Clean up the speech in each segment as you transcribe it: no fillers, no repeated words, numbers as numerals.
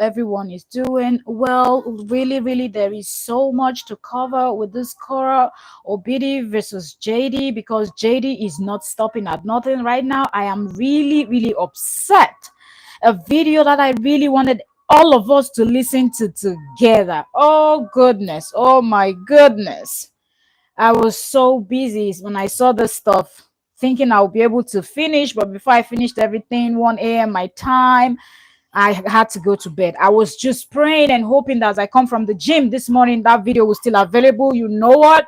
everyone is doing. Well, really, there is so much to cover with this Korra Obidi versus JD, because JD is not stopping at nothing right now. I am really upset. A video that I really wanted all of us to listen to together. Oh goodness, oh my goodness. I was so busy when I saw this stuff, thinking I'll be able to finish, but before I finished everything, 1 a.m. my time, I had to go to bed. I was just praying and hoping that as I come from the gym this morning, that video was still available. You know what?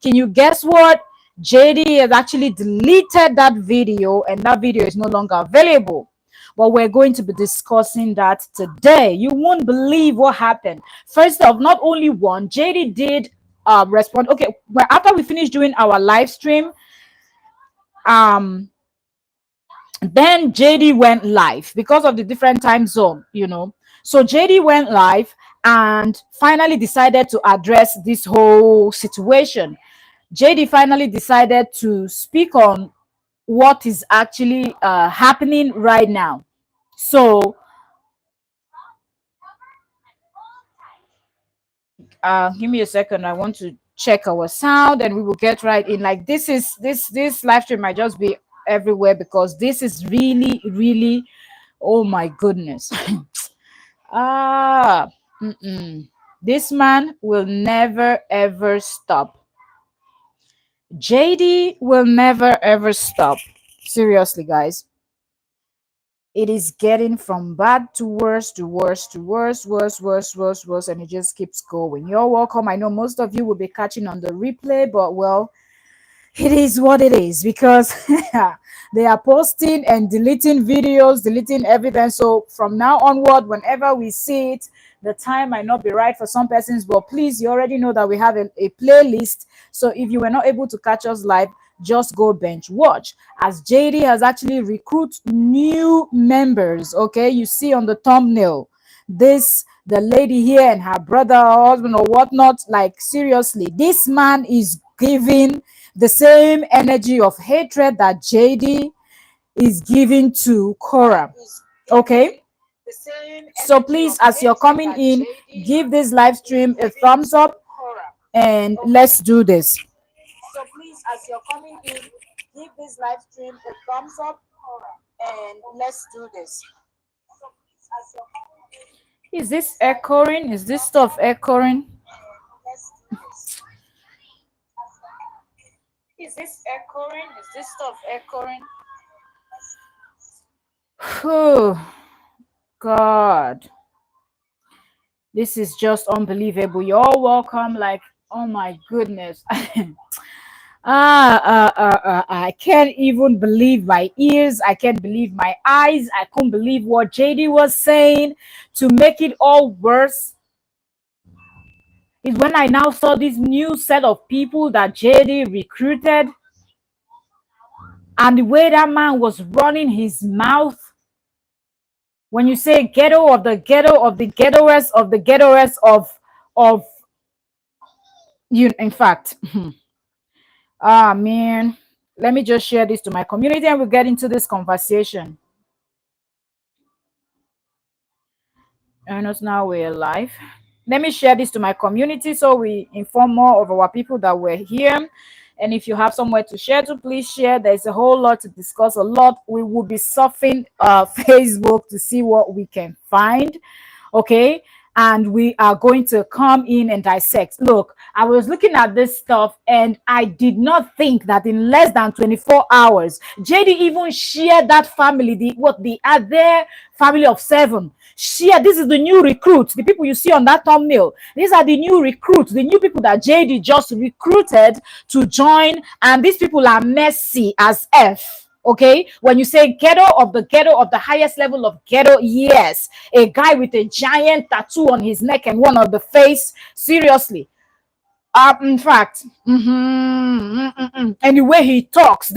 Can you guess what? JD has actually deleted that video, and that video is no longer available. But we're going to be discussing that today. You won't believe what happened. First off, not only one, JD did respond. Okay, well, after we finished doing our live stream, then JD went live because of the different time zone, you know. So JD went live and finally decided to address this whole situation. JD finally decided to speak on what is actually happening right now. So give me a second. I want to check our sound and we will get right in. Like this live stream might just be everywhere because this is really, oh my goodness. This man will never ever stop. JD will never ever stop. Seriously, guys. It is getting from bad to worse to worse to worse, worse, and it just keeps going. You're welcome. I know most of you will be catching on the replay, but well, it is what it is because they are posting and deleting videos, deleting evidence. So from now onward, whenever we see it, the time might not be right for some persons, but please, you already know that we have a playlist. So if you were not able to catch us live, just go bench watch, as JD has actually recruited new members. Okay, you see on the thumbnail, the lady here and her brother or husband or whatnot. Like seriously, this man is giving the same energy of hatred that JD is giving to Korra. Okay, so please, as you're coming in, give this live stream a thumbs up and let's do this. So please, as you're coming in, give this live stream a thumbs up and let's do this. So please, as you're coming in, is this echoing? Is this stuff echoing? Is this echoing? Is this stuff echoing? Oh, God. This is just unbelievable. You're all welcome. Like, oh my goodness. I can't even believe my ears. I can't believe my eyes. I couldn't believe what JD was saying. To make it all worse is when I now saw this new set of people that JD recruited, and the way that man was running his mouth. When you say ghetto of the ghetto of the ghettoest of the ghettoest of you, in fact. Man, let me just share this to my community and we'll get into this conversation. And us now we're live. Let me share this to my community so we inform more of our people that we're here. And if you have somewhere to share to, please share. There's a whole lot to discuss, a lot. We will be surfing Facebook to see what we can find. Okay, and we are going to come in and dissect. Look, I was looking at this stuff and I did not think that in less than 24 hours, JD even shared that family, the other family of 7. Share, this is the new recruits, the people you see on that thumbnail. These are the new recruits, the new people that JD just recruited to join, and these people are messy as F. Okay, when you say ghetto of the highest level of ghetto, yes, a guy with a giant tattoo on his neck and one on the face. Seriously, in fact, and the way he talks,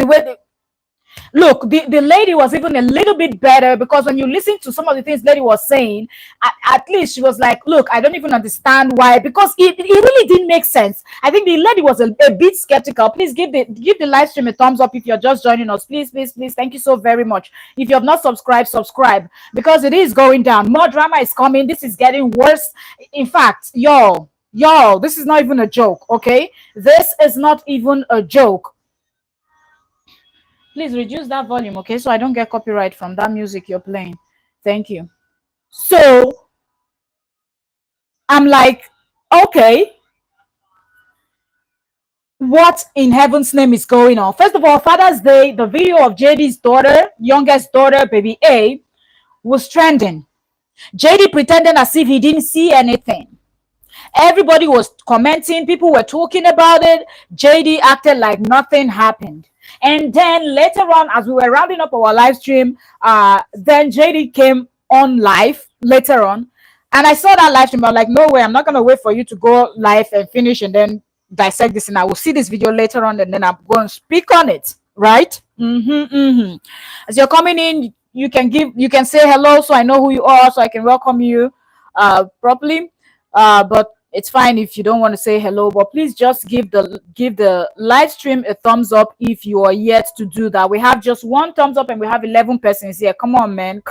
Look, the lady was even a little bit better, because when you listen to some of the things lady was saying, at least she was like, look, I don't even understand why, because it really didn't make sense. I think the lady was a bit skeptical. Please give the live stream a thumbs up if you're just joining us. Please, please, please. Thank you so very much. If you have not subscribed, subscribe, because it is going down. More drama is coming. This is getting worse. In fact, y'all, this is not even a joke. Okay, this is not even a joke. Please reduce that volume, okay, so I don't get copyright from that music you're playing. Thank you. So I'm like, okay, what in heaven's name is going on? First of all, Father's Day, the video of JD's daughter, youngest daughter, baby A, was trending. JD pretended as if he didn't see anything. Everybody was commenting, people were talking about it. JD acted like nothing happened. And then later on, as we were rounding up our live stream, then JD came on live later on. And I saw that live stream. I'm like, no way, I'm not going to wait for you to go live and finish and then dissect this. And I will see this video later on and then I'm going to speak on it. Right? As you're coming in, you can say hello so I know who you are, so I can welcome you properly. But it's fine if you don't want to say hello, but please just give the live stream a thumbs up if you are yet to do that. We have just one thumbs up and we have 11 persons here. Come on, man.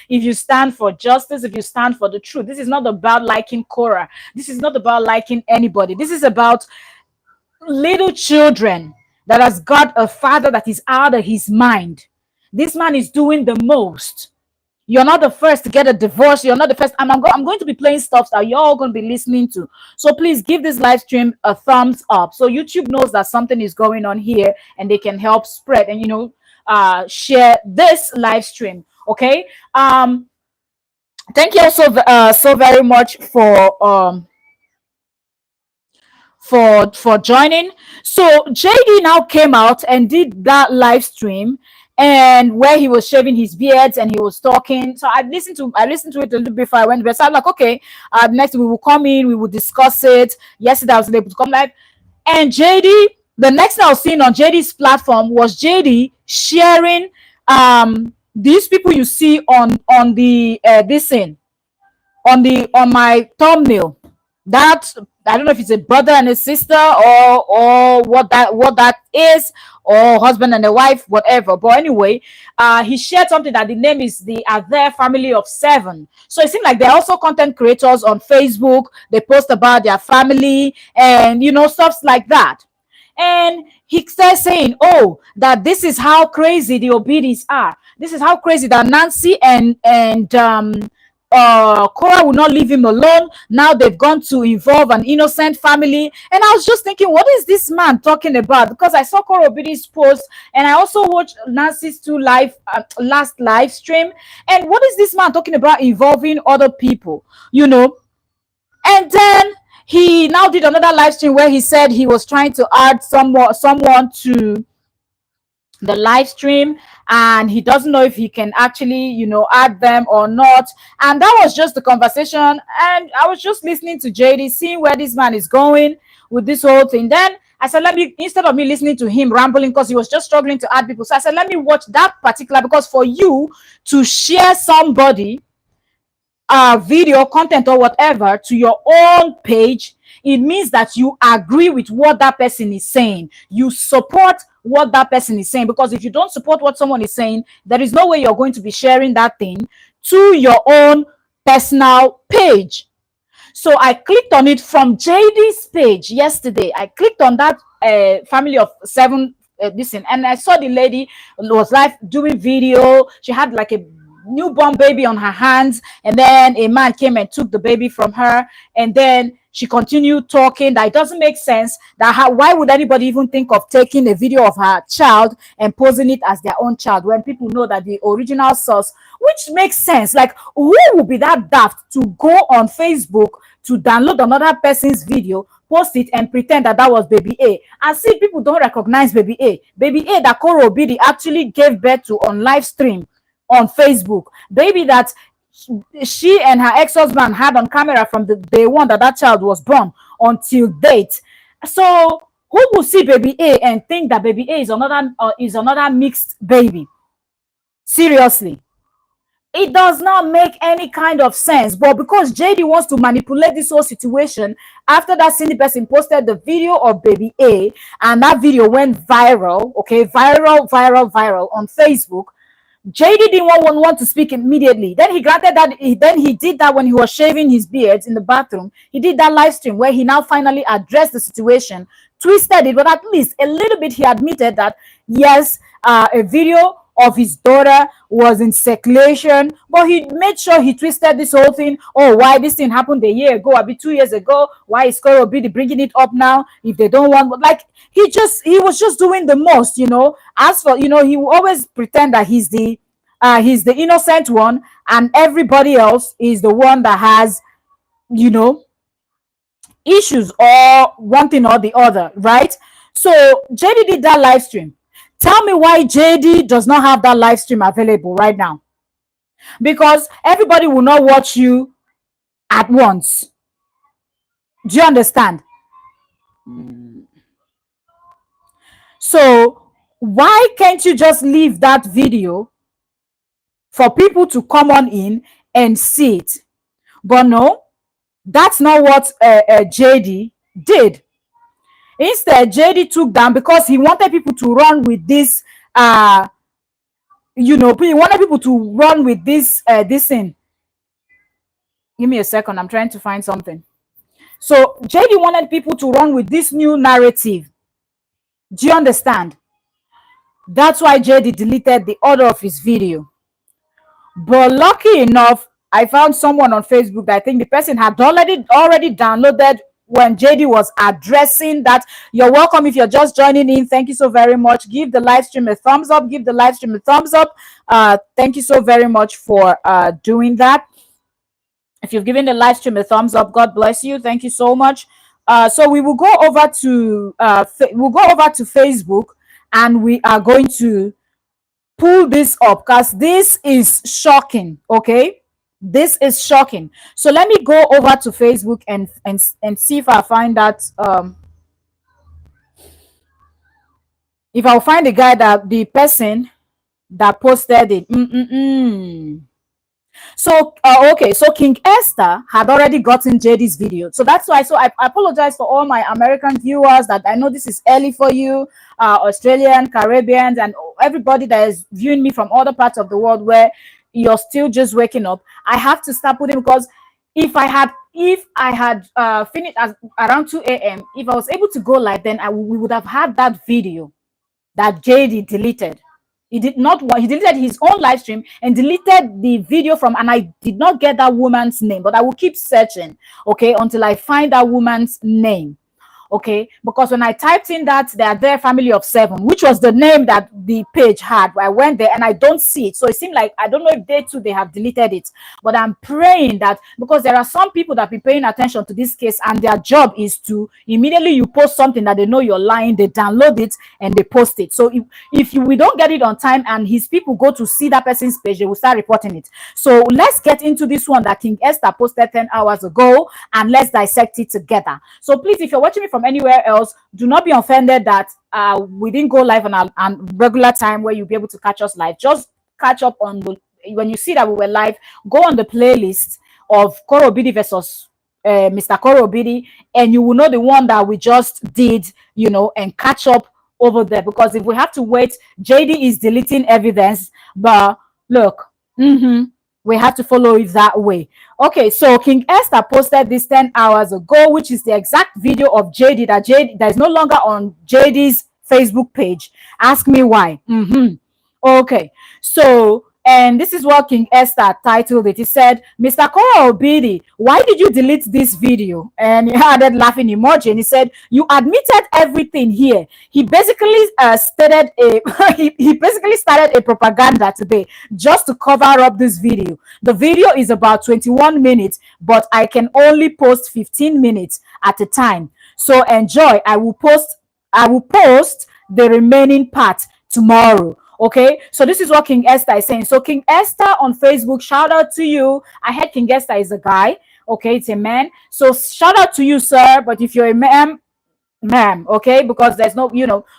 If you stand for justice, if you stand for the truth, this is not about liking Korra. This is not about liking anybody. This is about little children that has got a father that is out of his mind. This man is doing the most. You're not the first to get a divorce. You're not the first. I'm going to be playing stuff that you're all going to be listening to. So please give this live stream a thumbs up, so YouTube knows that something is going on here and they can help spread and share this live stream. Okay. Thank you also so very much for joining. So JD now came out and did that live stream, and where he was shaving his beards and he was talking. So I listened to it a little bit before I went to bed. So I'm like, okay, next we will come in, we will discuss it. Yesterday I was able to come live, and JD, the next thing I was seeing on JD's platform was JD sharing these people you see on the this thing on my thumbnail. That, I don't know if it's a brother and a sister or what that is, or husband and a wife, whatever. But anyway, he shared something that the name is the Adair family of 7. So it seems like they're also content creators on Facebook. They post about their family and stuff like that. And he starts saying, oh, that this is how crazy the Obidis are. This is how crazy that Nancy and Korra will not leave him alone. Now they've gone to involve an innocent family. And I was just thinking, what is this man talking about? Because I saw Korra Obidi's post and I also watched Nancy's last live stream. And what is this man talking about involving other people? And then he now did another live stream where he said he was trying to add someone to the live stream, and he doesn't know if he can actually add them or not. And that was just the conversation, and I was just listening to JD, seeing where this man is going with this whole thing. Then I said, instead of me listening to him rambling, because he was just struggling to add people, so I said, let me watch that particular, because for you to share somebody video content or whatever to your own page, it means that you agree with what that person is saying. You support what that person is saying, because if you don't support what someone is saying, there is no way you're going to be sharing that thing to your own personal page. So I clicked on it from JD's page yesterday. I clicked on that family of 7 listen, and I saw the lady was live doing video. She had like a newborn baby on her hands, and then a man came and took the baby from her, and then she continued talking that it doesn't make sense, that why would anybody even think of taking a video of her child and posing it as their own child when people know that the original source, which makes sense. Like, who would be that daft to go on Facebook to download another person's video, post it, and pretend that was baby A, and see people don't recognize baby A that Korra Obidi actually gave birth to on live stream on Facebook, baby that she and her ex-husband had on camera from the day one that child was born until date. So Who will see baby A and think that baby A is another mixed baby? Seriously. It does not make any kind of sense. But because JD wants to manipulate this whole situation, after that Cindy person posted the video of baby A, and that video went viral, okay, viral on Facebook. JD didn't want to speak immediately. Then he granted that. Then he did that when he was shaving his beard in the bathroom. He did that live stream where he now finally addressed the situation, twisted it, but at least a little bit he admitted that yes, a video of his daughter was in circulation, but he made sure he twisted this whole thing. Oh, why this thing happened a year ago, or 2 years ago? Why is Koro Obidi bringing it up now? If they don't want, like he was just doing the most, you know. As for he will always pretend that he's the innocent one, and everybody else is the one that has you know issues or one thing or the other, right? So JD did that live stream. Tell me why JD does not have that live stream available right now. Because everybody will not watch you at once. Do you understand? So why can't you just leave that video for people to come on in and see it? But no, that's not what JD did. Instead, JD took down because he wanted people to run with this he wanted people to run with this thing. Give me a second, I'm trying to find something. So JD wanted people to run with this new narrative. Do you understand? That's why JD deleted the order of his video. But lucky enough, I found someone on Facebook that I think the person had already downloaded when JD was addressing that. You're welcome if you're just joining in. Thank you so very much. Give the live stream a thumbs up. Give the live stream a thumbs up. Thank you so very much for doing that. If you've given the live stream a thumbs up, God bless you. Thank you so much. So we will go over to Facebook, and we are going to pull this up because this is shocking. Okay, this is shocking. So let me go over to Facebook and see if I find that if I'll find the person that posted it. So okay, so King Esther had already gotten JD's video, so that's why. So I apologize for all my American viewers that I know this is early for you, Australian, Caribbeans, and everybody that is viewing me from other parts of the world where you're still just waking up. I have to start putting, because if I had finished around 2 a.m., if I was able to go live, then we would have had that video that JD deleted. He did not want, he deleted his own live stream and deleted the video from, and I did not get that woman's name, but I will keep searching, okay, until I find that woman's name. Okay, because when I typed in that they are their family of 7, which was the name that the page had, I went there and I don't see it. So it seemed like, I don't know if they have deleted it, but I'm praying that, because there are some people that be paying attention to this case, and their job is to immediately you post something that they know you're lying, they download it and they post it. So if we don't get it on time and his people go to see that person's page, they will start reporting it. So let's get into this one that King Esther posted 10 hours ago, and let's dissect it together. So please, if you're watching me from anywhere else, do not be offended that we didn't go live on regular time where you'll be able to catch us live. Just catch up on when you see that we were live, go on the playlist of Koro Obidi versus Mr. Koro Obidi, and you will know the one that we just did, and catch up over there. Because if we have to wait, JD is deleting evidence, but look, we have to follow it that way. Okay, so King Esther posted this 10 hours ago, which is the exact video of JD that is no longer on JD's Facebook page. Ask me why. Okay, so, and this is what King Esther titled it. He said, Mr. Koro Obidi, why did you delete this video? And he added laughing emoji, and he said, you admitted everything here. He basically started a propaganda today just to cover up this video. The video is about 21 minutes, but I can only post 15 minutes at a time. So enjoy. I will post the remaining part tomorrow. Okay, so this is what King Esther is saying. So King Esther on Facebook, shout out to you. I heard King Esther is a guy. Okay, it's a man. So shout out to you, sir. But if you're a man, ma'am, okay, because there's no,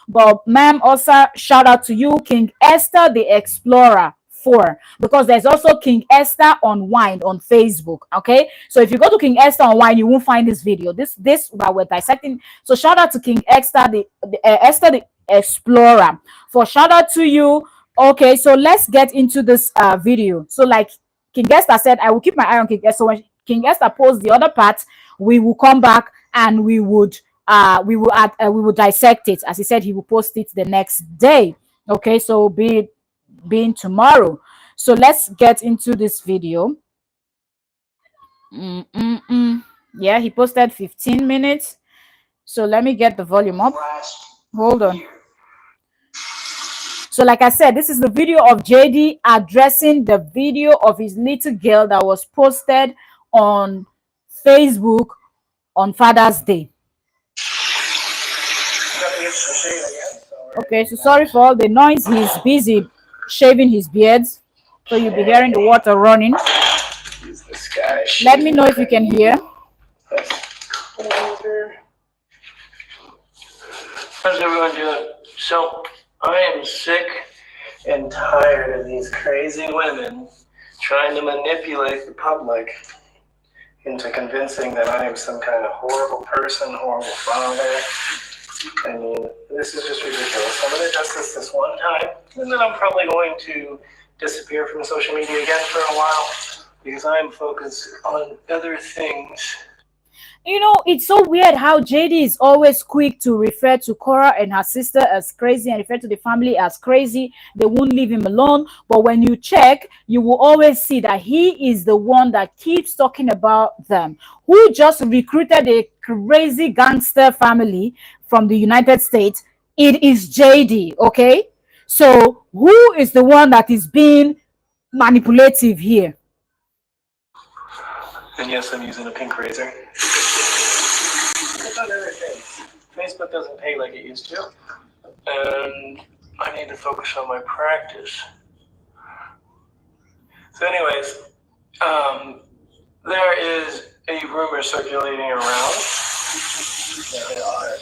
but ma'am, also shout out to you, King Esther the Explorer 4, because there's also King Esther Unwind on Facebook. Okay, so if you go to King Esther Unwind, you won't find this video. This while we're dissecting. So shout out to King Esther the Esther the Explorer for shout out to you. Okay, so let's get into this video. So like King Esther said, I will keep my eye on King Esther. When King Esther posts the other part, we will come back and we will dissect it. As he said, he will post it the next day. Okay, so being tomorrow. So let's get into this video. Yeah, he posted 15 minutes. So let me get the volume up. Hold on. So like I said, this is the video of JD addressing the video of his little girl that was posted on Facebook on Father's Day. Okay, so sorry for all the noise. He's busy shaving his beard, so you'll be hearing the water running. Let me know if you can hear. How's everyone doing? So, I am sick and tired of these crazy women trying to manipulate the public into convincing that I am some kind of horrible person, horrible father. I mean, this is just ridiculous. I'm going to adjust this one time, and then I'm probably going to disappear from social media again for a while because I'm focused on other things. It's so weird how JD is always quick to refer to Korra and her sister as crazy and refer to the family as crazy. They won't leave him alone. But when you check, you will always see that he is the one that keeps talking about them. Who just recruited a crazy gangster family from the United States? It is JD, okay? So who is the one that is being manipulative here? And yes, I'm using a pink razor. On other things. Facebook doesn't pay like it used to, and I need to focus on my practice. So anyways, there is a rumor circulating around that there are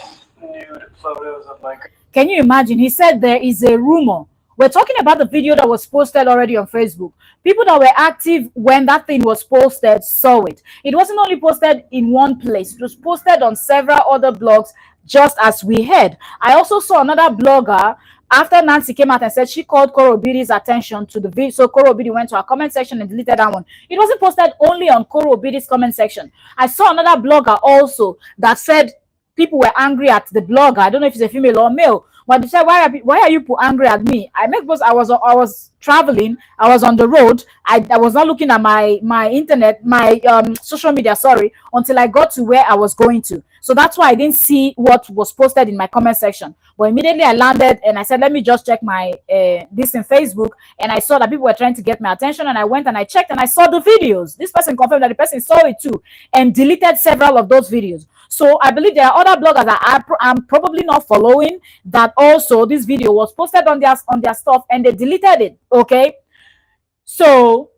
nude photos of my... Can you imagine? He said there is a rumor. We're talking about the video that was posted already on Facebook. People that were active when that thing was posted saw it. It wasn't only posted in one place. It was posted on several other blogs, just as we heard. I also saw another blogger, after Nancy came out and said she called Koro Obidi's attention to the video. So Koro Obidi went to her comment section and deleted that one. It wasn't posted only on Koro Obidi's comment section. I saw another blogger also that said people were angry at the blogger. I don't know if it's a female or male. But they said, why are you angry at me? I was traveling. I was on the road. I was not looking at my internet, my social media, sorry, until I got to where I was going to. So that's why I didn't see what was posted in my comment section. But immediately I landed and I said, let me just check my this in Facebook. And I saw that people were trying to get my attention. And I went and I checked and I saw the videos. This person confirmed that the person saw it too and deleted several of those videos. So I believe there are other bloggers that I'm probably not following that also this video was posted on their stuff and they deleted it. Okay, so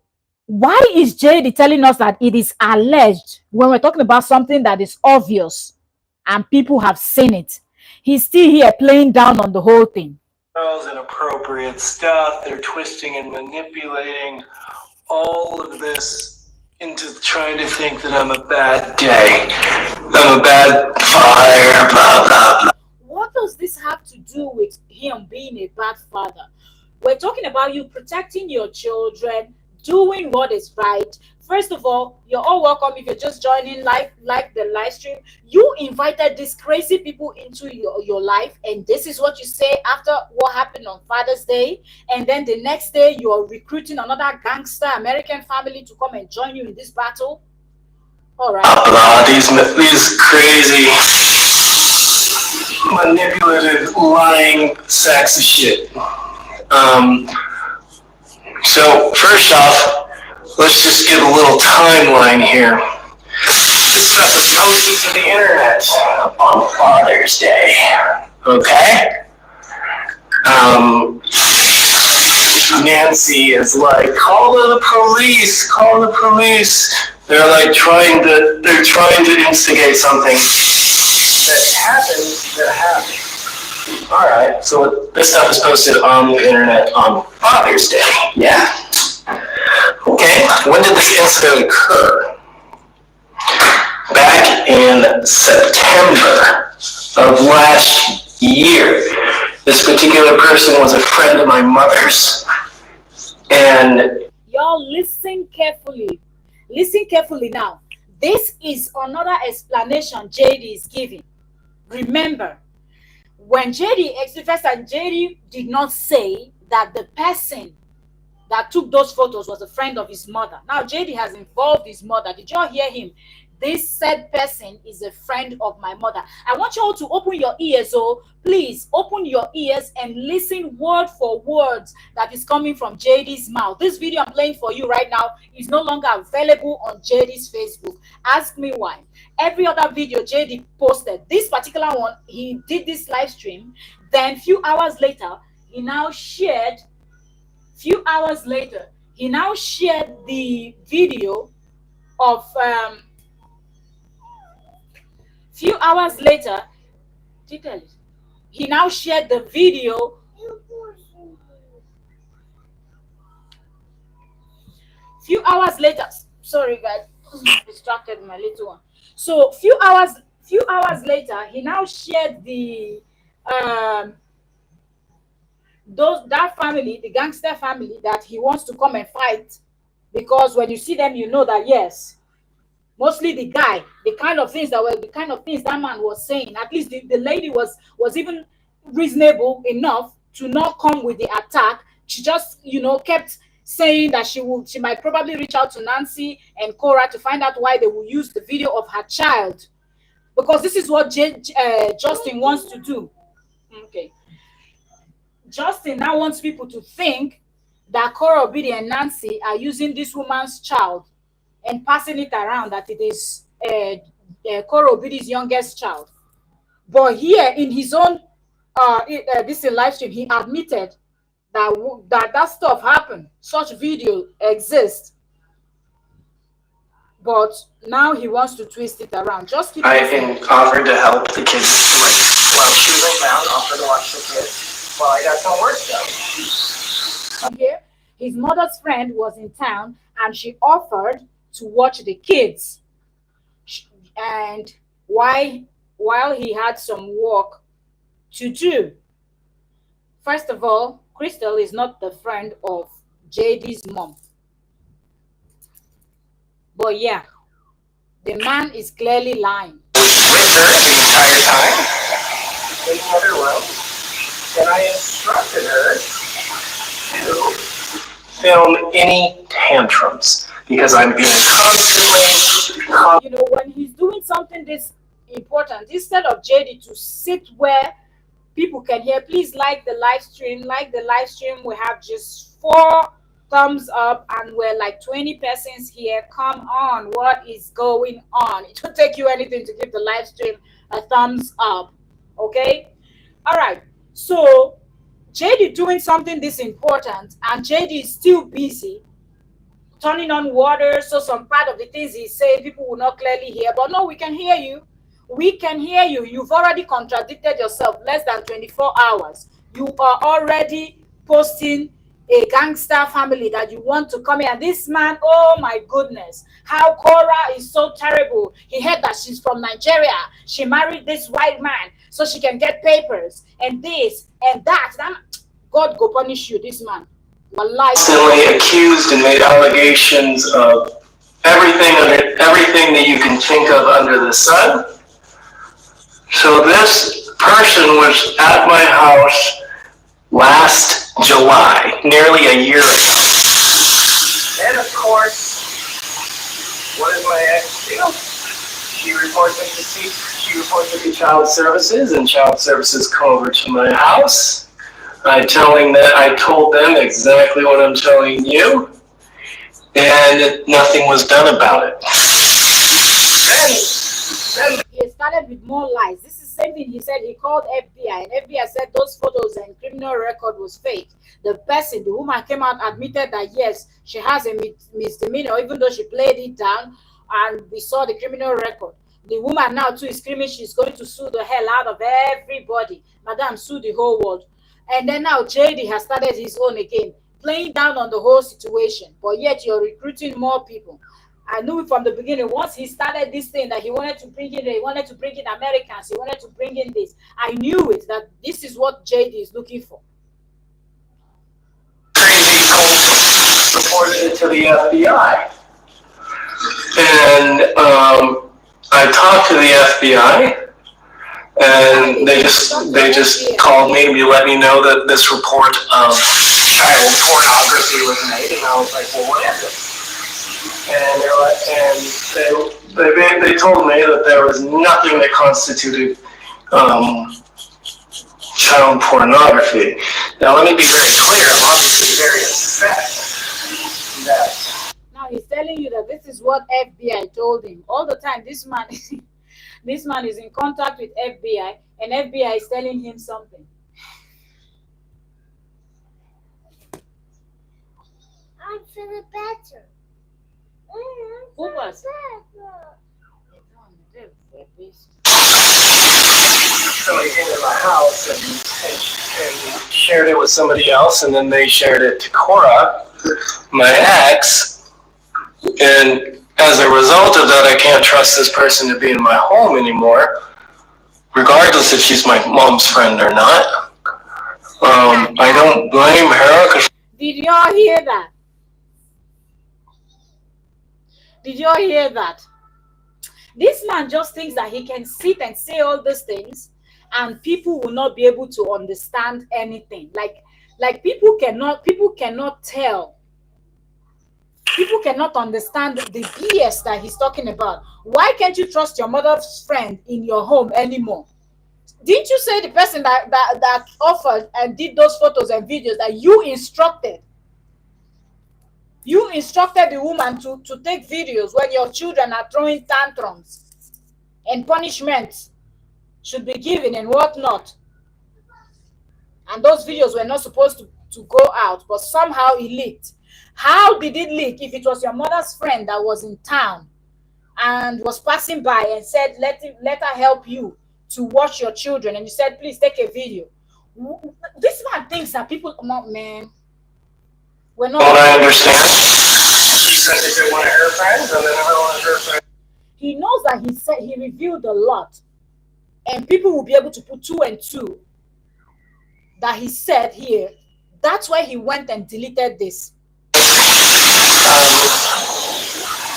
why is JD telling us that it is alleged when we're talking about something that is obvious and people have seen it? He's still here playing down on the whole thing. Inappropriate stuff. They're twisting and manipulating all of this into trying to think that I'm a bad day. I'm a bad father, blah, blah, blah. What does this have to do with him being a bad father? We're talking about you protecting your children, doing what is right. First of all, you're all welcome if you're just joining like the live stream. You invited these crazy people into your life, and this is what you say after what happened on Father's Day. And then the next day, you're recruiting another gangster American family to come and join you in this battle. All right. These crazy, manipulative, lying sacks of shit. So first off, let's just give a little timeline here. This stuff was posted to the internet on Father's Day. Okay? Nancy is like, call the police, call the police. They're like trying to instigate something. that happened. Alright, so this stuff is posted on the internet on Father's Day. Yeah. Okay, when did this incident occur? Back in September of last year. This particular person was a friend of my mother's. And y'all listen carefully. Listen carefully now. This is another explanation JD is giving. Remember, when JD expressed and JD did not say that the person that took those photos was a friend of his mother. Now JD has involved his mother. Did y'all hear him? This said person is a friend of my mother. I want you all to open your ears. Oh, please open your ears and listen word for word that is coming from JD's mouth. This video I'm playing for you right now is no longer available on JD's Facebook. Ask me why. Every other video JD posted, this particular one, he did this live stream. Then few hours later, he now shared the video of few hours later, he now shared the video. Few hours later, sorry guys, distracted my little one. So few hours later, he now shared the that family, the gangster family that he wants to come and fight, because when you see them, you know that yes, mostly the guy, the kind of things that man was saying, at least the lady was even reasonable enough to not come with the attack. She just, kept saying that she might probably reach out to Nancy and Korra to find out why they will use the video of her child, because this is what Justin wants to do. Okay. Justin now wants people to think that Korra Obidi and Nancy are using this woman's child and passing it around that it is Korra Obidi's youngest child. But here in his own this live stream, he admitted that stuff happened. Such video exists. But now he wants to twist it around. Just keep I offered to help the kids while she was around, offered to watch the kids while I got some work done. Here, his mother's friend was in town and she offered to watch the kids, and while he had some work to do. First of all, Crystal is not the friend of JD's mom, but yeah, the man is clearly lying. With her the entire time, in her room, and I instructed her to film any tantrums, because I'm being constantly. When he's doing something this important, instead of JD to sit where people can hear, please like the live stream. We have just 4 thumbs up and we're like 20 persons here. Come on, what is going on? It will take you anything to give the live stream a thumbs up. Okay, all right. So JD doing something this important and JD is still busy turning on water, so some part of the things he's saying people will not clearly hear. But no, we can hear you. We can hear you. You've already contradicted yourself less than 24 hours. You are already posting a gangster family that you want to come here. And this man, oh my goodness, how Korra is so terrible. He heard that she's from Nigeria. She married this white man so she can get papers and this and that. God go punish you, this man. Constantly accused and made allegations of everything that you can think of under the sun. So this person was at my house last July, nearly a year ago. And of course, what does my ex do? She reports me to child services, and child services come over to my house. I told them exactly what I'm telling you, and nothing was done about it. Then he started with more lies. This is the same thing he said. He called FBI, and FBI said those photos and criminal record was fake. The woman came out, admitted that yes, she has a misdemeanor, even though she played it down, and we saw the criminal record. The woman now too is screaming she's going to sue the hell out of everybody. Madam, sue the whole world. And then now JD has started his own again, playing down on the whole situation. But yet you're recruiting more people. I knew it from the beginning. Once he started this thing that he wanted to bring in, he wanted to bring in Americans, he wanted to bring in this. I knew it that this is what JD is looking for. Crazy cult reported it to the FBI. And I talked to the FBI, and they just called me to let me know that this report of child pornography was made, and I was like, well, what is it? And they told me that there was nothing that constituted child pornography. Now, let me be very clear. I'm obviously very upset that. Now he's telling you that this is what FBI told him all the time. This man, this man is in contact with FBI, and FBI is telling him something. I'm feeling better. Who was? Somebody came to my house and shared it with somebody else, and then they shared it to Korra, my ex, and as a result of that, I can't trust this person to be in my home anymore, regardless if she's my mom's friend or not. I don't blame her. Did y'all hear that? Did y'all hear that? This man just thinks that he can sit and say all these things and people will not be able to understand anything. Like people cannot tell. People cannot understand the BS that he's talking about. Why can't you trust your mother's friend in your home anymore? Didn't you say the person that offered and did those photos and videos that you instructed? You instructed the woman to take videos when your children are throwing tantrums and punishments should be given and whatnot. And those videos were not supposed to go out, but somehow it leaked. How did it leak if it was your mother's friend that was in town and was passing by and said, let her help you to watch your children, and you said, please take a video? This man thinks that people, man, we're not. What I understand, she sent it to one of her friends, and then another one of her friends. He knows that he revealed a lot, and people will be able to put 2 and 2 that he said here. That's why he went and deleted this.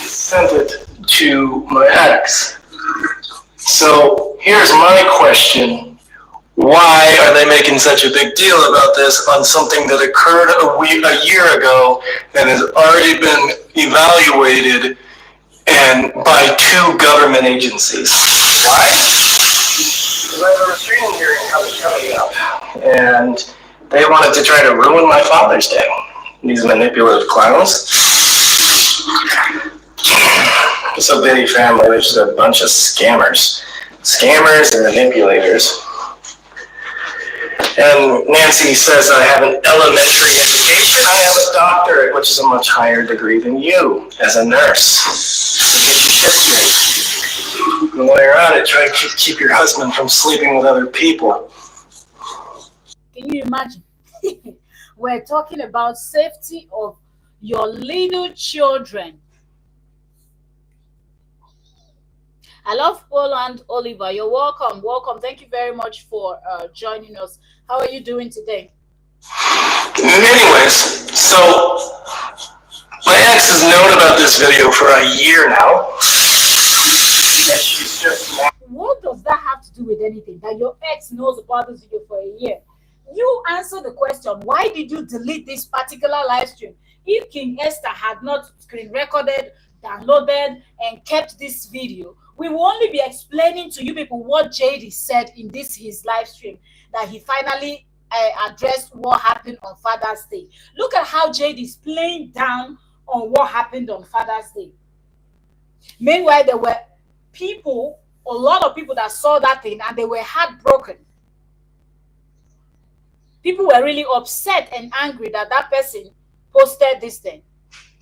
Sent it to my ex. So here's my question. Why are they making such a big deal about this on something that occurred a year ago and has already been evaluated and by 2 government agencies? Why? Because I have a restraining hearing coming up, and they wanted to try to ruin my Father's Day. These manipulative clowns. It's a bitty family. They're just a bunch of scammers. Scammers and manipulators. And Nancy says I have an elementary education. I have a doctorate, which is a much higher degree than you as a nurse. To get your shit straight. And while you're at it, try to keep your husband from sleeping with other people. Can you imagine? We're talking about safety of your little children. I love Poland, Oliver. You're welcome. Welcome. Thank you very much for joining us. How are you doing today? Anyways, so my ex has known about this video for a year now. And she's just mad. What does that have to do with anything? That your ex knows about this video for a year? You answer the question. Why did you delete this particular live stream? If King Esther had not screen recorded, downloaded, and kept this video, we will only be explaining to you people what JD said in his live stream, that he finally addressed what happened on Father's Day. Look at how JD is playing down on what happened on Father's Day. Meanwhile, there were a lot of people that saw that thing and they were heartbroken. People were really upset and angry that that person posted this thing.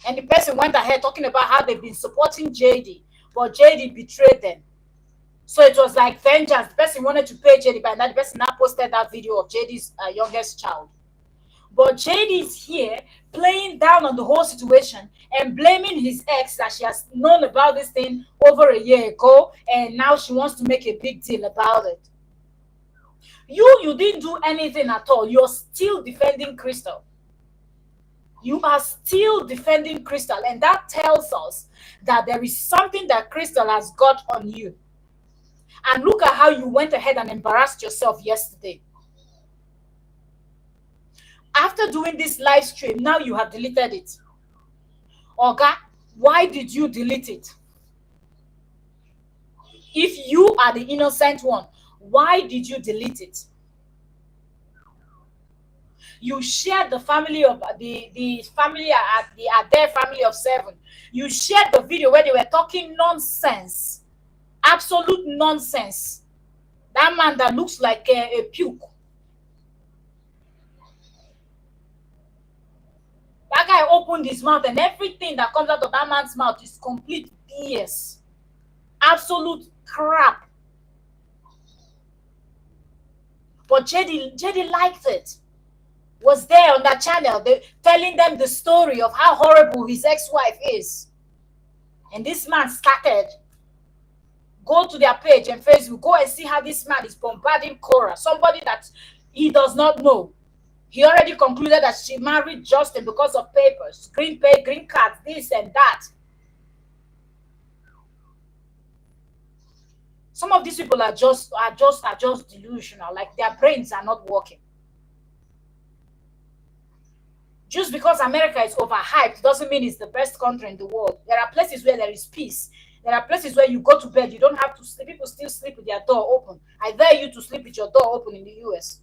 And the person went ahead talking about how they've been supporting JD, but JD betrayed them. So it was like vengeance. The person wanted to pay JD, but that the person now posted that video of JD's youngest child. But JD is here playing down on the whole situation and blaming his ex that she has known about this thing over a year ago, and now she wants to make a big deal about it. You didn't do anything at all. You're still defending Crystal. You are still defending Crystal, and that tells us that there is something that Crystal has got on you. And look at how you went ahead and embarrassed yourself yesterday. After doing this live stream, now you have deleted it. Oga, why did you delete it? If you are the innocent one, why did you delete it? You shared the family of the family at their family of 7. You shared the video where they were talking nonsense, absolute nonsense. That man that looks like a puke. That guy opened his mouth, and everything that comes out of that man's mouth is complete BS, absolute crap. But JD liked it. Was there on that channel, telling them the story of how horrible his ex-wife is. And this man started. Go to their page and Facebook. Go and see how this man is bombarding Korra, somebody that he does not know. He already concluded that she married Justin because of papers, green cards, this and that. Some of these people are just delusional, like their brains are not working. Just because America is overhyped doesn't mean it's the best country in the world. There are places where there is peace. There are places where you go to bed, you don't have to sleep. People still sleep with their door open. I dare you to sleep with your door open in the US.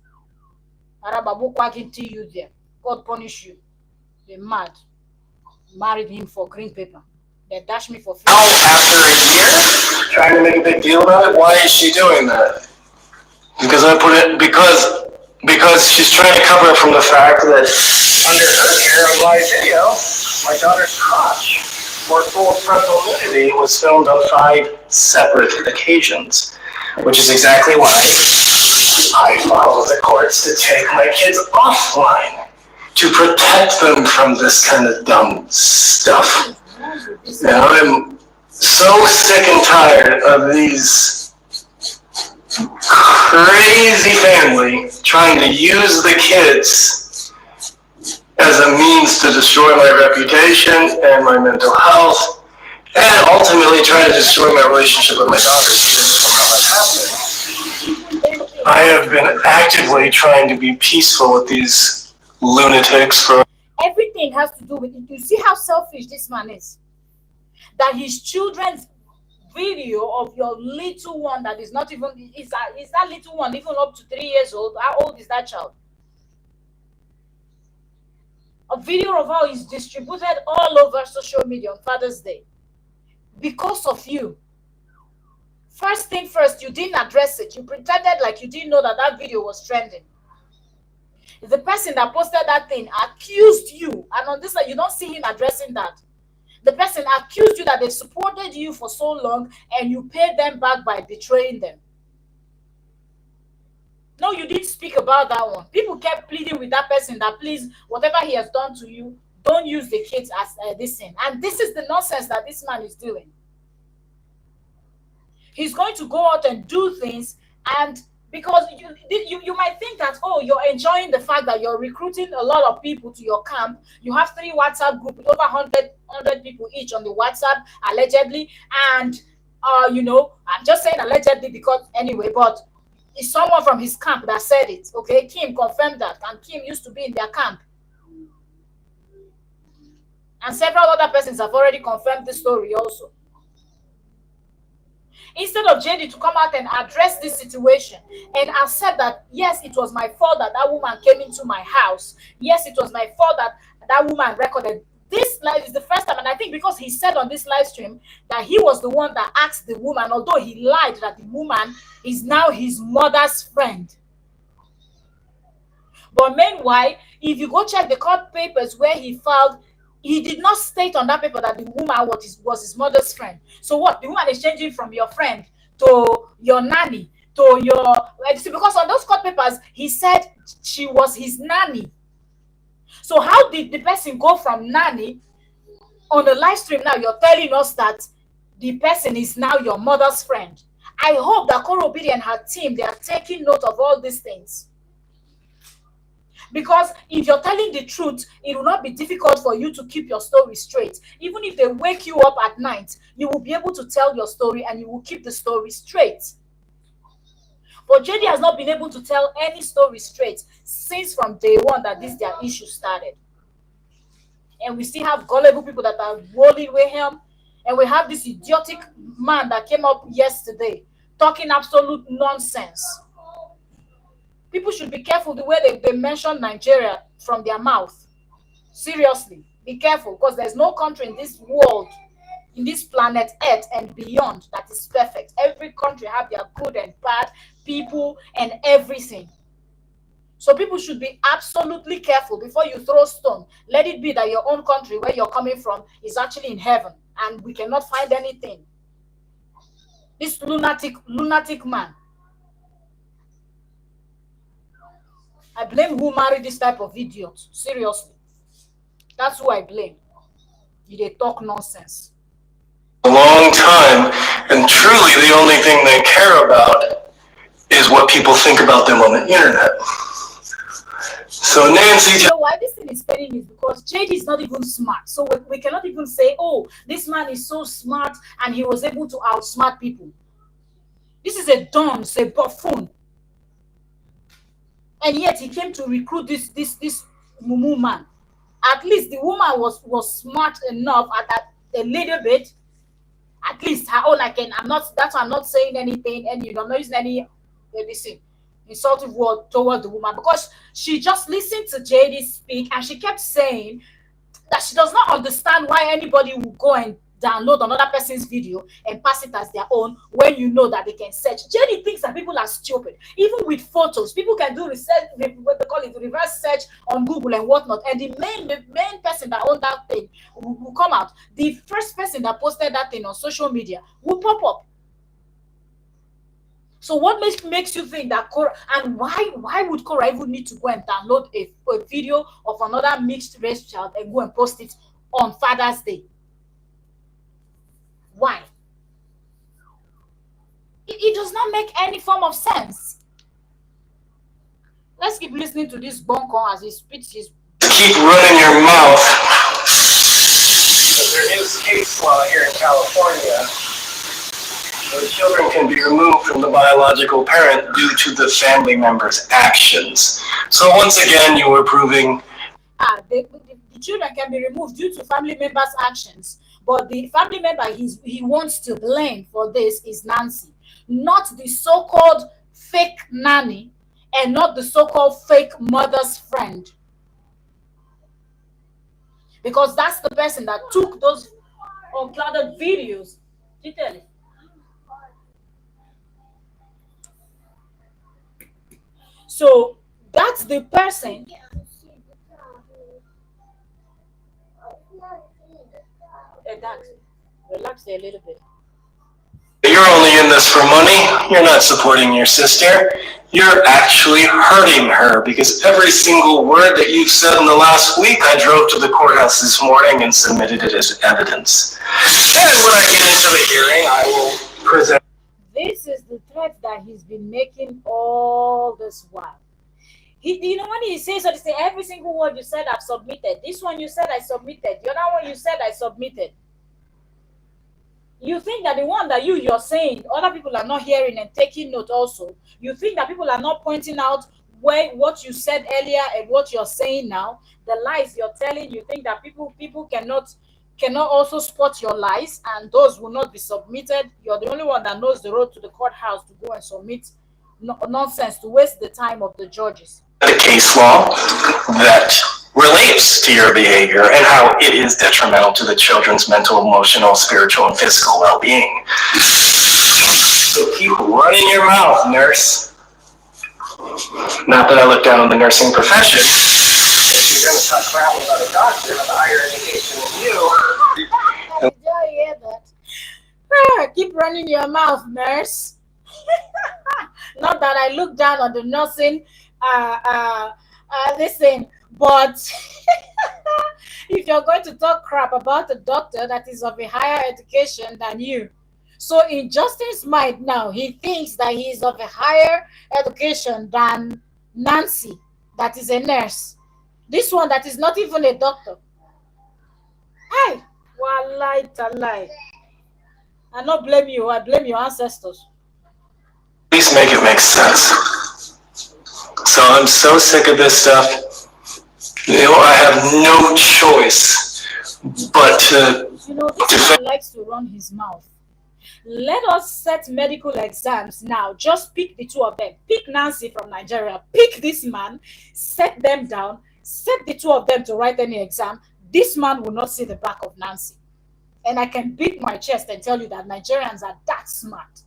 Arababu quagginty you there. God punish you. They're mad. Married him for green paper. They dash me for free. Now, after a year, trying to make a big deal about it, why is she doing that? Because she's trying to cover up from the fact that under her care of my video, my daughter's crotch, more full frontal nudity, was filmed on 5 separate occasions, which is exactly why I filed with the courts to take my kids offline to protect them from this kind of dumb stuff. Now I'm so sick and tired of these crazy family trying to use the kids as a means to destroy my reputation and my mental health, and ultimately trying to destroy my relationship with my daughters. I have been actively trying to be peaceful with these lunatics for... Everything has to do with it. You see how selfish this man is? That his children's video of your little one that is not even, is that little one even up to 3 years old? How old is that child? A video of how he's distributed all over social media on Father's Day because of you. First thing first, you didn't address it. You pretended like you didn't know that that video was trending. The person that posted that thing accused you, and on this side, you don't see him addressing that. The person accused you that they supported you for so long and you paid them back by betraying them. No, you didn't speak about that one. People kept pleading with that person that please, whatever he has done to you, don't use the kids as this thing. And this is the nonsense that this man is doing. He's going to go out and do things, and because you might think that, oh, you're enjoying the fact that you're recruiting a lot of people to your camp. You have 3 WhatsApp groups with over 100 people each on the WhatsApp, allegedly. And, I'm just saying allegedly because anyway, but it's someone from his camp that said it, okay? Kim confirmed that, and Kim used to be in their camp. And several other persons have already confirmed this story also. Instead of JD to come out and address this situation and accept that, yes, it was my fault that that woman came into my house. Yes, it was my fault that that woman recorded. This live is the first time, and I think because he said on this live stream that he was the one that asked the woman, although he lied that the woman is now his mother's friend. But meanwhile, if you go check the court papers where he filed, he did not state on that paper that the woman was his mother's friend. So what? The woman is changing from your friend to your nanny, to your, because on those court papers he said she was his nanny. So how did the person go from nanny on the live stream? Now you're telling us that the person is now your mother's friend. I hope that Koro Obidi and her team, they are taking note of all these things. Because if you're telling the truth, it will not be difficult for you to keep your story straight. Even if they wake you up at night, you will be able to tell your story and you will keep the story straight. But JD has not been able to tell any story straight since from day one that this their issue started. And we still have gullible people that are rolling with him. And we have this idiotic man that came up yesterday talking absolute nonsense. People should be careful the way they mention Nigeria from their mouth. Seriously, be careful, because there's no country in this world, in this planet Earth and beyond, that is perfect. Every country have their good and bad people and everything. So people should be absolutely careful before you throw stone. Let it be that your own country, where you're coming from, is actually in heaven and we cannot find anything. This lunatic man. I blame who married this type of idiot. Seriously. That's who I blame. They talk nonsense. A long time, and truly the only thing they care about is what people think about them on the internet. So Nancy... You know why this thing is failing is because JD is not even smart. So we cannot even say, oh, this man is so smart and he was able to outsmart people. This is a dunce, a buffoon. And yet he came to recruit this mumu man. At least the woman was smart enough at a little bit. At least her own, that's why I'm not saying anything, and I'm not using any insultive word towards the woman, because she just listened to JD speak and she kept saying that she does not understand why anybody will go and download another person's video and pass it as their own when you know that they can search. JD thinks that people are stupid. Even with photos, people can do research, what they call it, reverse search on Google and whatnot, and the main person that owned that thing will come out. The first person that posted that thing on social media will pop up. So what makes you think that Korra, and why would Korra even need to go and download a video of another mixed race child and go and post it on Father's Day? Why? It does not make any form of sense. Let's keep listening to this bonko as he spits his... Keep running your mouth. There is case law here in California where children can be removed from the biological parent due to the family member's actions. So once again, you were proving... The children can be removed due to family members' actions. But the family member he wants to blame for this is Nancy, not the so-called fake nanny and not the so-called fake mother's friend. Because that's the person that took those unclouded videos. So that's the person. Relax a little bit. You're only in this for money. You're not supporting your sister. You're actually hurting her, because every single word that you've said in the last week, I drove to the courthouse this morning and submitted it as evidence. And when I get into the hearing, I will present... This is the threat that he's been making all this while. When he says something, every single word you said, I've submitted. This one you said, I submitted. The other one you said, I submitted. You think that the one that you're saying, other people are not hearing and taking note also. You think that people are not pointing out what you said earlier and what you're saying now, the lies you're telling. You think that people cannot also spot your lies, and those will not be submitted. You're the only one that knows the road to the courthouse to go and submit nonsense to waste the time of the judges. The case law that relates to your behavior and how it is detrimental to the children's mental, emotional, spiritual, and physical well-being. So keep running your mouth, nurse. Not that I look down on the nursing profession. If you're going to talk crap about a doctor with a higher education than you... Did you hear that? Keep running your mouth, nurse. Not that I look down on the nursing, this thing, but if you're going to talk crap about a doctor that is of a higher education than you, so in Justin's mind now, he thinks that he is of a higher education than Nancy, that is a nurse. This one that is not even a doctor. Hey, wallahi talai. I not blame you, I blame your ancestors. Please make it make sense. So I'm so sick of this stuff. I have no choice but to This man likes to run his mouth. Let us set medical exams now. Just pick the two of them. Pick Nancy from Nigeria. Pick this man. Set them down. Set the two of them to write any exam. This man will not see the back of Nancy. And I can beat my chest and tell you that Nigerians are that smart.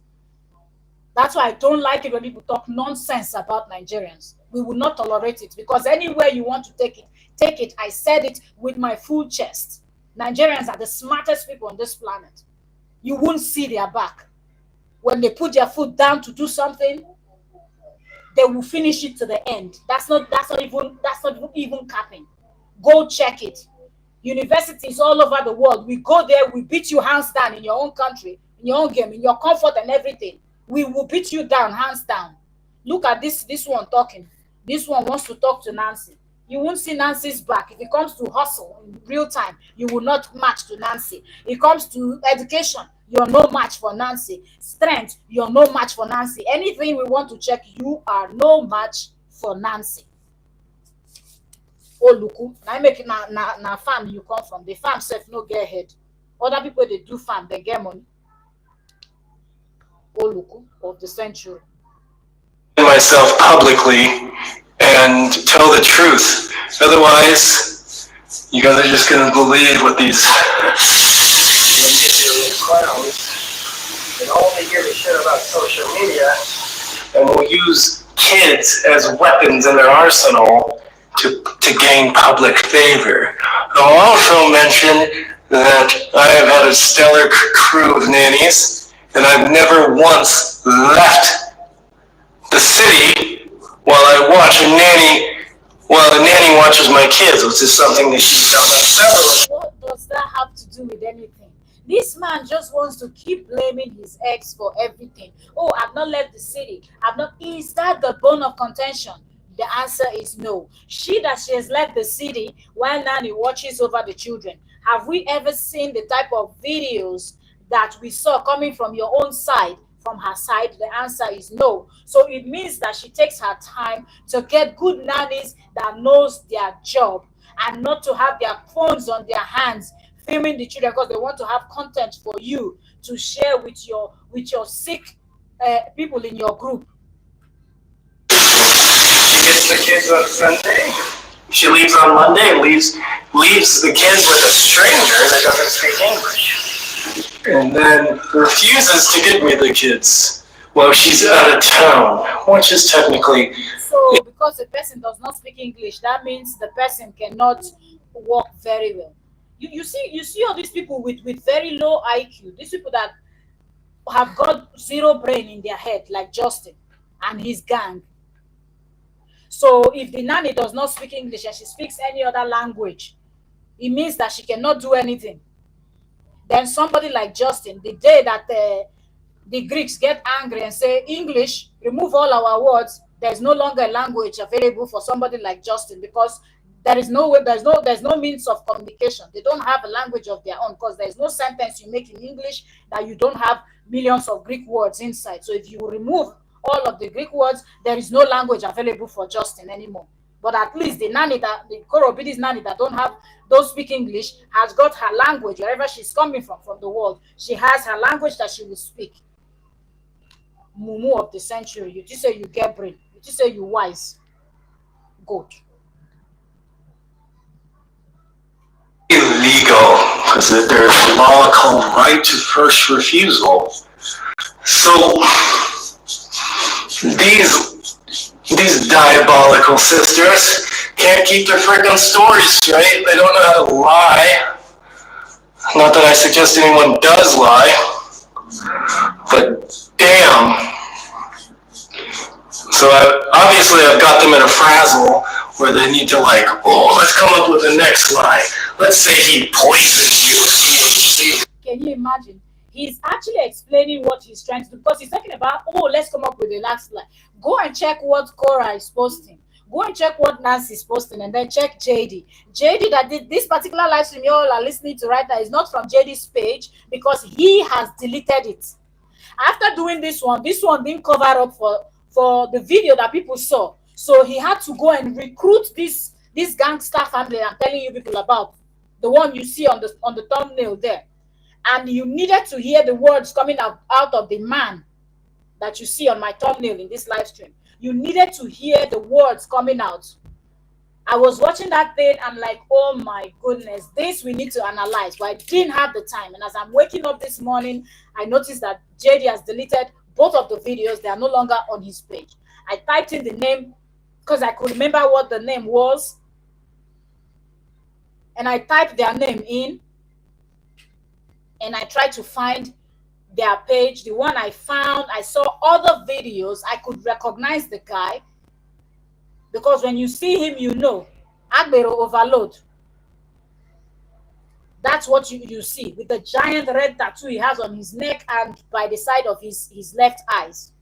That's why I don't like it when people talk nonsense about Nigerians. We will not tolerate it because anywhere you want to take it, take it. I said it with my full chest. Nigerians are the smartest people on this planet. You won't see their back. When they put their foot down to do something, they will finish it to the end. That's not even capping. Go check it. Universities all over the world, we go there, we beat you hands down in your own country, in your own game, in your comfort and everything. We will beat you down, hands down. Look at this one talking. This one wants to talk to Nancy. You won't see Nancy's back. If it comes to hustle in real time, you will not match to Nancy. If it comes to education, you're no match for Nancy. Strength, you're no match for Nancy. Anything we want to check, you are no match for Nancy. Oh, look, now make it na farm you come from. The farm self no get head. Other people they do farm, they get money. Oh, look, of the century. myself publicly and tell the truth. Otherwise, you guys are just gonna believe what these manipulative clowns that only give a shit about social media and will use kids as weapons in their arsenal to gain public favor. I'll also mention that I have had a stellar crew of nannies, and I've never once left the city while a nanny watches my kids, which is something that she's done on several. What does that have to do with anything? This man just wants to keep blaming his ex for everything. Oh, I've not left the city. I've not. Is that the bone of contention? The answer is no. She has left the city while nanny watches over the children. Have we ever seen the type of videos that we saw coming from your own side, from her side? The answer is no. So it means that she takes her time to get good nannies that knows their job and not to have their phones on their hands filming the children because they want to have content for you to share with your sick people in your group. She gets the kids on Sunday. She leaves on Monday and leaves the kids with a stranger that doesn't speak English. And then refuses to give me the kids while she's out of town, which is technically. So because a person does not speak English, that means the person cannot walk very well. You see all these people with very low IQ, these people that have got zero brain in their head, like Justin and his gang. So if the nanny does not speak English and she speaks any other language, it means that she cannot do anything. Then somebody like Justin, the day that the Greeks get angry and say, English, remove all our words, there's no longer a language available for somebody like Justin because there is no way, there's no means of communication. They don't have a language of their own because there's no sentence you make in English that you don't have millions of Greek words inside. So if you remove all of the Greek words, there is no language available for Justin anymore. But at least the Korobidi's nanny that don't speak English has got her language wherever she's coming from the world. She has her language that she will speak. Mumu of the century, you just say you get brain. You just say you wise. Good. Illegal, because there's a law called right to first refusal. So these diabolical sisters can't keep their freaking stories straight. They don't know how to lie. Not that I suggest anyone does lie, but damn, I've got them in a frazzle where they need to like, oh, let's come up with the next lie. Let's say he poisons you or see. Can you imagine? He's actually explaining what he's trying to do because he's talking about, oh, let's come up with a last line. Go and check what Korra is posting. Go and check what Nancy is posting, and then check JD. JD that did this particular live stream you all are listening to right now is not from JD's page because he has deleted it. After doing this one didn't cover up for the video that people saw. So he had to go and recruit this gangster family I'm telling you people about, the one you see on the thumbnail there. And you needed to hear the words coming out of the man that you see on my thumbnail in this live stream. You needed to hear the words coming out. I was watching that thing. I'm like, oh my goodness, this we need to analyze. But I didn't have the time. And as I'm waking up this morning, I noticed that JD has deleted both of the videos. They are no longer on his page. I typed in the name because I could remember what the name was. And I typed their name in. And I tried to find their page. The one I found, I saw other videos. I could recognize the guy because when you see him, you know Agbero overload. That's what you see with the giant red tattoo he has on his neck and by the side of his left eyes.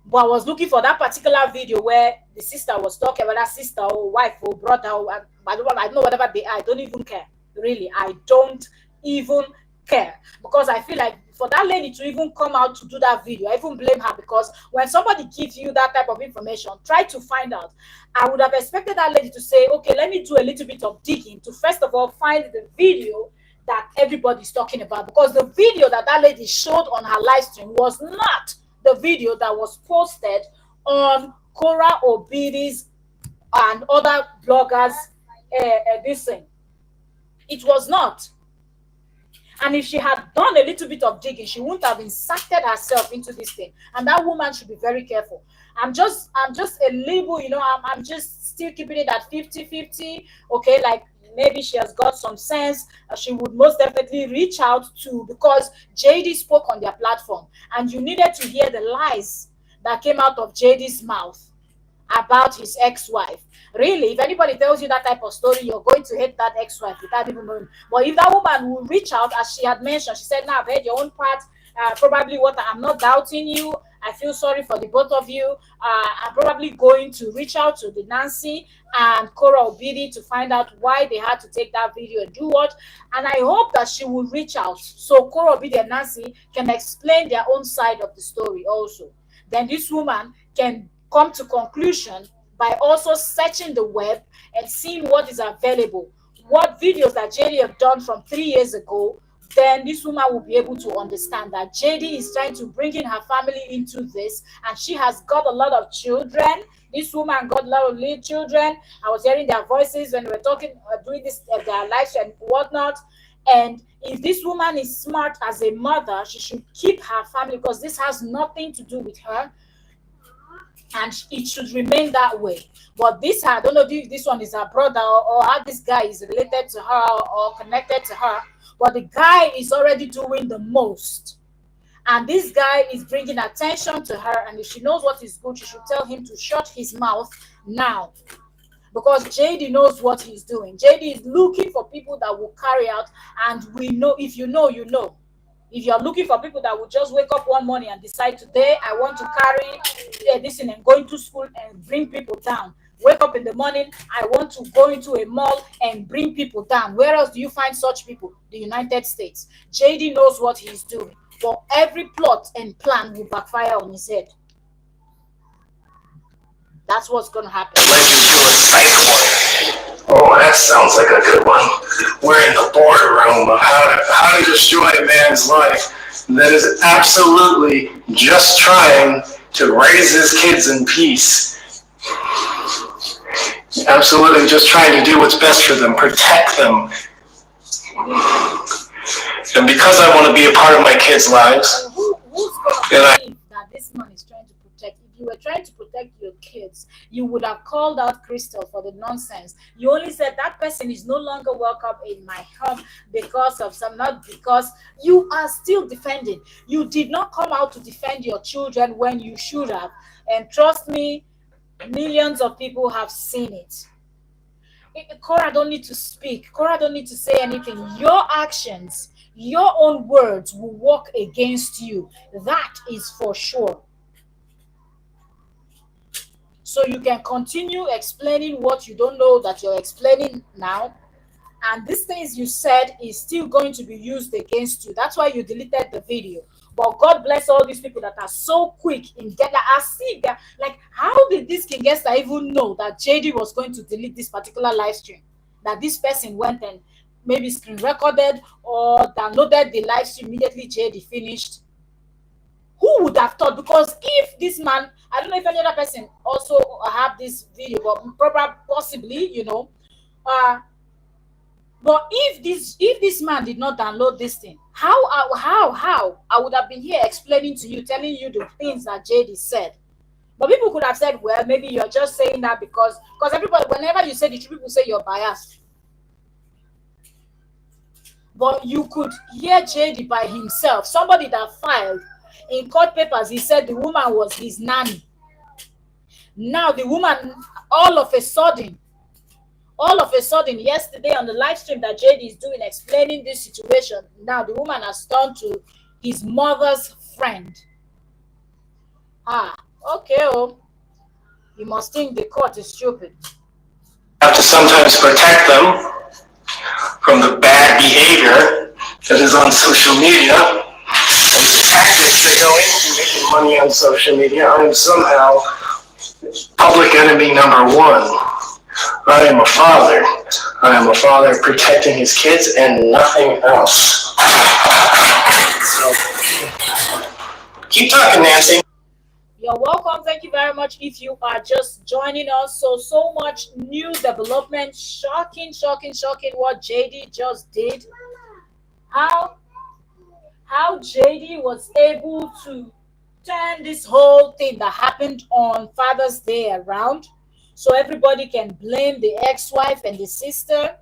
But I was looking for that particular video where the sister was talking about that sister or wife or brother or I don't know whatever they are. I don't even care. Really, I don't even care because I feel like for that lady to even come out to do that video, I even blame her because when somebody gives you that type of information, try to find out. I would have expected that lady to say, okay, let me do a little bit of digging to first of all find the video that everybody's talking about, because the video that lady showed on her live stream was not the video that was posted on Korra Obidi's and other bloggers this thing. It was not. And if she had done a little bit of digging, she wouldn't have inserted herself into this thing. And that woman should be very careful. I'm just a label, you know, I'm just still keeping it at 50-50. Okay, like maybe she has got some sense. She would most definitely reach out to, because JD spoke on their platform. And you needed to hear the lies that came out of JD's mouth about his ex-wife. Really, if anybody tells you that type of story, you're going to hate that ex-wife without even knowing. But if that woman will reach out, as she had mentioned, she said, now I've heard your own part, probably what I'm not doubting you. I feel sorry for the both of you. I'm probably going to reach out to the Nancy and Korra Obidi to find out why they had to take that video and do what. And I hope that she will reach out so Korra Obidi and Nancy can explain their own side of the story also. Then this woman can come to conclusion by also searching the web and seeing what is available, what videos that JD have done from 3 years ago. Then this woman will be able to understand that JD is trying to bring in her family into this, and she has got a lot of children. This woman got a lot of little children. I was hearing their voices when they were talking, doing this, their lives and whatnot. And if this woman is smart as a mother, she should keep her family, because this has nothing to do with her. And it should remain that way. But this, I don't know if this one is her brother or how this guy is related to her or connected to her. But the guy is already doing the most. And this guy is bringing attention to her. And if she knows what is good, she should tell him to shut his mouth now. Because JD knows what he's doing. JD is looking for people that will carry out. And we know, if you know, you know. If you're looking for people that will just wake up one morning and decide, today I want to carry this in and go into school and bring people down. Wake up in the morning, I want to go into a mall and bring people down. Where else do you find such people? The United States. JD knows what he's doing. But every plot and plan will backfire on his head. That's what's going to happen. Oh, that sounds like a good one. We're in the boardroom of how to destroy a man's life that is absolutely just trying to raise his kids in peace. Absolutely just trying to do what's best for them, protect them. And because I want to be a part of my kids' lives, Who's going to believe that this man is trying to protect? If you were trying to protect protect your kids, you would have called out Crystal for the nonsense. You only said that person is no longer welcome in my home because of some, not because you are still defending. You did not come out to defend your children when you should have. And trust me, millions of people have seen it. Korra don't need to speak. Korra don't need to say anything. Your actions, your own words will work against you. That is for sure. So you can continue explaining what you don't know that you're explaining now. And these things you said is still going to be used against you. That's why you deleted the video. But God bless all these people that are so quick in getting. I see that. Like, how did this King Esther even know that JD was going to delete this particular live stream? That this person went and maybe screen recorded or downloaded the live stream immediately JD finished. Who would have thought? Because if this man, I don't know if any other person also have this video, but probably, possibly, but if this man did not download this thing, how I would have been here explaining to you, telling you the things that JD said. But people could have said, well, maybe you're just saying that because everybody, whenever you say the truth, people say you're biased. But you could hear JD by himself, somebody that filed in court papers, he said the woman was his nanny. Now the woman, all of a sudden, yesterday on the live stream that JD is doing, explaining this situation, now the woman has turned to his mother's friend. Okay, you must think the court is stupid. Have to sometimes protect them from the bad behavior that is on social media and the tactics that go into making money on social media. I am somehow public enemy number one. I am a father. I am a father protecting his kids and nothing else. So, keep talking, Nancy. You're welcome. Thank you very much. If you are just joining us, so much new development. Shocking what JD just did. How JD was able to turn this whole thing that happened on Father's Day around, so everybody can blame the ex-wife and the sister.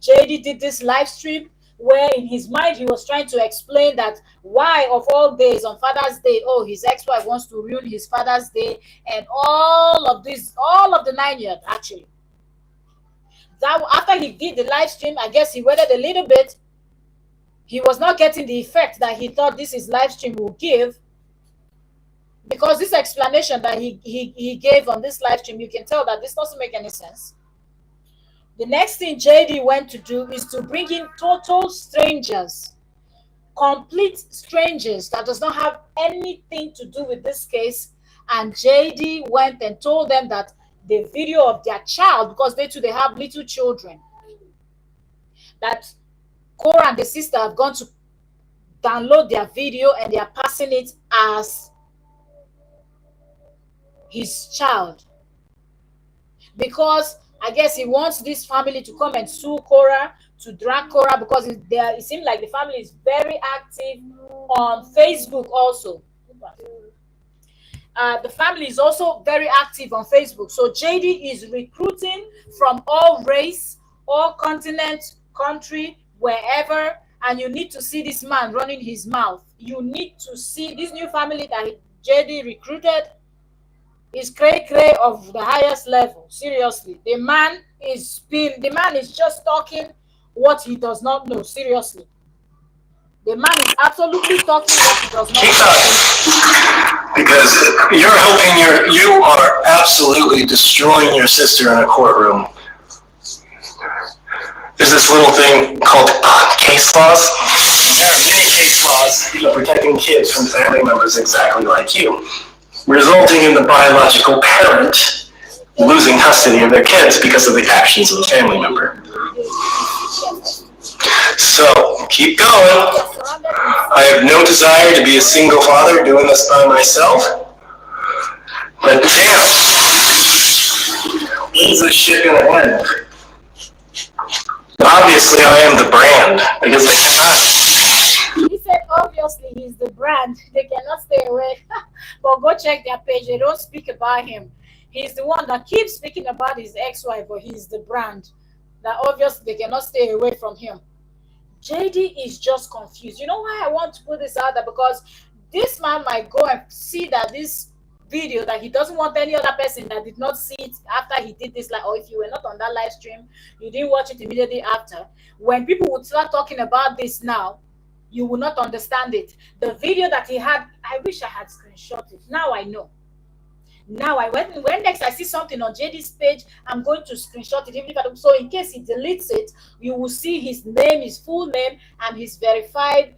JD did this live stream where in his mind he was trying to explain that why of all days on Father's Day, his ex-wife wants to ruin his Father's Day and all of the 9 years actually. That after he did the live stream, I guess he waited a little bit. He was not getting the effect that he thought this is live stream will give. Because this explanation that he gave on this live stream, you can tell that this doesn't make any sense. The next thing JD went to do is to bring in total strangers, complete strangers that does not have anything to do with this case. And JD went and told them that the video of their child, because they have little children, that Korra and the sister have gone to download their video and they are passing it as his child, because I guess he wants this family to come and sue Korra, to drag Korra, because it seems like the family is very active on Facebook also. The family is also very active on Facebook. So JD is recruiting from all race, all continent, country, wherever. And you need to see this man running his mouth. You need to see this new family that JD recruited is cray of the highest level. Seriously, the man is just talking what he does not know. Seriously, the man is absolutely talking what he does not know. Because you are absolutely destroying your sister in a courtroom. There's this little thing called case laws. There are many case laws protecting kids from family members exactly like you, resulting in the biological parent losing custody of their kids because of the actions of a family member. So, keep going. I have no desire to be a single father doing this by myself. But damn, when's this shit gonna end? Obviously, I am the brand, because I cannot. He said, Obviously, he's the brand. They cannot stay away. But go check their page. They don't speak about him. He's the one that keeps speaking about his ex-wife, but he's the brand. That obviously they cannot stay away from him. JD is just confused. You know why I want to put this out there? Because this man might go and see that this video that he doesn't want any other person that did not see it after he did this, like, or if you were not on that live stream, you didn't watch it immediately after. When people would start talking about this now, you will not understand it. The video that he had, I wish I had screenshot it. Now I know. Now I when next I see something on JD's page, I'm going to screenshot it. Even if I don't, so in case he deletes it, you will see his name, his full name, and his verified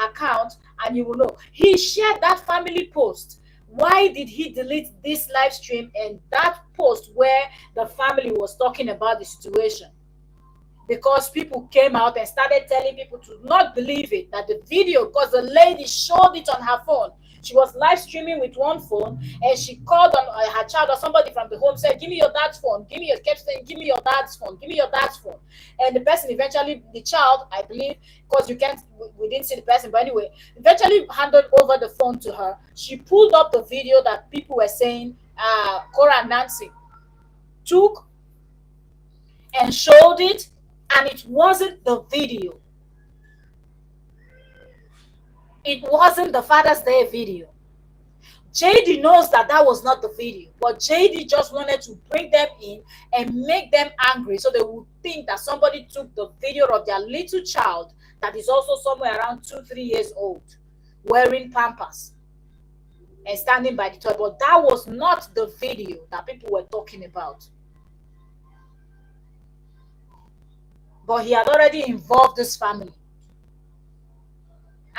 account, and you will know he shared that family post. Why did he delete this live stream and that post where the family was talking about the situation? Because people came out and started telling people to not believe it, that the video, because the lady showed it on her phone. She was live streaming with one phone, and she called on her child or somebody from the home, said, give me your dad's phone, give me your, kept saying, give me your dad's phone, give me your dad's phone. And the person eventually, the child, I believe, because you can't, we didn't see the person, but anyway, eventually handed over the phone to her. She pulled up the video that people were saying Korra and Nancy took and showed it, and it wasn't the video. It wasn't the Father's Day video. JD knows that that was not the video, but JD just wanted to bring them in and make them angry so they would think that somebody took the video of their little child that is also somewhere around 2-3 years old, wearing pampers and standing by the toilet. But that was not the video that people were talking about. But he had already involved this family.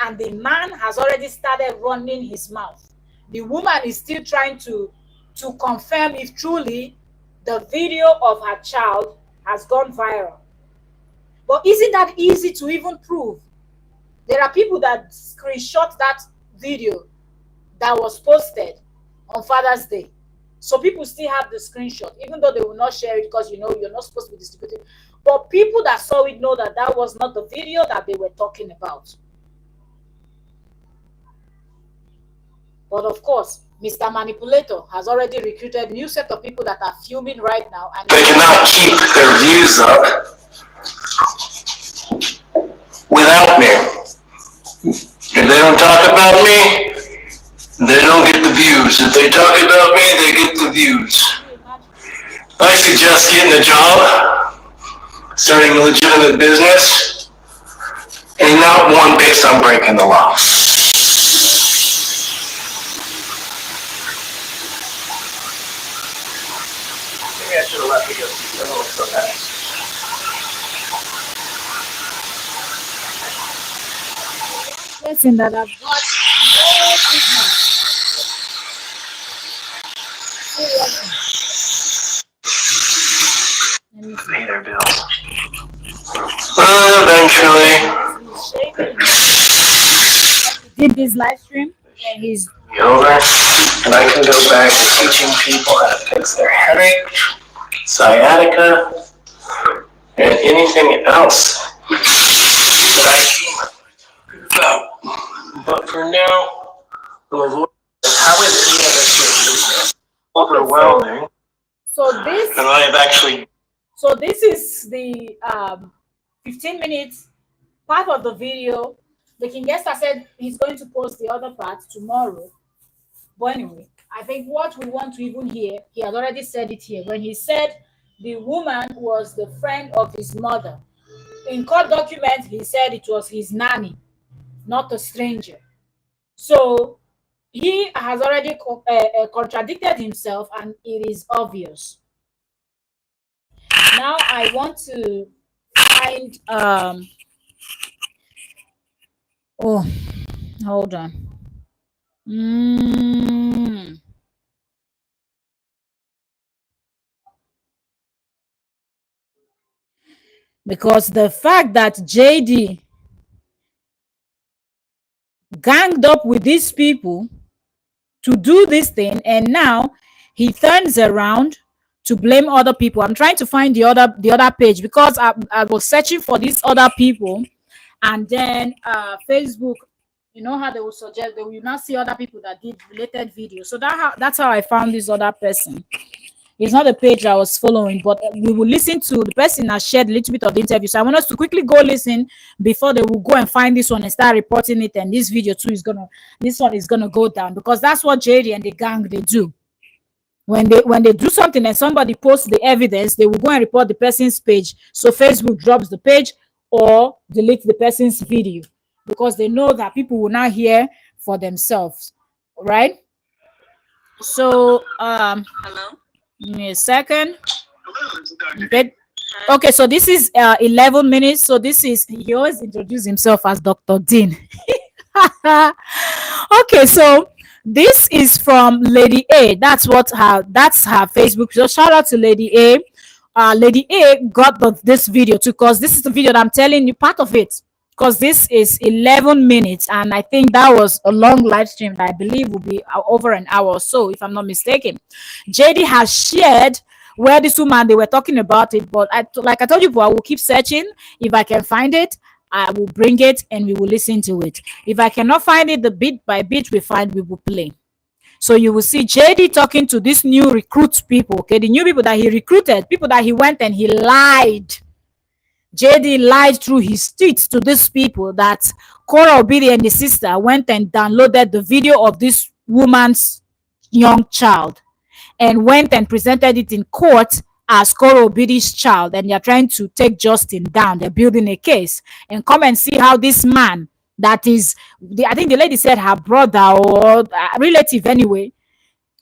And the man has already started running his mouth. The woman is still trying to confirm if truly the video of her child has gone viral. But isn't that easy to even prove? There are people that screenshot that video that was posted on Father's Day. So people still have the screenshot, even though they will not share it because, you know, you're not supposed to be distributing. But people that saw it know that that was not the video that they were talking about. But of course, Mr. Manipulator has already recruited a new set of people that are fuming right now. And they cannot keep their views up without me. If they don't talk about me, they don't get the views. If they talk about me, they get the views. I suggest getting a job, starting a legitimate business, and not one based on breaking the law. Maybe I should have left because it's so fast. Listen, that I've got no business. Pay their bills. Eventually. He did this live stream and he's Over, and I can go back to teaching people how to fix their headache, sciatica, and anything else that I came about. But for now, how is any of this overwhelming? so this And I have actually. So this is the 15 minutes part of the video. The King Esther said he's going to post the other part tomorrow. But anyway, I think what we want to even hear, he had already said it here. When he said the woman was the friend of his mother. In court documents, he said it was his nanny, not a stranger. So he has already contradicted himself, and it is obvious. Now I want to find oh, hold on. Because the fact that JD ganged up with these people to do this thing, and now he turns around to blame other people. I'm trying to find the other page because I was searching for these other people, and then Facebook You know how they will suggest, they will not see other people that did related videos. So that's how I found this other person. It's not the page I was following, but we will listen to the person that shared a little bit of the interview. So I want us to quickly go listen before they will go and find this one and start reporting it. And this video too is this one is gonna go down, because that's what JD and the gang they do. When they do something and somebody posts the evidence, they will go and report the person's page. So Facebook drops the page or delete the person's video, because they know that people will not hear for themselves, right? So Hello? give me a second. Okay, so this is 11 minutes. So this is, he always introduced himself as Dr. Dean. Okay, so this is from Lady A. That's her Facebook. So shout out to Lady A. Lady A got this video too, because this is the video that I'm telling you part of it, because this is 11 minutes, and I think that was a long live stream that I believe will be over an hour or so, if I'm not mistaken. JD has shared where this woman, they were talking about it, but like I told you, I will keep searching. If I can find it, I will bring it and we will listen to it. If I cannot find it, the bit by bit we will play. So you will see JD talking to these new recruit people, okay, the new people that he recruited, people that he went and he lied. JD lied through his teeth to these people that Korra Obidi and the sister went and downloaded the video of this woman's young child and went and presented it in court as Korra Obidi's child, and they're trying to take Justin down. They're building a case. And come and see how this man, that is, I think the lady said her brother or relative anyway,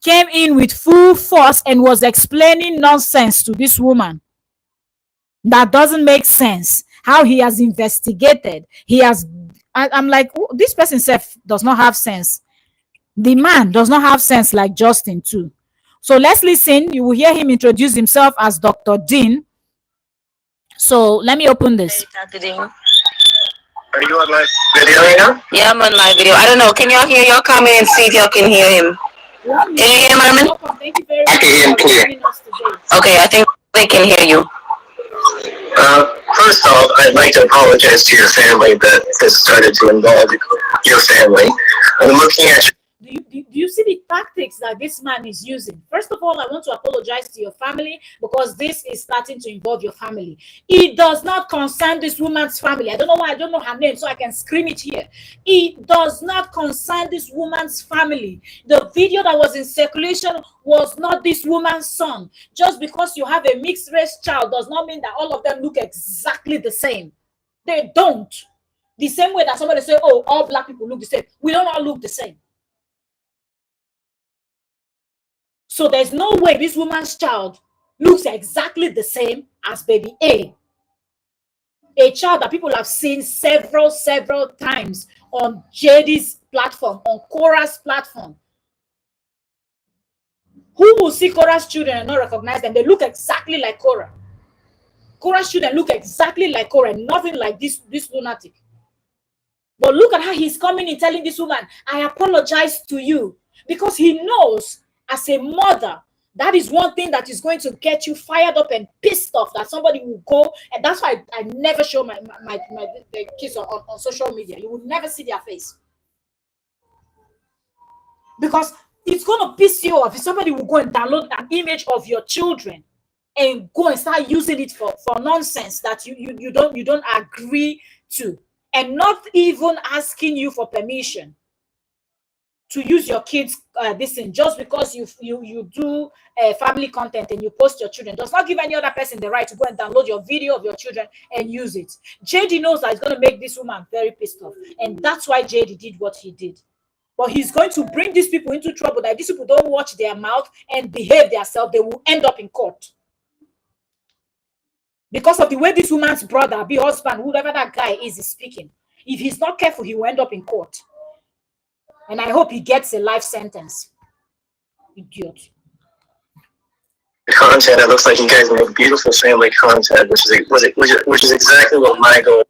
came in with full force and was explaining nonsense to this woman that doesn't make sense. How he has investigated, I'm like, this person self does not have sense. The man does not have sense like Justin too. So let's listen. You will hear him introduce himself as Dr. Dean. So let me open this. Hey, Dr. Dean. Are you on live video right now? Yeah, I'm on live video. I don't know. Can y'all hear? Y'all comment and see if y'all can hear him. Can you hear him, Merman? Thank you very much. I can hear him clear. Okay, I think they can hear you. First off, I'd like to apologize to your family that this started to involve your family. I'm looking at Do you see the tactics that this man is using? First of all, I want to apologize to your family, because this is starting to involve your family. It does not concern this woman's family. I don't know why I don't know her name, so I can scream it here. It does not concern this woman's family. The video that was in circulation was not this woman's son. Just because you have a mixed race child does not mean that all of them look exactly the same. They don't. The same way that somebody say, oh, all black people look the same. We don't all look the same. So there's no way this woman's child looks exactly the same as baby A. A child that people have seen several times on JD's platform, on Korra's platform. Who will see Korra's children and not recognize them? They look exactly like Korra. Korra's children look exactly like Korra, nothing like this lunatic. But look at how he's coming and telling this woman, I apologize to you, because he knows as a mother, that is one thing that is going to get you fired up and pissed off, that somebody will go, and that's why I never show the kids on social media. You will never see their face, because it's going to piss you off if somebody will go and download an image of your children and go and start using it for nonsense that you don't agree to, and not even asking you for permission to use your kids this thing, just because you do family content and you post your children does not give any other person the right to go and download your video of your children and use it. JD knows that it's going to make this woman very pissed off, and that's why JD did what he did. But he's going to bring these people into trouble, that if these people don't watch their mouth and behave themselves, they will end up in court. Because of the way this woman's brother, be husband, whoever that guy is speaking. If he's not careful, he will end up in court. And I hope he gets a life sentence. Idiot. Content. It looks like you guys make beautiful family content, which is exactly what my goal.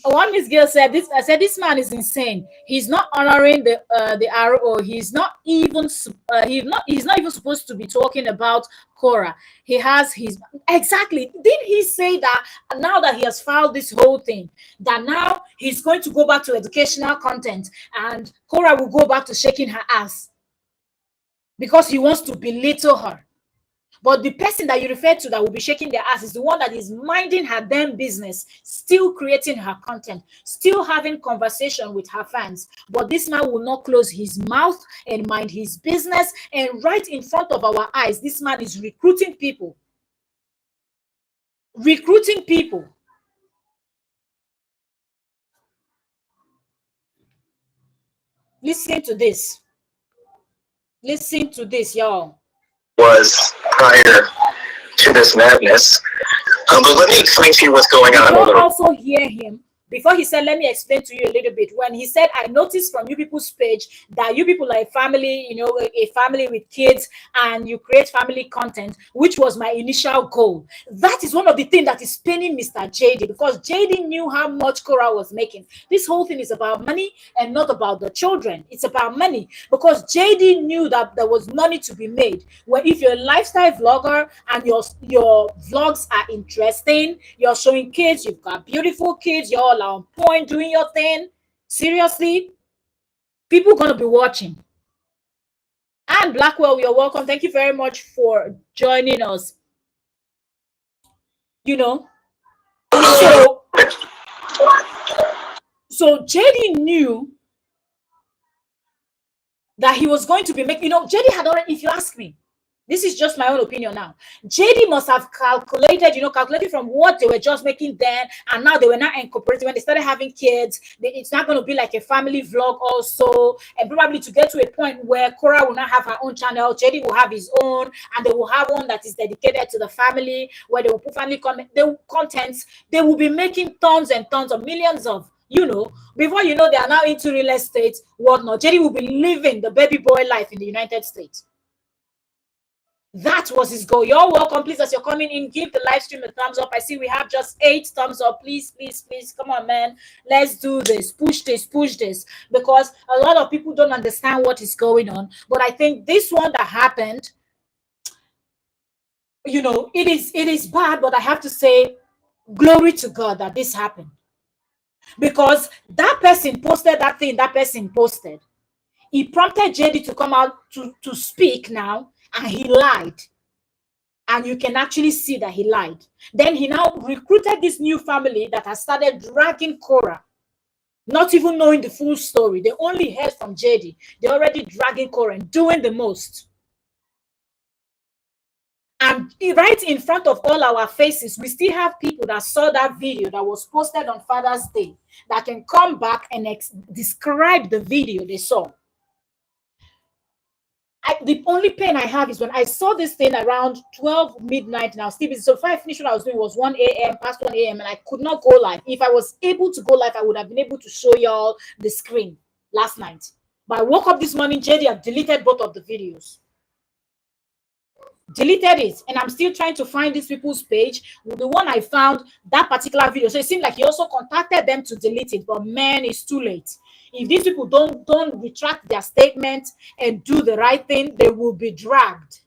One Miss Gill said this. I said this man is insane. He's not honoring the RO. He's not even supposed to be talking about Korra. He has his exactly. Did he say that now that he has filed this whole thing, that now he's going to go back to educational content and Korra will go back to shaking her ass because he wants to belittle her? But the person that you refer to that will be shaking their ass is the one that is minding her damn business, still creating her content, still having conversation with her fans. But this man will not close his mouth and mind his business. And right in front of our eyes, this man is recruiting people. Recruiting people. Listen to this. Listen to this, y'all. Was prior to this madness. But let me explain to you what's going on a Don't little. also hear him before he said, let me explain to you a little bit. When he said, I noticed from you people's page that you people are a family, a family with kids, and you create family content, which was my initial goal. That is one of the things that is paining Mr. JD, because JD knew how much Korra was making. This whole thing is about money and not about the children. It's about money, because JD knew that there was money to be made. Well, if you're a lifestyle vlogger and your vlogs are interesting, you're showing kids, you've got beautiful kids, you're all on point doing your thing, seriously, people gonna be watching. And Blackwell, you're welcome. Thank you very much for joining us. So JD knew that he was going to be making, JD had already, if you ask me, this is just my own opinion now. JD must have calculated from what they were just making then, and now they were not incorporating. When they started having kids, it's not going to be like a family vlog also, and probably to get to a point where Korra will not have her own channel, JD will have his own, and they will have one that is dedicated to the family, where they will put family contents. They will be making tons and tons of millions of, before you know, they are now into real estate, whatnot. JD will be living the baby boy life in the United States. That was his goal. You're welcome. Please, as you're coming in, give the live stream a thumbs up. I see we have just 8 thumbs up. Please, please, please. Come on, man. Let's do this. Push this, push this. Because a lot of people don't understand what is going on. But I think this one that happened, it is bad, but I have to say, glory to God that this happened. Because that person posted that thing that person posted. He prompted JD to come out to speak now, and he lied. And you can actually see that he lied. Then he now recruited this new family that has started dragging Korra, not even knowing the full story. They only heard from JD. They're already dragging Korra and doing the most. And right in front of all our faces, we still have people that saw that video that was posted on Father's Day that can come back and describe the video they saw. The only pain I have is when I saw this thing around 12 midnight now. Steve, so if I finished what I was doing was 1 a.m. past 1 a.m. and I could not go live. If I was able to go live, I would have been able to show y'all the screen last night. But I woke up this morning, JD had deleted both of the videos. Deleted it, and I'm still trying to find these people's page. The one I found, that particular video, so it seemed like he also contacted them to delete it, but man, it's too late. If these people don't retract their statement and do the right thing, they will be dragged,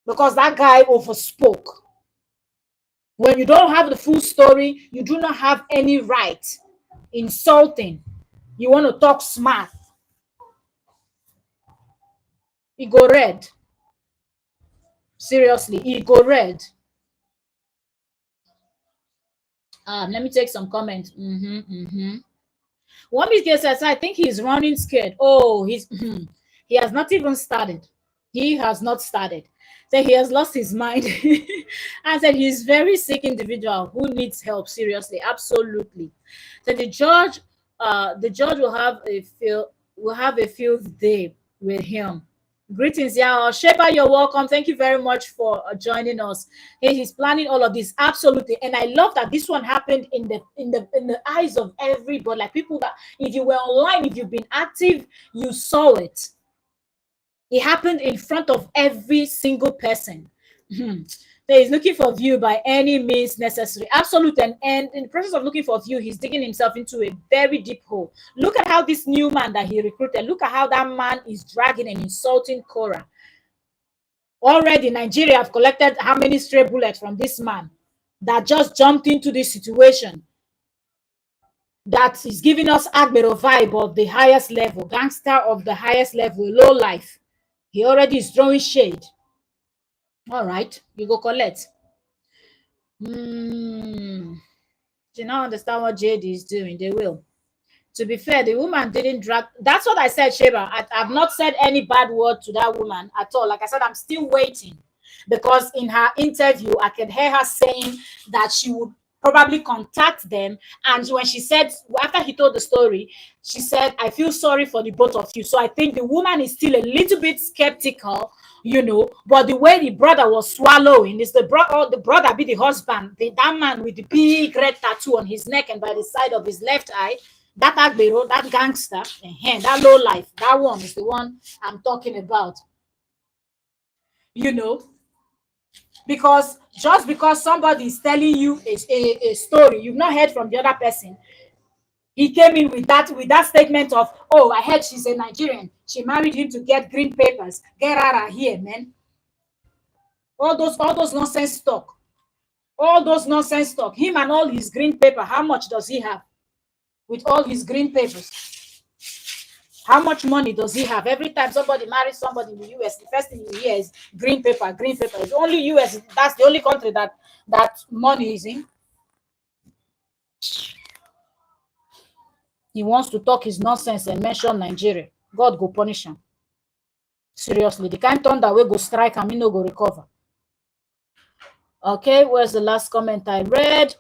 because that guy overspoke. When you don't have the full story, you do not have any right insulting. You want to talk smart, it go red. Seriously, it go red. Let me take some comments. One Miss says, I think he's running scared. Oh, he has not even started. He has not started. So he has lost his mind. I said he's very sick individual who needs help. Seriously, absolutely. So the judge will have a field day with him. Greetings, yeah. Sheba, you're welcome. Thank you very much for joining us. Hey, he's planning all of this, absolutely, and I love that this one happened in the eyes of everybody. Like people that, if you were online, if you've been active, you saw it. It happened in front of every single person. He's looking for view by any means necessary. Absolute. And in the process of looking for view, he's digging himself into a very deep hole. Look at how this new man that he recruited, look at how that man is dragging and insulting Korra. Already, Nigeria have collected how many stray bullets from this man that just jumped into this situation that is giving us Agbero vibe of the highest level, gangster of the highest level, low life. He already is throwing shade. All right, you go collect. Do you not understand what JD is doing? They will. To be fair, the woman didn't drag. That's what I said, Sheba. I've not said any bad word to that woman at all. Like I said, I'm still waiting because in her interview, I could hear her saying that she would probably contact them. And when she said, after he told the story, she said, I feel sorry for the both of you. So I think the woman is still a little bit skeptical, you know, but the way the brother was swallowing is the brother be the husband, that man with the big red tattoo on his neck and by the side of his left eye, that Agbero, that gangster, that low life, that one is the one I'm talking about. You know, because just because somebody is telling you a story you've not heard from the other person, he came in with that statement of, oh, I heard she's a Nigerian, she married him to get green papers. Get out of here, man. All those nonsense talk. All those nonsense talk. Him and all his green paper, how much does he have with all his green papers? How much money does he have? Every time somebody marries somebody in the US, the first thing you hear is green paper, green paper. It's only US, that's the only country that money is in. He wants to talk his nonsense and mention Nigeria. God go punish him. Seriously, the kind thunder wey go strike and he no go recover. Okay, where's the last comment I read?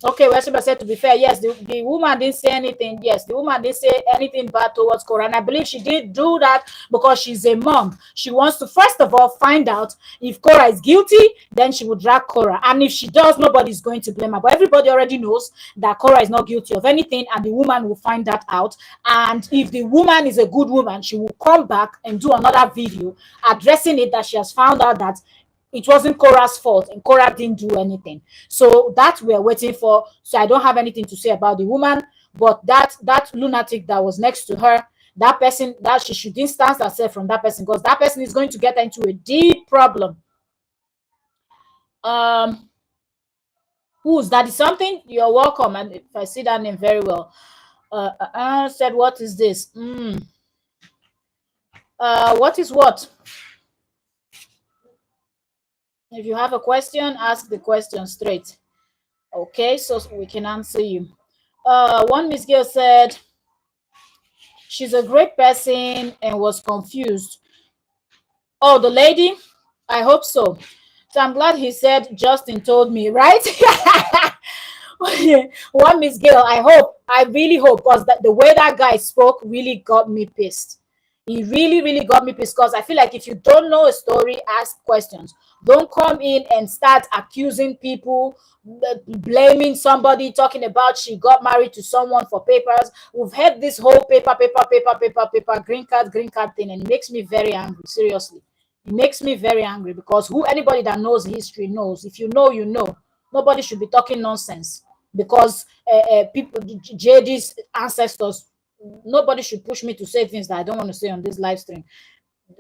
Okay, where somebody said, to be fair, yes, the woman didn't say anything. Yes, the woman didn't say anything bad towards Korra. And I believe she did do that because she's a mom. She wants to, first of all, find out if Korra is guilty, then she would drag Korra. And if she does, nobody's going to blame her. But everybody already knows that Korra is not guilty of anything, and the woman will find that out. And if the woman is a good woman, she will come back and do another video addressing it, that she has found out that it wasn't Korra's fault and Korra didn't do anything. So that we're waiting for. So I don't have anything to say about the woman, but that lunatic that was next to her, that person, that she should distance herself from that person, because that person is going to get into a deep problem. Who's that? Is something? You're welcome. And if I see that name very well, said, what is this? What is what? If you have a question, ask the question straight. Okay, so we can answer you. One Miss Gill said, she's a great person and was confused. Oh, the lady? I hope so. So I'm glad he said Justin told me, right? One Miss Gill, I really hope, because the way that guy spoke really got me pissed. He really got me pissed, because I feel like if you don't know a story, ask questions. Don't come in and start accusing people, blaming somebody, talking about she got married to someone for papers. We've had this whole paper, green card thing, and it makes me very angry. Seriously, it makes me very angry, because anybody that knows history knows, if you know, you know. Nobody should be talking nonsense, because people, JD's ancestors, nobody should push me to say things that I don't want to say on this live stream.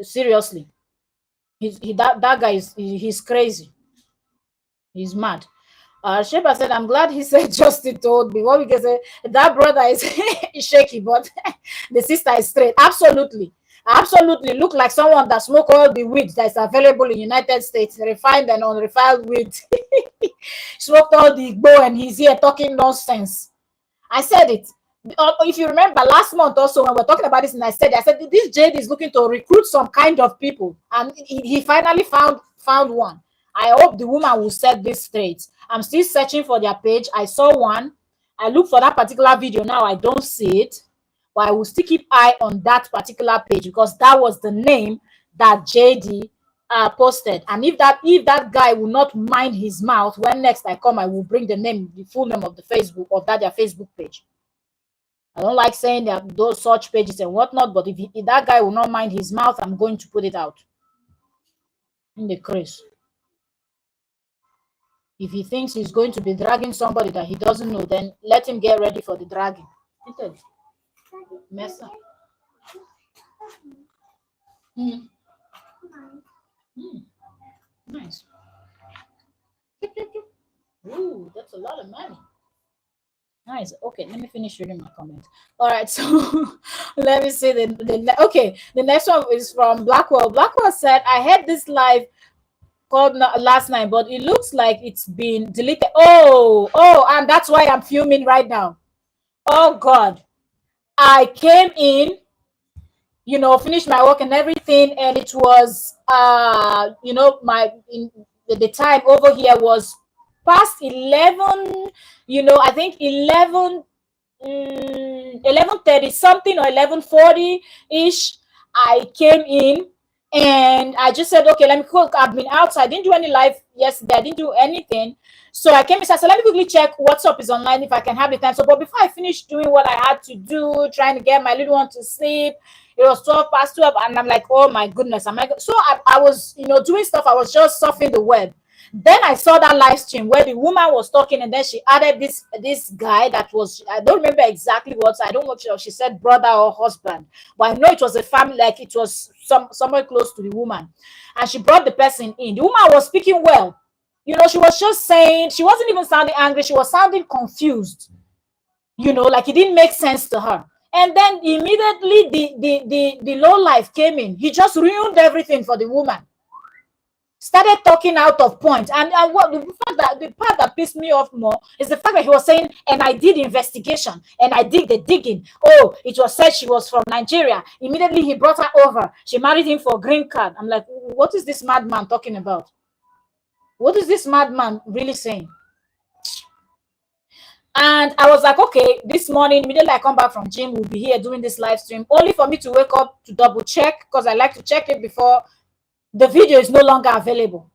Seriously, that guy he's crazy. He's mad. Sheba said, I'm glad he said Justin told me. What we can say, that brother is shaky, but the sister is straight. Absolutely. Look like someone that smoke all the weed that's available in United States, refined and unrefined weed. Smoked all the igbo and he's here talking nonsense. I said it. If you remember last month also, when we're talking about this, and I said this Jade is looking to recruit some kind of people, and he finally found one. I hope the woman will set this straight. I'm still searching for their page. I saw one. I look for that particular video now. I don't see it, but I will still keep eye on that particular page, because that was the name that JD posted. And if that guy will not mind his mouth, when next I come, I will bring the full name of the Facebook of their Facebook page. I don't like saying that those such pages and whatnot, but if that guy will not mind his mouth, I'm going to put it out. in the craze. If he thinks he's going to be dragging somebody that he doesn't know, then let him get ready for the dragging. Mess up. Mm. Mm. Nice. Ooh, that's a lot of money. Nice. Okay, let me finish reading my comment. All right, so let me see okay. The next one is from Blackwell. Blackwell said, "I had this live called last night, but it looks like it's been deleted." Oh, and that's why I'm fuming right now. Oh God, I came in, finished my work and everything, and it was my the time over here was past 11. I think 11:30 something or 11:40 ish. I came in and I just said, okay, let me cook. I've been outside. I didn't do any live yesterday. I didn't do anything. So I came inside. So let me quickly check what's up is online if I can have the time. So, but before I finished doing what I had to do, trying to get my little one to sleep, it was 12 past 12, and I'm like, oh my goodness. So I was, doing stuff. I was just surfing the web. Then I saw that live stream where the woman was talking, and then she added this guy that was, I don't remember exactly what, I don't know if she said brother or husband, but I know it was a family, like it was somewhere close to the woman, and she brought the person in. The woman was speaking well, she was just saying, she wasn't even sounding angry, she was sounding confused, like it didn't make sense to her. And then immediately the low life came in. He just ruined everything for the woman, started talking out of point. And what the part that pissed me off more is the fact that he was saying, and I did investigation and I did the digging. Oh, it was said she was from Nigeria. Immediately he brought her over. She married him for a green card. I'm like, what is this madman talking about? What is this madman really saying? And I was like, okay, this morning, immediately I come back from gym, we'll be here doing this live stream, only for me to wake up to double check, because I like to check it before. The video is no longer available.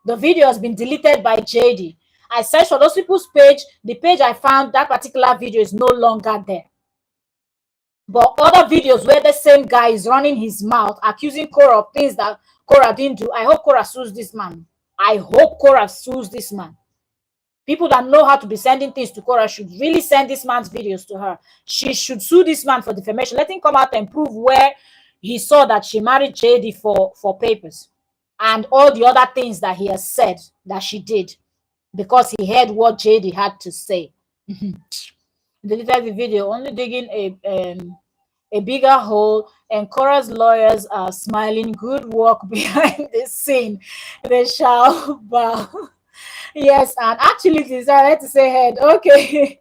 The video has been deleted by JD. I searched for those people's page. The page I found, that particular video is no longer there. But other videos where the same guy is running his mouth, accusing Korra of things that Korra didn't do. I hope Korra sues this man. I hope Korra sues this man. People that know how to be sending things to Korra should really send this man's videos to her. She should sue this man for defamation. Let him come out and prove where he saw that she married JD for papers, and all the other things that he has said that she did, because he heard what JD had to say. Deleted the video, only digging a bigger hole, and Korra's lawyers are smiling. Good work behind the scene. They shall bow. Yes, and actually, decided to say head. Okay.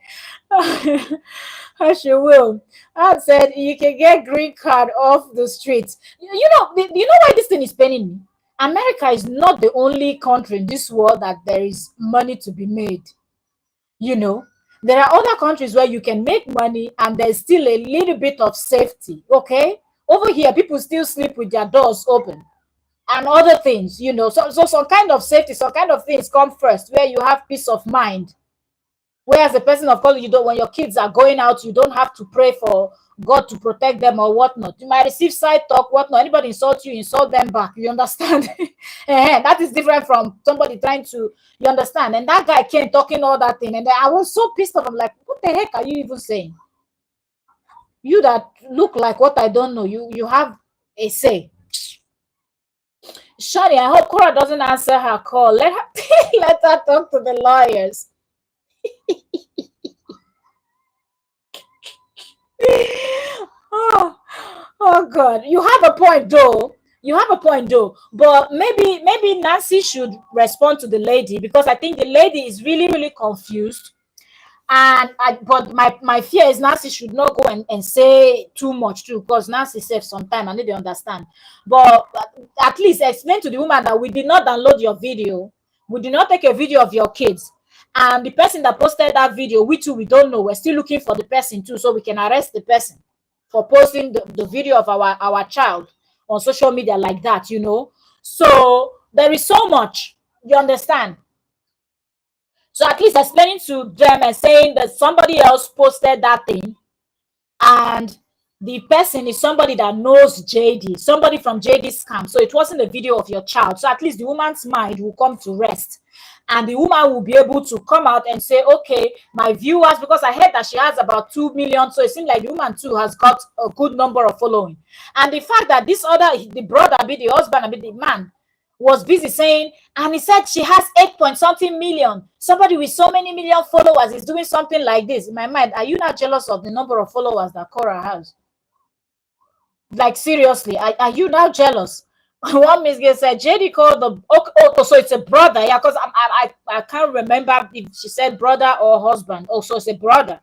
She will. I said you can get green card off the streets. You know why this thing is paining me? America is not the only country in this world that there is money to be made. There are other countries where you can make money and there's still a little bit of safety. Okay, over here people still sleep with their doors open and other things. So some kind of safety, some kind of things come first, where you have peace of mind. Whereas the person of color, when your kids are going out, you don't have to pray for God to protect them or whatnot. You might receive side talk, whatnot. Anybody insult you, insult them back. You understand? That is different from somebody trying to, you understand? And that guy came talking all that thing. And then I was so pissed off. I'm like, what the heck are you even saying? You that look like what I don't know, you have a say. Shani, I hope Korra doesn't answer her call. Let her let her talk to the lawyers. oh God, you have a point though. But maybe Nancy should respond to the lady, because I think the lady is really confused. But my fear is Nancy should not go and say too much too, because Nancy saves some time and they understand. But at least explain to the woman that we did not download your video, we did not take a video of your kids, and the person that posted that video, we don't know. We're still looking for the person too, so we can arrest the person for posting the video of our child on social media like that. So there is so much, you understand. So at least explaining to them and saying that somebody else posted that thing, and the person is somebody that knows JD, somebody from JD's camp. So it wasn't a video of your child. So at least the woman's mind will come to rest. And the woman will be able to come out and say, okay, my viewers, because I heard that she has about 2 million. So it seems like the woman too has got a good number of following. And the fact that this other, the brother, be the husband, be the man, was busy saying, and he said she has 8 point something million. Somebody with so many million followers is doing something like this. In my mind, are you not jealous of the number of followers that Korra has? Like, seriously, are you now jealous? One Miss Gay said JD called the so it's a brother, yeah, because I can't remember if she said brother or husband. Oh, so it's a brother.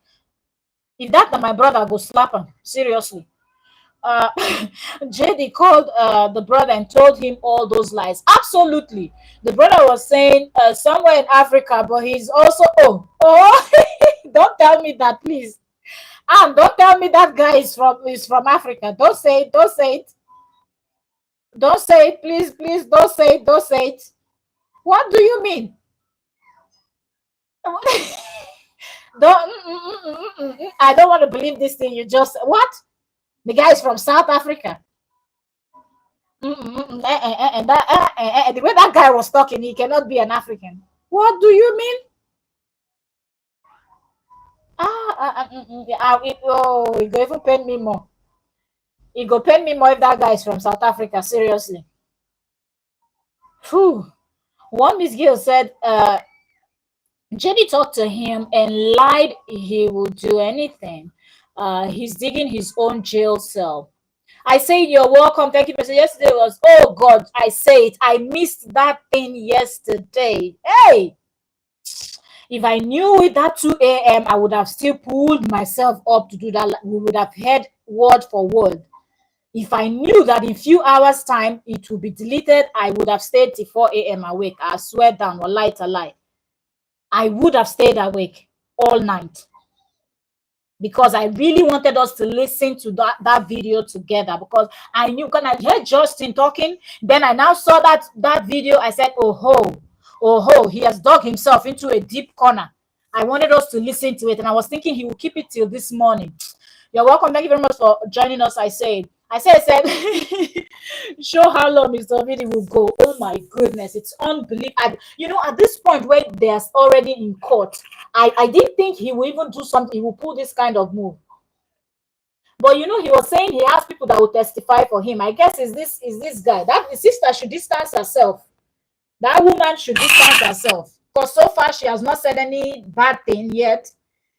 If that my brother, I go slap him, seriously. JD called the brother and told him all those lies. Absolutely. The brother was saying somewhere in Africa, but he's also don't tell me that, please. Don't tell me that guy is from Africa. Don't say it, don't say it. Don't say it, please, please, don't say it, don't say it. What do you mean? I don't want to believe this thing you just what? The guy is from South Africa. And the way that guy was talking, he cannot be an African. What do you mean? It go even pain me more. It go pain me more if that guy is from South Africa. Seriously. Whew. One Miss Gill said, Jenny talked to him and lied he would do anything. He's digging his own jail cell. I say you're welcome. Thank you, Pastor. Yesterday was, oh God, I say it. I missed that thing yesterday. Hey! If I knew it at 2 a.m., I would have still pulled myself up to do that. We would have heard word for word. If I knew that in few hours' time it would be deleted, I would have stayed till 4 a.m. awake. I swear down, or lie to lie. I would have stayed awake all night because I really wanted us to listen to that video together, because I knew when I heard Justin talking, then I now saw that video. I said, oh ho, he has dug himself into a deep corner. I wanted us to listen to it, and I was thinking he will keep it till this morning. You're welcome. Thank you very much for joining us. I said, show how long Mr. Vidi will go. Oh my goodness, it's unbelievable. At this point where there's already in court, I didn't think he will even do something. He will pull this kind of move. But he was saying he has people that will testify for him. I guess is this guy. That the sister should distance herself. That woman should distance herself, because so far she has not said any bad thing yet.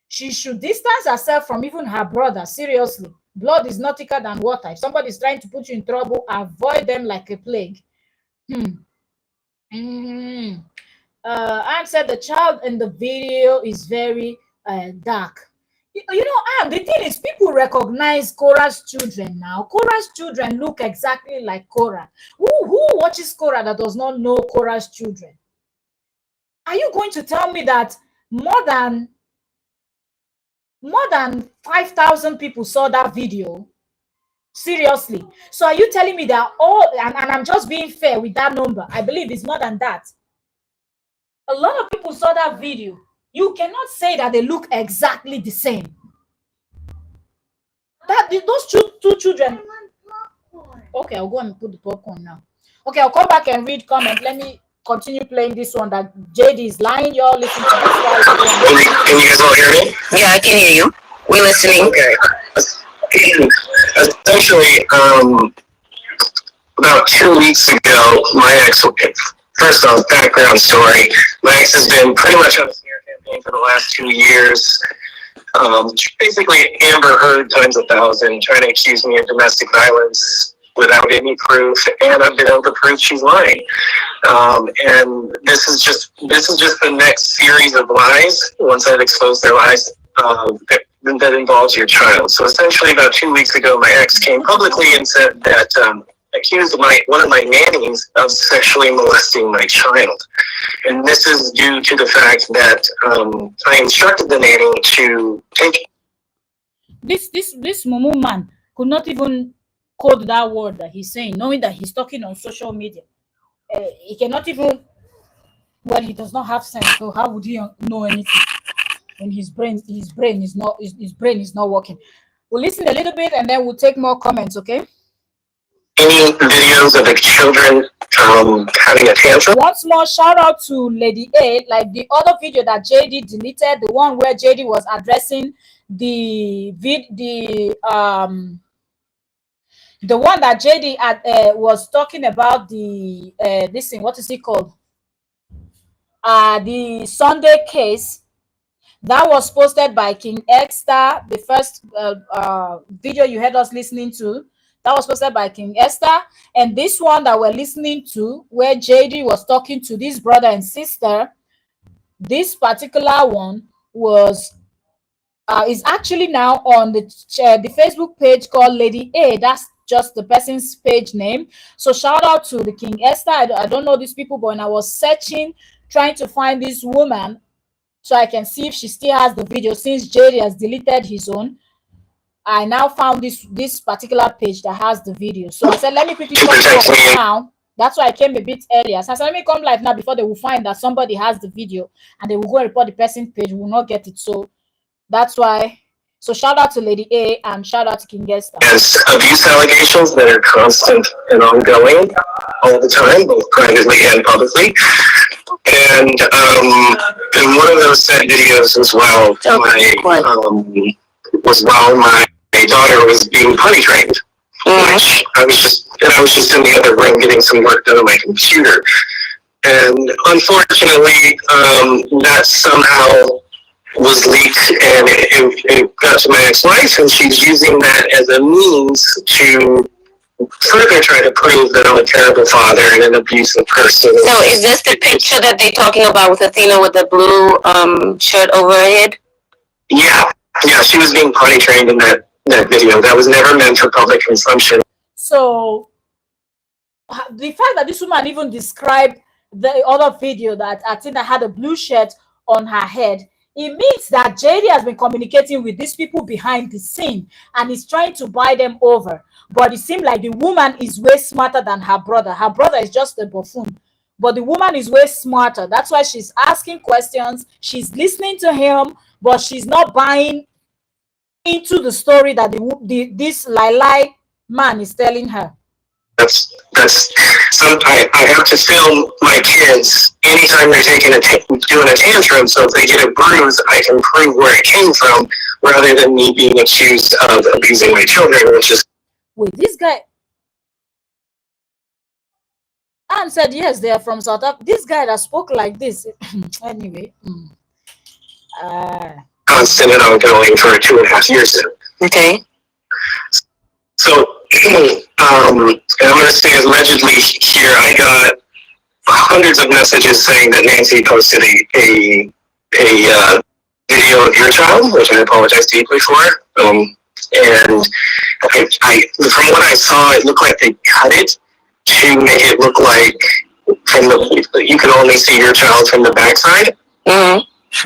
She should distance herself from even her brother. Seriously. Blood is not thicker than water. If somebody is trying to put you in trouble, avoid them like a plague. Anne said the child in the video is very dark. The thing is, people recognize Korra's children now. Korra's children look exactly like Korra. Who watches Korra that does not know Korra's children? Are you going to tell me that more than 5,000 people saw that video? Seriously. So are you telling me that all, and I'm just being fair with that number, I believe it's more than that. A lot of people saw that video. You cannot say that they look exactly the same. Those two children. Okay, I'll go and put the popcorn now. Okay, I'll come back and read comment. Let me continue playing this one that JD is lying. Y'all listen to this. Can you guys all hear me? Yeah, I can hear you. We're listening. Okay. Essentially, about 2 weeks ago, my ex, first off, background story, my ex has been pretty much on a smear campaign for the last 2 years. Basically, Amber Heard times 1,000, trying to accuse me of domestic violence without any proof, and I've been able to prove she's lying. And this is just the next series of lies. Once I've exposed their lies, that involves your child. So essentially, about 2 weeks ago, my ex came publicly and said that accused one of my nannies of sexually molesting my child, and this is due to the fact that I instructed the nanny to take. This Momo man could not even code that word that he's saying, knowing that he's talking on social media. He cannot even. Well, he does not have sense. So how would he know anything when his brain is not working? We'll listen a little bit and then we'll take more comments, okay? Any videos of the children having a tantrum? Once more, shout out to Lady A, like the other video that JD deleted, the one where JD was addressing the one that JD was talking about the this thing, what is it called? The Sunday case. That was posted by King Esther, the first video you heard us listening to. That was posted by King Esther. And this one that we're listening to, where JD was talking to this brother and sister, this particular one was is actually now on the Facebook page called Lady A. That's just the person's page name. So shout out to the King Esther. I don't know these people, but when I was searching, trying to find this woman, so I can see if she still has the video, since JD has deleted his own, I now found this particular page that has the video. So I said, let me quickly come live now. That's why I came a bit earlier. So I said, let me come live now before they will find that somebody has the video and they will go report the person's page. We will not get it. So that's why. So shout out to Lady A and shout out to King Esther. As abuse allegations that are constant and ongoing all the time, both privately and publicly. And in one of those said videos as well, my daughter was being potty trained, which I was just in the other room getting some work done on my computer, and unfortunately, that somehow was leaked and it got to my ex-wife, and she's using that as a means to further try to prove that I'm a terrible father and an abusive person. So is this the picture that they're talking about with Athena with the blue shirt over her head? Yeah, she was being potty trained in that video. That was never meant for public consumption. So the fact that this woman even described the other video that Athena had a blue shirt on her head, it means that JD has been communicating with these people behind the scene and is trying to buy them over. But it seems like the woman is way smarter than her brother. Her brother is just a buffoon. But the woman is way smarter. That's why she's asking questions. She's listening to him, but she's not buying into the story that this lie man is telling her. That's I have to film my kids anytime they're doing a tantrum, so if they get a bruise, I can prove where it came from, rather than me being accused of abusing my children, which is. Wait, this guy. Anne said yes, they are from South Africa. This guy that spoke like this, anyway. Constant and ongoing for 2.5 years now. Okay. So, and I'm going to say allegedly here, I got hundreds of messages saying that Nancy posted a video of your child, which I apologize deeply for. And from what I saw, it looked like they cut it to make it look like you can only see your child from the backside. Mm-hmm.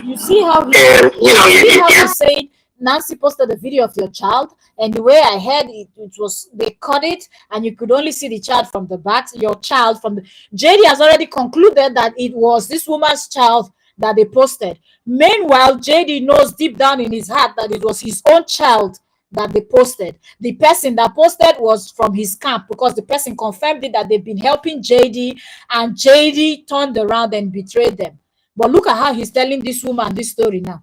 You see how you're saying Nancy posted a video of your child, and the way I heard it was they cut it and you could only see the child from the back. Your child from the JD has already concluded that it was this woman's child that they posted. Meanwhile, JD knows deep down in his heart that it was his own child that they posted. The person that posted was from his camp, because the person confirmed it that they've been helping JD, and JD turned around and betrayed them. But look at how he's telling this woman this story now.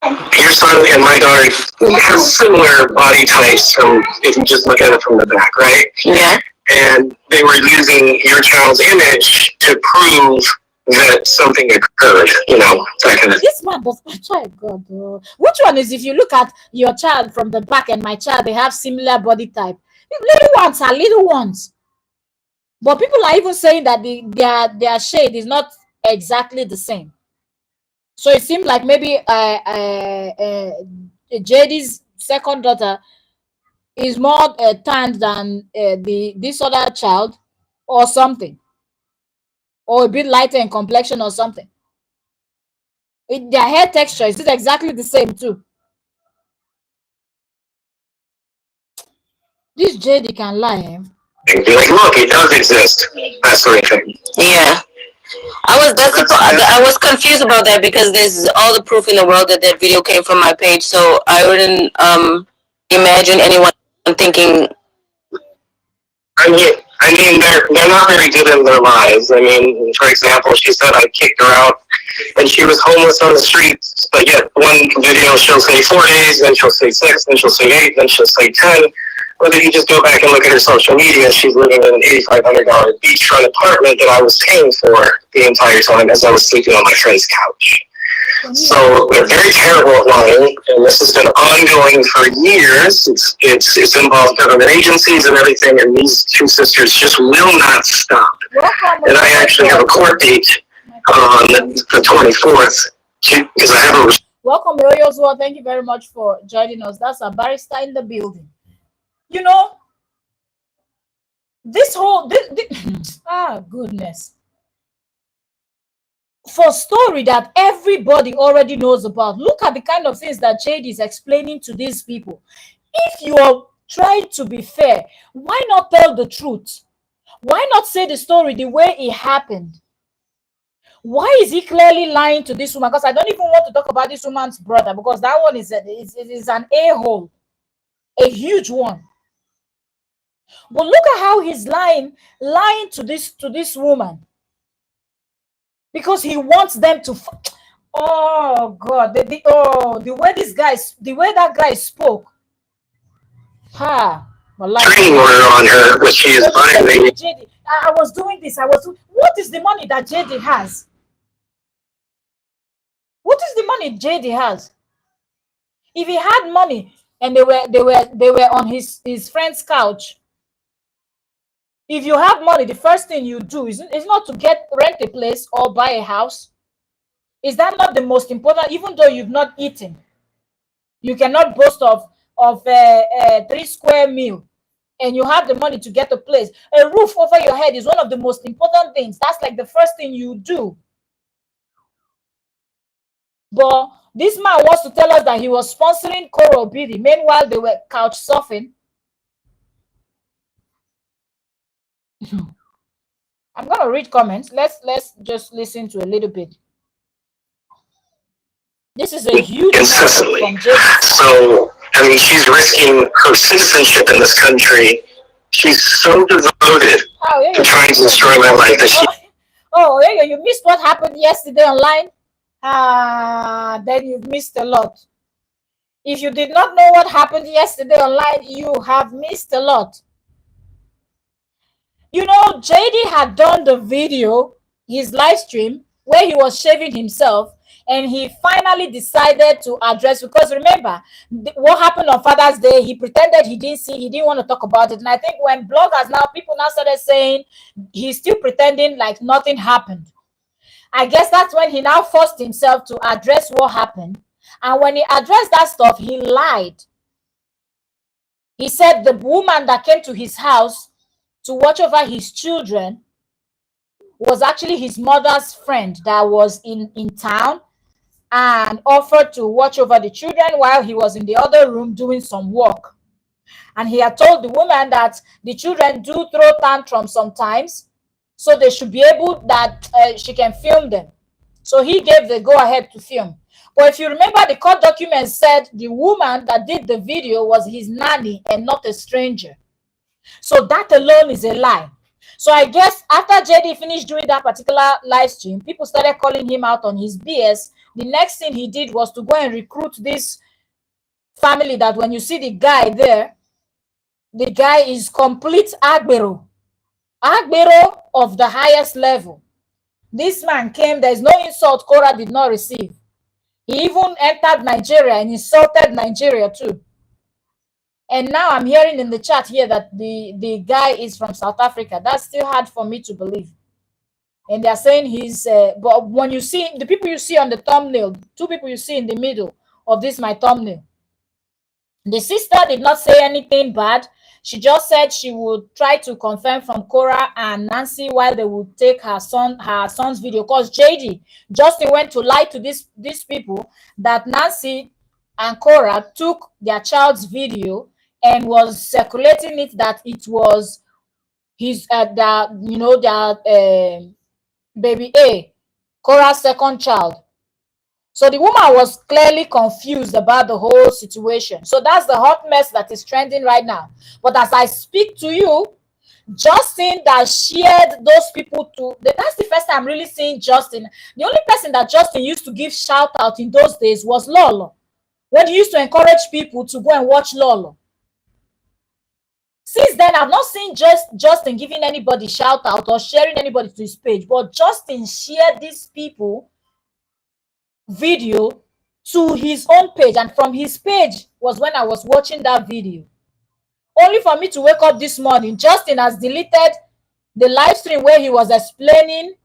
Your son and my daughter have similar body types if you just look at it from the back, right? Yeah. And they were using your child's image to prove that something occurred, that kind of. This man does my child, God. Which one is, if you look at your child from the back and my child, they have similar body type. Little ones are little ones. But people are even saying that their shade is not exactly the same. So it seemed like maybe JD's second daughter is more tanned than this other child, or something, or a bit lighter in complexion or something. Their hair texture is exactly the same too. This JD can lie. Be like, look, it does exist. That sort of thing. Yeah. I was confused about that, because there's all the proof in the world that video came from my page, so I wouldn't imagine anyone thinking. I mean, they're not very good in their lives. I mean, for example, she said I kicked her out, and she was homeless on the streets. But yet, one video she'll say 4 days, then she'll say 6, then she'll say 8, then she'll say 10. But if you just go back and look at her social media, she's living in an $8,500 beachfront apartment that I was paying for the entire time as I was sleeping on my friend's couch. So they're very terrible at lying, and this has been ongoing for years. It's involved government agencies and everything, and these two sisters just will not stop. And I actually have a court date on the 24th because I have a. Welcome, Royal Oswald. Thank you very much for joining us. That's a barrister in the building. You know, this whole goodness. For story that everybody already knows about. Look at the kind of things that Jade is explaining to these people. If you are trying to be fair, why not tell the truth? Why not say the story the way it happened? Why is he clearly lying to this woman? Because I don't even want to talk about this woman's brother, because that one is an a-hole, a huge one. But look at how he's lying to this woman, because he wants them to. Oh God! The way that guy spoke. Ha! Training order on her, which she is violating. I was doing this. What is the money that JD has? What is the money JD has? If he had money and they were on his friend's couch. If you have money, the first thing you do is not to rent a place or buy a house. Is that not the most important? Even though you've not eaten, you cannot boast of a 3 square meal, and you have the money to get a place. A roof over your head is one of the most important things. That's like the first thing you do. But this man wants to tell us that he was sponsoring Korra Obidi. Meanwhile, they were couch surfing. I'm gonna read comments. Let's just listen to a little bit. This is a huge incessantly. So I mean, she's risking her citizenship in this country. She's so devoted to trying to destroy my life that she. Yeah, you missed what happened yesterday online. Then you've missed a lot. If you did not know what happened yesterday online, you have missed a lot. You know, JD had done the video, his live stream, where he was shaving himself, and he finally decided to address, because remember what happened on Father's Day, he pretended he didn't want to talk about it. And I think when bloggers people now started saying he's still pretending like nothing happened, I guess that's when he now forced himself to address what happened. And when he addressed that stuff, he lied. He said the woman that came to his house to watch over his children was actually his mother's friend that was in town and offered to watch over the children while he was in the other room doing some work. And he had told the woman that the children do throw tantrums sometimes, so they should be able that she can film them. So he gave the go-ahead to film. But if you remember, the court document said the woman that did the video was his nanny and not a stranger. So that alone is a lie. So I guess after JD finished doing that particular live stream, people started calling him out on his BS. The next thing he did was to go and recruit this family that when you see the guy there, the guy is complete agbero of the highest level. This man came, there's no insult Korra did not receive. He even entered Nigeria and insulted Nigeria too. And now I'm hearing in the chat here that the guy is from South Africa. That's still hard for me to believe. And they're saying he's, but when you see the people you see on the thumbnail, 2 people you see in the middle of this, my thumbnail, the sister did not say anything bad. She just said she would try to confirm from Korra and Nancy while they would take her son's video. Because Justin went to lie to these people that Nancy and Korra took their child's video and was circulating it that it was his baby A, Korra's second child. So the woman was clearly confused about the whole situation. So that's the hot mess that is trending right now. But as I speak to you, Justin that shared those people to that's the first time I'm really seeing Justin. The only person that Justin used to give shout out in those days was Lolo, when he used to encourage people to go and watch Lolo. Since then, I've not seen Justin giving anybody shout out or sharing anybody to his page, but Justin shared these people video to his own page, and from his page was when I was watching that video. Only for me to wake up this morning, Justin has deleted the live stream where he was explaining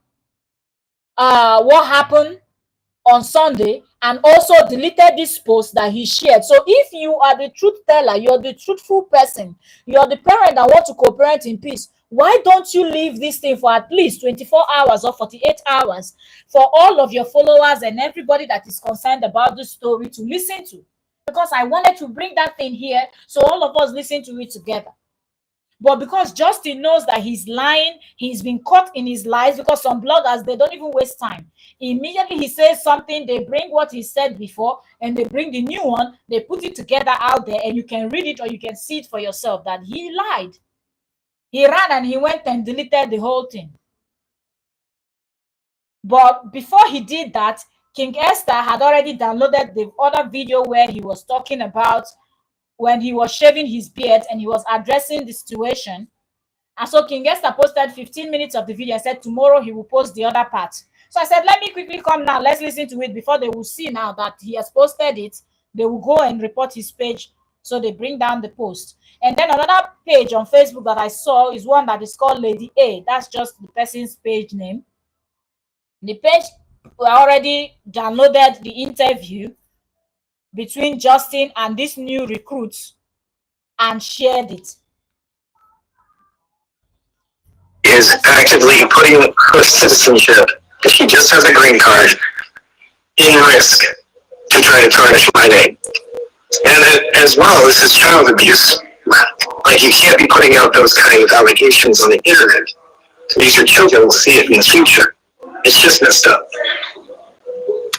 what happened on Sunday, and also deleted this post that he shared. So if you are the truth teller, you're the truthful person, you're the parent that want to co-parent in peace, why don't you leave this thing for at least 24 hours or 48 hours for all of your followers and everybody that is concerned about this story to listen to? Because I wanted to bring that thing here so all of us listen to it together. But because Justin knows that he's lying, he's been caught in his lies, because some bloggers, they don't even waste time. Immediately he says something, they bring what he said before and they bring the new one, they put it together out there, and you can read it or you can see it for yourself that he lied. He ran and he went and deleted the whole thing. But before he did that, King Esther had already downloaded the other video where he was talking about when he was shaving his beard and he was addressing the situation. And so King Esther posted 15 minutes of the video and said tomorrow he will post the other part. So I said, let me quickly come now. Let's listen to it before they will see now that he has posted it. They will go and report his page. So they bring down the post. And then another page on Facebook that I saw is one that is called Lady A. That's just the person's page name. The page already downloaded the interview between Justin and these new recruits and shared it. Is actively putting her citizenship, if she just has a green card, in risk to try to tarnish my name. And as well, this is child abuse. Like, you can't be putting out those kind of allegations on the internet, because your children will see it in the future. It's just messed up.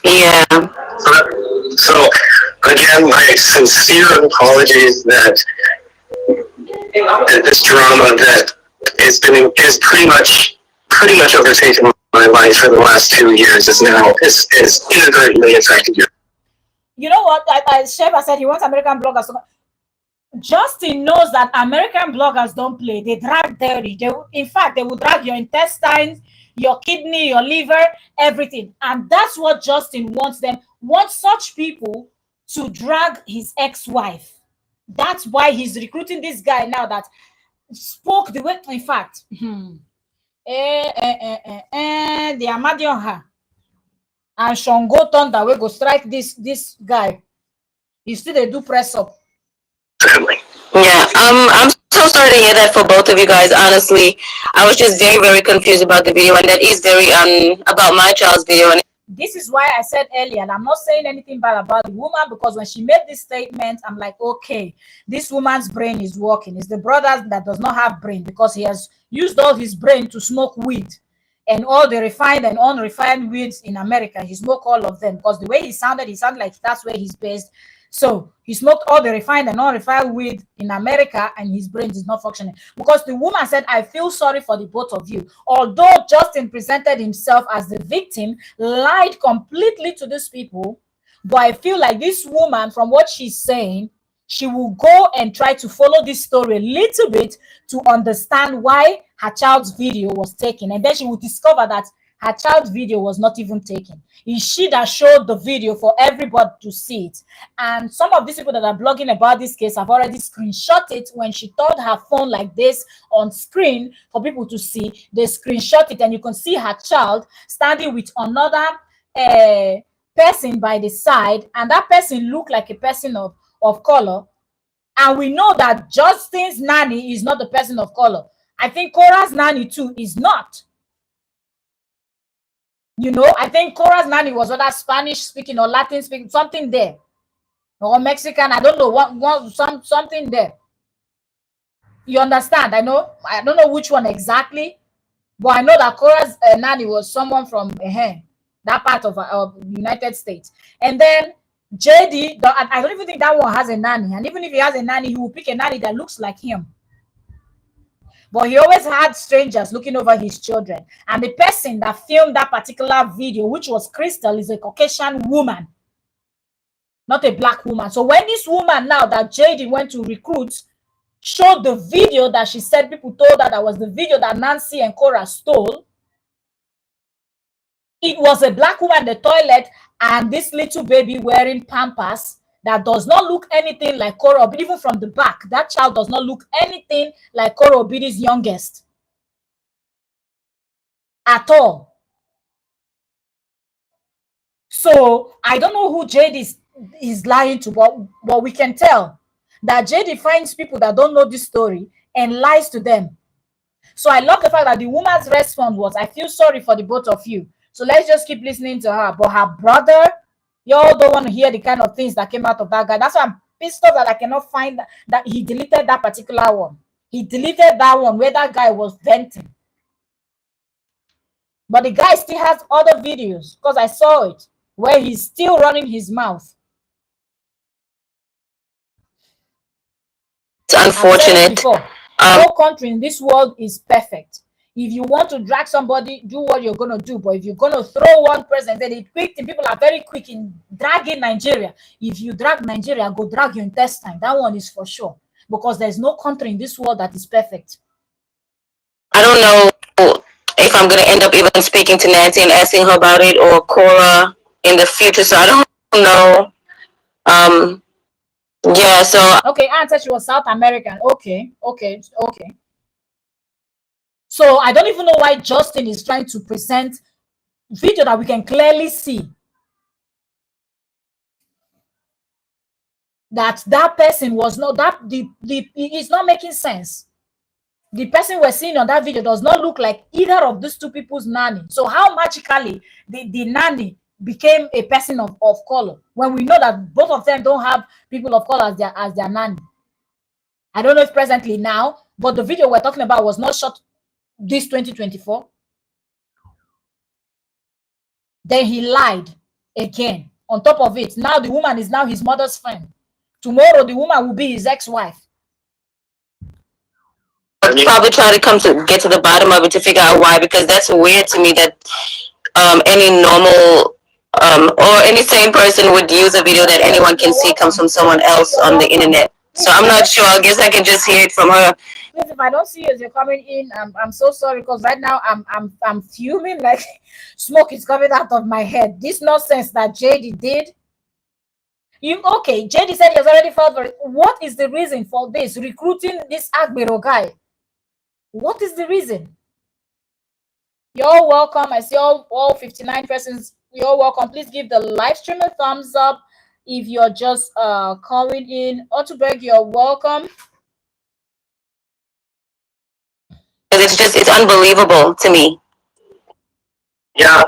Yeah. So again, my sincere apologies that this drama that is pretty much overtaken my life for the last 2 years is inadvertently affected you. You know what? Sheva said he wants American bloggers. Justin knows that American bloggers don't play. They drag dirty. In fact, they will drag your intestines, your kidney, your liver, everything. And that's what Justin wants such people to drag his ex-wife. That's why he's recruiting this guy now that spoke the way, in fact, the Amadionha and Shongo Thunder will go strike this guy. You still they do press up. Family. Yeah, I'm so sorry to hear that for both of you guys. Honestly, I was just very, very confused about the video, and that is very about my child's video. And this is why I said earlier, and I'm not saying anything bad about the woman, because when she made this statement, I'm like, okay, this woman's brain is working. It's the brother that does not have brain, because he has used all his brain to smoke weed, and all the refined and unrefined weeds in America, he smoked all of them, because the way he sounded like that's where he's based. So he smoked all the refined and unrefined weed in America, and his brain is not functioning. Because the woman said, I feel sorry for the both of you. Although Justin presented himself as the victim, lied completely to these people, but I feel like this woman, from what she's saying, she will go and try to follow this story a little bit to understand why her child's video was taken. And then she will discover that her child's video was not even taken. It's she that showed the video for everybody to see it. And some of these people that are blogging about this case have already screenshot it. When she turned her phone like this on screen for people to see, they screenshot it, and you can see her child standing with another person by the side, and that person looked like a person of color. And we know that Justin's nanny is not the person of color. I think Korra's nanny too is not. You know, I think Korra's nanny was either Spanish speaking or Latin speaking, something there, or Mexican. I don't know something there. You understand? I don't know which one exactly, but I know that Korra's nanny was someone from that that part of United States. And then JD, I don't even think that one has a nanny. And even if he has a nanny, he will pick a nanny that looks like him. But he always had strangers looking over his children. And the person that filmed that particular video, which was Crystal, is a Caucasian woman, not a black woman. So when this woman now that JD went to recruit showed the video that she said people told her that was the video that Nancy and Korra stole, it was a black woman in the toilet and this little baby wearing Pampers that does not look anything like Korra Obidi. Even from the back, that child does not look anything like Korra Obidi's youngest at all. So I don't know who JD is lying to, but we can tell that JD finds people that don't know this story and lies to them. So I love the fact that the woman's response was, I feel sorry for the both of you. So let's just keep listening to her. But her brother, y'all don't want to hear the kind of things that came out of that guy. That's why I'm pissed off that I cannot find that he deleted that particular one. He deleted that one where that guy was venting. But the guy still has other videos, because I saw it, where he's still running his mouth. It's unfortunate. No country in this world is perfect. If you want to drag somebody, do what you're going to do. But if you're going to throw one person, then it's quick, and people are very quick in dragging Nigeria. If you drag Nigeria, go drag your intestine. That one is for sure. Because there's no country in this world that is perfect. I don't know if I'm going to end up even speaking to Nancy and asking her about it, or Korra in the future. So I don't know. Yeah, so... Okay, Aunt said she was South American. Okay. So I don't even know why Justin is trying to present video that we can clearly see that person was not that it's not making sense. The person we're seeing on that video does not look like either of these two people's nanny. So how magically the nanny became a person of color when we know that both of them don't have people of color as their nanny? I don't know if presently now, but the video we're talking about was not shot this 2024. Then he lied again. On top of it, now the woman is now his mother's friend. Tomorrow the woman will be his ex-wife. Probably try to get to the bottom of it to figure out why, because that's weird to me that any normal or any sane person would use a video that anyone can see comes from someone else on the internet. So I'm not sure. I guess I can just hear it from her. If I don't see you as you're coming in, I'm so sorry, because right now I'm fuming, like smoke is coming out of my head. This nonsense that JD did. JD said he has already filed for it. What is the reason for this? Recruiting this Agbero guy. What is the reason? You're welcome. I see all 59 persons. You're welcome. Please give the live stream a thumbs up if you're just calling in. Otterberg, you're welcome. It's unbelievable to me. Yeah.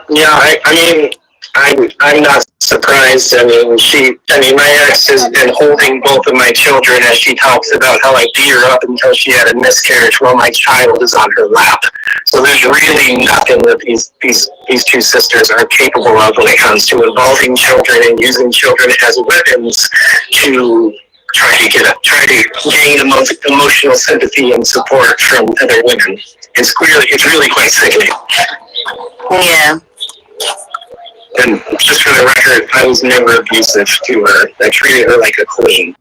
I'm not surprised. My ex has been holding both of my children as she talks about how I beat her up until she had a miscarriage while my child is on her lap. So there's really nothing that these two sisters are capable of when it comes to involving children and using children as weapons to try to gain emotional sympathy and support from other women. It's really quite sickening. Yeah. And just for the record, I was never abusive to her. I treated her like a queen.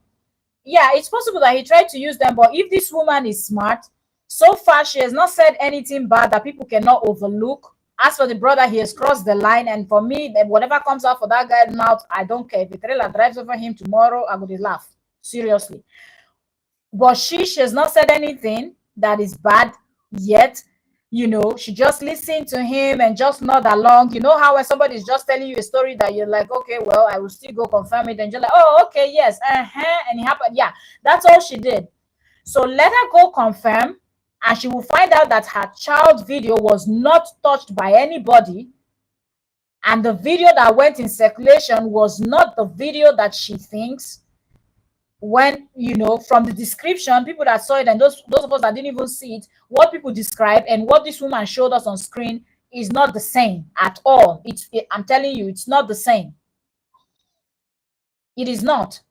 Yeah, it's possible that he tried to use them, but if this woman is smart, so far she has not said anything bad that people cannot overlook. As for the brother, he has crossed the line, and for me, whatever comes out for that guy's mouth, I don't care. If the trailer drives over him tomorrow, I'm going to laugh. Seriously. But she has not said anything that is bad yet. She just listened to him and just nod along. You know how when somebody is just telling you a story that you're like, okay, well, I will still go confirm it. And you're like, oh, okay, yes, and it happened. Yeah, that's all she did. So let her go confirm, and she will find out that her child video was not touched by anybody. And the video that went in circulation was not the video that she thinks. When from the description, people that saw it and those of us that didn't even see it, what people describe and what this woman showed us on screen is not the same at all. I'm telling you, it's not the same. It is not.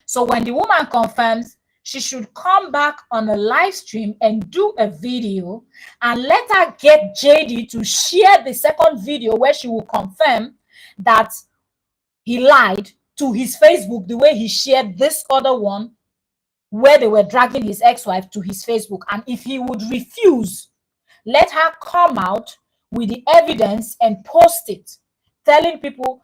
So when the woman confirms, she should come back on a live stream and do a video and let her get JD to share the second video where she will confirm that he lied to his Facebook the way he shared this other one where they were dragging his ex-wife to his Facebook. And if he would refuse, let her come out with the evidence and post it, telling people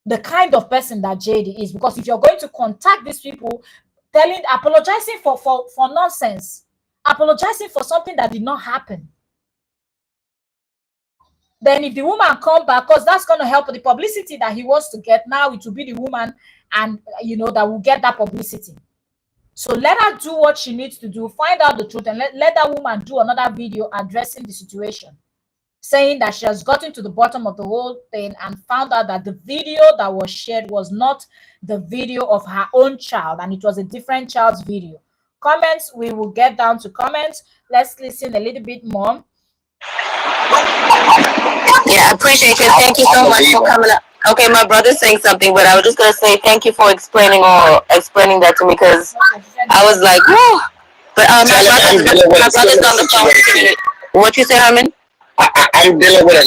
the kind of person that JD is. Because if you're going to contact these people, apologizing for nonsense, apologizing for something that did not happen, then if the woman come back, because that's going to help the publicity that he wants to get, now it will be the woman and that will get that publicity. So let her do what she needs to do, find out the truth, and let that woman do another video addressing the situation, saying that she has gotten to the bottom of the whole thing and found out that the video that was shared was not the video of her own child, and it was a different child's video. Comments, we will get down to comments. Let's listen a little bit more. Yeah, I appreciate you. Thank you so much for coming up. Okay, my brother's saying something, but I was just gonna say thank you for explaining that to me, because I was like, whoa. But my brother's on the phone. What you say, Herman? I'm dealing with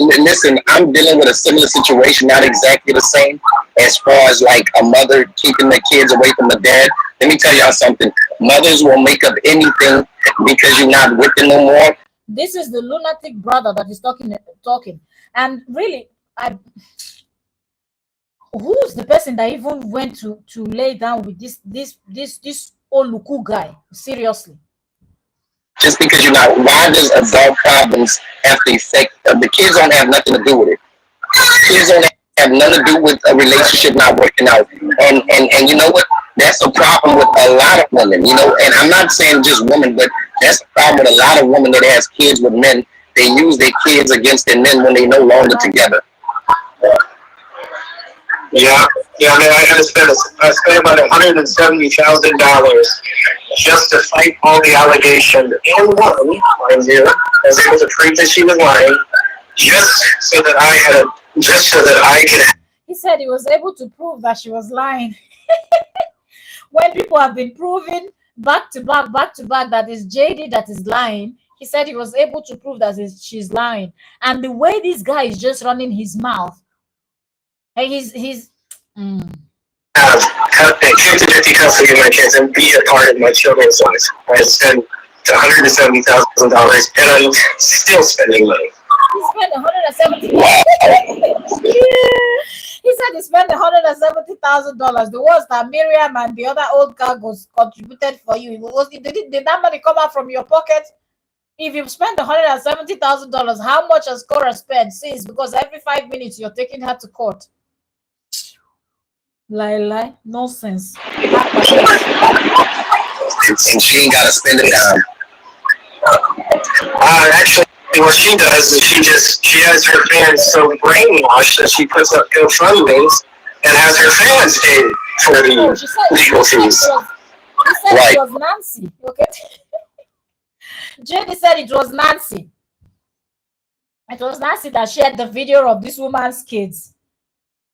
I'm dealing with a similar situation, not exactly the same, as far as like a mother keeping the kids away from the dad. Let me tell y'all something. Mothers will make up anything because you're not with them no more. This is the lunatic brother that is talking. And really, who's the person that even went to lay down with this Oluku guy? Seriously. Just because you're not, why does adult problems have to affect the kids? Don't have nothing to do with it. Kids don't have nothing to do with a relationship not working out. And you know what? That's a problem with a lot of women. And I'm not saying just women, but that's a problem with a lot of women that has kids with men. They use their kids against their men when they no longer together. Yeah, I mean, I spent about $170,000 just to fight all the allegations, and one, mind you, I was able to prove that she was lying, just so that I could. He said he was able to prove that she was lying. When people have been proving back to back that it's JD that is lying, he said he was able to prove that she's lying. And the way this guy is just running his mouth, he's Have 50-50 custody of my kids and be a part of my children's lives. I spent $170,000, and I'm still spending money. He spent $170,000. He said he spent $170,000. The ones that Miriam and the other old cargos contributed for you. Did that money come out from your pocket? If you've spent $170,000, how much has Korra spent since? Because every 5 minutes you're taking her to court. Lie, nonsense. And she ain't got to spend it down. Actually, what she does is she has her fans so brainwashed that she puts up GoFundMes and has her fans pay for the legal fees. He said it was Nancy. Okay. Jenny said it was Nancy. It was Nancy that shared the video of this woman's kids.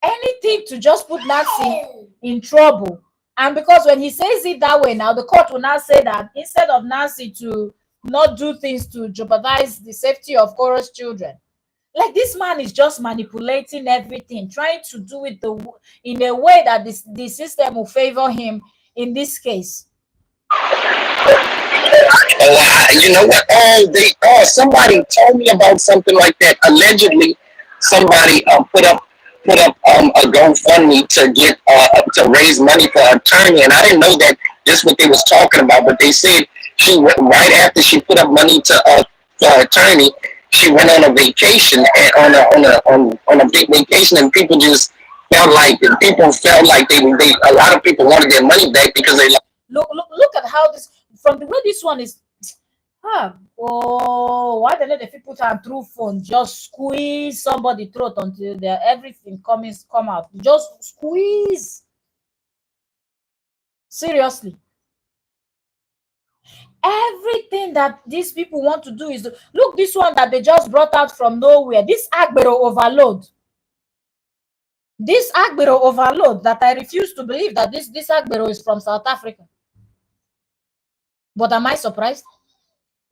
Anything to just put Nancy in trouble. And because when he says it that way now, the court will now say that instead of Nancy to not do things to jeopardize the safety of Korra's children, like this man is just manipulating everything, trying to do it in a way that the system will favor him in this case. You know what? Somebody told me about something like that. Allegedly, somebody put up a GoFundMe to get to raise money for an attorney, and I didn't know that just what they was talking about. But they said she went right after she put up money to for an attorney. She went on a vacation and on a big vacation, and people just felt like they a lot of people wanted their money back because they look at how this, from the way this one is. Why don't they put her through phone? Just squeeze somebody's throat until everything come out. Just squeeze. Seriously. Everything that these people want to do is look. This one that they just brought out from nowhere. This Agbero overload. This Agbero overload that I refuse to believe that this Agbero is from South Africa. But am I surprised?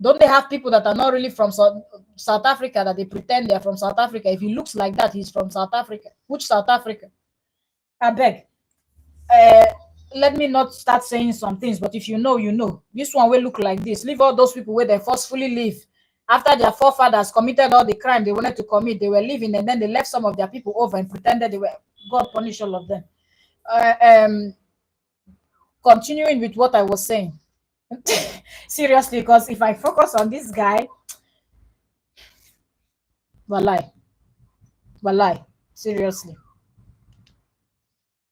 Don't they have people that are not really from South Africa that they pretend they're from South Africa? If he looks like that, he's from South Africa. Which South Africa? I beg. Let me not start saying some things, but if you know, you know. This one will look like this. Leave all those people where they forcefully live. After their forefathers committed all the crime they wanted to commit, they were living, and then they left some of their people over and pretended they were. God punish all of them. Continuing with what I was saying. Seriously, because if I focus on this guy, walai, seriously.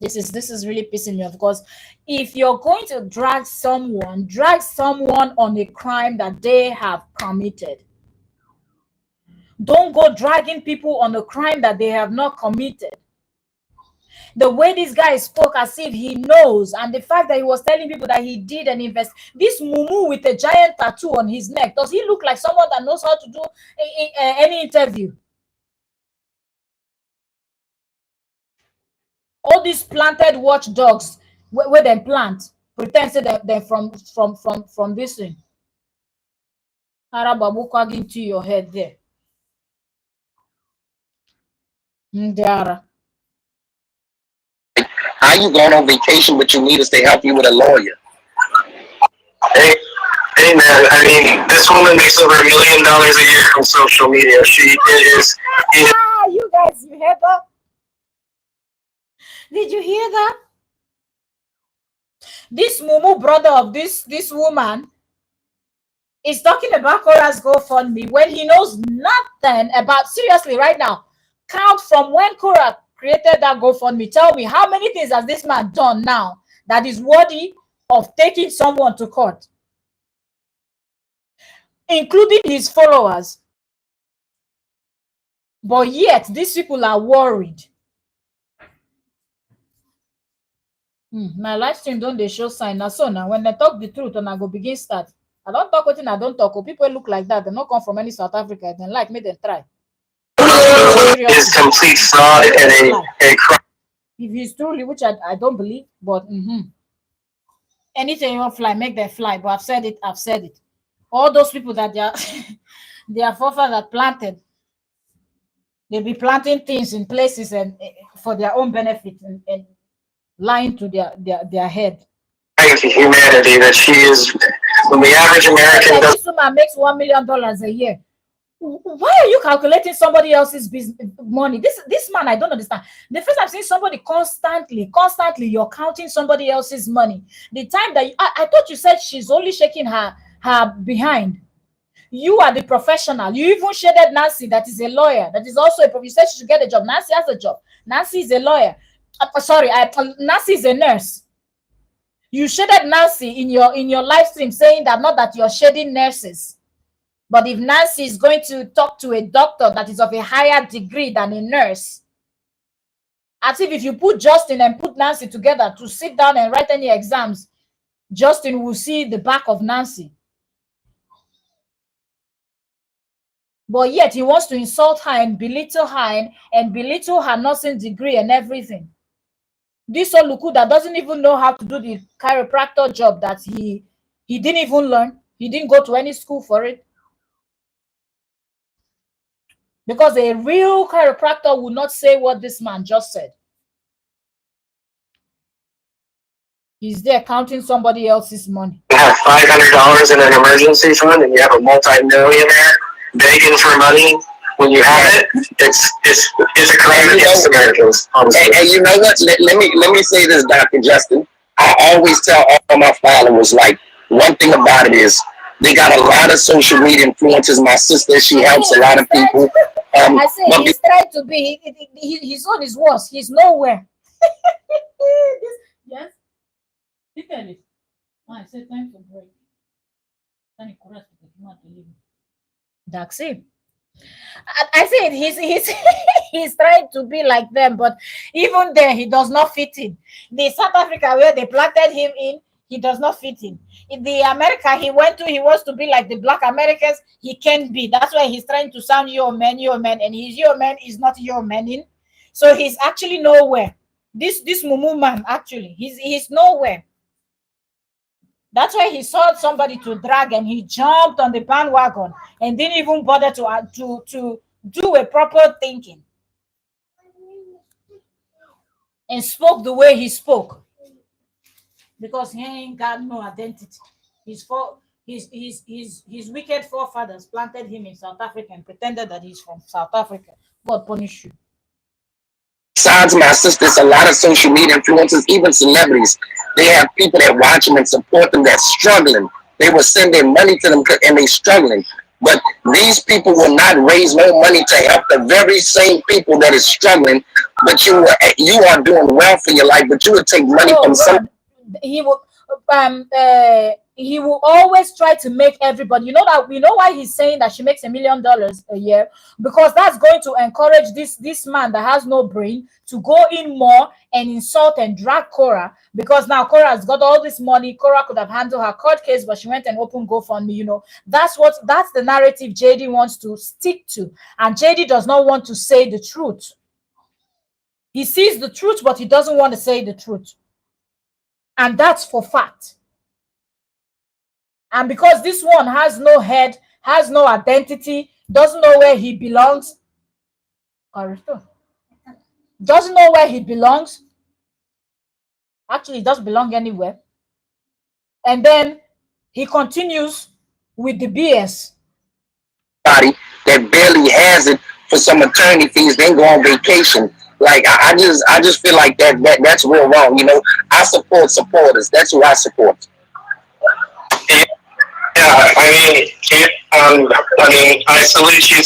This is really pissing me off, because if you're going to drag someone on a crime that they have committed. Don't go dragging people on a crime that they have not committed. The way this guy spoke as if he knows, and the fact that he was telling people that he did an this mumu with a giant tattoo on his neck, does he look like someone that knows how to do any interview? All these planted watchdogs where they plant pretend that they're from this thing. Arababu into your head there. Ndara. How you going on vacation, but you need us to help you with a lawyer? Hey man, I mean, this woman makes over $1 million a year from social media. She is. You guys, you heard that? Did you hear that? This mumu brother of this woman is talking about Korra's GoFundMe when he knows nothing about. Seriously, right now, count from when Korra created that GoFundMe. Tell me, how many things has this man done now that is worthy of taking someone to court, including his followers? But yet, these people are worried. My live stream don't they show sign now? So now, when they talk the truth, and I go begin start. I don't talk what I don't talk. Oh, people look like that. They not come from any South Africa. They like me, then try. Is complete fraud and a crime. If he's truly, which I don't believe, but anything you want fly, make them fly. But I've said it. All those people that their forefathers planted, they'll be planting things in places and for their own benefit and lying to their head. Humanity that she is. When the average American does. This woman makes $1 million a year. Why are you calculating somebody else's business money? This man, I don't understand. The first I've seen somebody constantly, you're counting somebody else's money. The time that I thought you said she's only shaking her behind. You are the professional. You even shaded Nancy, that is a lawyer, that is also a professor. You said she should get a job. Nancy has a job. Nancy is a lawyer. Nancy is a nurse. You shaded Nancy in your live stream, saying that not that you're shading nurses. But if Nancy is going to talk to a doctor that is of a higher degree than a nurse, as if you put Justin and put Nancy together to sit down and write any exams, Justin will see the back of Nancy. But yet he wants to insult her and belittle her nursing degree and everything. This Oluku that doesn't even know how to do the chiropractor job that he didn't even learn. He didn't go to any school for it. Because a real chiropractor would not say what this man just said. He's there counting somebody else's money. You have $500 in an emergency fund, and you have a multi-millionaire begging for money when you have it. It's a crime against Americans. And you know what? Let me say this, Dr. Justin. I always tell all my followers, like, one thing about it is they got a lot of social media influencers. My sister, she helps a lot of people. I say he's trying to be. His own is worse. He's nowhere. Yes. I said time for break. That's it. I said he's he's trying to be like them, but even there he does not fit in. The South Africa where they planted him in He does not fit in. In the America he went to, he wants to be like the black Americans. He can't be. That's why he's trying to sound your man, and his your man is not your man in. So he's actually nowhere. This Mumu man, actually, he's nowhere. That's why he saw somebody to drag and he jumped on the bandwagon and didn't even bother to do a proper thinking and spoke the way he spoke because he ain't got no identity. His wicked forefathers planted him in South Africa and pretended that he's from South Africa. God punish you. Besides my sisters, a lot of social media influencers, even celebrities, they have people that watch them and support them that's struggling. They will send their money to them and they struggling. But these people will not raise no money to help the very same people that is struggling. But you are doing well for your life, but you would take money from some. He will he will always try to make everybody, we know why he's saying that she makes $1 million a year, because that's going to encourage this man that has no brain to go in more and insult and drag Korra, because now Korra has got all this money. Korra could have handled her court case, but she went and opened GoFundMe. That's the narrative JD wants to stick to, and JD does not want to say the truth. He sees the truth, but he doesn't want to say the truth. And that's for fact. And because this one has no head, has no identity, doesn't know where he belongs, doesn't know where he belongs, actually he doesn't belong anywhere, and then he continues with the BS. That barely has it for some attorney fees, then go on vacation. Like I just feel like that's real wrong. I support supporters. That's who I support. Yeah, I salute you.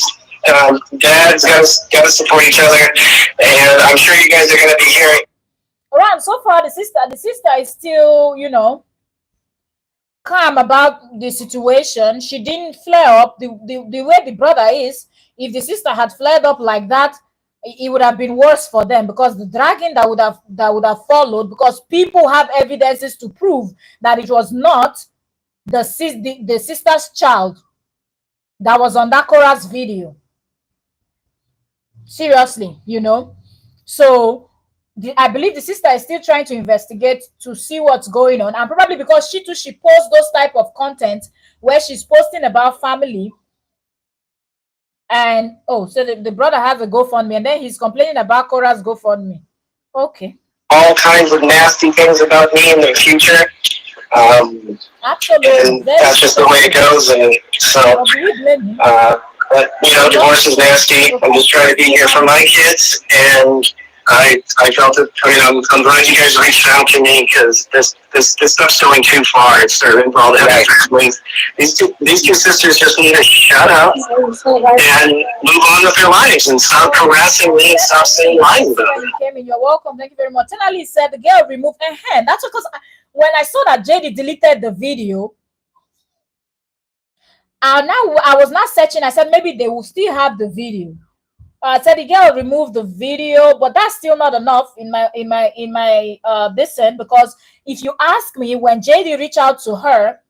Dads gotta support each other, and I'm sure you guys are gonna be hearing. Around so far, the sister is still, calm about the situation. She didn't flare up the way the brother is. If the sister had flared up like that, it would have been worse for them, because the dragging that would have followed, because people have evidences to prove that it was not the sister's child that was on that Korra's video. Seriously, So I believe the sister is still trying to investigate to see what's going on, and probably because she posts those type of content where she's posting about family. And so the brother has a GoFundMe, and then he's complaining about Korra's GoFundMe. Okay. All kinds of nasty things about me in the future. Absolutely. And that's just the way it goes. And so, but divorce is nasty. I'm just trying to be here for my kids, and I felt it. I'm glad you guys reached out to me, because this stuff's going too far. It's starting to all the things. These two sisters just need to shut up and move on with their lives and stop harassing me and stop saying lies about it. You're welcome. Thank you very much. Tenali said the girl removed her hand. That's because when I saw that JD deleted the video, I was not searching. I said maybe they will still have the video. I said the girl removed the video, but that's still not enough in my this end, because if you ask me, when JD reached out to her,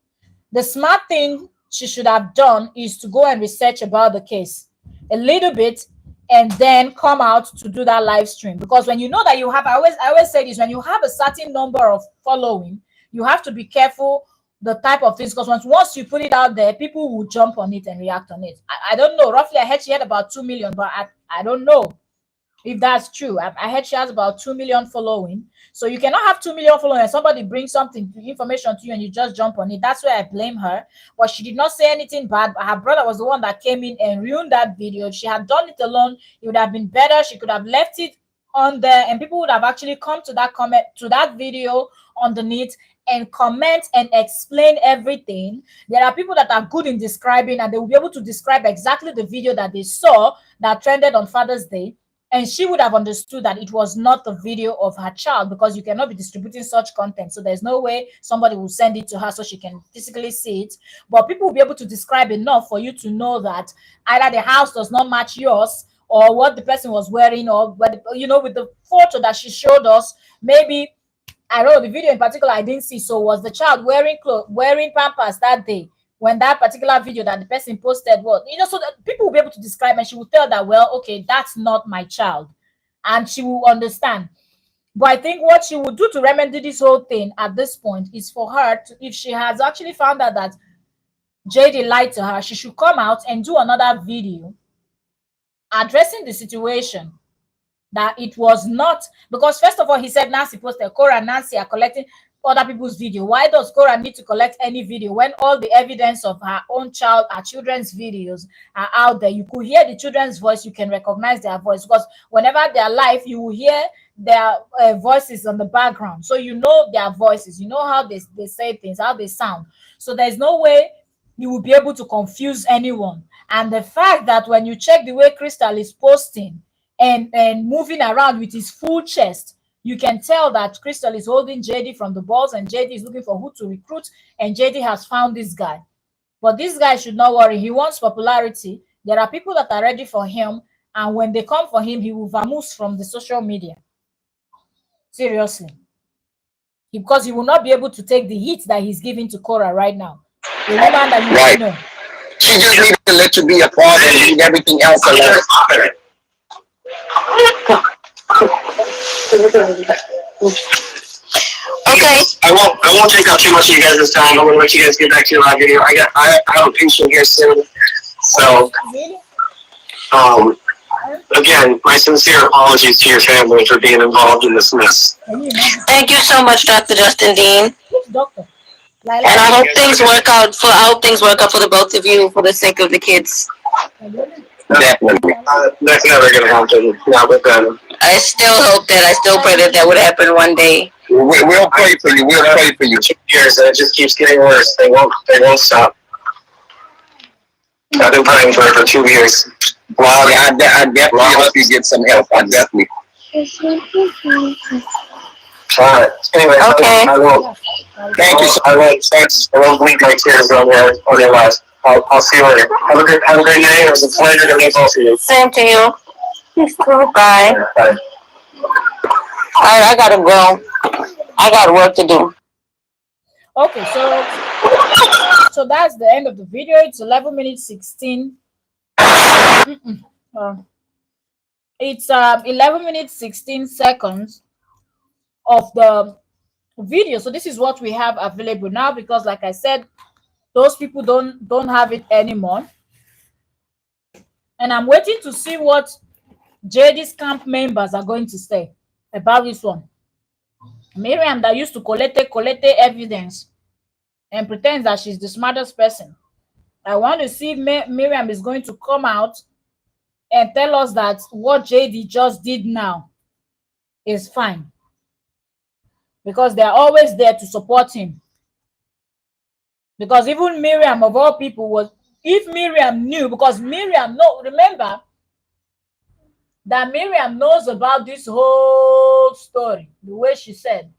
the smart thing she should have done is to go and research about the case a little bit, and then come out to do that live stream. Because when you know that you have, I always say this, when you have a certain number of following, you have to be careful the type of things, because once you put it out there, people will jump on it and react on it. I don't know, roughly I heard she had about 2 million, but I don't know if that's true. I heard she has about 2 million following. So you cannot have 2 million following and somebody brings information to you and you just jump on it. That's where I blame her. But she did not say anything bad. But her brother was the one that came in and ruined that video. If she had done it alone, it would have been better. She could have left it on there, and people would have actually come to that video underneath and comment and explain everything. There are people that are good in describing, and they will be able to describe exactly the video that they saw that trended on Father's Day, and she would have understood that it was not the video of her child, because you cannot be distributing such content. So there's no way somebody will send it to her so she can physically see it. But people will be able to describe enough for you to know that either the house does not match yours, or what the person was wearing, or with the photo that she showed us, maybe I know the video in particular I didn't see. So was the child wearing pampers that day when that particular video that the person posted was, so that people will be able to describe, and she will tell that, well, okay, that's not my child, and she will understand. But I think what she would do to remedy this whole thing at this point is for her to, if she has actually found out that JD lied to her, she should come out and do another video addressing the situation, that it was not, because first of all, he said Nancy posted, Korra and Nancy are collecting other people's video. Why does Korra need to collect any video when all the evidence of her own child, her children's videos are out there? You could hear the children's voice, you can recognize their voice, because whenever they're live, you will hear their voices on the background. So you know their voices, you know how they say things, how they sound. So there's no way you will be able to confuse anyone. And the fact that when you check the way Crystal is posting and moving around with his full chest, you can tell that Crystal is holding JD from the balls, and JD is looking for who to recruit, and JD has found this guy. But this guy should not worry. He wants popularity. There are people that are ready for him, and when they come for him, he will vamoose from the social media. Seriously. Because he will not be able to take the heat that he's giving to Korra right now. The woman that you Right. know. She just needed to let you be a part and leave everything else alone. Okay. I won't take up too much of you guys' time. I'm gonna let you guys get back to your live video. I have a patient here soon. So Really? again, my sincere apologies to your family for being involved in this mess. Can you imagine? Thank you so much, Dr. Justin Dean. Which doctor? And I hope things work out for the both of you for the sake of the kids. Definitely. That's never gonna happen. Not with them. I still hope that, I still pray that would happen one day. We'll pray for you. We'll pray for you. 2 years, and it just keeps getting worse. They won't stop. I've been praying for it for 2 years. Well, I definitely hope you get some help. I definitely. All right. Anyway, Okay. I will. Thank you. I won't bleed my tears on your lives. I'll see you later. Have a great day. It was a pleasure to meet both of you. Same to you. Bye. Bye. Alright, I gotta go. I got work to do. Okay, so that's the end of the video. It's 11 minutes 16. It's 11 minutes 16 seconds of the video. So this is what we have available now, because like I said, those people don't have it anymore. And I'm waiting to see what JD's camp members are going to say about this one. Miriam, that used to collect evidence and pretends that she's the smartest person. I want to see if Miriam is going to come out and tell us that what JD just did now is fine, because they're always there to support him. Because even Miriam, of all people, was, if Miriam knew, because Miriam, no, remember that Miriam knows about this whole story, the way she said.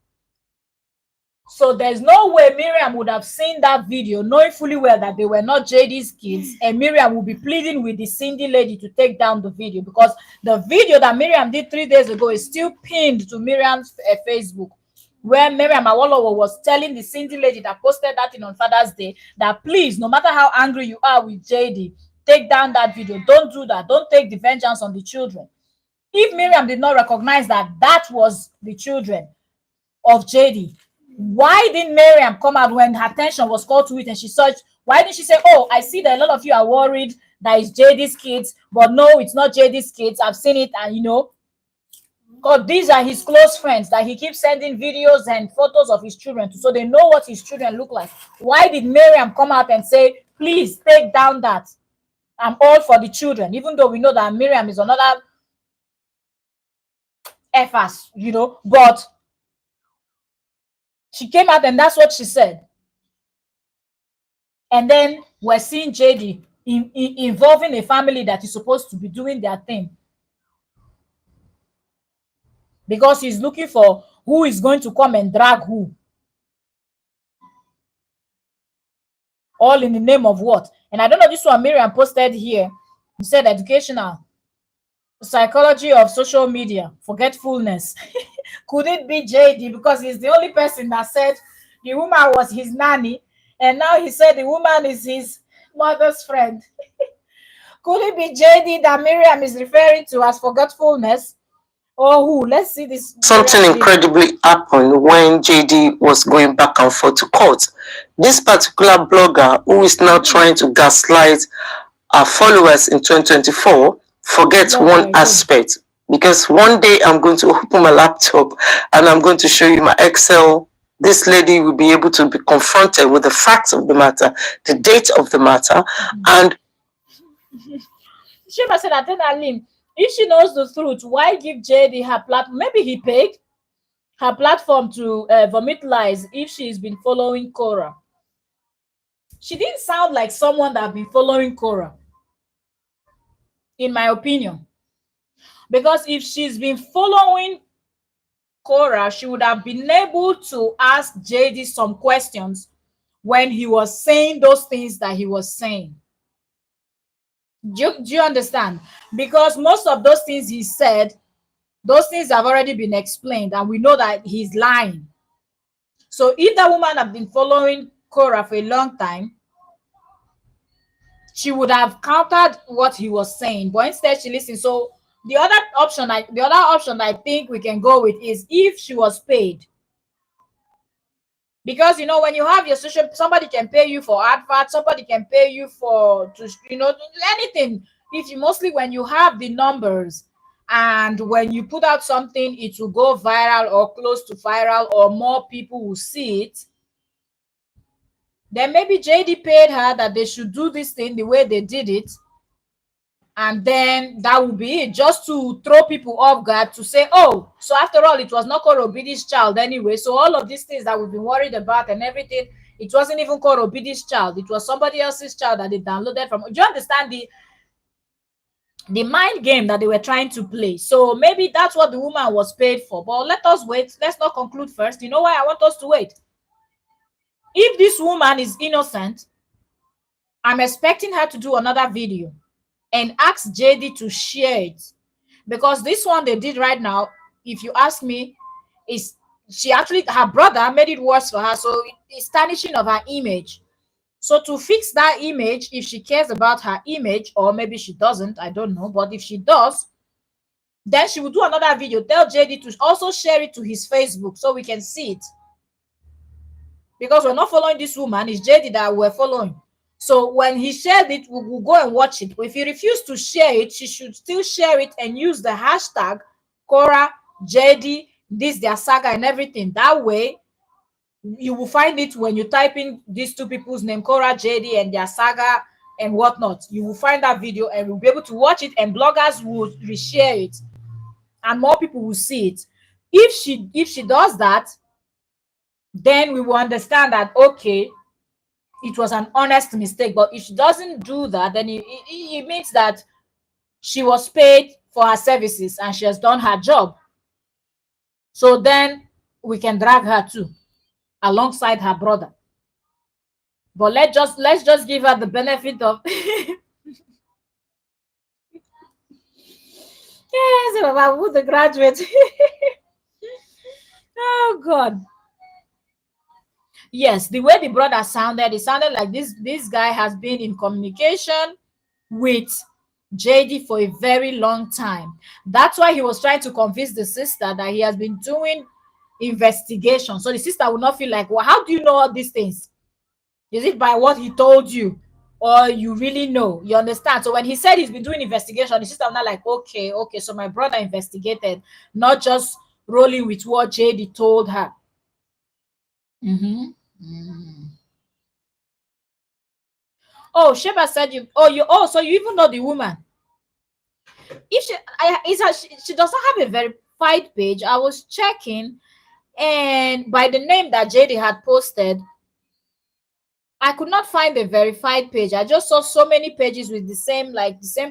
So there's no way Miriam would have seen that video knowing fully well that they were not JD's kids, and Miriam will be pleading with the Cindy lady to take down the video, because the video that Miriam did 3 days ago is still pinned to Miriam's Facebook, where Miriam Awolowo was telling the Cindy lady that posted that thing on Father's Day that please, no matter how angry you are with JD, take down that video. Don't do that. Don't take the vengeance on the children. If Miriam did not recognize that that was the children of JD, why didn't Miriam come out when her attention was called to it and she saw it? Why didn't she say, oh, I see that a lot of you are worried that it's JD's kids, but no, it's not JD's kids. I've seen it, and because these are his close friends that he keeps sending videos and photos of his children to, so they know what his children look like. Why did Miriam come out and say, please take down that? I'm all for the children, even though we know that Miriam is another FS, but she came out and that's what she said. And then we're seeing JD involving a family that is supposed to be doing their thing, because he's looking for who is going to come and drag who. All in the name of what? And I don't know, this one Miriam posted here. He said educational psychology of social media, forgetfulness, Could it be JD? Because he's the only person that said the woman was his nanny, and now he said the woman is his mother's friend. Could it be JD that Miriam is referring to as forgetfulness? Or who? Let's see this. Something incredibly happened when JD was going back and forth to court. This particular blogger, who is now trying to gaslight our followers in 2024, forgets one aspect. Because one day I'm going to open my laptop and I'm going to show you my Excel. This lady will be able to be confronted with the facts of the matter, the date of the matter, and Shema said, Alim, if she knows the truth, why give JD her platform? Maybe he paid her platform to vomit lies if she's been following Korra. She didn't sound like someone that had been following Korra, in my opinion. Because if she's been following Korra, she would have been able to ask JD some questions when he was saying those things that he was saying. Do you understand? Because most of those things he said, those things have already been explained, and we know that he's lying. So if that woman had been following Korra for a long time, she would have countered what he was saying, but instead she listened. So the other option I think we can go with is if she was paid. Because when you have your social, somebody can pay you for advert, somebody can pay you for anything. If you mostly when you have the numbers and when you put out something, it will go viral or close to viral or more people will see it. Then maybe JD paid her that they should do this thing the way they did it. And then that would be it, just to throw people off guard, to say, oh, so after all, it was not Korobidi's child anyway. So all of these things that we've been worried about and everything, it wasn't even Korobidi's child. It was somebody else's child that they downloaded from. Do you understand the mind game that they were trying to play? So maybe that's what the woman was paid for. But let us wait. Let's not conclude first. You know why I want us to wait? If this woman is innocent, I'm expecting her to do another video and ask JD to share it, because this one they did right now, if you ask me, is she actually, her brother made it worse for her, so it's tarnishing of her image. So to fix that image, if she cares about her image, or maybe she doesn't, I don't know, but if she does, then she will do another video, tell JD to also share it to his Facebook so we can see it, because we're not following this woman, it's JD that we're following. So when he shared it, we'll go and watch it. But if he refused to share it, she should still share it and use the hashtag Korra, JD, this their saga and everything. That way, you will find it when you type in these two people's name, Korra, JD, and their saga and whatnot. You will find that video and we'll be able to watch it, and bloggers will reshare it and more people will see it. If she does that, then we will understand that, okay, it was an honest mistake. But if she doesn't do that, then it means that she was paid for her services and she has done her job. So then we can drag her too, alongside her brother. But let's just give her the benefit of yes, about the graduate. Oh God. Yes, the way the brother sounded, it sounded like this guy has been in communication with JD for a very long time. That's why he was trying to convince the sister that he has been doing investigation. So the sister will not feel like, well, how do you know all these things? Is it by what he told you, or you really know? You understand? So when he said he's been doing investigation, the sister was not like, okay, so my brother investigated, not just rolling with what JD told her. Oh, Sheba said so you even know the woman. If she doesn't have a verified page. I was checking, and by the name that JD had posted, I could not find a verified page. I just saw so many pages with the same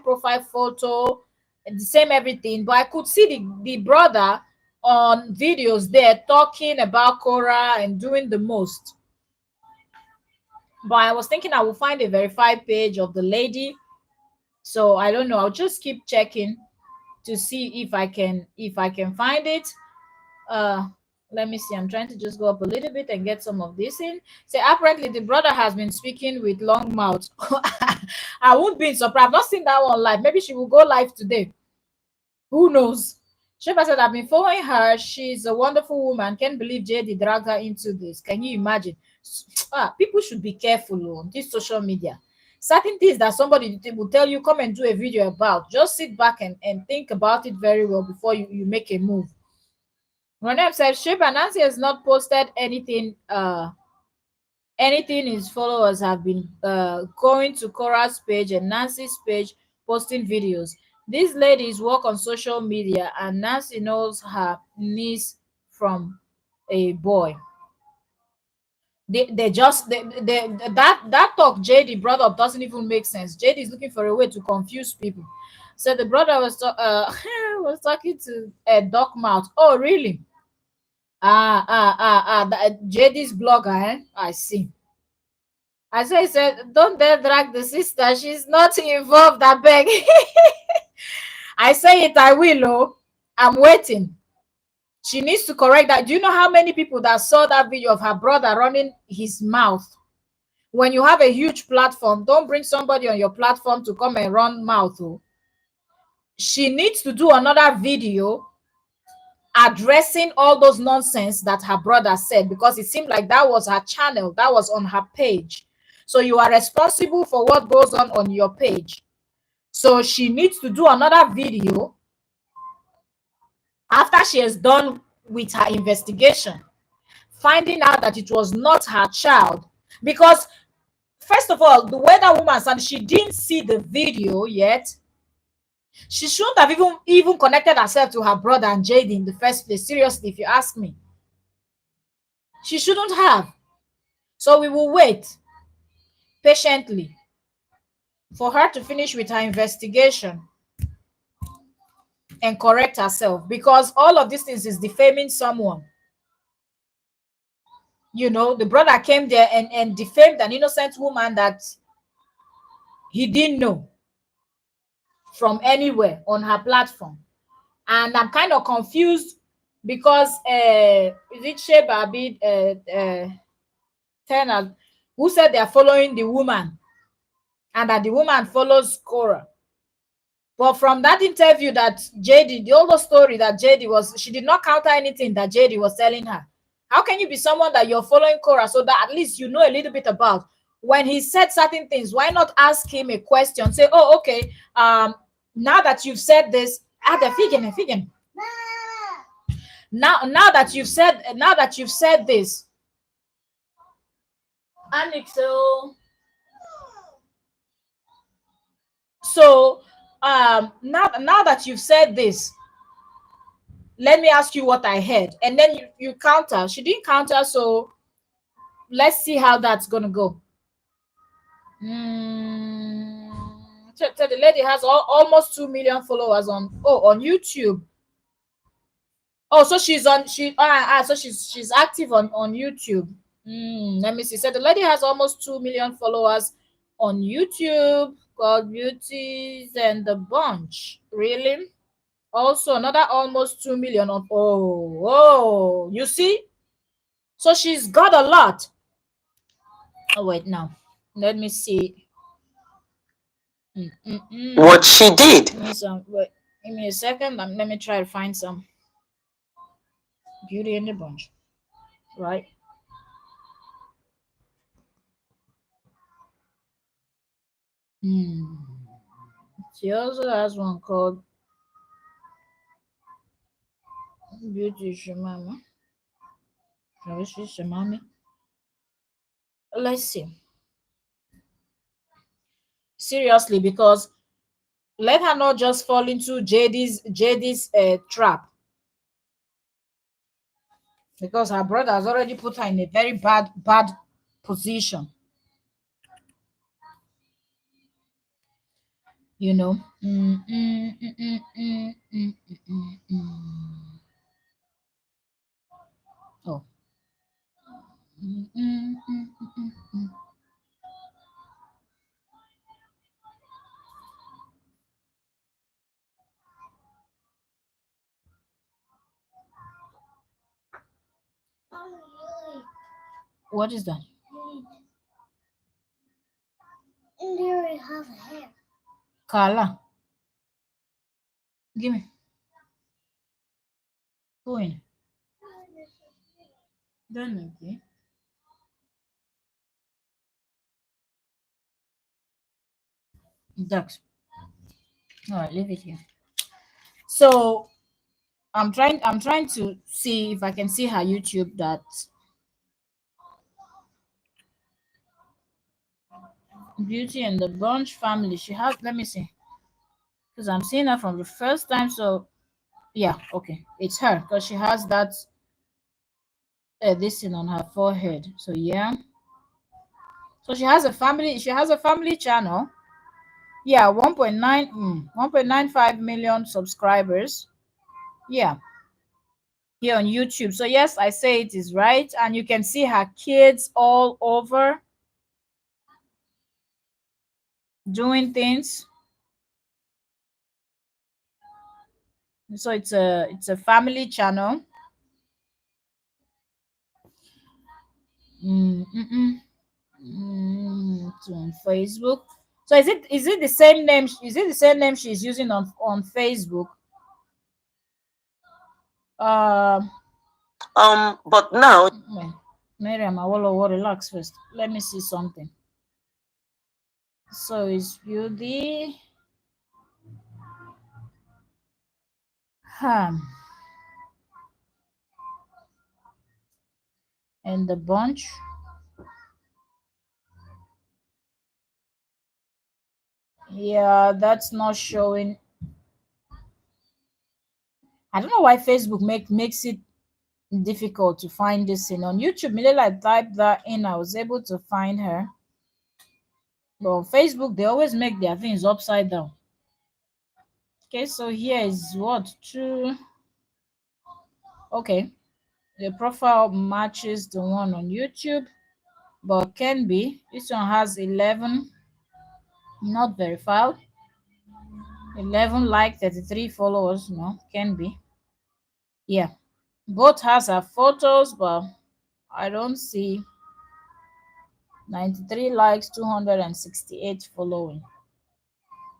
profile photo, the same everything. But I could see the brother on videos there talking about Korra and doing the most. But I was thinking I will find a verified page of the lady. So I don't know. I'll just keep checking to see if I can find it. uh let me see, I'm trying to just go up a little bit and get some of this in. Say apparently the brother has been speaking with long mouth. I won't be surprised. I've not seen that one live. Maybe she will go live today. Who knows? Sheba said, I've been following her. She's a wonderful woman. Can't believe JD dragged her into this. Can you imagine? People should be careful on this social media. Certain things that somebody will tell you, come and do a video about. Just sit back and think about it very well before you make a move. Ronem said, Sheba, Nancy has not posted anything. Anything his followers have been going to Cora's page and Nancy's page posting videos. These ladies work on social media and Nancy knows her niece from a boy. They just that talk JD brought up doesn't even make sense. JD is looking for a way to confuse people. So the brother was was talking to a dog mouth. Oh really? JD's blogger, eh? I see. As I said, don't dare drag the sister. She's not involved. I beg. I say it, I will. Oh, I'm waiting. She needs to correct that. Do you know how many people that saw that video of her brother running his mouth? When you have a huge platform, don't bring somebody on your platform to come and run mouth. Oh. She needs to do another video addressing all those nonsense that her brother said, because it seemed like that was her channel, that was on her page. So you are responsible for what goes on your page. So she needs to do another video after she has done with her investigation, finding out that it was not her child. Because first of all, the way that woman said she didn't see the video yet, she shouldn't have even connected herself to her brother and Jade in the first place. Seriously, if you ask me, she shouldn't have. So we will wait patiently for her to finish with her investigation and correct herself, because all of these things is defaming someone. You know, the brother came there and defamed an innocent woman that he didn't know from anywhere on her platform. And I'm kind of confused because is it Sheba Abid Turner who said they are following the woman and that the woman follows Korra. But from that interview that JD, the older story that JD was, she did not counter anything that JD was telling her. How can you be someone that you're following Korra so that at least you know a little bit about? When he said certain things, why not ask him a question? Say, oh, okay, now that you've said this, figure. Now that you've said this, so now that you've said this, let me ask you what I heard. And then you counter. She didn't counter, so let's see how that's gonna go. So the lady has almost 2 million followers on YouTube. Oh, so she's active on YouTube. Let me see. So the lady has almost 2 million followers on YouTube called Beauties and the Bunch. Really? Also another almost 2 million on you see? So she's got a lot. Oh wait, now let me see. What she did. Wait, give me a second. Let me try to find some Beauty and the Bunch. Right. She also has one called Beauty Shimama. Shimami. Let's see. Seriously, because let her not just fall into JD's trap, because her brother has already put her in a very bad position. You know. Oh. What is that? And there I have hair. Carla. Give me. Go in. Then okay. Ducks. All right, leave it here. So I'm trying to see if I can see her YouTube that Beauty and the Bunch family. She has, let me see. Because I'm seeing her from the first time. So yeah, okay. It's her because she has that this thing on her forehead. So yeah. So she has a family channel. Yeah, 1.95 million subscribers. Yeah, here on YouTube. So yes, I say it is right, and you can see her kids all over doing things. So it's a family channel. Mm, mm, mm, it's on Facebook. So is it the same name? Is it the same name she's using on Facebook? Um, But now Miriam, I will relax first. Let me see something. So it's Beauty. Ham and the Bunch. Yeah, that's not showing. I don't know why Facebook makes it difficult to find this thing on YouTube. Immediately I typed that in, I was able to find her. But on Facebook, they always make their things upside down. Okay, so here is what two. Okay, the profile matches the one on YouTube, but can be this one has 11 not verified, 11 like 33 followers. No, can be. Yeah, both has her photos, but I don't see 93 likes, 268 following.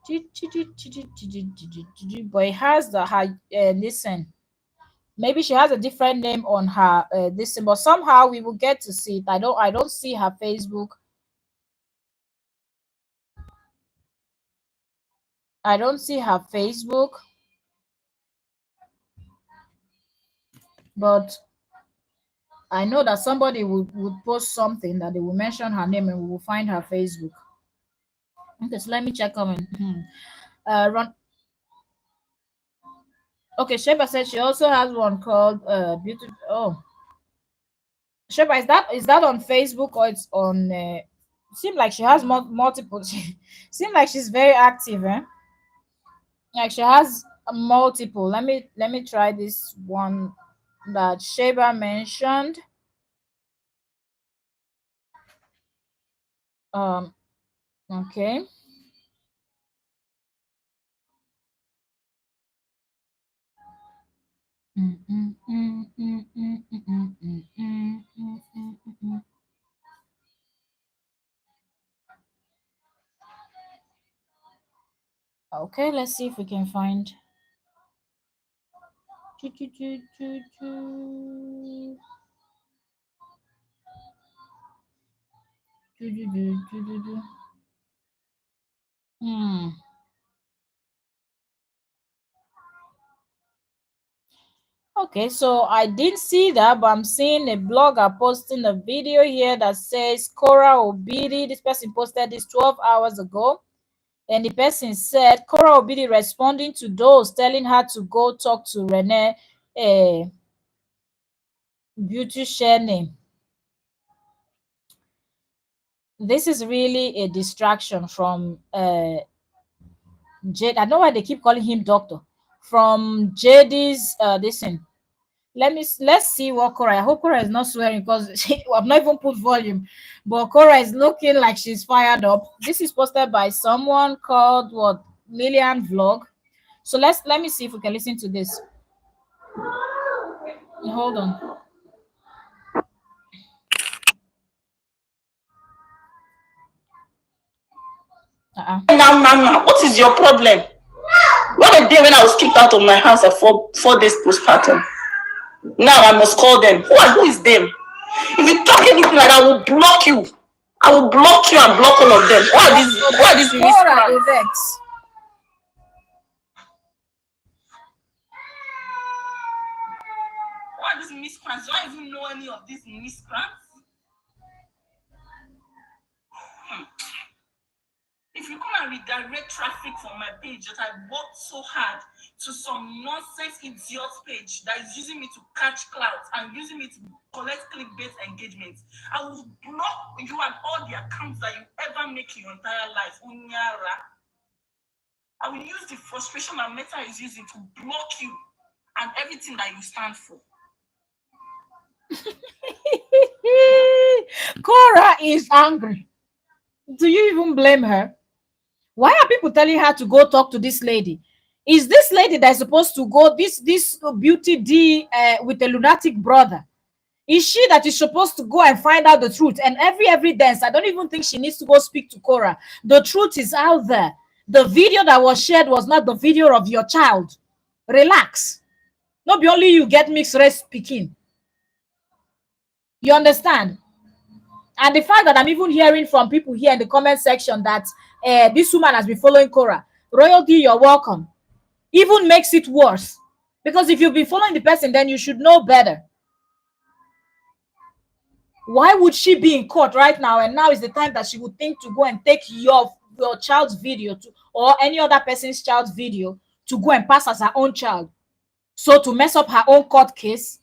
But it has the her listen. Maybe she has a different name on her this, but somehow we will get to see it. I don't see her Facebook. I don't see her Facebook, but I know that somebody would post something that they will mention her name and we will find her Facebook. Okay, so let me check comment. Run. Okay, Sheba said she also has one called Beauty. Oh, Sheba, is that on Facebook or it's on? Seem like she has multiple. Seem like she's very active, eh? Like she has multiple. Let me try this one that Sheba mentioned. Okay. Okay, let's see if we can find. Hmm. Okay, so I didn't see that, but I'm seeing a blogger posting a video here that says Korra Obidi. This person posted this 12 hours ago. And the person said Korra Obidi responding to those telling her to go talk to Renee Beauty share name. This is really a distraction from Jade. I know why they keep calling him doctor. From JD's listen. Let's see what Cora. I hope Cora is not swearing because I've not even put volume. But Cora is looking like she's fired up. This is posted by someone called what Lillian Vlog. So let me see if we can listen to this. Hold on. Now, what is your problem? What a day when I was kicked out of my house at 4 days postpartum. Now I must call them. Who is them? If you talk anything like that, I will block you. I will block you and block all of them. Who are these Korra, miscreants? the vex. Who are these miscreants? Do I even know any of these miscreants? If you come and redirect traffic from my page that I worked so hard to some nonsense idiot page that is using me to catch clouds and using me to collect clickbait engagements, I will block you and all the accounts that you ever make in your entire life. Unyara. I will use the frustration that Meta is using to block you and everything that you stand for. Korra is angry. Do you even blame her? Why are people telling her to go talk to this lady? Is this lady that is supposed to go, this beauty D with a lunatic brother? Is she that is supposed to go and find out the truth? And every evidence, I don't even think she needs to go speak to Korra. The truth is out there. The video that was shared was not the video of your child. Relax. Not be only you get mixed race speaking. You understand? And the fact that I'm even hearing from people here in the comment section that this woman has been following Korra. Royalty, you're welcome. Even makes it worse. Because if you've been following the person, then you should know better. Why would she be in court right now? And now is the time that she would think to go and take your child's video to, or any other person's child's video to go and pass as her own child. So to mess up her own court case.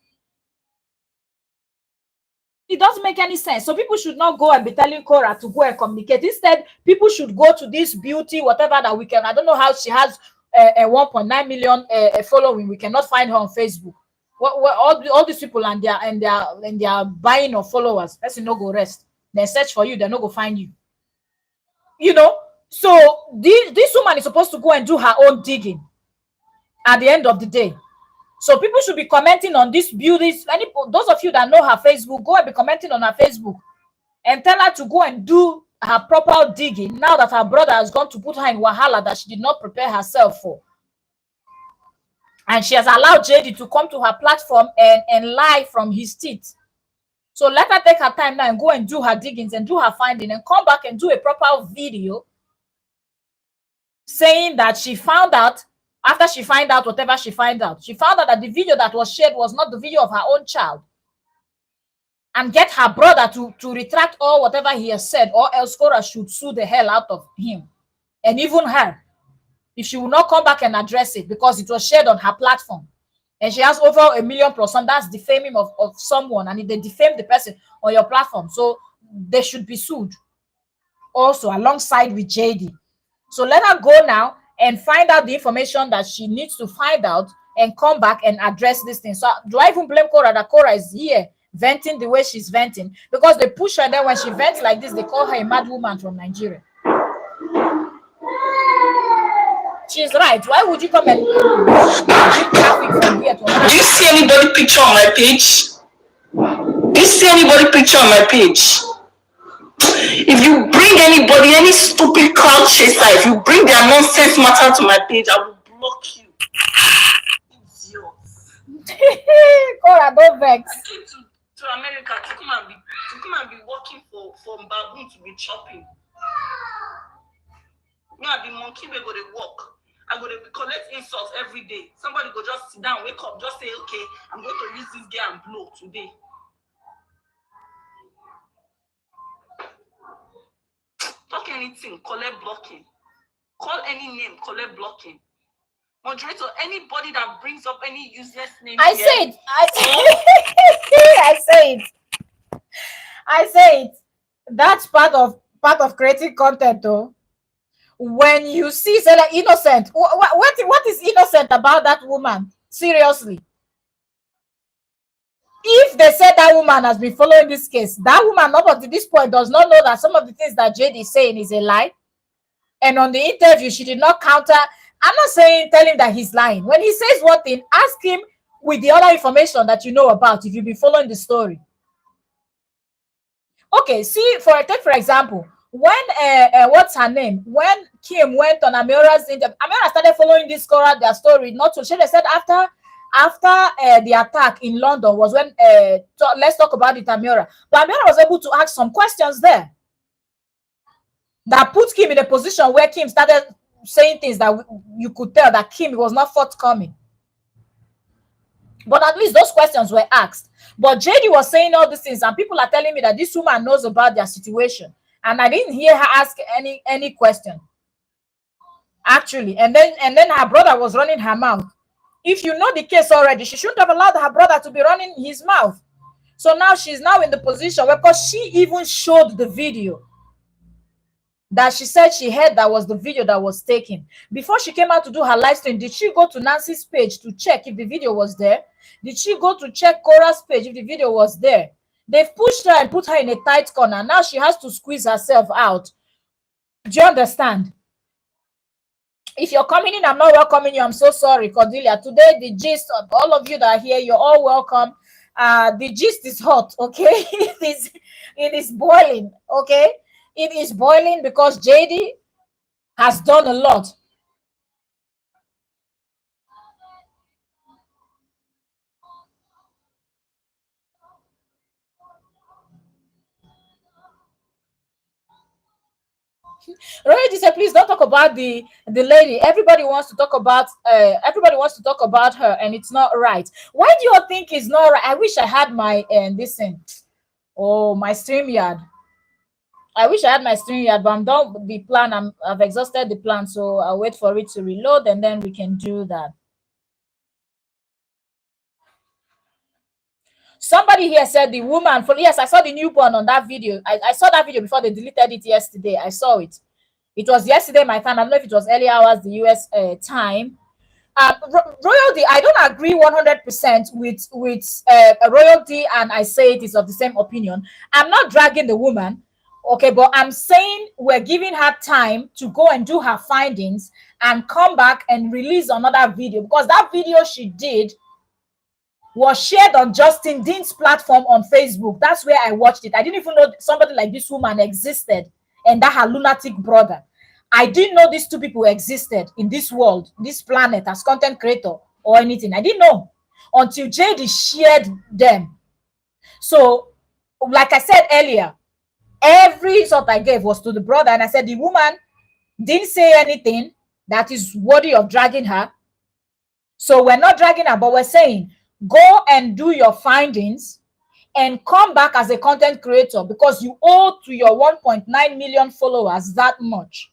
It doesn't make any sense. So people should not go and be telling Korra to go and communicate. Instead, people should go to this beauty, whatever that we can. I don't know how she has a 1.9 million following. We cannot find her on Facebook. All these people and their buying of followers. Let's no go rest. They search for you. They're not go find you. You know. So this woman is supposed to go and do her own digging. At the end of the day. So people should be commenting on this beauties. Those of you that know her Facebook, go and be commenting on her Facebook and tell her to go and do her proper digging now that her brother has gone to put her in wahala that she did not prepare herself for. And she has allowed JD to come to her platform and lie from his teeth. So let her take her time now and go and do her diggings and do her finding and come back and do a proper video saying that she found out. After she find out whatever she found out that the video that was shared was not the video of her own child. And get her brother to retract all whatever he has said, or else Korra should sue the hell out of him. And even her. If she will not come back and address it because it was shared on her platform. And she has over 1 million plus, and that's defaming of someone. And if they defame the person on your platform, so they should be sued. Also, alongside with JD. So let her go now and find out the information that she needs to find out and come back and address this thing. So do I even blame Korra that Korra is here venting the way she's venting? Because they push her there when she vents like this, they call her a mad woman from Nigeria. She's right. Why would you come and bring traffic from here to Do you see anybody picture on my page? Do you see anybody picture on my page? If you bring anybody, any stupid crowd chaser, if you bring their nonsense matter to my page, I will block you. Idiots. Korra, don't vex. I came to America to come and be working for baboon to be chopping. Me, I be monkey, we go to work. I go to collect insults every day. Somebody go just sit down, wake up, just say, okay, I'm going to use this girl and blow today. Talk anything, collect blocking. Call any name, collect blocking. Moderator, anybody that brings up any useless name. I say it. I say it. That's part of creating content, though. When you see say like innocent, what is innocent about that woman? Seriously. If they said that woman has been following this case, that woman up to this point does not know that some of the things that JD is saying is a lie. And on the interview, she did not counter. I'm not saying tell him that he's lying. When he says one thing, ask him with the other information that you know about if you've been following the story. Okay, see, for example, when what's her name? When Kim went on Amira's interview, Amira started following this Korra, their story. Not to she said after the attack in London was when let's talk about it, Amira. But Amira was able to ask some questions there that put Kim in a position where Kim started saying things that you could tell that Kim was not forthcoming. But at least those questions were asked. But JD was saying all these things, and people are telling me that this woman knows about their situation, and I didn't hear her ask any question actually. And then her brother was running her mouth. If you know the case already, she shouldn't have allowed her brother to be running his mouth. So now she's now in the position where, because she even showed the video that she said she heard that was the video that was taken. Before she came out to do her live stream, did she go to Nancy's page to check if the video was there? Did she go to check Korra's page if the video was there? They've pushed her and put her in a tight corner. Now she has to squeeze herself out. Do you understand? If you're coming in, I'm not welcoming you. I'm so sorry, Cordelia. Today, the gist of all of you that are here, you're all welcome. The gist is hot, okay? It is boiling, okay? It is boiling because JD has done a lot. Roy said, please don't talk about the lady. Everybody wants to talk about her, and it's not right. Why do you think it's not right? I wish I had my this thing. Oh, my StreamYard. I wish I had my StreamYard, but I'm done with the plan. I've exhausted the plan, so I'll wait for it to reload, and then we can do that. Somebody here said the woman for yes, I saw the newborn on that video. I saw that video before they deleted it yesterday. I saw it. It was yesterday my time. I don't know if it was early hours the US time. Royalty, I don't agree 100% with Royalty, and I say it is of the same opinion. I'm not dragging the woman, okay, but I'm saying we're giving her time to go and do her findings and come back and release another video, because that video she did was shared on Justin Dean's platform on Facebook. That's where I watched it. I didn't even know somebody like this woman existed, and that her lunatic brother. I didn't know these two people existed in this world, this planet, as content creator or anything. I didn't know until JD shared them. So, like I said earlier, every sort I gave was to the brother, and I said the woman didn't say anything that is worthy of dragging her. So we're not dragging her, but we're saying go and do your findings and come back as a content creator, because you owe to your 1.9 million followers that much.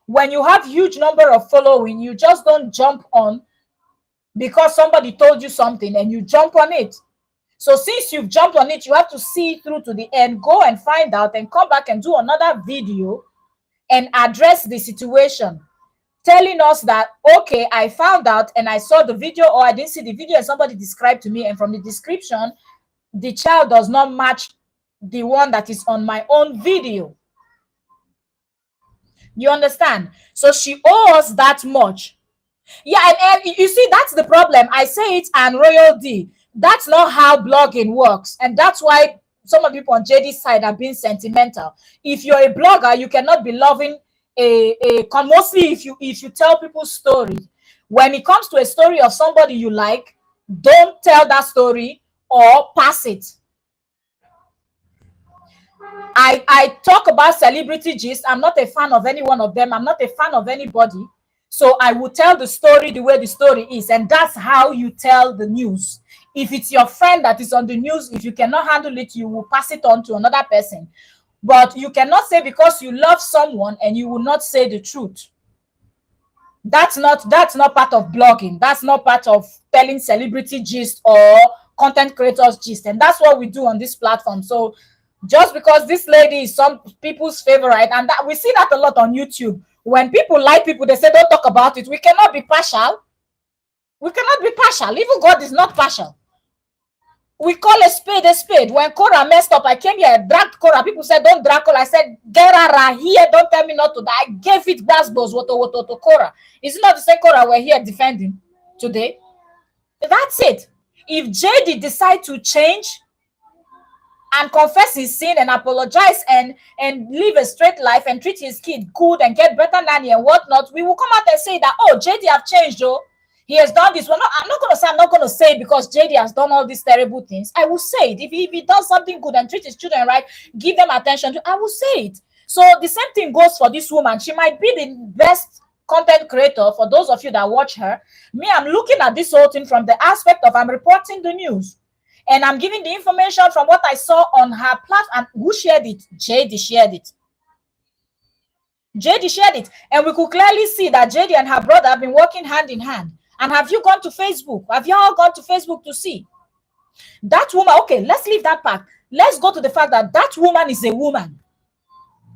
When you have huge number of following, you just don't jump on because somebody told you something and you jump on it. So since you've jumped on it, you have to see it through to the end, go and find out, and come back and do another video and address the situation, telling us that, okay, I found out and I saw the video, or I didn't see the video and somebody described to me, and from the description, the child does not match the one that is on my own video. You understand? So she owes us that much. Yeah, and you see, that's the problem. I say it, and Royal D, that's not how blogging works. And that's why some of people on JD's side are being sentimental. If you're a blogger, you cannot be loving mostly if you tell people's story. When it comes to a story of somebody you like, don't tell that story or pass it. I talk about celebrity gist. I'm not a fan of any one of them. I'm not a fan of anybody. So I will tell the story the way the story is. And that's how you tell the news. If it's your friend that is on the news, if you cannot handle it, you will pass it on to another person. But you cannot say because you love someone and you will not say the truth. That's not part of blogging. That's not part of telling celebrity gist or content creators gist. And that's what we do on this platform. So just because this lady is some people's favorite, and that we see that a lot on YouTube. When people like people, they say don't talk about it. We cannot be partial. We cannot be partial. Even God is not partial. We call a spade a spade. When Korra messed up, I came here, dragged Korra. People said, don't drag Korra. I said, get her here. Don't tell me not to. I gave it Basbos, woto to Korra. Is it not the same Korra we're here defending today? That's it. If JD decide to change, and confess his sin and apologize and live a straight life and treat his kid good and get better nanny and whatnot, we will come out and say that, oh, JD have changed, oh, he has done this. I'm not going to say, I'm not going to say it because JD has done all these terrible things. I will say it. If he does something good and treat his children right, give them attention to, I will say it. So the same thing goes for this woman. She might be the best content creator for those of you that watch her. Me, I'm looking at this whole thing from the aspect of I'm reporting the news. And I'm giving the information from what I saw on her platform. And who shared it? JD shared it. JD shared it. And we could clearly see that JD and her brother have been working hand in hand. And have you gone to Facebook? Have you all gone to Facebook to see? That woman, okay, let's leave that part. Let's go to the fact that that woman is a woman.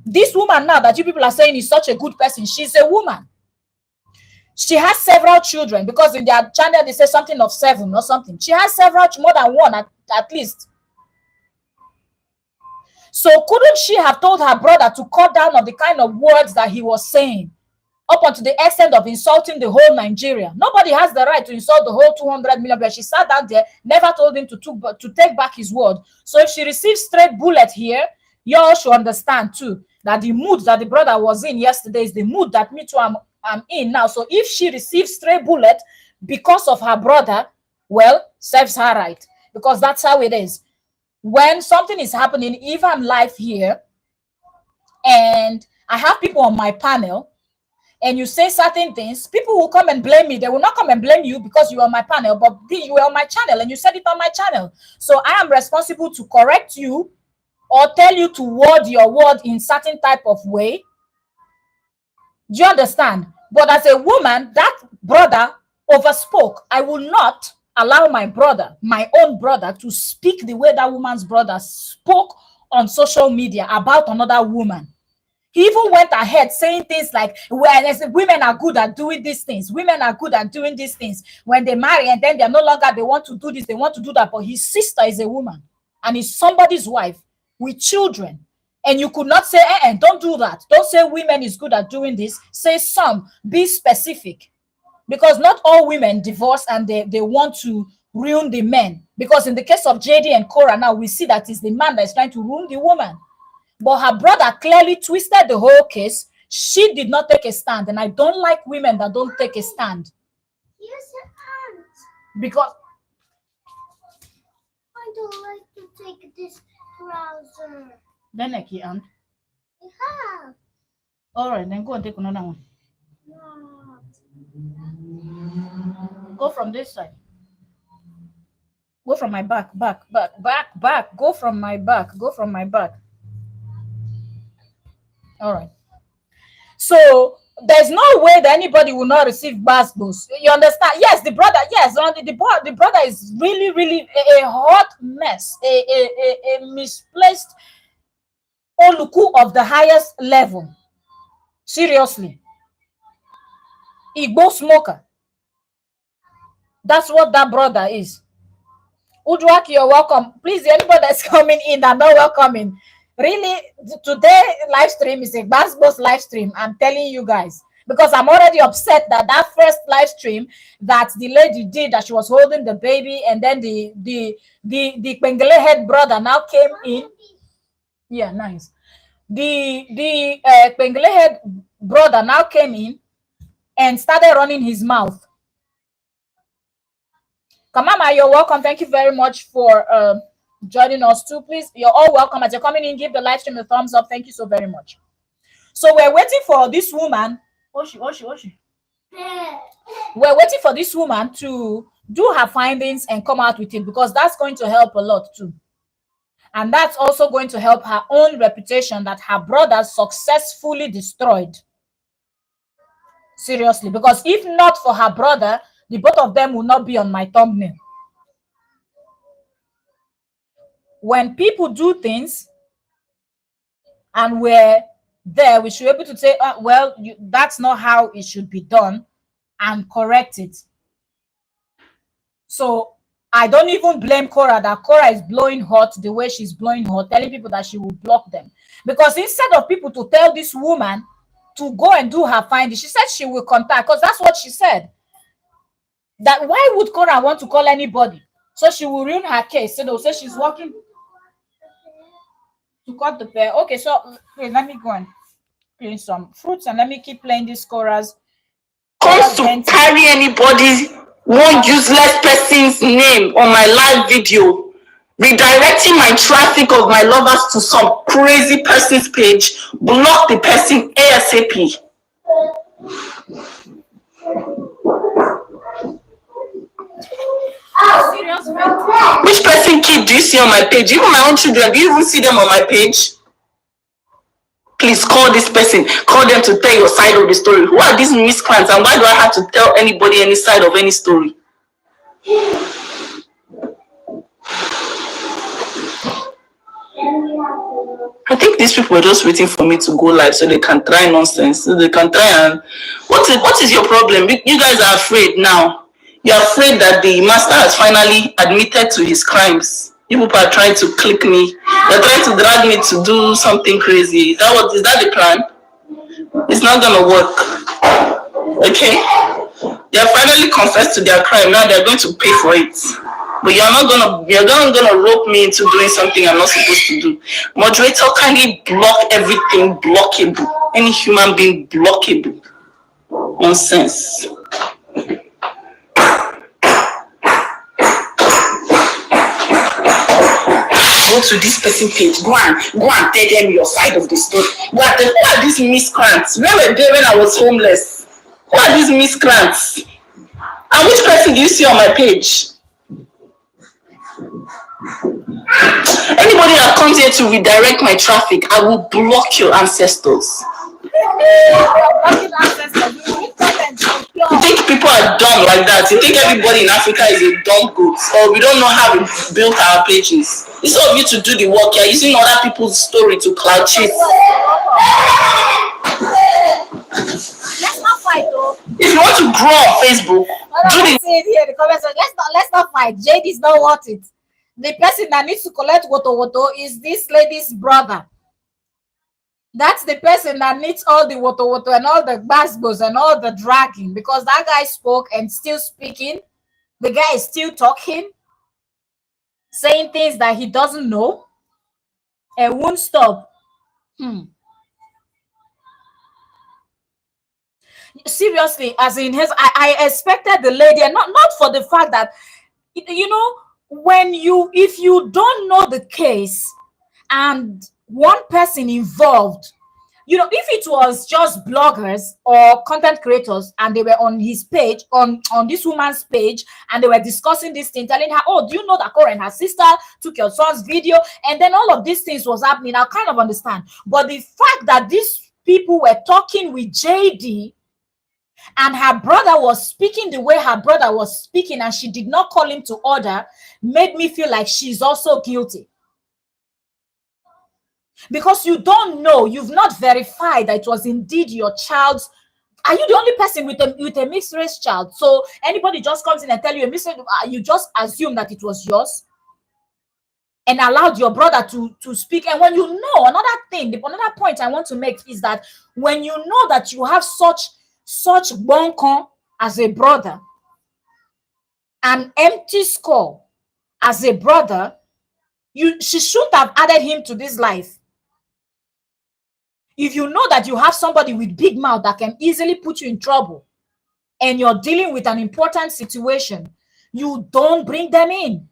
This woman now that you people are saying is such a good person, she's a woman. She has several children because in their channel they say something of 7 or something. She has several, more than one at least. So couldn't she have told her brother to cut down on the kind of words that he was saying, up unto the extent of insulting the whole Nigeria? Nobody has the right to insult the whole 200 million, but she sat down there, never told him to take back his word. So if she receives straight bullet here, you all should understand too that the mood that the brother was in yesterday is the mood that me too I'm in now. So if she receives stray bullet because of her brother, well, serves her right, because that's how it is. When something is happening, even I'm live here, and I have people on my panel, and you say certain things, people will come and blame me. They will not come and blame you because you are on my panel, but you were on my channel and you said it on my channel. So I am responsible to correct you or tell you to word your word in certain type of way. Do you understand? But as a woman, that brother overspoke. I will not allow my brother, my own brother, to speak the way that woman's brother spoke on social media about another woman. He even went ahead saying things like, well, women are good at doing these things. Women are good at doing these things. When they marry and then they're no longer, they want to do this, they want to do that. But his sister is a woman and is somebody's wife with children. And you could not say, don't do that. Don't say women is good at doing this. Say some. Be specific. Because not all women divorce and they want to ruin the men. Because in the case of JD and Korra now, we see that it's the man that is trying to ruin the woman. But her brother clearly twisted the whole case. She did not take a stand. And I don't like women that don't take a stand. Here's an ant. Because I don't like to take this browser. then I can't. I have. All right, then go and take another one. Not. Go from this side. Go from my back. Go from my back. All right. So there's no way that anybody will not receive basketballs. You understand? Yes, the brother. Yes, the brother is really a hot mess, a misplaced Oluku of the highest level. Seriously. Igbo smoker. That's what that brother is. Udwak, you're welcome. Please, anybody that's coming in that not welcoming. Really, today live stream is a basketball live stream. I'm telling you guys. Because I'm already upset that first live stream that the lady did, that she was holding the baby, and then the Pengele head brother now came in. Yeah, nice. The Pengele head brother now came in and started running his mouth. Kamama, you're welcome. Thank you very much for joining us too. Please, you're all welcome. As you're coming in, give the live stream a thumbs up. Thank you so very much. So we're waiting for this woman. Oshi. We're waiting for this woman to do her findings and come out with it, because that's going to help a lot too. And that's also going to help her own reputation that her brother successfully destroyed. Seriously, because if not for her brother, the both of them will not be on my thumbnail. When people do things and we're there, we should be able to say, well, that's not how it should be done, and correct it. So I don't even blame Korra that Korra is blowing hot the way she's blowing hot, telling people that she will block them. Because instead of people to tell this woman to go and do her finding, she said she will contact, because that's what she said. That why would Korra want to call anybody? So she will ruin her case. So they'll say she's working. To cut the pear. Okay, so wait, let me go and clean some fruits and let me keep playing these chorus. Comes to carry anybody, one useless person's name on my live video, redirecting my traffic of my lovers to some crazy person's page, block the person ASAP. Serious? Which person kid do you see on my page? Even my own children, do you even see them on my page? Please call this person, call them to tell your side of the story. Who are these miscreants and why do I have to tell anybody any side of any story? I think these people are just waiting for me to go live so they can try nonsense. So they can try and what is your problem? You guys are afraid now. You're afraid that the master has finally admitted to his crimes. You people are trying to click me. They're trying to drag me to do something crazy. Is that the plan? It's not gonna work. Okay? They have finally confessed to their crime. Now they're going to pay for it. But you're not gonna rope me into doing something I'm not supposed to do. Moderator, kindly block everything blockable. Any human being blockable. Nonsense. Go to this person page. Go and tell them your side of the story. Who are these miscreants? Where were they when I was homeless? Who are these miscreants? And which person do you see on my page? Anybody that comes here to redirect my traffic, I will block your ancestors. You think people are dumb like that? You think everybody in Africa is a dumb goat? Or we don't know how we built our pages? It's all of you to do the work. You're using other people's story to cloud chase. Let's not fight though. If you want to grow on Facebook, do the here, the comment section. Let's not fight. Jade is not worth it. The person that needs to collect woto is this lady's brother. That's the person that needs all the woto and all the basbos and all the dragging, because that guy spoke and still speaking. The guy is still talking, saying things that he doesn't know and won't stop. Seriously, as in his, I expected the lady, and not for the fact that, you know, if you don't know the case and one person involved, you know, if it was just bloggers or content creators and they were on his page, on this woman's page, and they were discussing this thing, telling her, oh, do you know that Korra and her sister took your son's video, and then all of these things was happening, I kind of understand. But the fact that these people were talking with JD and her brother was speaking the way her brother was speaking, and she did not call him to order, made me feel like she's also guilty. Because you don't know, you've not verified that it was indeed your child's. Are you the only person with a mixed race child? So anybody just comes in and tell you a mixed race, you just assume that it was yours and allowed your brother to speak. And when you know, another point I want to make is that when you know that you have such bonkon as a brother, an empty skull as a brother, she shouldn't have added him to this life. If you know that you have somebody with big mouth that can easily put you in trouble and you're dealing with an important situation, you don't bring them in.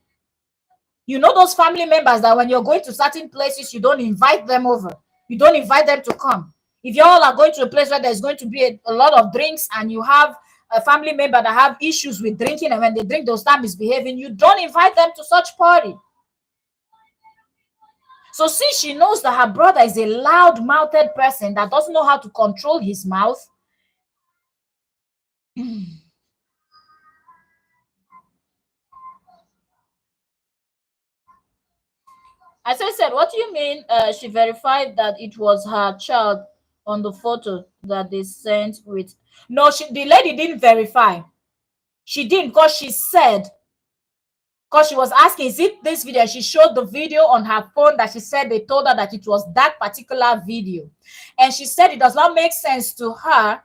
You know those family members that when you're going to certain places, you don't invite them over. You don't invite them to come. If you all are going to a place where there's going to be a lot of drinks and you have a family member that have issues with drinking, and when they drink, they'll start misbehaving, you don't invite them to such party. So since she knows that her brother is a loud-mouthed person that doesn't know how to control his mouth, as I said, what do you mean she verified that it was her child on the photo that they sent with? No, the lady didn't verify. She didn't, because she said, because she was asking, is it this video? She showed the video on her phone that she said they told her that it was that particular video. And she said it does not make sense to her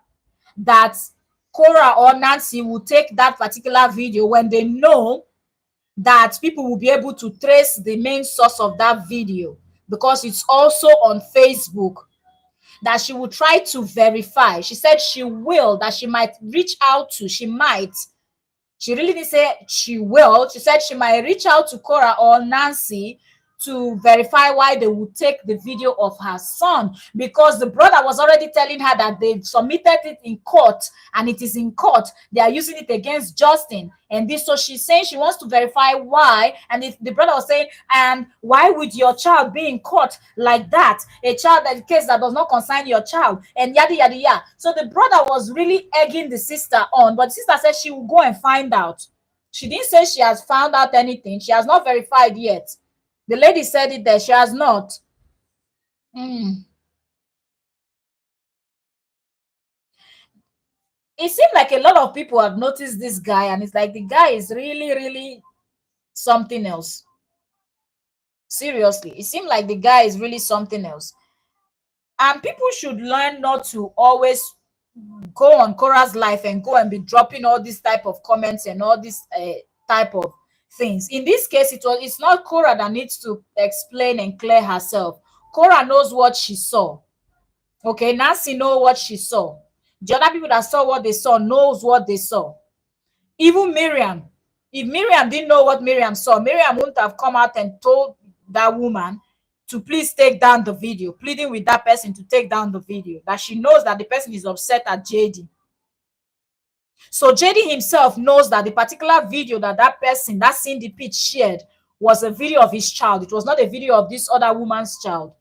that Korra or Nancy will take that particular video when they know that people will be able to trace the main source of that video. because it's also on Facebook, that she will try to verify. She said she will, that she might reach out to, she really didn't say she will. She said she might reach out to Korra or Nancy to verify why they would take the video of her son, because the brother was already telling her that they submitted it in court and it is in court. They are using it against Justin. And this, so she's saying she wants to verify why. And if the brother was saying, and why would your child be in court like that? A child, that case that does not concern your child, and yada yada yada. So the brother was really egging the sister on, but the sister said she will go and find out. She didn't say she has found out anything. She has not verified yet. The lady said it there. She has not. It seems like a lot of people have noticed this guy, and it's like the guy is really, really something else. Seriously, it seems like the guy is really something else. And people should learn not to always go on Korra's life and go and be dropping all this type of comments and all this type of things. In this case, it's not Korra that needs to explain and clear herself. Korra knows what she saw. Okay, Nancy knows what she saw. The other people that saw what they saw knows what they saw. Even Miriam. If Miriam didn't know what Miriam saw, Miriam wouldn't have come out and told that woman to please take down the video, pleading with that person to take down the video, that she knows that the person is upset at JD. So JD himself knows that the particular video that person, that Cindy Pitt, shared was a video of his child. It was not a video of this other woman's child.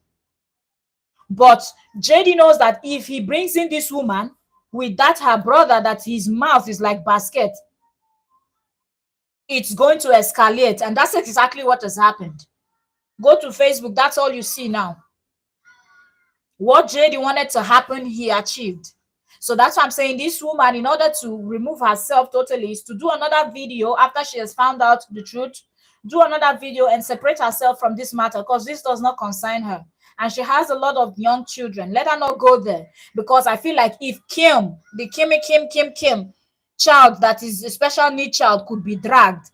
But JD knows that if he brings in this woman with that her brother, that his mouth is like basket, it's going to escalate. And that's exactly what has happened. Go to Facebook. That's all you see now. What JD wanted to happen, he achieved. So that's why I'm saying this woman, in order to remove herself totally, is to do another video after she has found out the truth. Do another video and separate herself from this matter, because this does not concern her. And she has a lot of young children. Let her not go there, because I feel like if Kim, the Kim child, that is a special need child, could be dragged,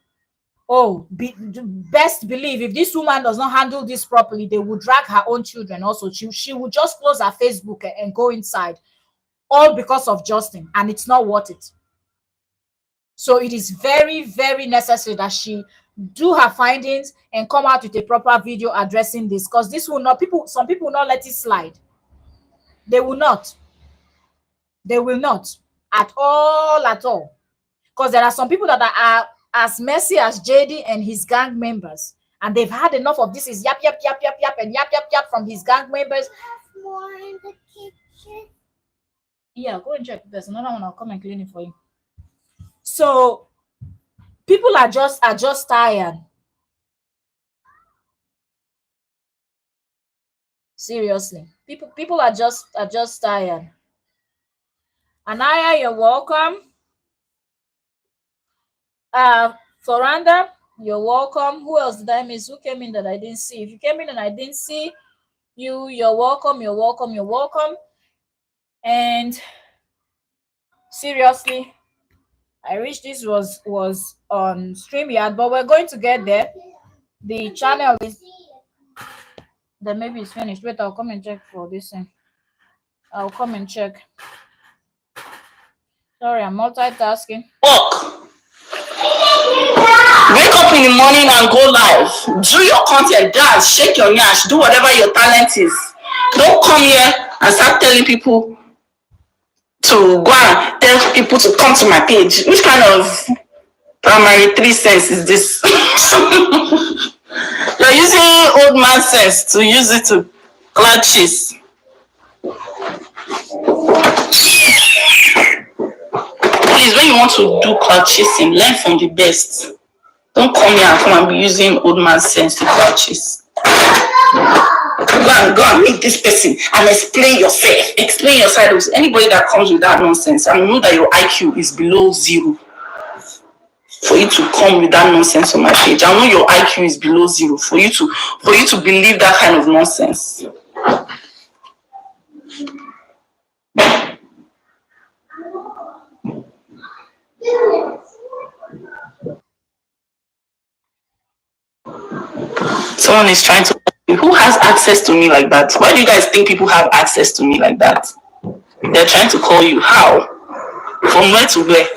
best believe if this woman does not handle this properly, they would drag her own children also. She would just close her Facebook and go inside, all because of Justin, and it's not worth it. So it is very, very necessary that she do her findings and come out with a proper video addressing this, because this will not, some people will not let it slide. They will not at all, because there are some people that are as messy as JD and his gang members, and they've had enough of this. Is yap and yap from his gang members. More in the kitchen. Yeah, go and check. There's another one. I'll come and clean it for you. So people are just tired. Seriously, people are just tired. Anaya, you're welcome. Floranda, you're welcome. Who else did I miss? Who came in that I didn't see? If you came in and I didn't see you, you're welcome. And seriously, I wish this was on StreamYard, but we're going to get there. The channel is then maybe it's finished. Wait, I'll come and check for this thing. I'll come and check. Sorry, I'm multitasking. Walk. Wake up in the morning and go live. Do your content, dance, shake your yash, do whatever your talent is. Don't come here and start telling people to go and tell people to come to my page. Which kind of primary 3 sense is this? You're using old man sense to use it to clutches. Please, when you want to do cloud chasing, learn from the best. Don't come here and come and be using old man sense to cloud chase. Go and meet this person and explain yourself. Explain your side. Anybody that comes with that nonsense, and know that your IQ is below 0. For you to come with that nonsense on my page, I know your IQ is below 0. For you to believe that kind of nonsense. Someone is trying to who has access to me like that? Why do you guys think people have access to me like that? They're trying to call you. How? From where to where?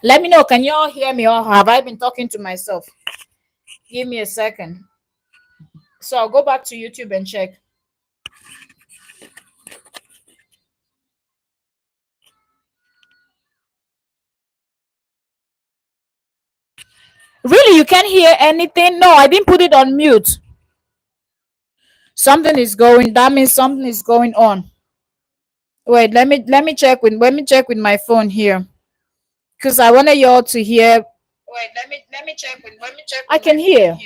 Let me know. Can you all hear me, or have I been talking to myself? Give me a second. So I'll go back to YouTube and check. Really, you can't hear anything? No, I didn't put it on mute. Something is going. That means something is going on. Wait, let me check with my phone here, because I wanted y'all to hear. Wait, let me check. I can hear.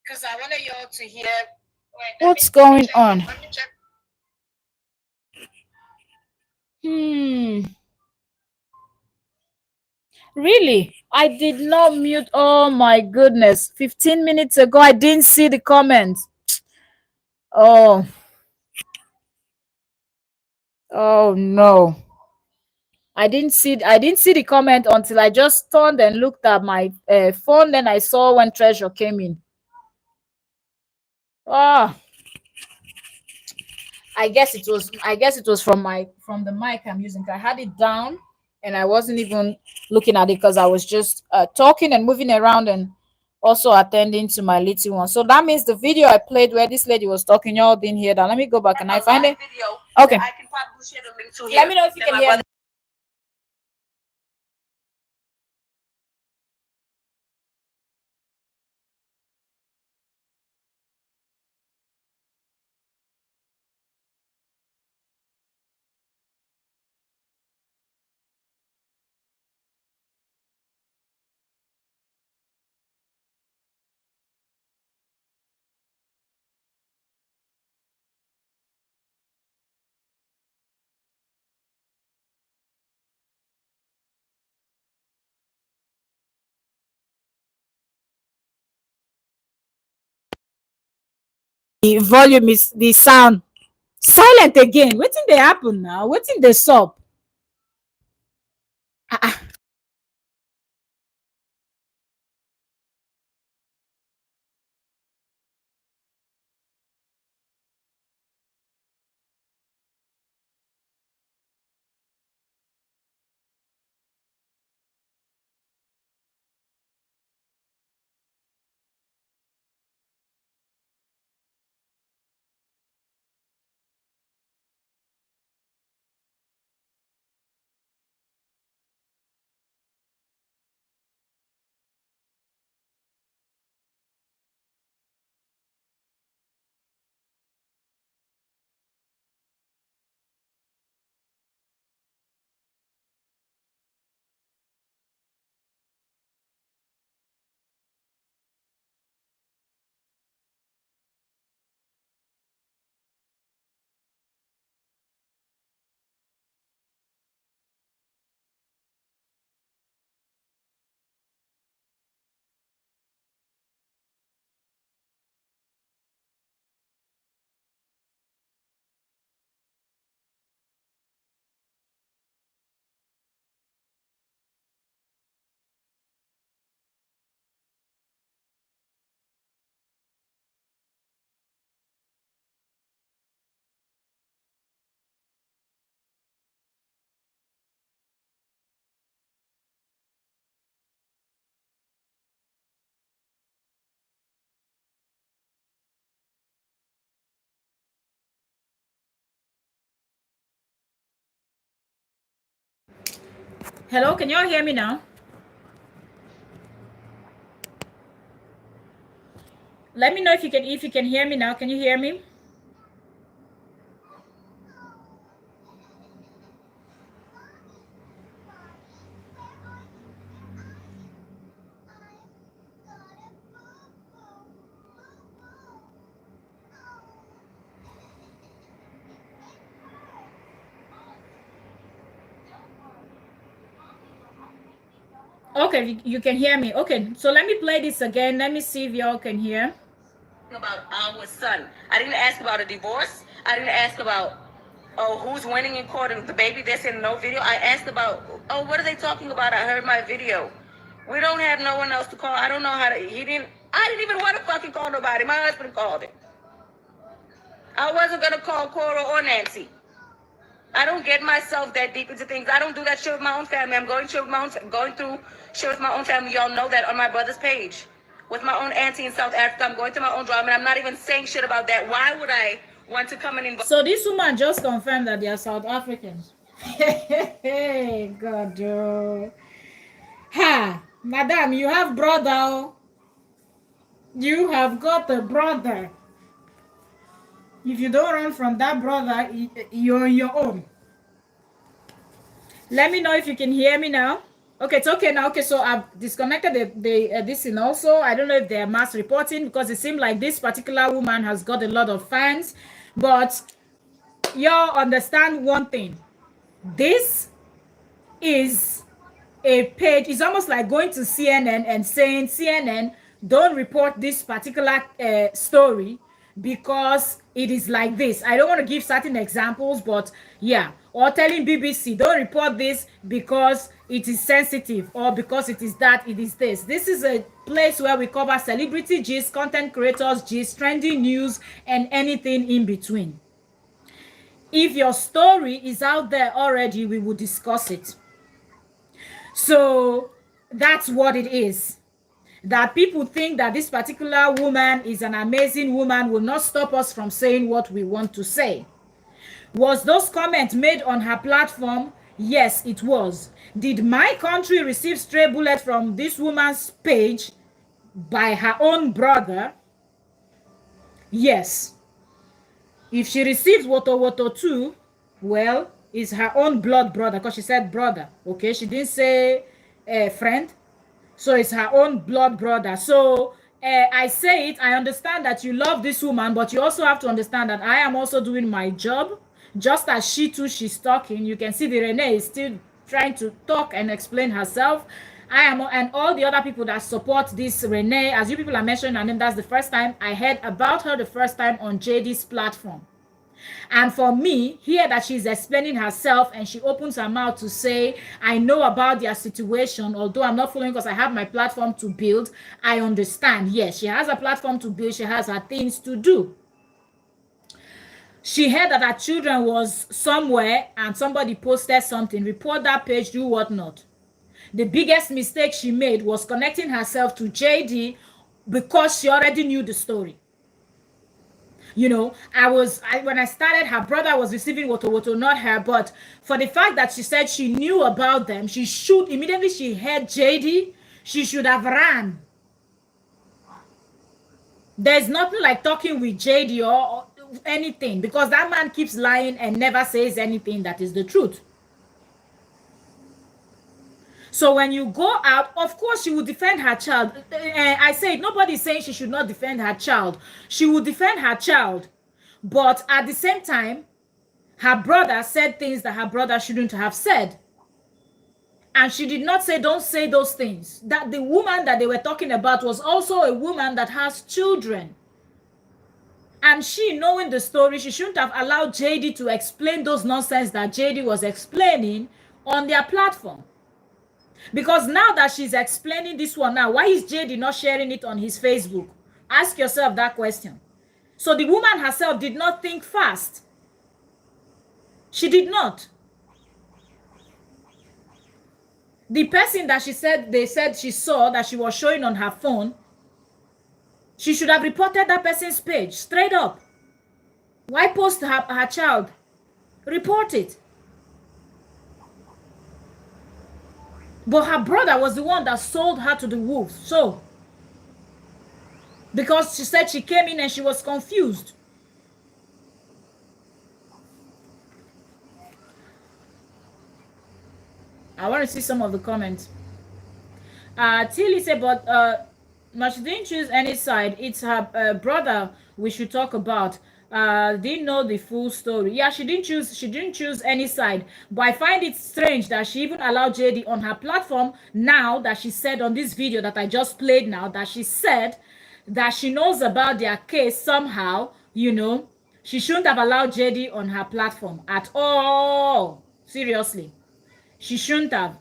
Because I wanted y'all to hear. Wait, what's going on? Let me check. Really? I did not mute. Oh my goodness. 15 minutes ago, I didn't see the comments. Oh, oh no. I didn't see the comment until I just turned and looked at my phone. Then I saw when Treasure came in. Ah, I guess it was from the mic I'm using. I had it down and I wasn't even looking at it because I was just talking and moving around and also attending to my little one. So that means the video I played where this lady was talking, y'all didn't hear that. Let me go back and I find it. Okay. I can probably share the link to here. Let me know if you can hear me. The volume is the sound silent again. Wetin dey happen now? Wetin dey sup? Hello, can y'all hear me now? Let me know if you can hear me now. Can you hear me? Okay, you can hear me. Okay, so let me play this again. Let me see if y'all can hear. About our son. I didn't ask about a divorce. I didn't ask about who's winning in court and the baby that's in no video. I asked about what are they talking about? I heard my video. We don't have no one else to call. I don't know how to. I didn't even want to fucking call nobody. My husband called it. I wasn't gonna call Cora or Nancy. I don't get myself that deep into things. I don't do that shit with my own family. I'm going through shit with my own family. Y'all know that on my brother's page. With my own auntie in South Africa, I'm going through my own drama, and I'm not even saying shit about that. Why would I want to come and involve? So this woman just confirmed that they are South Africans. Hey, God. Ha, madam, you have brother. You have got a brother. If you don't run from that brother, you're on your own. Let me know if you can hear me now. Okay, it's okay now. Okay, so I've disconnected the this thing also. I don't know if they're mass reporting because it seemed like this particular woman has got a lot of fans. But y'all understand one thing. This is a page. It's almost like going to CNN and saying, CNN, don't report this particular story because it is like this. I don't want to give certain examples, but yeah. Or telling BBC, don't report this because it is sensitive, or because it is that, it is this. This is a place where we cover celebrity gist, content creators gist, trending news, and anything in between. If your story is out there already, we will discuss it. So that's what it is. That people think that this particular woman is an amazing woman will not stop us from saying what we want to say. Was those comments made on her platform? Yes, it was. Did my country receive stray bullets from this woman's page by her own brother? Yes. If she receives Woto Woto too, well, it's her own blood brother, because she said brother. Okay, she didn't say friend. So it's her own blood brother. So I say it, I understand that you love this woman, but you also have to understand that I am also doing my job. Just as she too, she's talking. You can see the Renee is still trying to talk and explain herself. I am, and all the other people that support this Renee, as you people are mentioning her name, that's the first time I heard about her, the first time on JD's platform. And for me, here that she's explaining herself and she opens her mouth to say, I know about their situation, although I'm not following because I have my platform to build. I understand. Yes, she has a platform to build. She has her things to do. She heard that her children was somewhere and somebody posted something. Report that page, do whatnot. The biggest mistake she made was connecting herself to JD because she already knew the story. You know, when I started, her brother was receiving Woto Woto, not her. But for the fact that she said she knew about them, she should, immediately she heard JD, she should have ran. There's nothing like talking with JD or anything, because that man keeps lying and never says anything that is the truth. So when you go out, of course she will defend her child. I say nobody's saying she should not defend her child. She will defend her child. But at the same time, her brother said things that her brother shouldn't have said. And she did not say, don't say those things. That the woman that they were talking about was also a woman that has children. And she, knowing the story, she shouldn't have allowed JD to explain those nonsense that JD was explaining on their platform. Because now that she's explaining this one now, why is JD not sharing it on his Facebook? Ask yourself that question. So the woman herself did not think fast. She did not. The person that they said she saw that she was showing on her phone, she should have reported that person's page straight up. Why post her child? Report it. But her brother was the one that sold her to the wolves. So, because she said she came in and she was confused. I want to see some of the comments. Tilly said, but she didn't choose any side. It's her brother we should talk about. Didn't know the full story. Yeah, she didn't choose any side. But I find it strange that she even allowed JD on her platform now that she said on this video that I just played now, that she said that she knows about their case somehow, you know. She shouldn't have allowed JD on her platform at all. Seriously. She shouldn't have.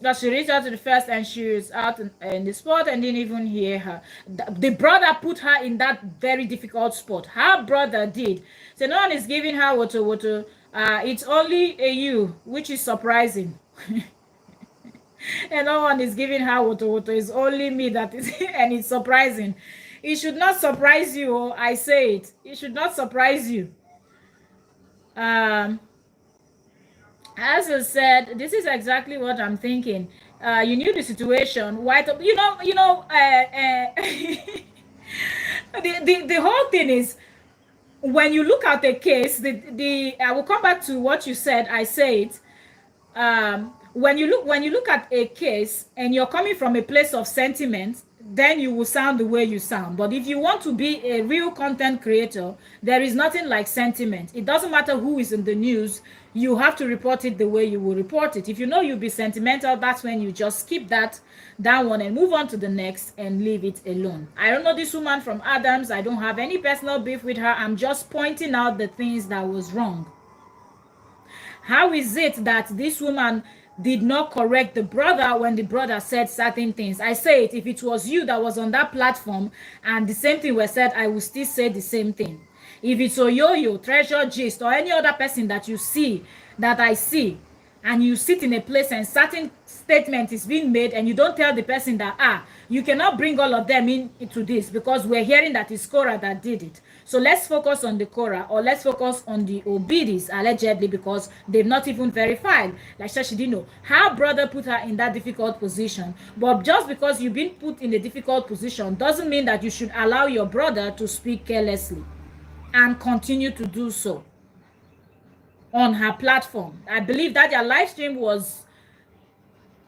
But she reached out to the first and she was out in the spot and didn't even hear her. The brother put her in that very difficult spot. Her brother did. So no one is giving her water. It's only a you, which is surprising. And no one is giving her water. It's only me that is, and it's surprising. It should not surprise you. Oh, I say it. It should not surprise you. As I said, this is exactly what I'm thinking. You knew the situation. Why? The whole thing is, when you look at the case, I will come back to what you said. I say it. When you look at a case and you're coming from a place of sentiment, then you will sound the way you sound. But if you want to be a real content creator, there is nothing like sentiment. It doesn't matter who is in the news, you have to report it the way you will report it. If you know you'll be sentimental, that's when you just skip that one and move on to the next and leave it alone. I don't know this woman from Adams. I don't have any personal beef with her. I'm just pointing out the things that was wrong. How is it that this woman did not correct the brother when the brother said certain things? I say it, if it was you that was on that platform and the same thing was said, I will still say the same thing. If it's Oyoyo, Treasure Gist, or any other person that you see, that I see, and you sit in a place and certain statement is being made and you don't tell the person that, you cannot bring all of them into this because we're hearing that it's Korra that did it. So let's focus on the Korra, or let's focus on the Obidis, allegedly, because they've not even verified. Like Shashidino, her brother put her in that difficult position. But just because you've been put in a difficult position doesn't mean that you should allow your brother to speak carelessly and continue to do so on her platform. I believe that their live stream was,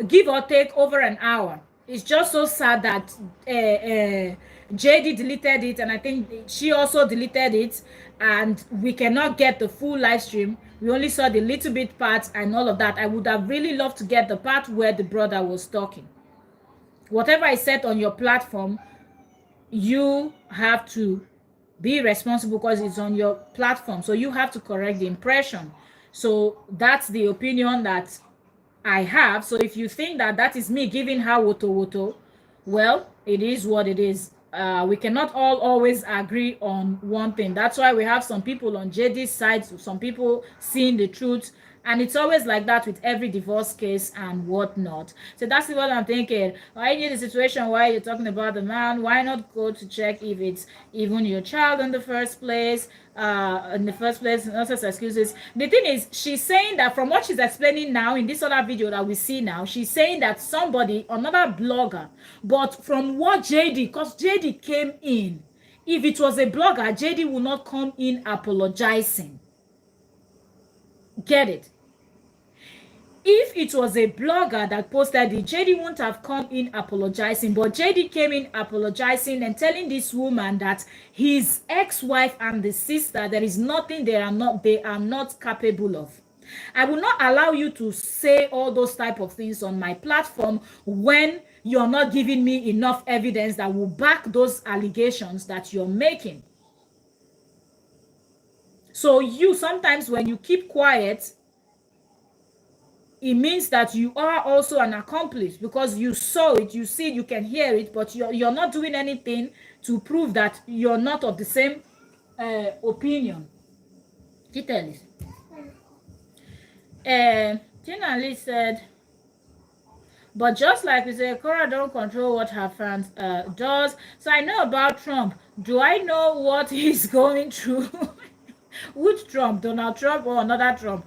give or take, over an hour. It's just so sad that JD deleted it, and I think she also deleted it, and we cannot get the full live stream. We only saw the little bit parts and all of that. I would have really loved to get the part where the brother was talking. Whatever I said on your platform, you have to be responsible because it's on your platform. So you have to correct the impression. So that's the opinion that I have. So if you think that that is me giving her woto, well, it is what it is. We cannot all always agree on one thing. That's why we have some people on JD's side, some people seeing the truth. And it's always like that with every divorce case and whatnot. So that's what I'm thinking. Why need a situation where you're talking about the man? Why not go to check if it's even your child in the first place? Not as excuses. The thing is, she's saying that from what she's explaining now in this other video that we see now, she's saying that somebody, another blogger, but from what JD, because JD came in, if it was a blogger, JD would not come in apologizing. Get it? If it was a blogger that posted it, JD wouldn't have come in apologizing, but JD came in apologizing and telling this woman that his ex-wife and the sister, there is nothing they are not capable of. I will not allow you to say all those type of things on my platform when you're not giving me enough evidence that will back those allegations that you're making. So you sometimes, when you keep quiet, it means that you are also an accomplice because you saw it, you see it, you can hear it, but you're not doing anything to prove that you're not of the same opinion. Titalis. Tina Lee said, but just like we say, Korra don't control what her fans does. So I know about Trump. Do I know what he's going through? Which Trump? Donald Trump or another Trump?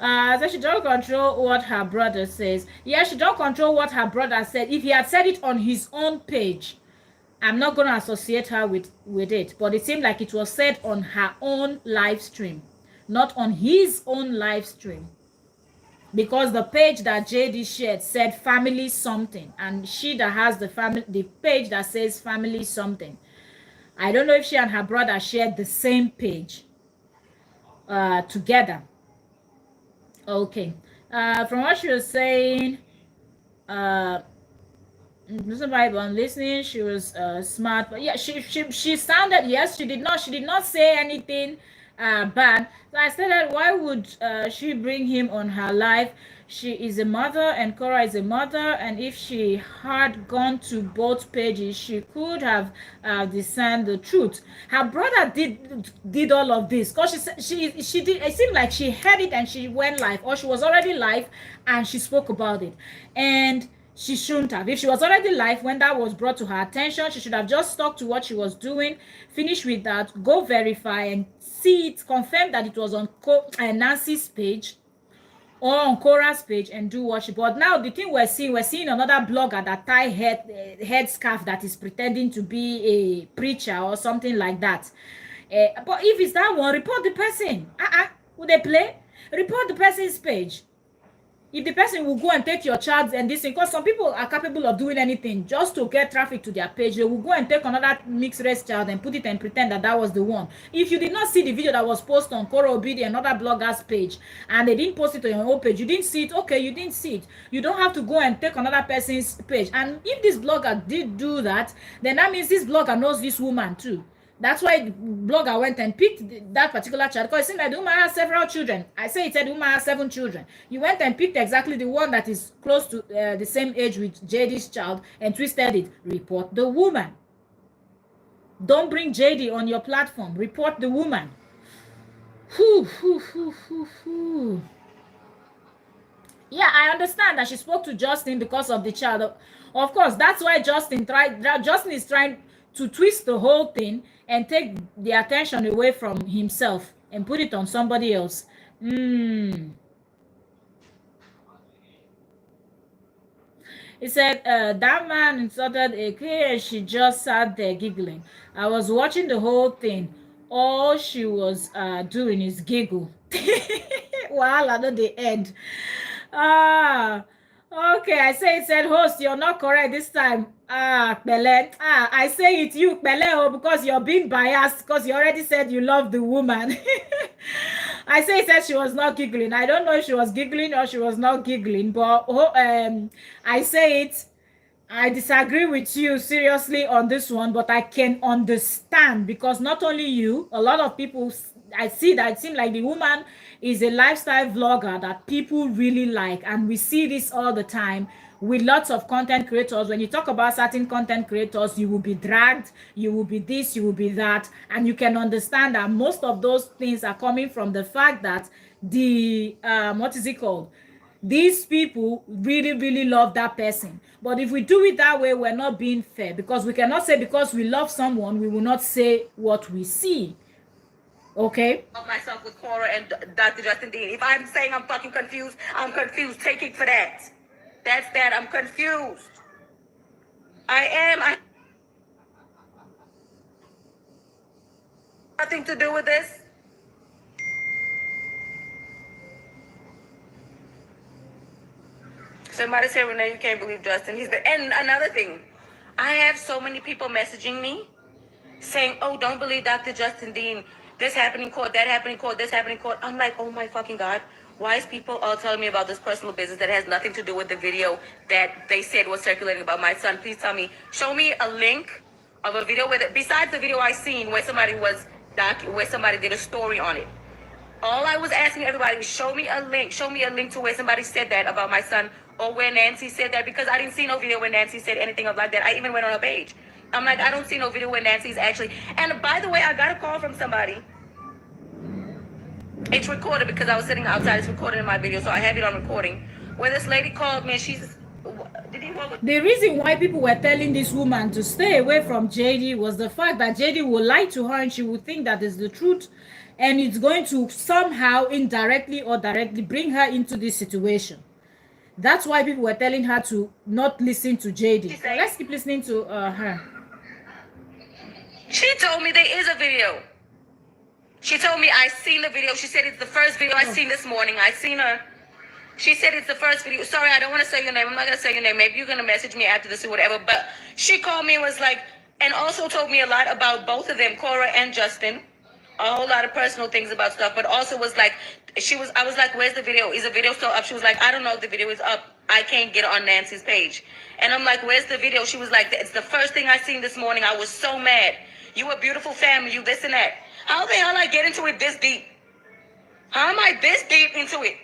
So she don't control what her brother says. Yeah, she don't control what her brother said. If he had said it on his own page, I'm not going to associate her with it. But it seemed like it was said on her own live stream, not on his own live stream. Because the page that JD shared said family something. And she that has the page that says family something. I don't know if she and her brother shared the same page together. Okay. From what she was saying, listening, she was smart, but yeah, she sounded, yes, she did not say anything bad. So I said that why would she bring him on her live? she is a mother and Korra is a mother, and if she had gone to both pages, she could have discerned the truth. Her brother did all of this because she did. It seemed like she heard it and she went live, or she was already live and she spoke about it, and she shouldn't have. If she was already live when that was brought to her attention, she should have just stuck to what she was doing, finish with that, go verify and see it, confirm that it was on Nancy's page or on Korra's page and do what she. But now the thing we're seeing another blogger that tie head scarf that is pretending to be a preacher or something like that. But if it's that one, report the person. Would they play? Report the person's page. If the person will go and take your child and this thing, because some people are capable of doing anything just to get traffic to their page, they will go and take another mixed race child and put it and pretend that that was the one. If you did not see the video that was posted on Korra Obidi, another blogger's page, and they didn't post it on your own page, you didn't see it, okay, you didn't see it. You don't have to go and take another person's page. And if this blogger did do that, then that means this blogger knows this woman too. That's why the blogger went and picked that particular child, because it seemed like the woman has several children. I say it said the woman has 7 children. You went and picked exactly the one that is close to the same age with JD's child and twisted it. Report the woman. Don't bring JD on your platform. Report the woman. Yeah, I understand that she spoke to Justin because of the child. Of course, that's why Justin is trying to twist the whole thing and take the attention away from himself and put it on somebody else. He said, that man insulted AK and she just sat there giggling. I was watching the whole thing. All she was doing is giggle. Well, I know the end. Okay, I say it said, host, you're not correct this time. Pele. I say it you, Pele, because you're being biased because you already said you love the woman. I say it said she was not giggling. I don't know if she was giggling or she was not giggling, but I say it. I disagree with you seriously on this one, but I can understand because not only you, a lot of people, I see that it seems like the woman is a lifestyle vlogger that people really like, and we see this all the time with lots of content creators. When you talk about certain content creators, you will be dragged, you will be this, you will be that, and you can understand that most of those things are coming from the fact that the what is it called? These people really, really love that person. But if we do it that way, we're not being fair, because we cannot say because we love someone, we will not say what we see. Okay? Myself with Korra and Dr. Justin Dean. If I'm saying I'm fucking confused, I'm confused. Take it for that. That's that. I'm confused. I am. Nothing to do with this. Somebody said, Renee, you can't believe Justin. And another thing, I have so many people messaging me saying, oh, don't believe Dr. Justin Dean. This happened in court, that happened in court, this happened in court. I'm like, oh my fucking God. Why is people all telling me about this personal business that has nothing to do with the video that they said was circulating about my son? Please tell me, show me a link of a video with it. Besides the video I seen where somebody where somebody did a story on it. All I was asking everybody was show me a link to where somebody said that about my son or where Nancy said that, because I didn't see no video where Nancy said anything like that. I even went on her page. I'm like, I don't see no video where Nancy's actually. And by the way, I got a call from somebody. It's recorded because I was sitting outside. It's recorded in my video, so I have it on recording. Where this lady called me and the reason why people were telling this woman to stay away from JD was the fact that JD will lie to her and she will think that is the truth, and it's going to somehow indirectly or directly bring her into this situation. That's why people were telling her to not listen to JD. So let's keep listening to her. She told me there is a video. She told me I seen the video. She said it's the first video I seen this morning. I seen her. She said it's the first video. Sorry, I don't want to say your name. I'm not going to say your name. Maybe you're going to message me after this or whatever. But she called me and was like, and also told me a lot about both of them, Korra and Justin. A whole lot of personal things about stuff. But also was like, I was like, where's the video? Is the video still up? She was like, I don't know if the video is up. I can't get on Nancy's page. And I'm like, where's the video? She was like, it's the first thing I seen this morning. I was so mad. You a beautiful family. You this and that. How the hell I get into it this deep? How am I this deep into it?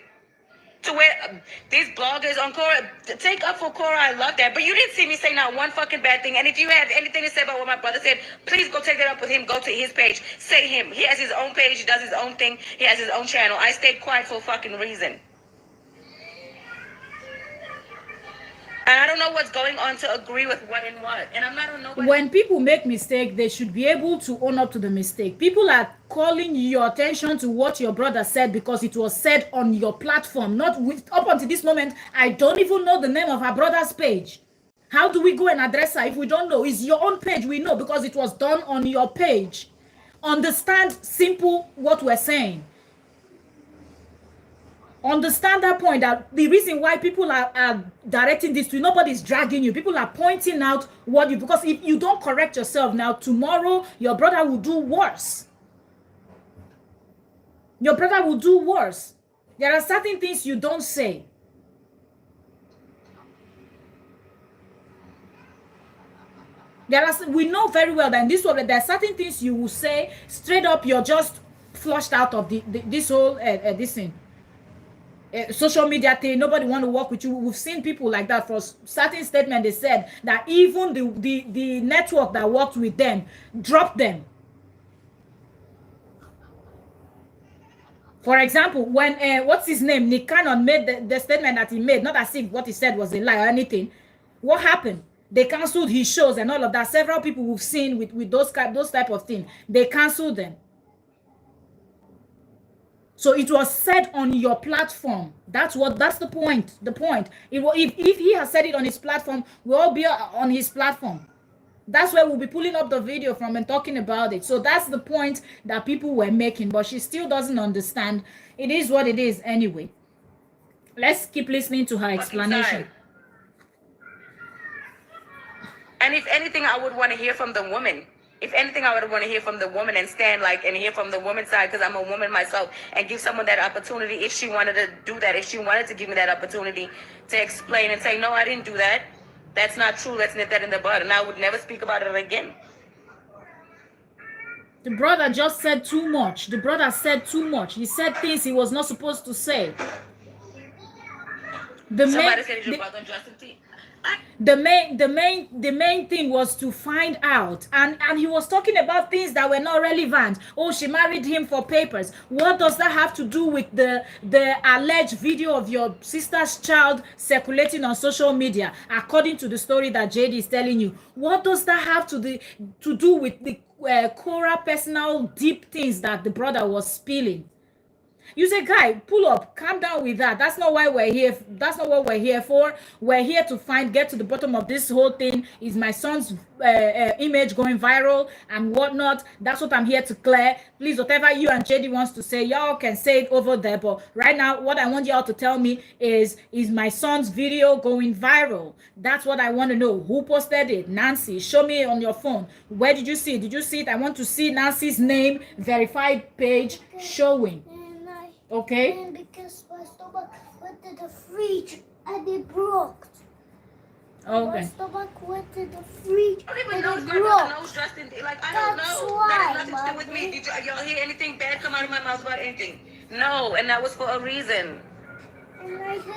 to where these bloggers on Korra take up for Korra. I love that, but you didn't see me say not one fucking bad thing. And if you have anything to say about what my brother said, please go take that up with him. Go to his page, say him. He has his own page. He does his own thing. He has his own channel. I stayed quiet for a fucking reason. And I don't know what's going on to agree with what and what. And I'm not on nobody. When people make mistake, they should be able to own up to the mistake. People are calling your attention to what your brother said because it was said on your platform. Not with, up until this moment, I don't even know the name of her brother's page. How do we go and address her if we don't know? It's your own page, we know, because it was done on your page. Understand simple what we're saying. Understand that point, that the reason why people are directing this to you, nobody's dragging you. People are pointing out what you, because if you don't correct yourself now, tomorrow your brother will do worse. Your brother will do worse. There are certain things you don't say. We know very well that in this world there are certain things you will say straight up. You're just flushed out of this whole this thing. Social media thing, nobody want to work with you. We've seen people like that. For certain statement, they said that even the network that worked with them dropped them. For example, when what's his name, Nick Cannon made the statement that he made, not as if what he said was a lie or anything. What happened? They cancelled his shows and all of that. Several people we've seen with those type of things, they cancelled them. So it was said on your platform. That's the point. The point. If he has said it on his platform, we'll all be on his platform. That's where we'll be pulling up the video from and talking about it. So that's the point that people were making, but she still doesn't understand. It is what it is anyway. Let's keep listening to her explanation. And if anything, I would want to hear from the woman. If anything, I would want to hear from the woman and stand and hear from the woman's side, because I'm a woman myself, and give someone that opportunity if she wanted to do that, if she wanted to give me that opportunity to explain and say, no, I didn't do that. That's not true. Let's nip that in the bud. And I would never speak about it again. The brother just said too much. The brother said too much. He said things he was not supposed to say. Somebody said it's about Justin T. The main thing was to find out, and he was talking about things that were not relevant. Oh, she married him for papers. What does that have to do with the alleged video of your sister's child circulating on social media, according to the story that JD is telling you? What does that have to do with the Korra personal deep things that the brother was spilling? You say, guy, pull up, calm down with that. That's not why we're here. That's not what we're here for. We're here to get to the bottom of this whole thing. Is my son's image going viral and whatnot? That's what I'm here to clear. Please, whatever you and JD wants to say, y'all can say it over there. But right now, what I want y'all to tell me is my son's video going viral? That's what I want to know. Who posted it? Nancy, show me on your phone. Where did you see it? Did you see it? I want to see Nancy's name, verified page showing. Okay. And because my stomach went to the fridge and it broke. Okay. My stomach went to the fridge I don't even and know it if my brother broke. knows Justin. Like, I don't That's know. why, That has nothing to do with me. Mommy. Did y'all hear anything bad come out of my mouth about anything? No, and that was for a reason.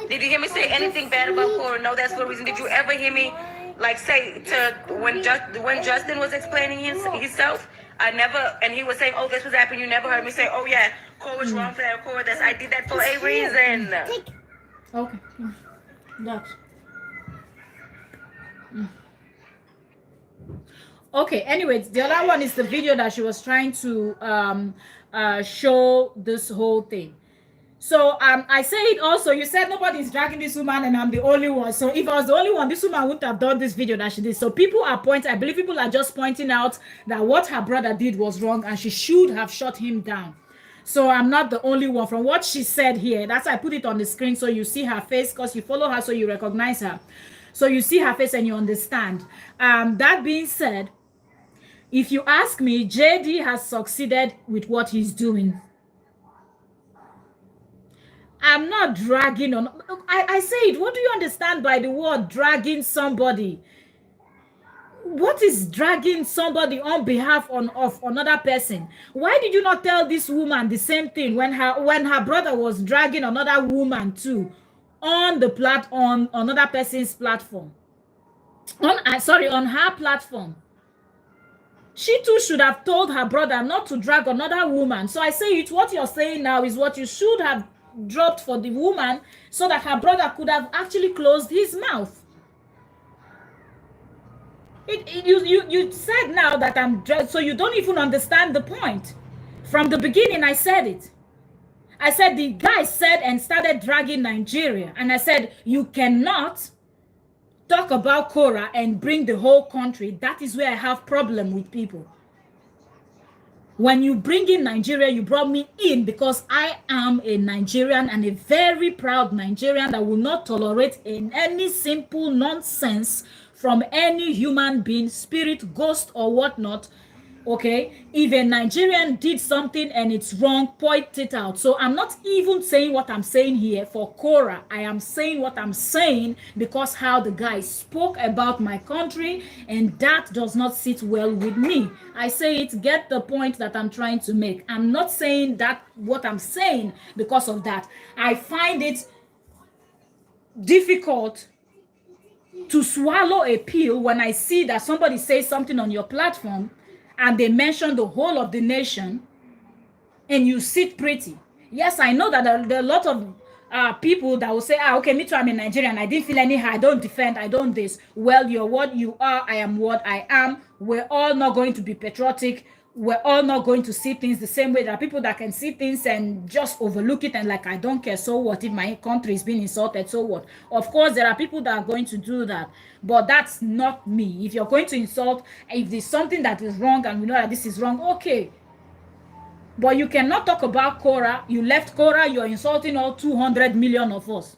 Did you hear me say anything bad about Korra? No, that's for a reason. Did you ever hear me like say to when Justin was explaining himself? I never, and he was saying, oh, this was happening. You never heard me say, oh yeah, Korra's wrong for that, Korra this. I did that for a reason. Okay. That's. Okay, anyways, the other one is the video that she was trying to show this whole thing. So I say it also, you said nobody's dragging this woman and I'm the only one. So if I was the only one, this woman wouldn't have done this video that she did. So people are I believe people are just pointing out that what her brother did was wrong and she should have shut him down. So I'm not the only one. From what she said here, that's why I put it on the screen so you see her face, because you follow her so you recognize her. So you see her face and you understand. That being said, if you ask me, JD has succeeded with what he's doing. I'm not dragging on. I say it. What do you understand by the word dragging somebody? what is dragging somebody on behalf of another person? Why did you not tell this woman the same thing when her brother was dragging another woman too on on another person's platform? On her platform. She too should have told her brother not to drag another woman. So I say it, what you're saying now is what you should have dropped for the woman so that her brother could have actually closed his mouth. You said now that I'm so you don't even understand the point. From the beginning, I said it. I said the guy said and started dragging Nigeria, and I said you cannot talk about Korra and bring the whole country. That is where I have problem with people. When you bring in Nigeria, you brought me in because I am a Nigerian and a very proud Nigerian that will not tolerate in any simple nonsense from any human being, spirit, ghost, or whatnot. Okay, if a Nigerian did something and it's wrong, point it out. So I'm not even saying what I'm saying here for Korra. I am saying what I'm saying because how the guy spoke about my country, and that does not sit well with me. I say it, get the point that I'm trying to make. I'm not saying that what I'm saying because of that. I find it difficult to swallow a pill when I see that somebody says something on your platform and they mention the whole of the nation and you sit pretty. Yes, I know that there are a lot of people that will say, okay, me too, I'm a Nigerian. I didn't feel any harm. I don't defend. I don't this. Well, you're what you are. I am what I am. We're all not going to be patriotic. We're all not going to see things the same way. There are people that can see things and just overlook it and like, I don't care. So what? If my country is being insulted, so what? Of course, there are people that are going to do that. But that's not me. If you're going to insult, if there's something that is wrong and we know that this is wrong, okay. But you cannot talk about Korra. You left Korra, you're insulting all 200 million of us.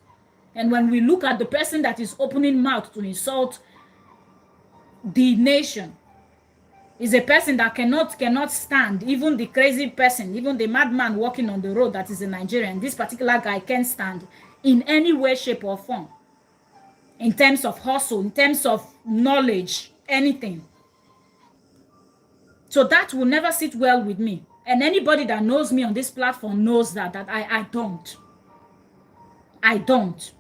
And when we look at the person that is opening mouth to insult the nation, is a person that cannot stand, even the crazy person, even the madman walking on the road that is a Nigerian. This particular guy can't stand in any way, shape, or form. In terms of hustle, in terms of knowledge, anything. So that will never sit well with me. And anybody that knows me on this platform knows that I don't. I don't.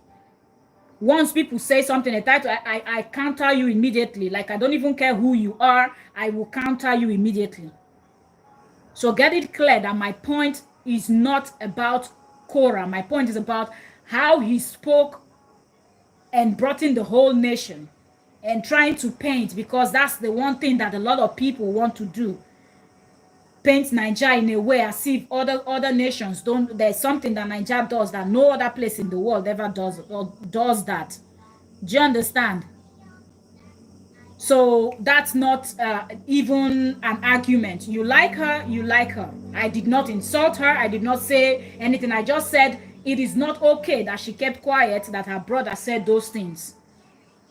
Once people say something, I counter you immediately. Like I don't even care who you are, I will counter you immediately. So get it clear that my point is not about Korra. My point is about how he spoke and brought in the whole nation and trying to paint, because that's the one thing that a lot of people want to do. Paint Nigeria in a way as if other nations don't. There's something that Nigeria does that no other place in the world ever does or does that. Do you understand? So that's not even an argument. You like her, you like her. I did not insult her. I did not say anything. I just said it is not okay that she kept quiet, that her brother said those things.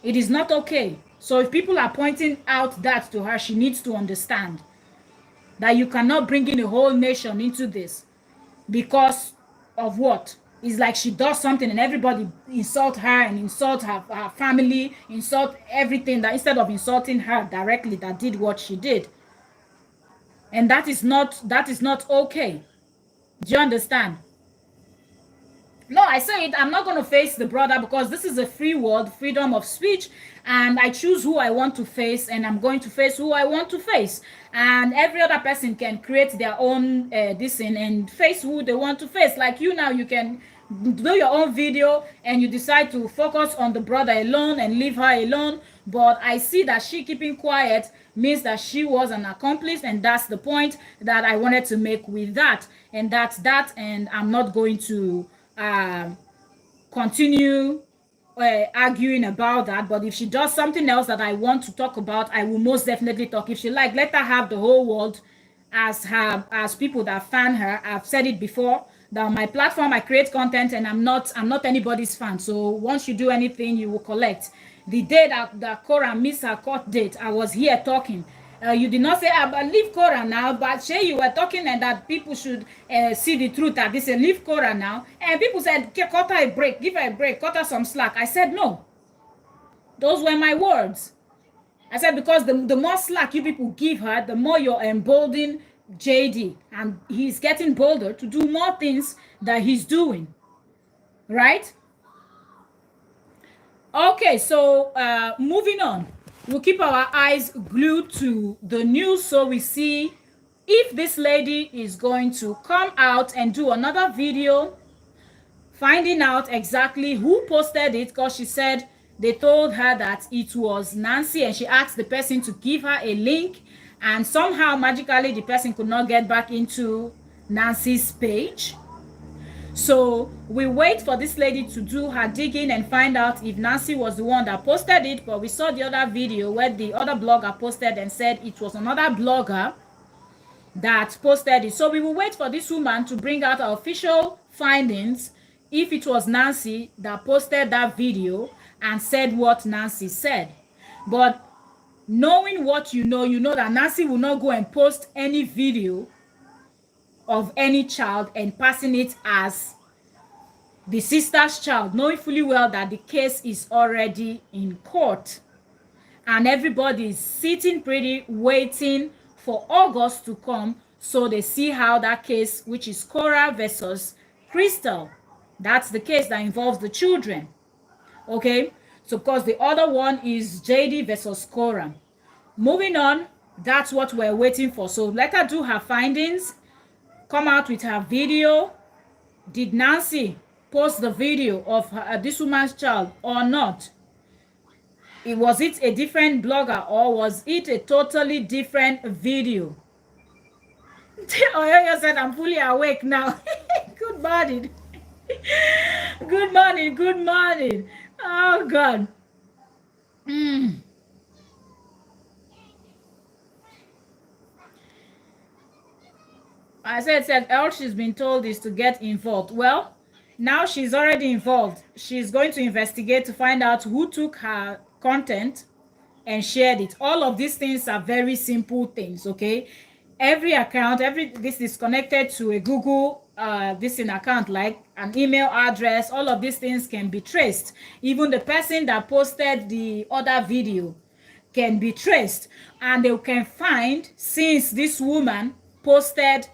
It is not okay. So if people are pointing out that to her, she needs to understand that you cannot bring in a whole nation into this because of what? It's like she does something and everybody insult her and insult her family, insult everything, that instead of insulting her directly that did what she did. And that is not okay. Do you understand? No, I say it, I'm not going to face the brother because this is a free world, freedom of speech, and I choose who I want to face, and I'm going to face who I want to face. And every other person can create their own this thing and face who they want to face. Like you now, you can do your own video and you decide to focus on the brother alone and leave her alone. But I see that she keeping quiet means that she was an accomplice, and that's the point that I wanted to make with that. And that's that, and I'm not going to continue arguing about that. But if she does something else that I want to talk about, I will most definitely talk. If she like, let her have the whole world as people that fan her. I've said it before that on my platform I create content and I'm not anybody's fan. So once you do anything, you will collect. The day that Korra missed her court date, I was here talking. You did not say, leave Korra now, but Shay, you were talking and that people should see the truth that this is leave Korra now. And people said, cut her a break, give her a break, cut her some slack. I said, no. Those were my words. I said because the more slack you people give her, the more you're emboldening JD, and he's getting bolder to do more things that he's doing, right? Okay, so moving on. We'll keep our eyes glued to the news so we see if this lady is going to come out and do another video finding out exactly who posted it, because she said they told her that it was Nancy, and she asked the person to give her a link, and somehow magically the person could not get back into Nancy's page. So we wait for this lady to do her digging and find out if Nancy was the one that posted it. But we saw the other video where the other blogger posted and said it was another blogger that posted it. So we will wait for this woman to bring out her official findings if it was Nancy that posted that video and said what Nancy said. But knowing what you know that Nancy will not go and post any video of any child and passing it as the sister's child, knowing fully well that the case is already in court and everybody is sitting pretty waiting for August to come so they see how that case, which is Korra versus Crystal, that's the case that involves the children. Okay, so of course the other one is JD versus Korra. Moving on, that's what we're waiting for. So let her do her findings, come out with her video. Did Nancy post the video of this woman's child or not? Was it a different blogger or was it a totally different video? Oyoyo said, I'm fully awake now. Good morning. Good morning. Good morning. Oh, God. I said, all she's been told is to get involved. Well, now she's already involved. She's going to investigate to find out who took her content and shared it. All of these things are very simple things, okay? Every account, this is connected to a Google this in account, like an email address. All of these things can be traced. Even the person that posted the other video can be traced, and they can find, since this woman posted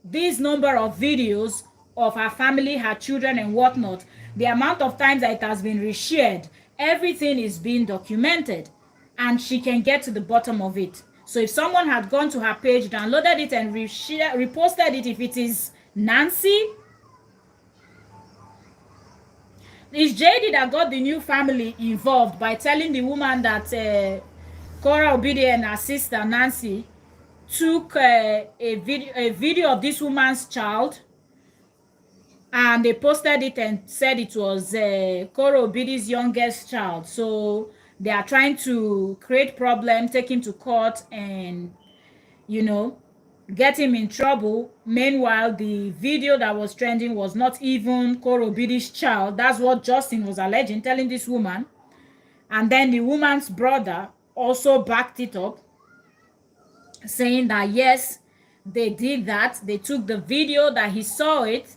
this number of videos of her family, her children and whatnot, the amount of times that it has been reshared, everything is being documented and she can get to the bottom of it. So if someone had gone to her page, downloaded it and reposted it, if it is Nancy, it's JD that got the new family involved by telling the woman that Korra Obidi and her sister Nancy took a video of this woman's child, and they posted it and said it was Korra Obidi's youngest child. So they are trying to create problem, take him to court, and get him in trouble. Meanwhile, the video that was trending was not even Korra Obidi's child. That's what Justin was alleging, telling this woman. And then the woman's brother also backed it up, saying that yes, they did that. They took the video that he saw it.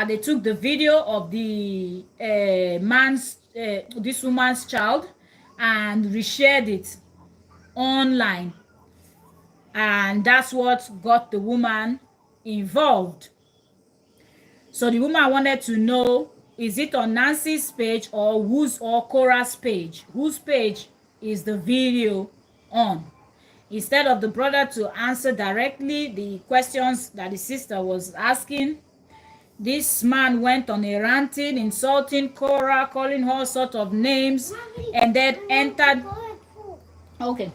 They took the video of the this woman's child and reshared it online, and that's what got the woman involved. So the woman wanted to know, is it on Nancy's page or Korra's page? Whose page is the video on? Instead of the brother to answer directly the questions that the sister was asking, this man went on a ranting, insulting Korra, calling her all sorts of names, and then entered. Okay,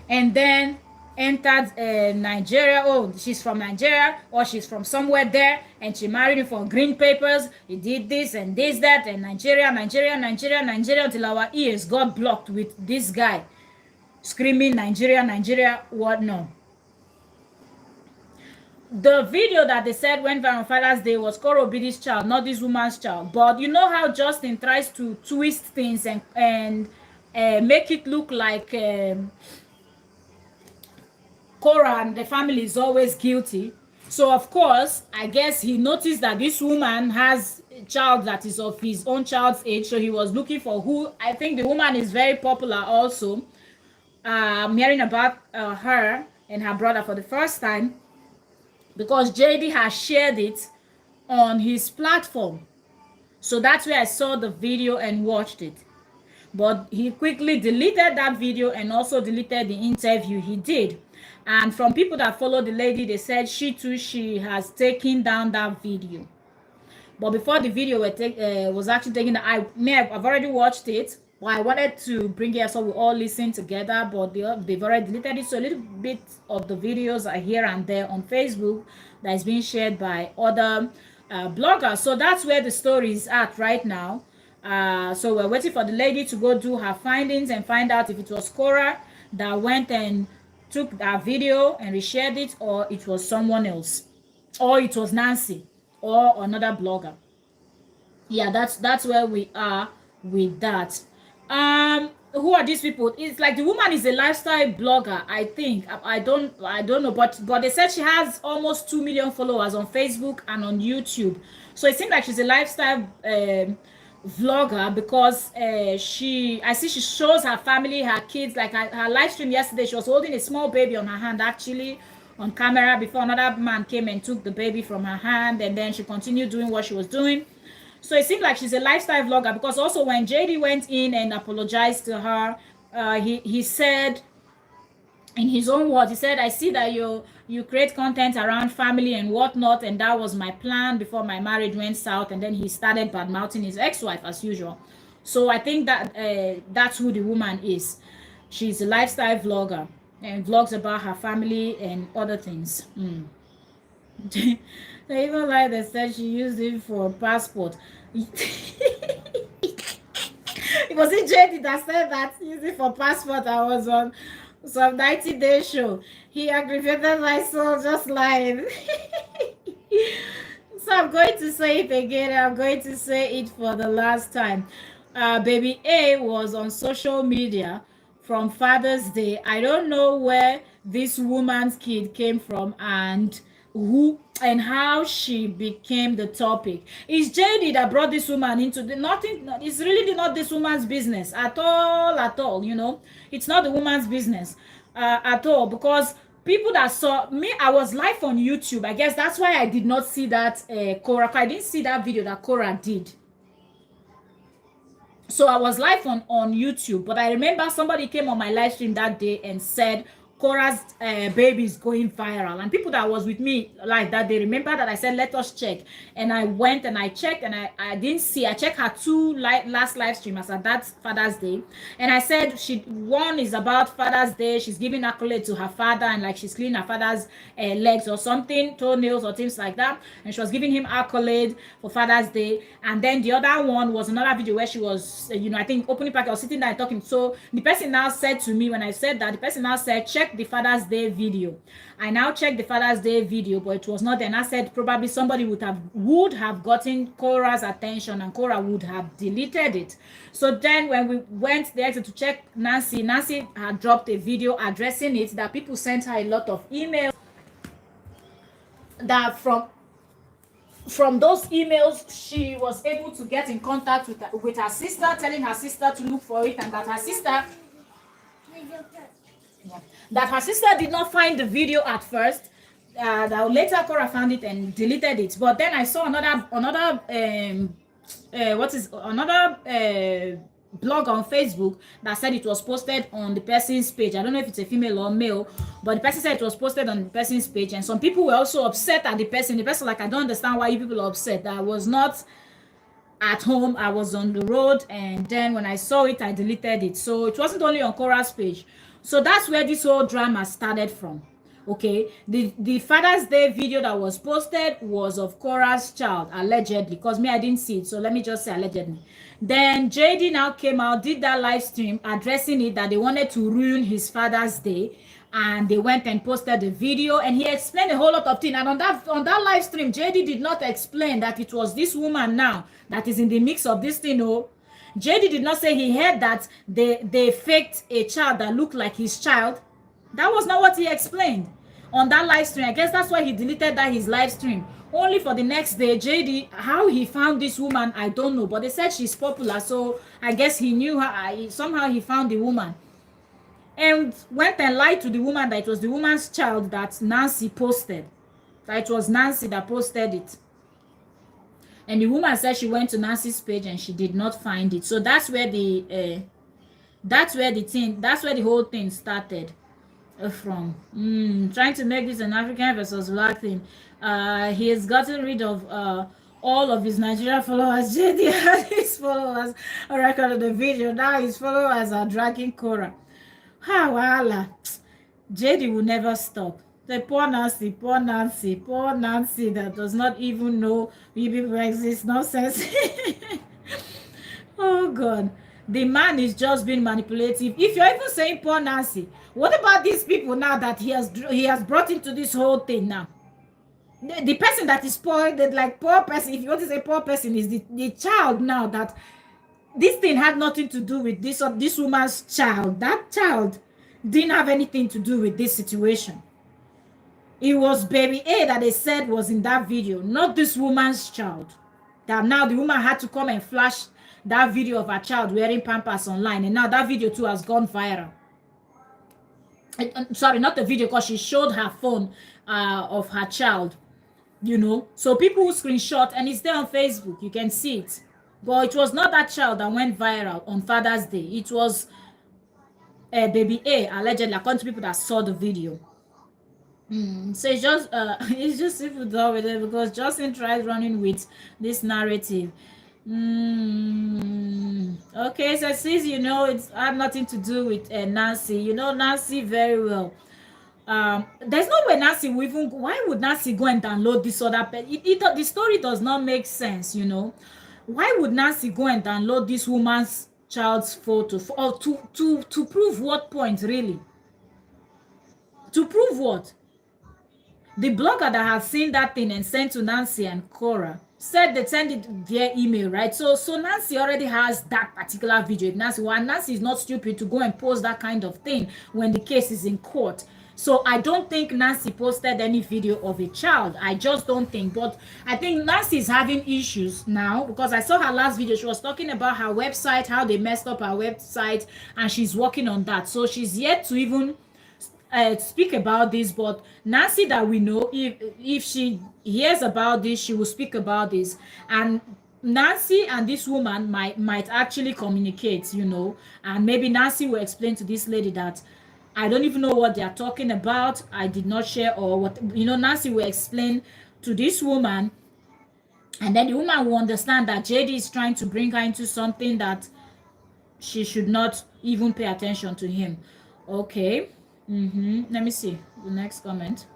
and then entered Nigeria. Oh, she's from Nigeria, or she's from somewhere there, and she married him for green papers. He did this and this, that, and Nigeria, until our ears got blocked with this guy screaming Nigeria, what no. The video that they said went viral on Father's Day was Korra Obidi's child, not this woman's child. But you know how Justin tries to twist things and make it look like Korra and the family is always guilty. So of course, I guess he noticed that this woman has a child that is of his own child's age. So he was looking for who. I think the woman is very popular also I'm hearing about her and her brother for the first time because JD has shared it on his platform. So that's where I saw the video and watched it. But he quickly deleted that video and also deleted the interview he did. And from people that follow the lady, they said she has taken down that video. But before the video was actually taken, I've already watched it. But I wanted to bring it so we all listen together. But they've already deleted it. So a little bit of the videos are here and there on Facebook that is being shared by other bloggers. So that's where the story is at right now. So we're waiting for the lady to go do her findings and find out if it was Korra that went and took that video and reshared it, or it was someone else, or it was Nancy or another blogger. Yeah, that's where we are with that. Who are these people? It's like the woman is a lifestyle blogger, I think. I don't know, but they said she has almost 2 million followers on Facebook and on YouTube. So it seems like she's a lifestyle vlogger because I see she shows her family, her kids. Like her live stream yesterday, she was holding a small baby on her hand actually on camera before another man came and took the baby from her hand, and then she continued doing what she was doing. So it seems like she's a lifestyle vlogger because also when JD went in and apologized to her, he said in his own words, he said, I see that you create content around family and whatnot, and that was my plan before my marriage went south. And then he started bad mouthing his ex-wife as usual. So I think that that's who the woman is. She's a lifestyle vlogger and vlogs about her family and other things. They even like they said she used it for passport. It was it JD that said that use it for passport. I was on some 90-day show. He aggravated my soul just lying. So I'm going to say it again. I'm going to say it for the last time. Baby A was on social media from Father's Day. I don't know where this woman's kid came from and who and how she became the topic. It's JD that brought this woman into the nothing. It's really not this woman's business at all. You know, it's not the woman's business at all, because people that saw me, I was live on YouTube. I guess that's why I did not see that Korra. I didn't see that video that Korra did. So I was live on YouTube, but I remember somebody came on my live stream that day and said Korra's baby is going viral, and people that was with me like that, they remember that I said let us check, and I went and I checked, and I didn't see. I checked her last live streamers at that Father's Day, and I said one is about Father's Day, she's giving accolade to her father, and like she's cleaning her father's legs or something, toenails or things like that, and she was giving him accolade for Father's Day. And then the other one was another video where she was I think opening packet or sitting there and talking. So the person now said to me, when I said that, the person now said check the Father's Day video. I now checked the Father's Day video, but it was not there. And I said probably somebody would have gotten Korra's attention, and Korra would have deleted it. So then when we went there to check Nancy had dropped a video addressing it, that people sent her a lot of emails, that from those emails she was able to get in contact with her sister, telling her sister to look for it, and that her sister did not find the video at first. That later Korra found it and deleted it. But then I saw another blog on Facebook that said it was posted on the person's page. I don't know if it's a female or male, but the person said it was posted on the person's page, and some people were also upset at the person. The person like, I don't understand why you people are upset. That I was not at home, I was on the road, and then when I saw it, I deleted it. So it wasn't only on Korra's page. So that's where this whole drama started from. Okay, the Father's Day video that was posted was of Korra's child, allegedly, because me, I didn't see it, so let me just say allegedly. Then JD now came out, did that live stream addressing it, that they wanted to ruin his Father's Day, and they went and posted the video, and he explained a whole lot of things. And on that live stream, JD did not explain that it was this woman now that is in the mix of this thing. Oh, JD did not say he heard that they faked a child that looked like his child. That was not what he explained on that live stream. I guess that's why he deleted his live stream. Only for the next day, JD, how he found this woman, I don't know. But they said she's popular, so I guess he knew her. Somehow he found the woman. and went and lied to the woman that it was the woman's child that Nancy posted, that it was Nancy that posted it. And the woman said she went to Nancy's page and she did not find it. So that's where the whole thing started from. Trying to make this an African versus black thing. He has gotten rid of all of his Nigerian followers. JD had his followers recorded the video. Now his followers are dragging Korra. Ha wala. JD will never stop. The poor Nancy, poor Nancy, poor Nancy that does not even know we people exist. Nonsense. Oh God. The man is just being manipulative. If you're even saying poor Nancy, what about these people now that he has brought into this whole thing now? The person that is poor, that like poor person, if you want to say poor person, is the child now that this thing had nothing to do with this woman's child. That child didn't have anything to do with this situation. It was baby A that they said was in that video, not this woman's child. That now the woman had to come and flash that video of her child wearing pampers online, and now that video too has gone viral. Sorry, not the video, because she showed her phone of her child, you know. So people who screenshot, and it's there on Facebook, you can see it. But it was not that child that went viral on Father's Day. It was baby A, allegedly, according to people that saw the video. So it's just simple done with it, because Justin tried running with this narrative. Okay, so since you know it's had nothing to do with Nancy, you know Nancy very well. There's no way Nancy will even. Why would Nancy go and download this other? The story does not make sense, you know. Why would Nancy go and download this woman's child's photo or to prove what point, really? To prove what? The blogger that has seen that thing and sent to Nancy and Korra said they sent it via email, right? So Nancy already has that particular video. Nancy is not stupid to go and post that kind of thing when the case is in court. So I don't think Nancy posted any video of a child. I just don't think. But I think Nancy is having issues now, because I saw her last video. She was talking about her website, how they messed up her website, and she's working on that. So she's yet to even speak about this. But Nancy that we know, if she hears about this, she will speak about this. And Nancy and this woman might actually communicate, you know, and maybe Nancy will explain to this lady that I don't even know what they are talking about, I did not share, or what, you know. Nancy will explain to this woman, and then the woman will understand that JD is trying to bring her into something that she should not even pay attention to him. Okay. Let me see the next comment.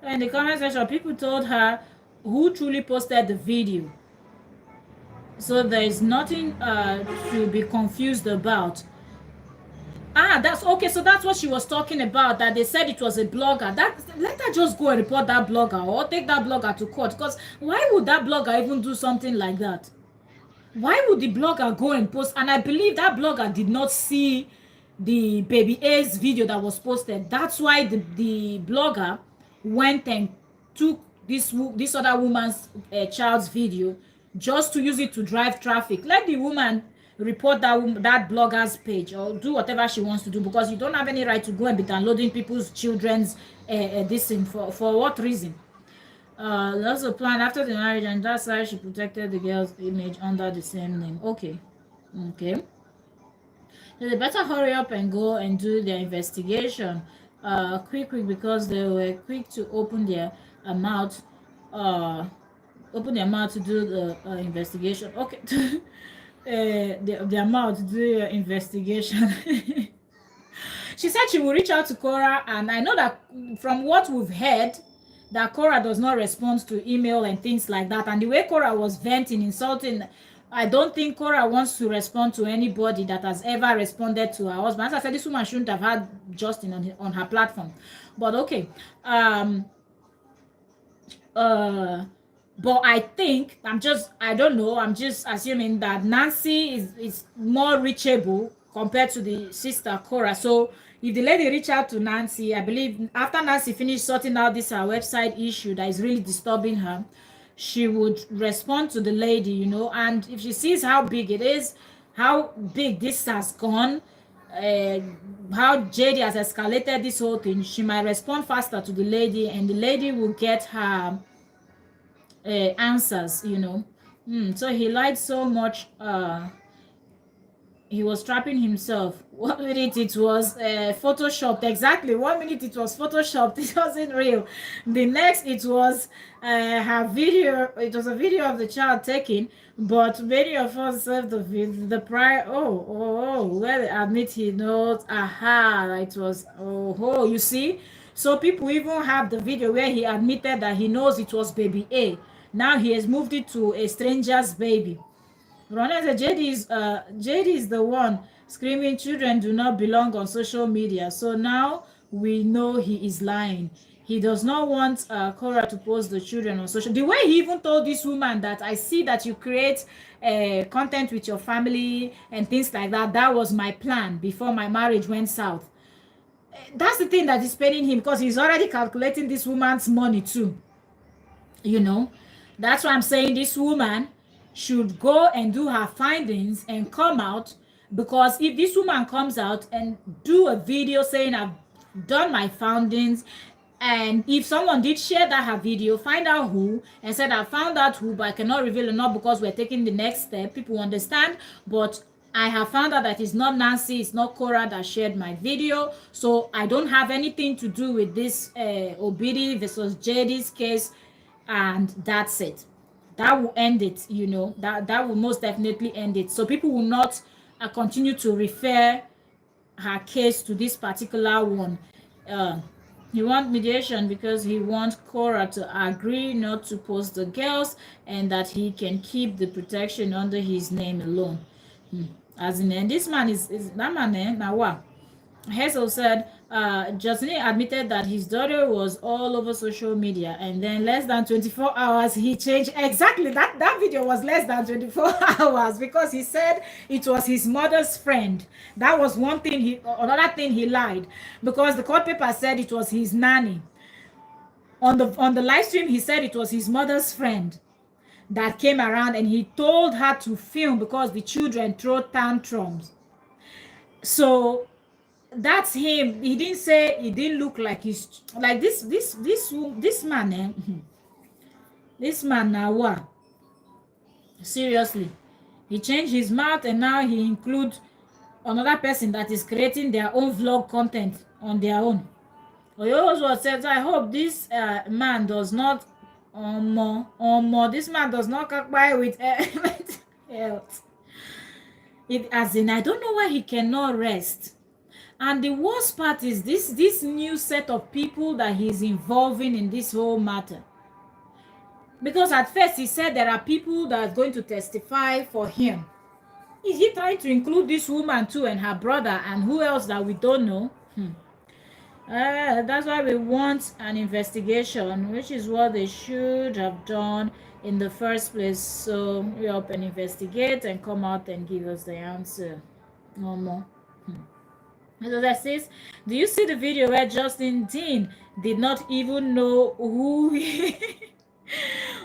In the comment section, people told her who truly posted the video, so there is nothing to be confused about. That's okay. So that's what she was talking about, that they said it was a blogger. Let her just go and report that blogger, or take that blogger to court. Because why would that blogger even do something like that? Why would the blogger go and post? And I believe that blogger did not see the baby A's video that was posted. That's why the blogger went and took this other woman's child's video just to use it to drive traffic. Let the woman report that blogger's page, or do whatever she wants to do, because you don't have any right to go and be downloading people's children's this thing. For what reason? That's a plan after the marriage, and that's why she protected the girl's image under the same name. Okay. So they better hurry up and go and do their investigation quick, because they were quick to open their mouth to do the investigation. Okay. Their mouth to do the investigation. She said she will reach out to Korra, and I know that from what we've heard, that Korra does not respond to email and things like that. And the way Korra was venting, insulting, I don't think Korra wants to respond to anybody that has ever responded to her husband. As I said, this woman shouldn't have had Justin on her platform. But okay. But I think I don't know, I'm just assuming that Nancy is more reachable compared to the sister Korra. So if the lady reach out to Nancy, I believe after Nancy finished sorting out this her website issue that is really disturbing her, she would respond to the lady, you know. And if she sees how big it is, how big this has gone, uh, how JD has escalated this whole thing, she might respond faster to the lady, and the lady will get her answers, you know. So he lied so much. He was trapping himself. 1 minute it was photoshopped. Exactly. 1 minute it was photoshopped. It wasn't real. The next it was her video. It was a video of the child taken, but many of us said the prior. Oh, well, admit he knows. Aha, it was. Oh, you see. So people even have the video where he admitted that he knows it was baby A. Now he has moved it to a stranger's baby. Ronetta, JD is the one screaming children do not belong on social media. So now we know he is lying. He does not want Korra to post the children on social. The way he even told this woman that I see that you create content with your family and things like that. That was my plan before my marriage went south. That's the thing that is paining him, because he's already calculating this woman's money too, you know. That's why I'm saying this woman should go and do her findings and come out, because if this woman comes out and do a video saying I've done my findings, and if someone did share that her video, find out who, and said I found out who, but I cannot reveal it, not because we're taking the next step, people understand, but I have found out that it's not Nancy, it's not Korra that shared my video, so I don't have anything to do with this Obidi versus JD's case, and that's it. That will end it, you know. That will most definitely end it, so people will not continue to refer her case to this particular one. uh he wants mediation because he wants Korra to agree not to post the girls, and that he can keep the protection under his name alone. As in, and this man is that man, now what? Hazel said Jocelyn admitted that his daughter was all over social media, and then less than 24 hours he changed. Exactly, that video was less than 24 hours, because he said it was his mother's friend. That was one thing. Another thing he lied, because the court paper said it was his nanny. On the live stream he said it was his mother's friend that came around, and he told her to film because the children throw tantrums. So that's him. He didn't say, he didn't look like he's like this man, this man now what? Seriously, he changed his mouth, and now he include another person that is creating their own vlog content on their own. Oyozo says, I hope this man does not this man does not come by with health. It, as in, I don't know why he cannot rest. And the worst part is this new set of people that he's involving in this whole matter. Because at first he said there are people that are going to testify for him. Is he trying to include this woman too, and her brother, and who else that we don't know? That's why we want an investigation, which is what they should have done in the first place. So we help and investigate and come out and give us the answer. No more. So that says, do you see the video where Justin Dean did not even know who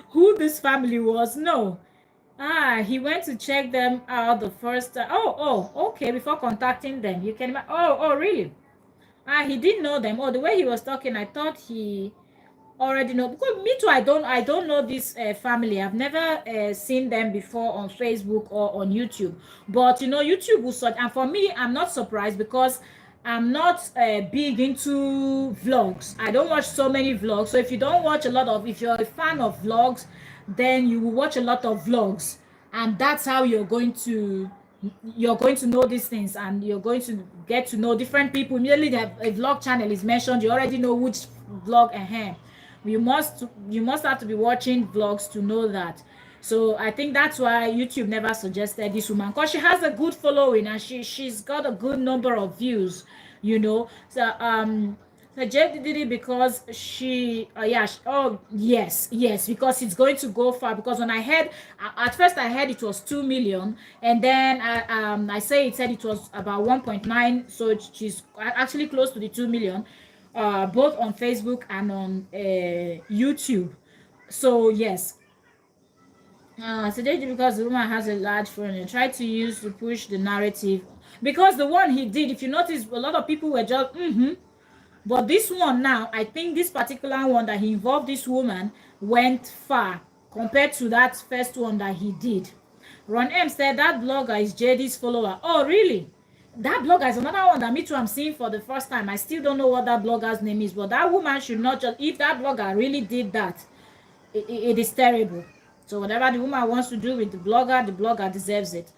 who this family was? No. He went to check them out the first time. Okay, before contacting them. You can really? He didn't know them. The way he was talking, I thought he already know, because me too, I don't know this family. I've never seen them before on Facebook or on YouTube, but you know, YouTube will search. And for me, I'm not surprised, because I'm not big into vlogs. I don't watch so many vlogs. So if you don't watch a lot of, if you're a fan of vlogs, then you will watch a lot of vlogs, and that's how you're going to know these things, and you're going to get to know different people. Immediately that a vlog channel is mentioned, you already know which vlog you must have to be watching vlogs to know that. So I think that's why YouTube never suggested this woman, because she has a good following, and she's got a good number of views, you know. So Jade did it because yes, because it's going to go far. Because when I heard, at first I heard it was 2 million, and then I said it was about 1.9, so she's actually close to the 2 million, both on Facebook and on YouTube. So yes, so they did because the woman has a large phone and try to use to push the narrative. Because the one he did, if you notice, a lot of people were just but this one now, I think this particular one that he involved this woman went far compared to that first one that he did. Ron M said that blogger is JD's follower. Oh, really? That blogger is another one that me too I'm seeing for the first time. I still don't know what that blogger's name is, but that woman should not just, if that blogger really did that, it is terrible. So whatever the woman wants to do with the blogger deserves it.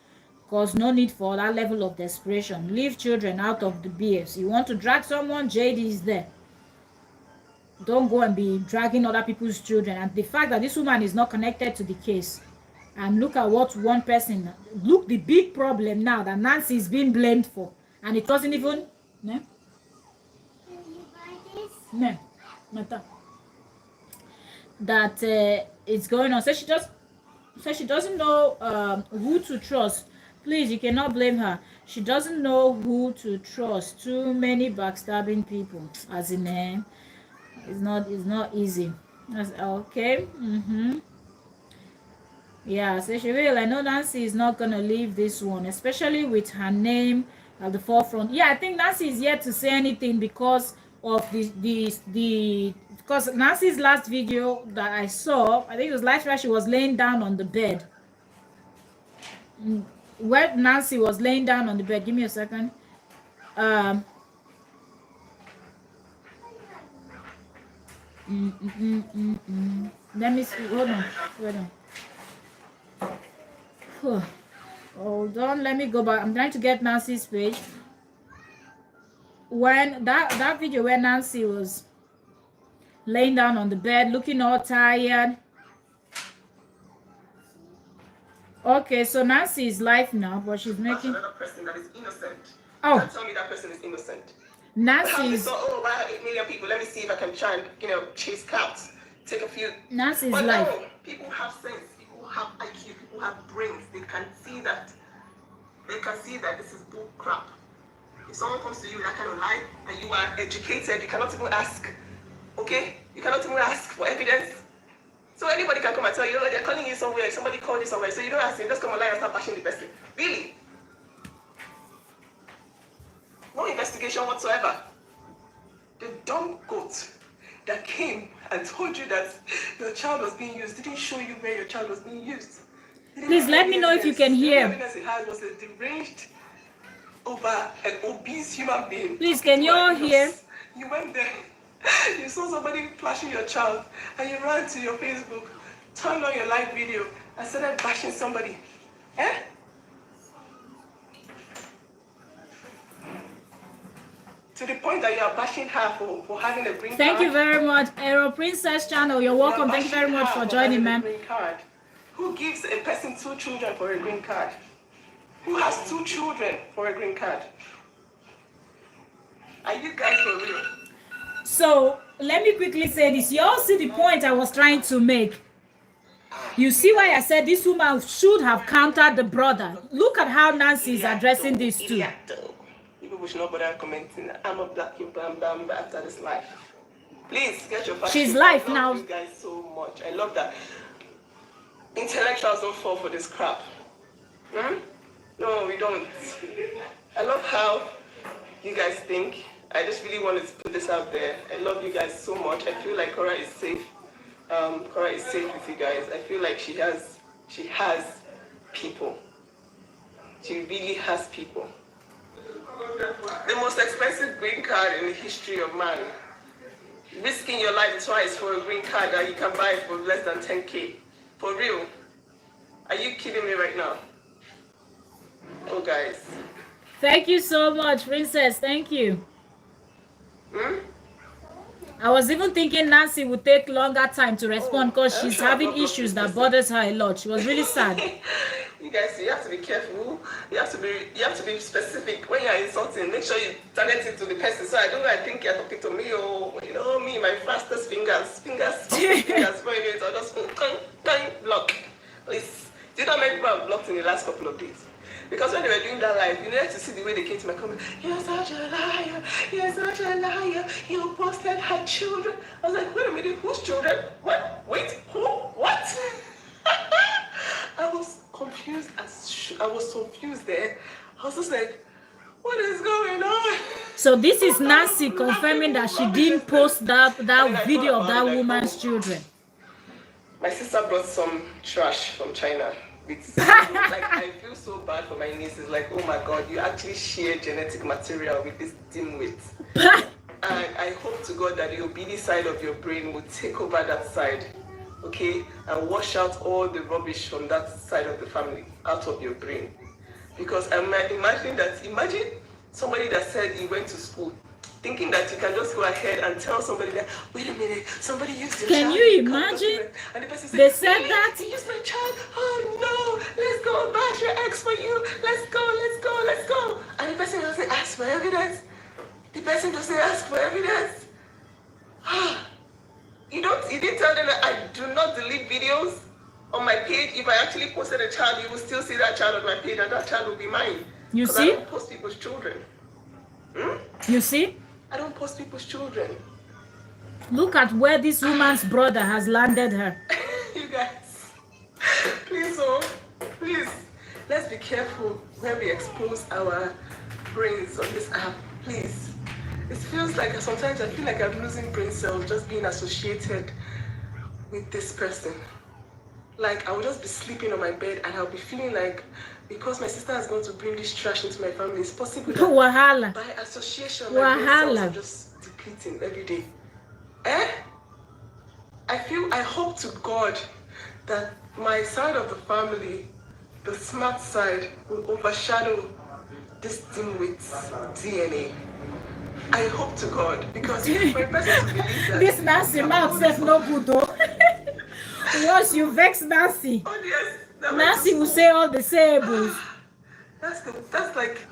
Because no need for that level of desperation. Leave children out of the BS. You want to drag someone, JD is there. Don't go and be dragging other people's children. And the fact that this woman is not connected to the case, and look at what one person, look the big problem now that Nancy is being blamed for, and it wasn't even no, no, not that it's going on. So she doesn't know who to trust. Please, you cannot blame her. She doesn't know who to trust. Too many backstabbing people. As in, it's not easy. That's okay. Yeah, so she will. I know Nancy is not gonna leave this one, especially with her name at the forefront. Yeah, I think Nancy is yet to say anything because of the because Nancy's last video that I saw, I think it was last where she was laying down on the bed. Where Nancy was laying down on the bed. Give me a second. Let me see. Hold on. Hold on. Let me go back. I'm trying to get Nancy's page. When that video where Nancy was laying down on the bed, looking all tired. Okay, so Nancy is live now, but she's making another person that is innocent. Oh. Don't tell me that person is innocent. Nancy is. Oh, wow, 8 million people. Let me see if I can try and chase counts. Take a few. Nancy is but live. No, people have sense. People have IQ. People have brains. They can see that. They can see that this is bull crap. If someone comes to you with that kind of lie and you are educated, you cannot even ask. Okay? You cannot even ask for evidence. So anybody can come and tell you, oh, they're calling you somewhere, somebody called you somewhere, so you don't ask them, just come online and start bashing the person. Really? No investigation whatsoever. The dumb goat that came and told you that your child was being used didn't show you where your child was being used. Please let me know if you can hear. The evidence it had was a deranged, over an obese human being. Please, can you all hear? You went there. You saw somebody flashing your child and you ran to your Facebook, turned on your live video and started bashing somebody. Eh? To the point that you are bashing her for having a green card. Thank you very much, Aero Princess Channel. You're welcome. Thank you very much for joining, ma'am. Who gives a person 2 children for a green card? Who has 2 children for a green card? Are you guys for real? So let me quickly say this. You all see the point I was trying to make. You see why I said this woman should have countered the brother. Look at how Nancy is addressing this too. People should not bother commenting. I'm a black bam after this life. Please get your facts. She's live now. I love you guys so much. I love that. Intellectuals don't fall for this crap. No, we don't. I love how you guys think. I just really wanted to put this out there. I love you guys so much. I feel like Korra is safe. Korra is safe with you guys. I feel like she has people. She really has people. The most expensive green card in the history of man. Risking your life twice for a green card that you can buy for less than 10K. For real. Are you kidding me right now? Oh, guys. Thank you so much, Princess. Thank you. I was even thinking Nancy would take longer time to respond because she's having issues that bothers her a lot. She was really sad. You guys, you have to be careful. You have to be specific when you're insulting. Make sure you target it to the person. So I don't think you're talking to me or me, my fastest fingers, for a minute, I'll just block. Please. Do you know how many people I've blocked in the last couple of days? Because when they were doing that live, you needed to see the way they came to my comment. You're such a liar. You're such a liar. You posted her children. I was like, wait a minute, whose children? What? Wait, who? What? I was confused there. I was just like, What is going on? So this is Nancy confirming that she didn't post that video of that woman's children. My sister brought some trash from China. Like, I feel so bad for my nieces. Like, oh my God, you actually share genetic material with this dimwit. And I hope to God that the obedient side of your brain will take over that side, okay? And wash out all the rubbish from that side of the family out of your brain. Because imagine somebody that said he went to school, thinking that you can just go ahead and tell somebody that, wait a minute, somebody used your child. Can you imagine? And the person said, They said really? that? He used my child? Oh no, let's go back your ex for you. Let's go, let's go, let's go. And the person doesn't ask for evidence. The person doesn't ask for evidence. You didn't tell them that I do not delete videos on my page. If I actually posted a child, you will still see that child on my page, and that child will be mine. You see? I don't post people's children. You see? I don't post people's children. Look at where this woman's brother has landed her. You guys, please, please, let's be careful when we expose our brains on this app. Please. It feels like sometimes I feel like I'm losing brain cells just being associated with this person. Like, I will just be sleeping on my bed and I'll be feeling like, because my sister is going to bring this trash into my family, it's possible that Wahala. by association, my brain cells are just depleting every day. I hope to God that my side of the family, the smart side, will overshadow this dimwit's DNA. I hope to God, because for a person to believe that this Nancy mouth says no good though. Once you vex Nancy, oh yes, Nancy will say all the sables. That's like,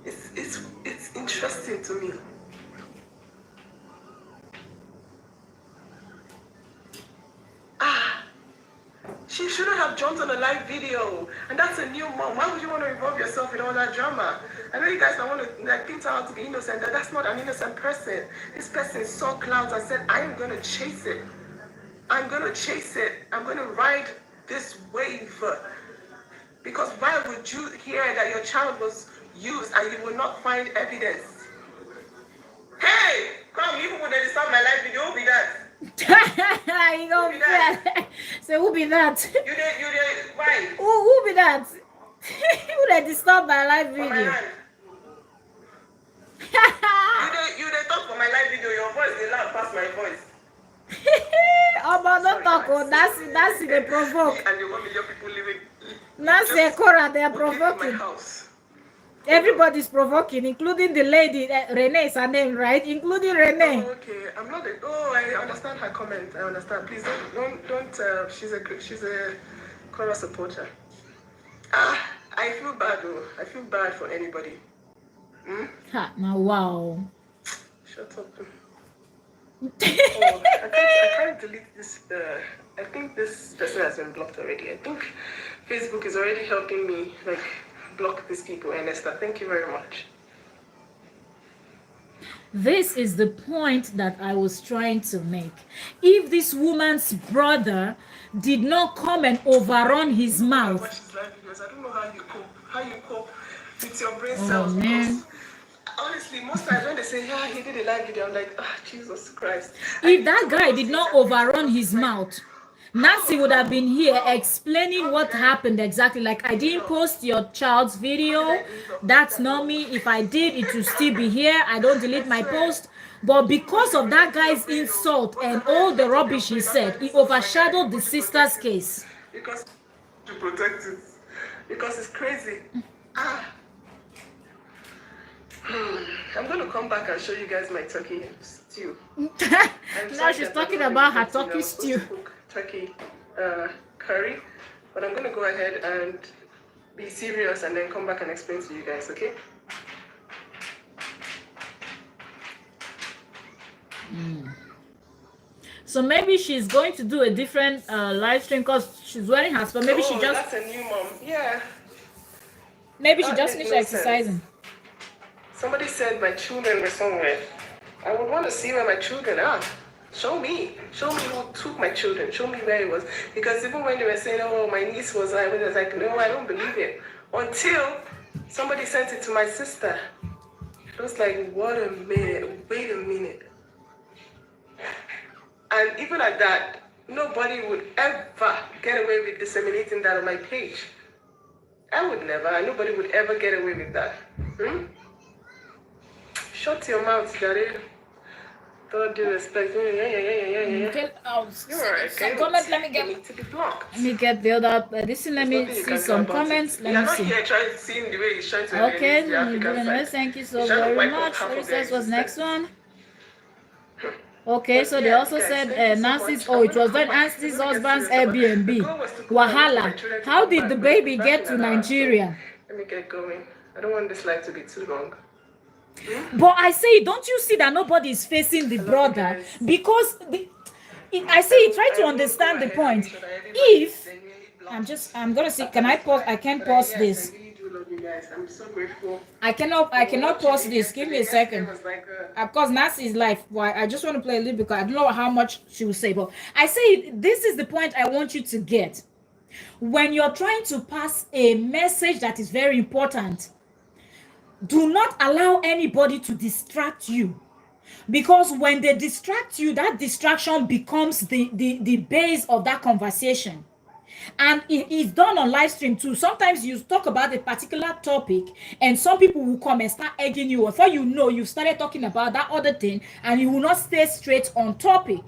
it's interesting to me. She shouldn't have jumped on a live video, and that's a new mom. Why would you want to involve yourself in all that drama? I know you guys don't want to like paint her out to be innocent. That's not an innocent person. This person saw clouds and said, "I am going to chase it. I'm going to chase it. I'm going to ride this wave." Because why would you hear that your child was used and you will not find evidence? Hey, come, even when they start my live video, who be that? You gonna be that? Say who be that? You did, why? Who be that? Who they disturb my live video? You did talk for my live video. Your voice is loud past my voice. Oh, but don't talk. Oh, that's they provoke. And the 1 million people living. That's a korra. They are provoking. My house. Everybody's provoking, including the lady. Renee is her name, right? Including Renee. Oh, okay, I'm not. I understand her comment. I understand. Please don't. She's a Korra supporter. I feel bad though. I feel bad for anybody. Ha! Now wow. Shut up. I can't delete this. I think this person has been blocked already. I think Facebook is already helping me like block these people. Ernesta, thank you very much. This is the point that I was trying to make. If this woman's brother did not come and overrun his mouth. I watch his live videos. I don't know how you cope with your brain cells. Man. Honestly, most times when they say, yeah, he did a live video, I'm like, Jesus Christ. If that guy did not overrun his mouth, Nancy would have been here explaining what happened exactly. Like, I didn't post your child's video. That's not me. If I did, it will still be here. I don't delete my post. But because of that guy's insult and all the rubbish he said, he overshadowed the sister's case. Because to protect it. Because it's crazy. I'm going to come back and show you guys my turkey stew. Now she's talking about her turkey stew. Turkey curry, but I'm going to go ahead and be serious and then come back and explain to you guys, okay? So maybe she's going to do a different live stream because she's wearing her spot. Maybe she just. That's a new mom. Yeah. Maybe she just finished exercising. Somebody said my children were somewhere. I would want to see where my children are. Show me who took my children. Show me where it was. Because even when they were saying, oh, my niece was, I was like, no, I don't believe it. Until Somebody sent it to my sister. I was like, what a minute, wait a minute. And even at that, nobody would ever get away with disseminating that on my page. I would never, and nobody would ever get away with that. Shut your mouth, Jared. Don't do respect. Okay, Comment, let me get. need to be blocked. Let me get the other. Let me see some comments. Let me see. You're not here trying to see the way he's trying to Okay, the African side. thank you so very much. What says was next one? Okay, so they also said Nancy's. Oh, it was then Nancy's husband's Airbnb. Wahala. How did the baby get to Nigeria? Let me get going. I don't want this life to be too long. But I say, don't you see that nobody is facing the brother? Because I say, try to understand the point. If I'm gonna see. Can I pause? I can't pause this. I'm so grateful. I cannot pause this. Give me a second. Of course, Nancy is live. Why? I just want to play a little because I don't know how much she will say. But I say this is the point I want you to get. When you're trying to pass a message that is very important, do not allow anybody to distract you. Because when they distract you, that distraction becomes the base of that conversation. And it is done on live stream too. Sometimes you talk about a particular topic and some people will come and start egging you. Before you know, you started talking about that other thing and you will not stay straight on topic.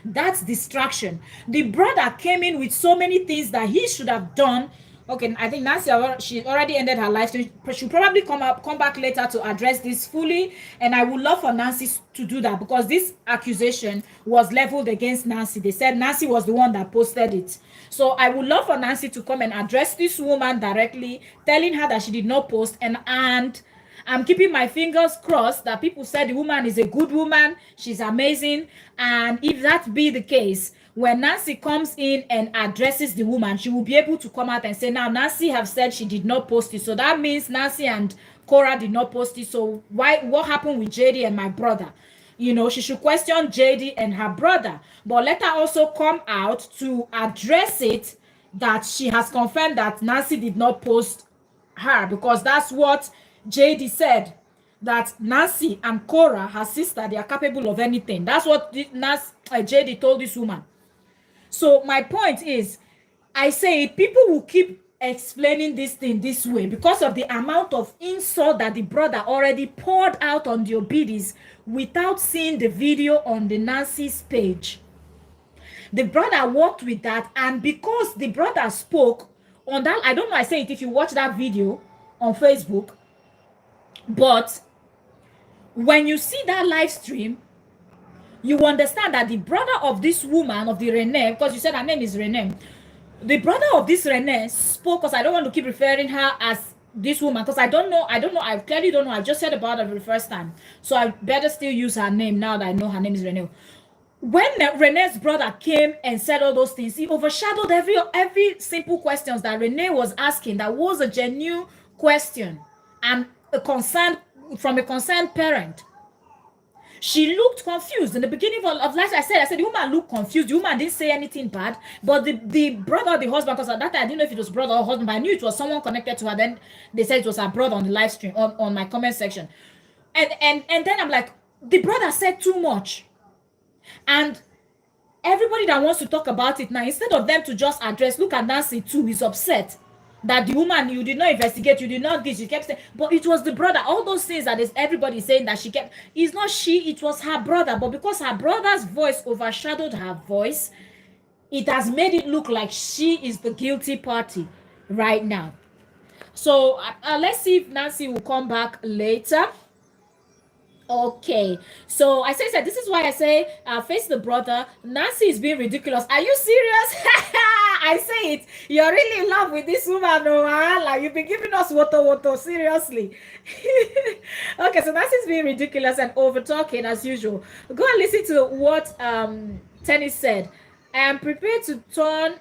That's distraction. The brother came in with so many things that he should have done. Okay, I think Nancy, she already ended her live stream. She'll probably come back later to address this fully. And I would love for Nancy to do that because this accusation was leveled against Nancy. They said Nancy was the one that posted it. So I would love for Nancy to come and address this woman directly, telling her that she did not post. And I'm keeping my fingers crossed that people said the woman is a good woman. She's amazing. And if that be the case, when Nancy comes in and addresses the woman, she will be able to come out and say, now Nancy have said she did not post it. So that means Nancy and Korra did not post it. So what happened with JD and my brother? You know, she should question JD and her brother. But let her also come out to address it that she has confirmed that Nancy did not post her, because that's what JD said, that Nancy and Korra, her sister, they are capable of anything. That's what JD told this woman. So my point is, I say people will keep explaining this thing this way because of the amount of insult that the brother already poured out on the Obidis without seeing the video on the Nancy's page. The brother worked with that, and because the brother spoke on that, I don't know, I say it if you watch that video on Facebook, but when you see that live stream, you understand that the brother of this woman, of the Renee, because you said her name is Renee, the brother of this Renee spoke, because I don't want to keep referring her as this woman, because I don't know, I clearly don't know, I just said about her for the first time, so I better still use her name now that I know her name is Renee. When Renee's brother came and said all those things, he overshadowed every simple questions that Renee was asking that was a genuine question and a concern from a concerned parent. She looked confused in the beginning of life. I said the woman looked confused. The woman didn't say anything bad, but the brother, the husband, because at that time I didn't know if it was brother or husband, but I knew it was someone connected to her. Then they said it was her brother on the live stream on my comment section, and then I'm like, the brother said too much, and everybody that wants to talk about it now, instead of them to just address, look at Nancy too, is upset that the woman, you did not investigate, you did not this, you kept saying, but it was the brother. All those things that is everybody saying that she kept, it's not she, it was her brother. But because her brother's voice overshadowed her voice, it has made it look like she is the guilty party right now. So let's see if Nancy will come back later. Okay, so I say this is why I say face the brother. Nancy is being ridiculous. Are you serious? I say it, you're really in love with this woman, like you've been giving us woto seriously. Okay, so Nancy's being ridiculous and over talking as usual. Go and listen to what Tennis said. I'm prepared to turn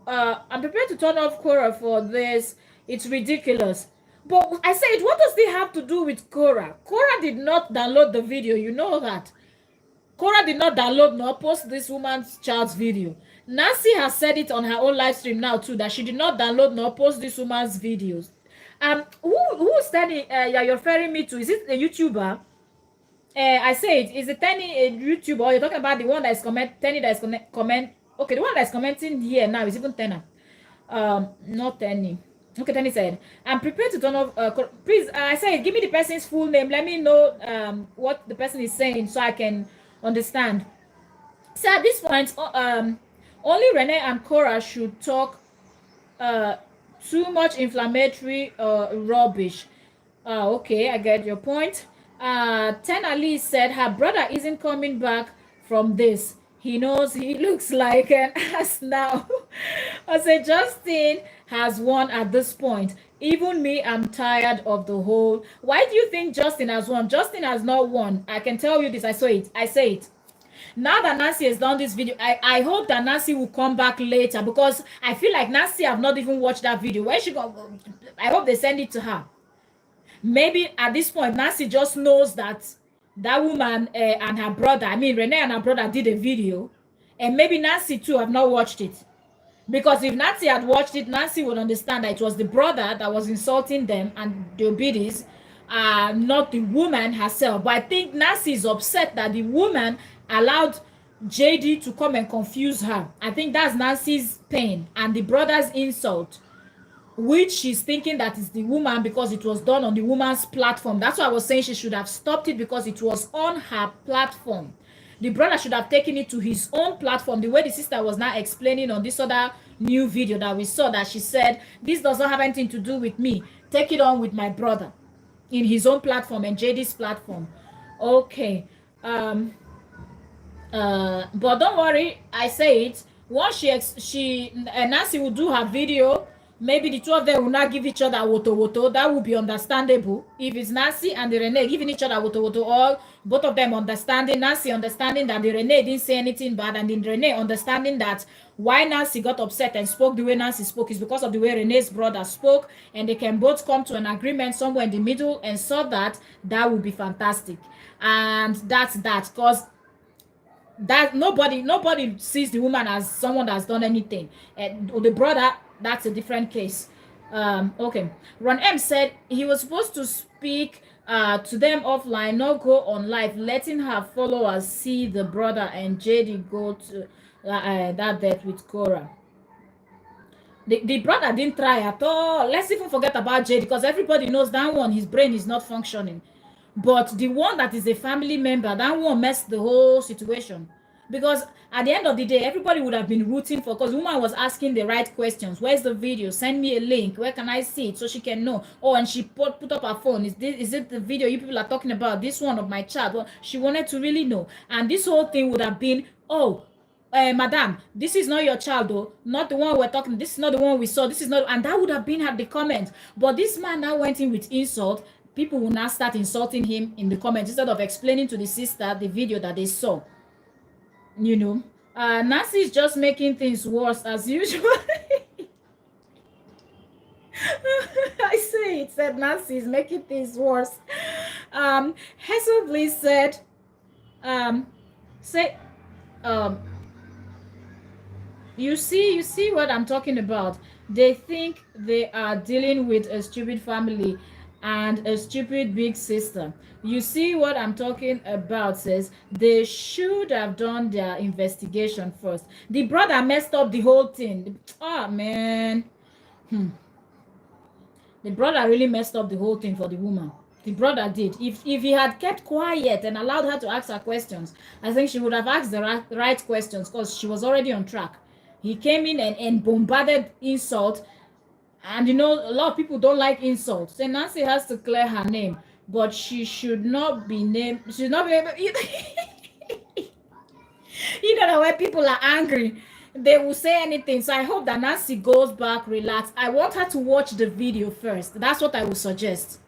off Korra for this. It's ridiculous. But I said, what does this have to do with Korra? Korra did not download the video. You know that. Korra did not download nor post this woman's child's video. Nancy has said it on her own live stream now too, that she did not download nor post this woman's videos. Who's Tenny? Yeah, you're referring me to? Is it a YouTuber? I say it is it Tenny a YouTuber, or you're talking about the one that is Tenny that is comment? Okay, the one that is commenting here now is even Tenner. Not Tenny. Okay, Tenny said, I'm prepared to turn off. Please, I said, give me the person's full name. Let me know what the person is saying so I can understand. So at this point, only Renee and Cora should talk uh, too much inflammatory rubbish. Okay, I get your point. Tena Lee said her brother isn't coming back from this. He knows he looks like an ass now. I said Justin has won at this point. Even me, I'm tired of the whole. Why do you think Justin has won? Justin has not won. I can tell you this. I saw it. I say it. Now that Nancy has done this video, I hope that Nancy will come back later, because I feel like Nancy have not even watched that video. Where she go? I hope they send it to her. Maybe at this point Nancy just knows that that woman and her brother, I mean Renee and her brother, did a video, and maybe Nancy too have not watched it. Because if Nancy had watched it, Nancy would understand that it was the brother that was insulting them and the Obidis, not the woman herself. But I think Nancy is upset that the woman allowed JD to come and confuse her. I think that's Nancy's pain, and the brother's insult, which she's thinking that is the woman because it was done on the woman's platform. That's why I was saying she should have stopped it, because it was on her platform. The brother should have taken it to his own platform, the way the sister was now explaining on this other new video that we saw, that she said, this does not have anything to do with me. Take it on with my brother in his own platform and JD's platform. Okay. But don't worry, I say it. Once she Nancy will do her video, maybe the two of them will not give each other woto woto. That would be understandable. If it's Nancy and the Renee giving each other woto woto, or both of them understanding, Nancy understanding that the Renee didn't say anything bad, and then Renee understanding that why Nancy got upset and spoke the way Nancy spoke is because of the way Renee's brother spoke, and they can both come to an agreement somewhere in the middle and so that would be fantastic. And that's that, because that nobody sees the woman as someone that's done anything, and the brother, that's a different case. Okay, Ron M said he was supposed to speak to them offline, not go on live, letting her followers see the brother and JD go to that date with Cora. The brother didn't try at all. Let's even forget about JD, because everybody knows that one, his brain is not functioning. But the one that is a family member, that one messed the whole situation. Because at the end of the day, everybody would have been rooting for, because the woman was asking the right questions. Where's the video? Send me a link. Where can I see it so she can know? Oh, and she put up her phone. Is it the video you people are talking about? This one of my child? Well, she wanted to really know. And this whole thing would have been, oh, madam, this is not your child though, not the one we're talking, this is not the one we saw, this is not, and that would have been at the comment. But this man now went in with insult. People will now start insulting him in the comments instead of explaining to the sister the video that they saw. You know, Nancy is just making things worse as usual. I say it, said Nancy is making things worse. Hazel Bliss said, you see what I'm talking about. They think they are dealing with a stupid family and a stupid big sister. You see what I'm talking about, says they should have done their investigation first. The brother messed up the whole thing. Oh man. The brother really messed up the whole thing for the woman. The brother did. If he had kept quiet and allowed her to ask her questions, I think she would have asked the right questions, because she was already on track. He came in and bombarded insult. And you know, a lot of people don't like insults. So Nancy has to clear her name, but she should not be named. She should not be able. You know, when people are angry, they will say anything. So I hope that Nancy goes back, relax. I want her to watch the video first. That's what I would suggest.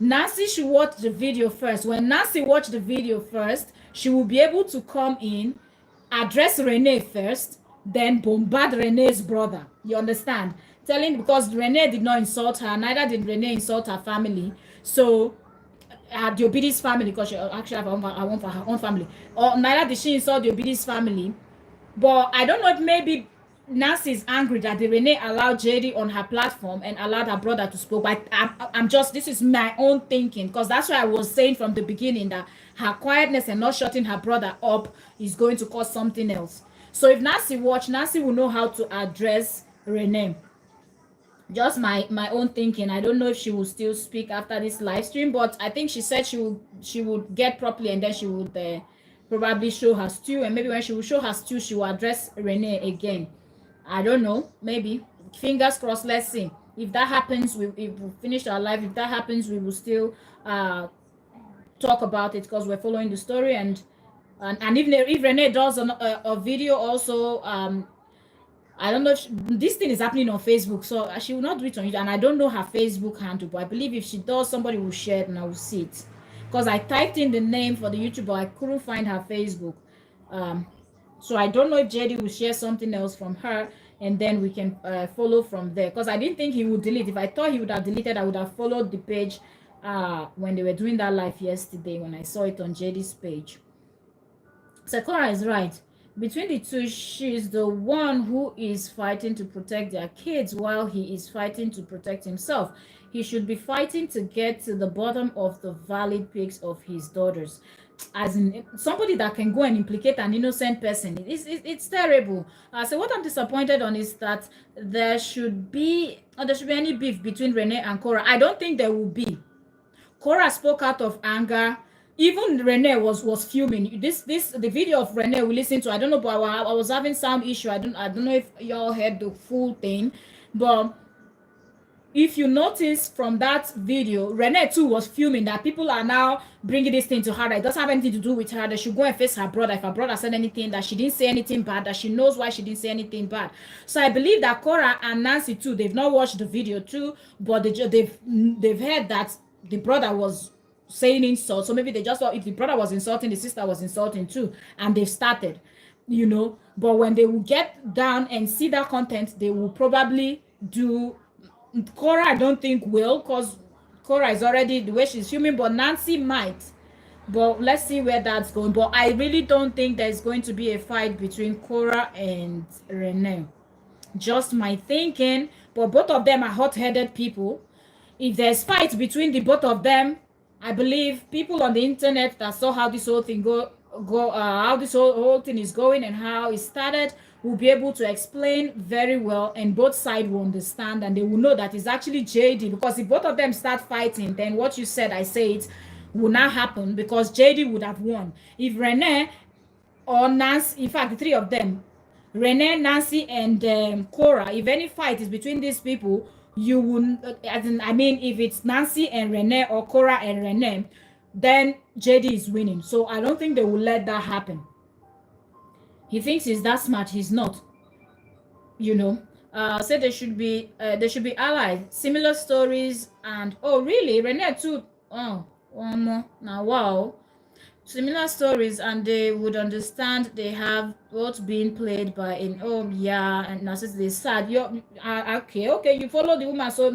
Nancy should watch the video first. When Nancy watched the video first, she will be able to come in, address Renee first, then bombard Renee's brother. You understand? Telling, because Renee did not insult her, neither did Renee insult her family. So the Obidi's family, because she actually have her own family, or neither did she insult the Obidi's family. But I don't know if maybe Nancy is angry that the Renee allowed JD on her platform and allowed her brother to speak. But I'm just, this is my own thinking, because that's why I was saying from the beginning that her quietness and not shutting her brother up is going to cause something else. So if Nancy watch, Nancy will know how to address Renee. Just my own thinking. I don't know if she will still speak after this live stream, but I think she said she would get properly, and then she would probably show her stew, and maybe when she will show her stew, she will address Renee again. I don't know, maybe, fingers crossed. Let's see if that happens. If we finish our live, if that happens, we will still talk about it, because we're following the story. And if Renee does a video also, I don't know if this thing is happening on Facebook, so she will not do it on YouTube. And I don't know her Facebook handle, but I believe if she does, somebody will share it and I will see it. Because I typed in the name for the YouTube, but I couldn't find her Facebook. So I don't know if JD will share something else from her, and then we can follow from there. Because I didn't think he would delete. If I thought he would have deleted, I would have followed the page when they were doing that live yesterday, when I saw it on JD's page. Sakura is right. Between the two, she's the one who is fighting to protect their kids while he is fighting to protect himself. He should be fighting to get to the bottom of the valid pics of his daughters. As in somebody that can go and implicate an innocent person. It's terrible. So what I'm disappointed on is that there should be any beef between Renee and Korra. I don't think there will be. Korra spoke out of anger. Even Renee was fuming. The video of Renee we listened to. I don't know, but I was having sound issue. I don't know if y'all heard the full thing, but if you notice from that video, Renee too was fuming that people are now bringing this thing to her. That it doesn't have anything to do with her. That she go and face her brother. If her brother said anything, that she didn't say anything bad. That she knows why she didn't say anything bad. So I believe that Korra and Nancy too, they've not watched the video too, but they've heard that the brother was saying insult. So maybe they just thought if the brother was insulting, the sister was insulting too, and they've started, But when they will get down and see that content, they will probably do. Korra, I don't think will, because Korra is already the way she's filming, but Nancy might. But let's see where that's going. But I really don't think there's going to be a fight between Korra and Renee. Just my thinking. But both of them are hot-headed people. If there's fight between the both of them, I believe people on the internet that saw how this whole thing how this whole thing is going and how it started will be able to explain very well, and both sides will understand, and they will know that it's actually JD. Because if both of them start fighting, then what you said, I say it, will not happen, because JD would have won. If Renee or Nancy, in fact the three of them, Renee, Nancy, and Korra, if any fight is between these people, you will, if it's Nancy and Renee or Korra and Renee, then JD is winning. So I don't think they will let that happen. He thinks he's that smart. He's not. Say they should be allies. Similar stories, and oh really, Renee too. Oh, one more now. Wow. Similar stories, and they would understand they have what's being played by in and now since they sad. You okay, you follow the woman. So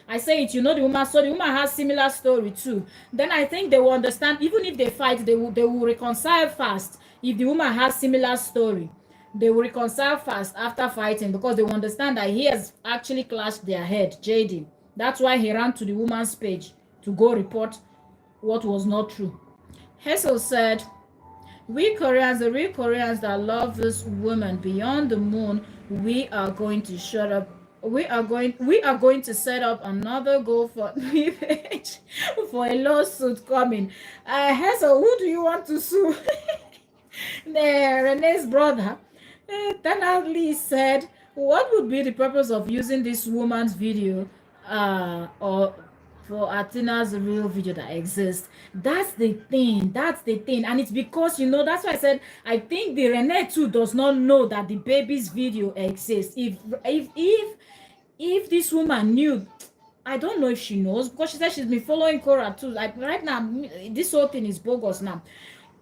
I say it, the woman, so the woman has similar story too. Then I think they will understand. Even if they fight, they will reconcile fast. If the woman has similar story, they will reconcile fast after fighting, because they will understand that he has actually clashed their head, JD. That's why he ran to the woman's page to go report what was not true. Hessel said, we Koreans, the real Koreans that love this woman beyond the moon, we are going to shut up. We are going to set up another goal for for a lawsuit coming. Hessel, who do you want to sue? Renee's brother, Tanali, said, what would be the purpose of using this woman's video or for Athena's real video that exists? That's the thing. And it's because, that's why I said I think the Renee too does not know that the baby's video exists. If this woman knew, I don't know if she knows, because she said she's been following Korra too. Like right now, this whole thing is bogus now.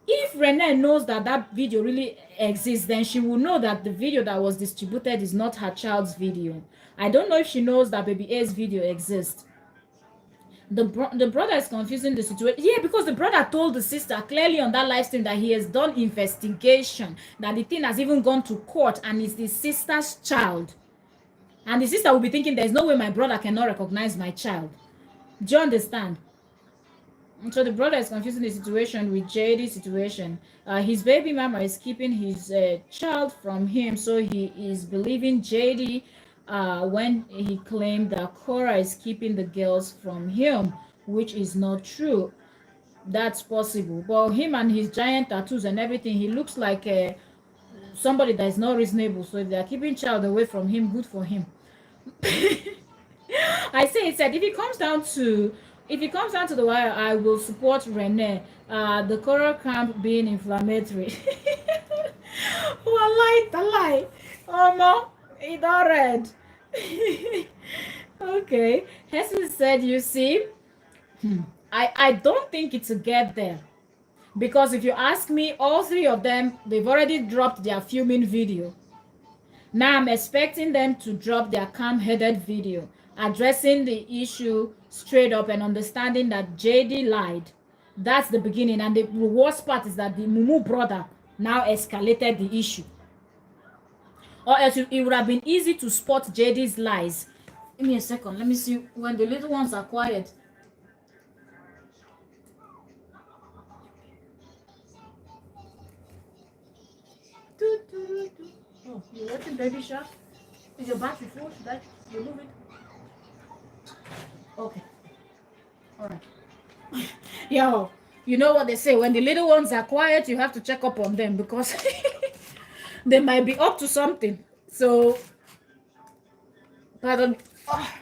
If Renee knows that video really exists, then she will know that the video that was distributed is not her child's video. I don't know if she knows that baby A's video exists. the brother is confusing the situation. Yeah, because the brother told the sister clearly on that live stream that he has done investigation, that the thing has even gone to court and is the sister's child. And the sister will be thinking, there's no way my brother cannot recognize my child. Do you understand? So the brother is confusing the situation with JD's situation. His baby mama is keeping his child from him, so he is believing JD when he claimed that Korra is keeping the girls from him, which is not true. That's possible. But him and his giant tattoos and everything, he looks like somebody that is not reasonable. So if they are keeping child away from him, good for him. I say it said if it comes down to the wire, I will support Rene. The coral camp being inflammatory. Oh, I lie. Oh no, it all red. Okay. Heston said, you see, I don't think it's a get there. Because if you ask me, all three of them, they've already dropped their fuming video. Now I'm expecting them to drop their calm-headed video, addressing the issue straight up and understanding that JD lied. That's the beginning. And the worst part is that the Mumu brother now escalated the issue. Or else it would have been easy to spot JD's lies. Give me a second. Let me see when the little ones are quiet. Oh, you're watching Baby Shark? Is your battery full? Should I remove it? Okay. Alright. Yo, you know what they say, when the little ones are quiet, you have to check up on them because they might be up to something. So, pardon. Oh.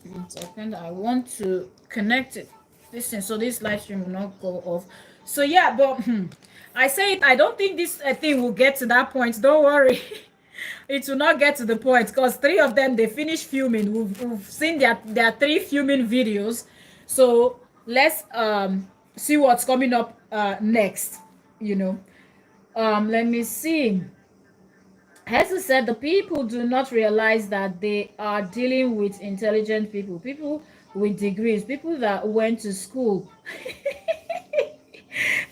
One second, I want to connect it. Listen, so this live stream will not go off. So yeah, but I say it, I don't think this thing will get to that point. Don't worry. It will not get to the point because three of them, they finished filming. We've seen their three filming videos. So let's see what's coming up next, you know. Let me see. Hesse said the people do not realize that they are dealing with intelligent people with degrees, people that went to school.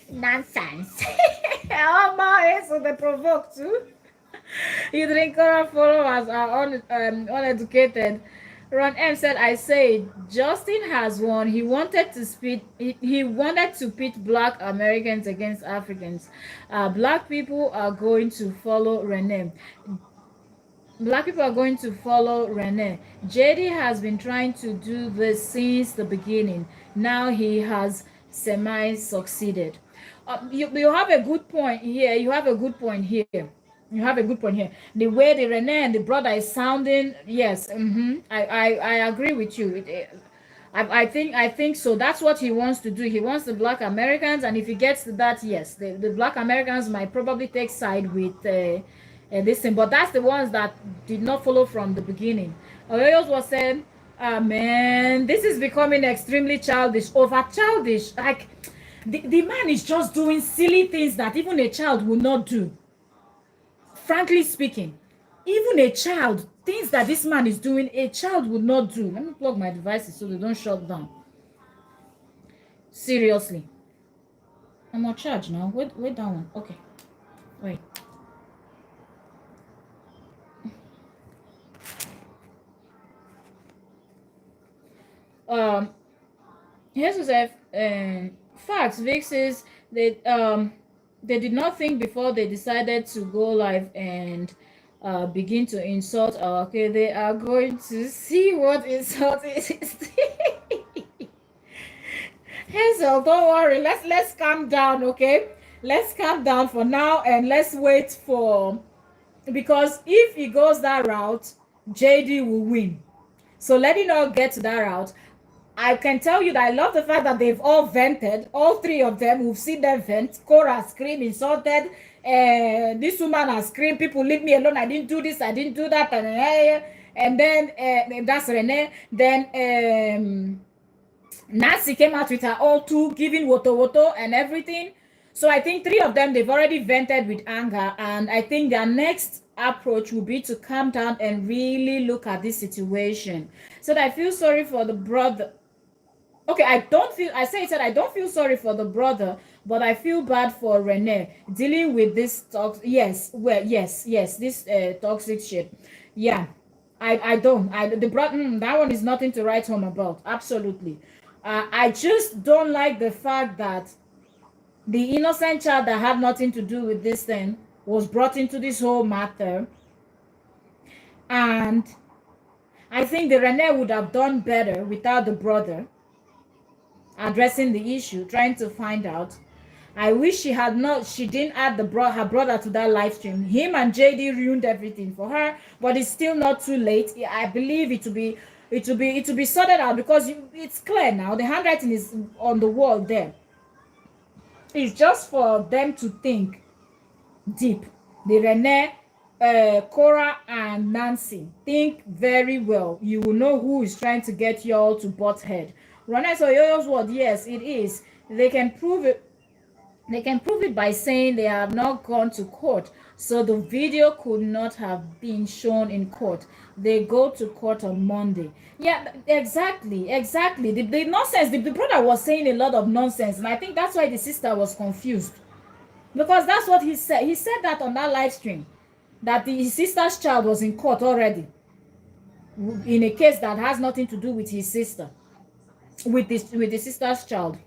Nonsense. Oh my, so they provoke too. You drink Korra followers are uneducated. Ron M said, I say Justin has won. He wanted to pit black Americans against Africans. Black people are going to follow Rene. Black people are going to follow Rene. JD has been trying to do this since the beginning. Now he has semi-succeeded. You have a good point here. You have a good point here. You have a good point here. The way the Rene and the brother is sounding, yes, I agree with you. I think so. That's what he wants to do. He wants the black Americans, and if he gets to that, yes, the black Americans might probably take side with this thing. But that's the ones that did not follow from the beginning. Oyoyos was saying, man, this is becoming extremely childish, over childish. Like the man is just doing silly things that even a child will not do. Frankly speaking, even a child, things that this man is doing, a child would not do. Let me plug my devices so they don't shut down. Seriously. I'm on charge now. Wait that one. Okay. Wait. Here's what facts. Vic says they did not think before they decided to go live and begin to insult. Okay, they are going to see what insult is. Hazel, don't worry. Let's calm down, okay? Let's calm down for now and let's wait for, because if he goes that route, JD will win. So let it not get to that route. I can tell you that I love the fact that they've all vented. All three of them, we've seen them vent. Korra screamed, insulted. This woman has screamed, people leave me alone. I didn't do this, I didn't do that. And then that's Rene. Then Nancy came out with her all two, giving woto and everything. So I think three of them, they've already vented with anger. And I think their next approach would be to calm down and really look at this situation. So I feel sorry for the brother. Okay, I don't feel sorry for the brother, but I feel bad for Renee dealing with this this toxic shit. Yeah, I don't. The brother, that one is nothing to write home about. Absolutely. I just don't like the fact that the innocent child that had nothing to do with this thing was brought into this whole matter. And I think the Renee would have done better without the brother addressing the issue, trying to find out. I wish she didn't add her brother to that live stream. Him and JD ruined everything for her, but it's still not too late. I believe it will be sorted out, because it's clear now. The handwriting is on the wall there. It's just for them to think deep. The Renee, Korra, and Nancy, think very well. You will know who is trying to get you all to butt head. Renee Soyoyo's word, yes, it is. They can prove it. They can prove it by saying they have not gone to court, so the video could not have been shown in court. They go to court on Monday. Yeah, exactly. The nonsense. The brother was saying a lot of nonsense, and I think that's why the sister was confused, because that's what he said. He said that on that live stream, that his sister's child was in court already in a case that has nothing to do with his sister, with the sister's child.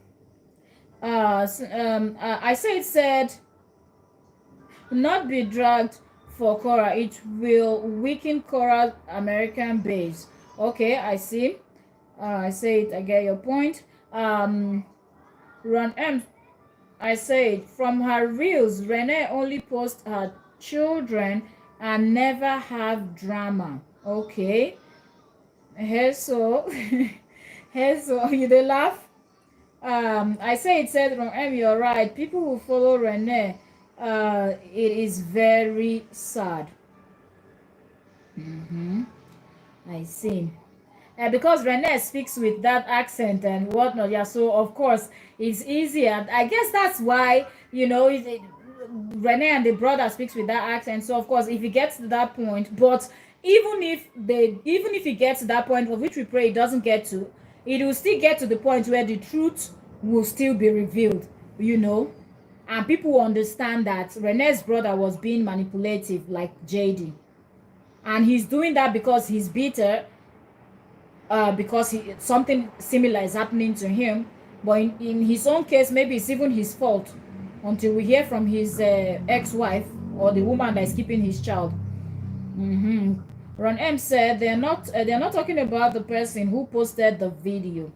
I said not be dragged for Korra. It will weaken Korra's American base. Okay, I see. I say it. I get your point. Ron M. I said from her reels, Renee only posts her children and never have drama. Okay. Hey, so you they laugh. I said from M, you're right. People who follow Renee, it is very sad. I see. Because Renee speaks with that accent and whatnot, yeah, so of course it's easier. I guess that's why, Renee and the brother speaks with that accent, so of course if it gets to that point, but even if it gets to that point, of which we pray it doesn't get to, it will still get to the point where the truth will still be revealed, and people will understand that Renee's brother was being manipulative like JD, and he's doing that because he's bitter, because something similar is happening to him. But in his own case, maybe it's even his fault, until we hear from his ex-wife or the woman that is keeping his child. Ron M said they're not talking about the person who posted the video.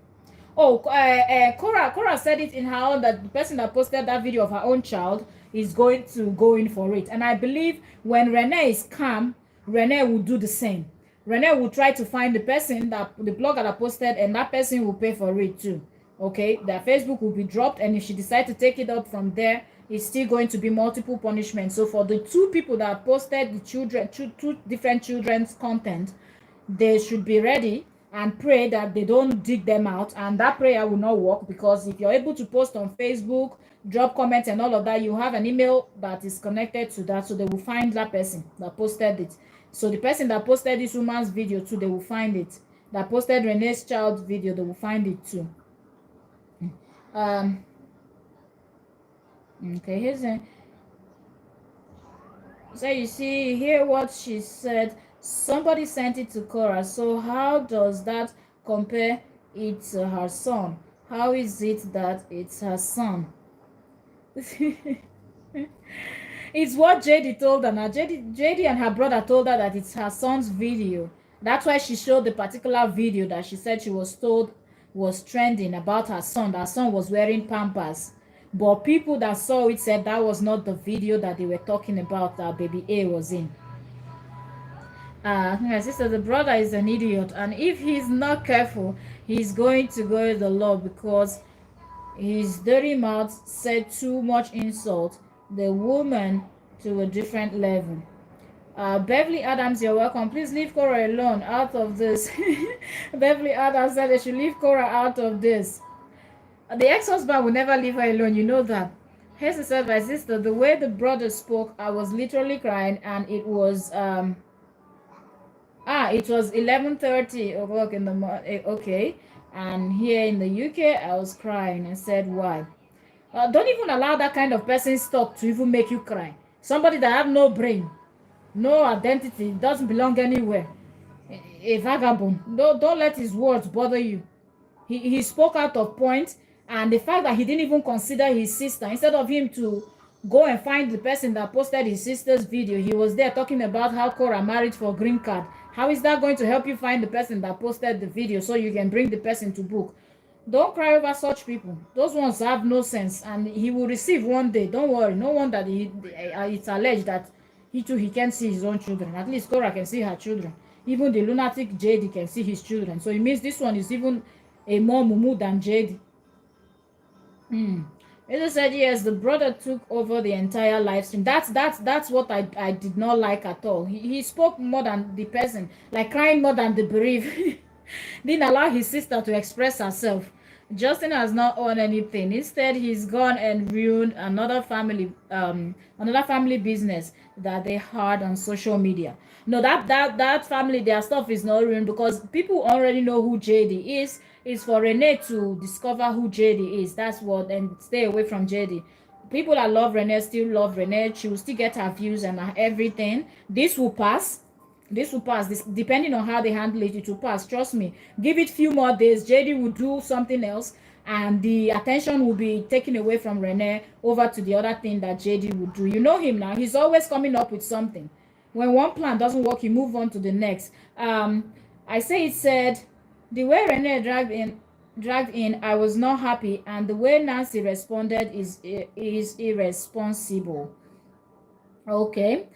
Korra said it in her own, that the person that posted that video of her own child is going to go in for it. And I believe when Renee is calm, Renee will do the same. Renee will try to find the blogger that posted, and that person will pay for it too. Okay, their Facebook will be dropped, and if she decides to take it up from there, it's still going to be multiple punishments. So for the two people that posted the two different children's content, they should be ready and pray that they don't dig them out, and that prayer will not work, because if you're able to post on Facebook, drop comments and all of that, you have an email that is connected to that, so they will find that person that posted it. So the person that posted this woman's video too, they will find it. That posted Renee's child's video, they will find it too. Okay, here's a. So you see, hear what she said. Somebody sent it to Korra. So how does that compare it to her son? How is it that it's her son? It's what JD told her. Now JD and her brother told her that it's her son's video. That's why she showed the particular video that she said she was told was trending about her son. That son was wearing Pampers. But people that saw it said that was not the video that they were talking about, that baby A was in. My sister, the brother is an idiot, and if he's not careful, he's going to go to the law, because his dirty mouth said too much insult the woman to a different level. Beverly Adams, you're welcome. Please leave Korra alone out of this. Beverly Adams said they should leave Korra out of this. The ex-husband will never leave her alone, you know that. Hester said, my sister, the way the brother spoke, I was literally crying, and it was 11:30 o'clock in the morning. Okay, and here in the UK, I was crying. I said, why? Don't even allow that kind of person's talk to even make you cry. Somebody that have no brain, no identity, doesn't belong anywhere. A vagabond. Don't let his words bother you. He spoke out of point, and the fact that he didn't even consider his sister, instead of him to go and find the person that posted his sister's video, he was there talking about how Korra married for green card. How is that going to help you find the person that posted the video so you can bring the person to book? Don't cry over such people. Those ones have no sense, and he will receive one day. Don't worry. No wonder it's alleged that he can't see his own children. At least Korra can see her children. Even the lunatic JD can see his children. So it means this one is even a more mumu than JD. It said yes, the brother took over the entire live stream. That's what I did not like at all. He spoke more than the person, like crying more than the bereaved. Didn't allow his sister to express herself. Justin has not owned anything. Instead, he's gone and ruined another family business that they had on social media. No, that family, their stuff is not ruined because people already know who JD is. It's for Renee to discover who JD is. That's what, and stay away from JD. People that love Renee still love Renee. She will still get her views and her everything. This will pass. This will pass. This, depending on how they handle it, it will pass. Trust me. Give it few more days. JD will do something else, and the attention will be taken away from Renee over to the other thing that JD will do. You know him now. He's always coming up with something. When one plan doesn't work, he move on to the next. I say it said, the way Renee dragged in, I was not happy, and the way Nancy responded is irresponsible. Okay.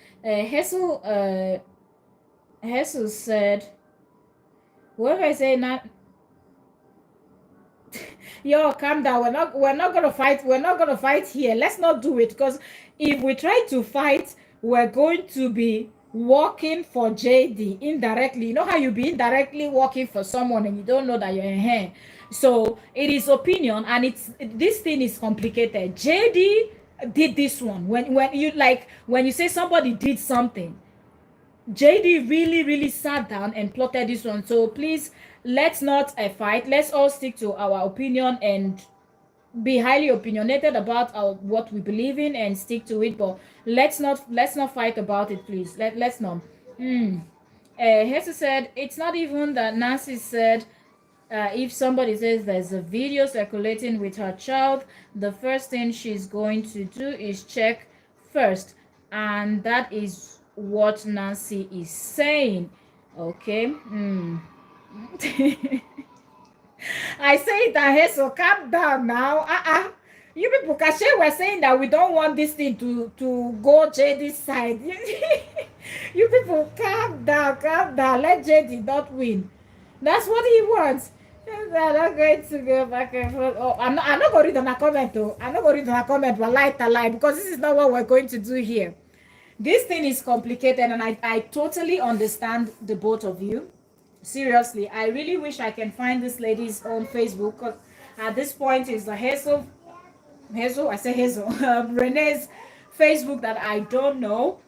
Jesus said, whoever I say not, yo, calm down. We're not gonna fight. We're not gonna fight here. Let's not do it, because if we try to fight, we're going to be working for JD indirectly. You know how you be indirectly working for someone and you don't know that you're in here. So it is opinion, and this thing is complicated. JD did this one. When you say somebody did something, JD really sat down and plotted this one. So please, let's not fight. Let's all stick to our opinion and be highly opinionated about what we believe in and stick to it. But let's not fight about it, please. Let's not. Hesse said it's not even that. Nancy said if somebody says there's a video circulating with her child, the first thing she's going to do is check first, and that is what Nancy is saying. Okay. I say that, so calm down now. You people, Kashe, were saying that we don't want this thing to go JD's side. You people, calm down. Let JD not win. That's what he wants. I'm not going to go back and forth. Oh, I'm not going to read on a comment, though. I'm not going to read on a comment, but lie, because this is not what we're going to do here. This thing is complicated, and I totally understand the both of you. Seriously, I really wish I can find this lady's on Facebook, because at this point it's the Hazel, Renee's Facebook that I don't know.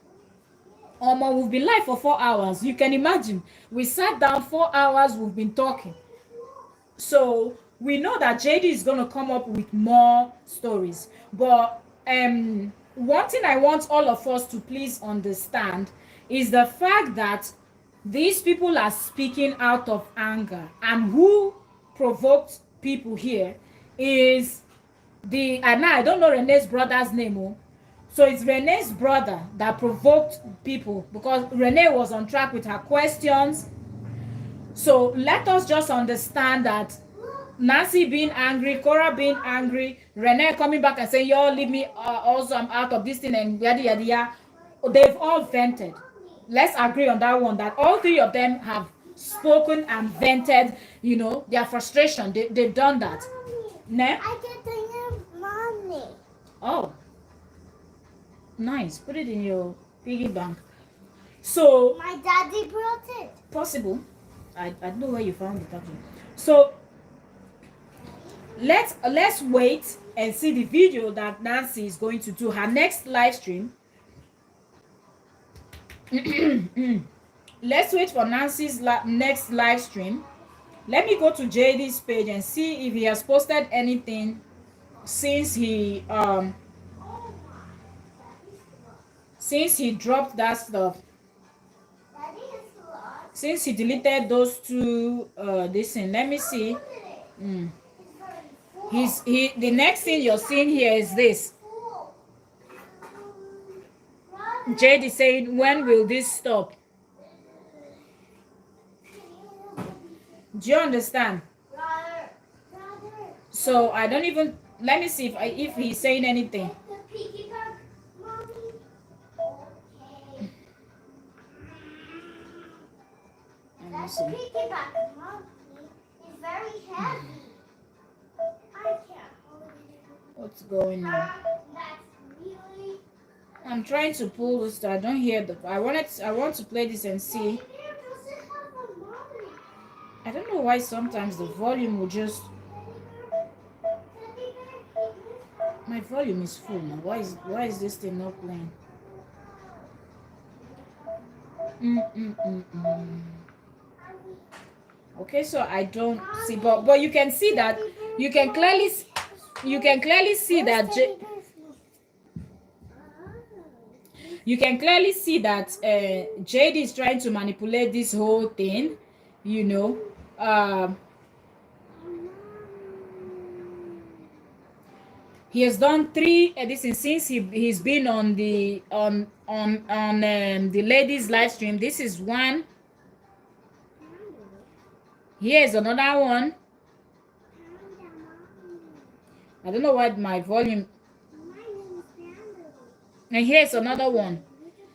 We've been live for 4 hours. You can imagine. We sat down 4 hours, we've been talking. So we know that JD is going to come up with more stories. But one thing I want all of us to please understand is the fact that these people are speaking out of anger, and who provoked people here is and I don't know Renee's brother's name. So it's Renee's brother that provoked people, because Renee was on track with her questions. So let us just understand that Nancy being angry, Korra being angry, Renee coming back and saying, yo, leave me, also I'm out of this thing, and yada yada yada. They've all vented. Let's agree on that one, that all three of them have spoken and vented, their frustration. They've done that. Ne? I get the money. Oh, nice. Put it in your piggy bank. So My daddy brought it. possible. I don't know where you found it actually. So let's wait and see the video that Nancy is going to do her next live stream. Let's wait for Nancy's next live stream. Let me go to JD's page and see if he has posted anything since he dropped that stuff. Since he deleted those two this thing. Let me see. The next thing you're seeing here is this. Jade is saying, when will this stop? Do you understand? So I don't even, let me see if he's saying anything. Let me see. What's going on? I'm trying to pull this. I don't hear the. I want to play this and see. I don't know why sometimes the volume will just. My volume is full now. Why is this thing not playing? Okay, so I don't see, but you can see that you can clearly see that you can clearly see that JD is trying to manipulate this whole thing, you know. He has done 3 editions since he's been on the the ladies live stream. This is one. Here's another one. I don't know why my volume. And here's another one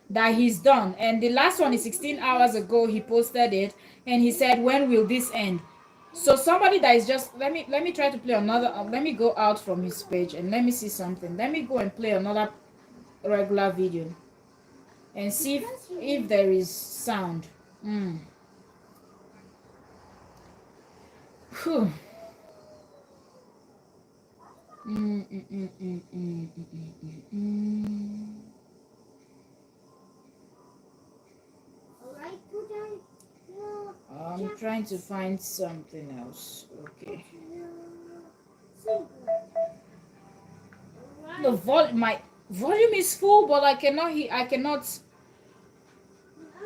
that he's done. And the last one is 16 hours ago. He posted it and he said, when will this end? So somebody that is just, let me try to play another, let me go out from his page and let me see something. Let me go and play another regular video and see if there is sound. Whew. I'm trying to find something else. Okay. My volume is full, but I cannot hear. I cannot.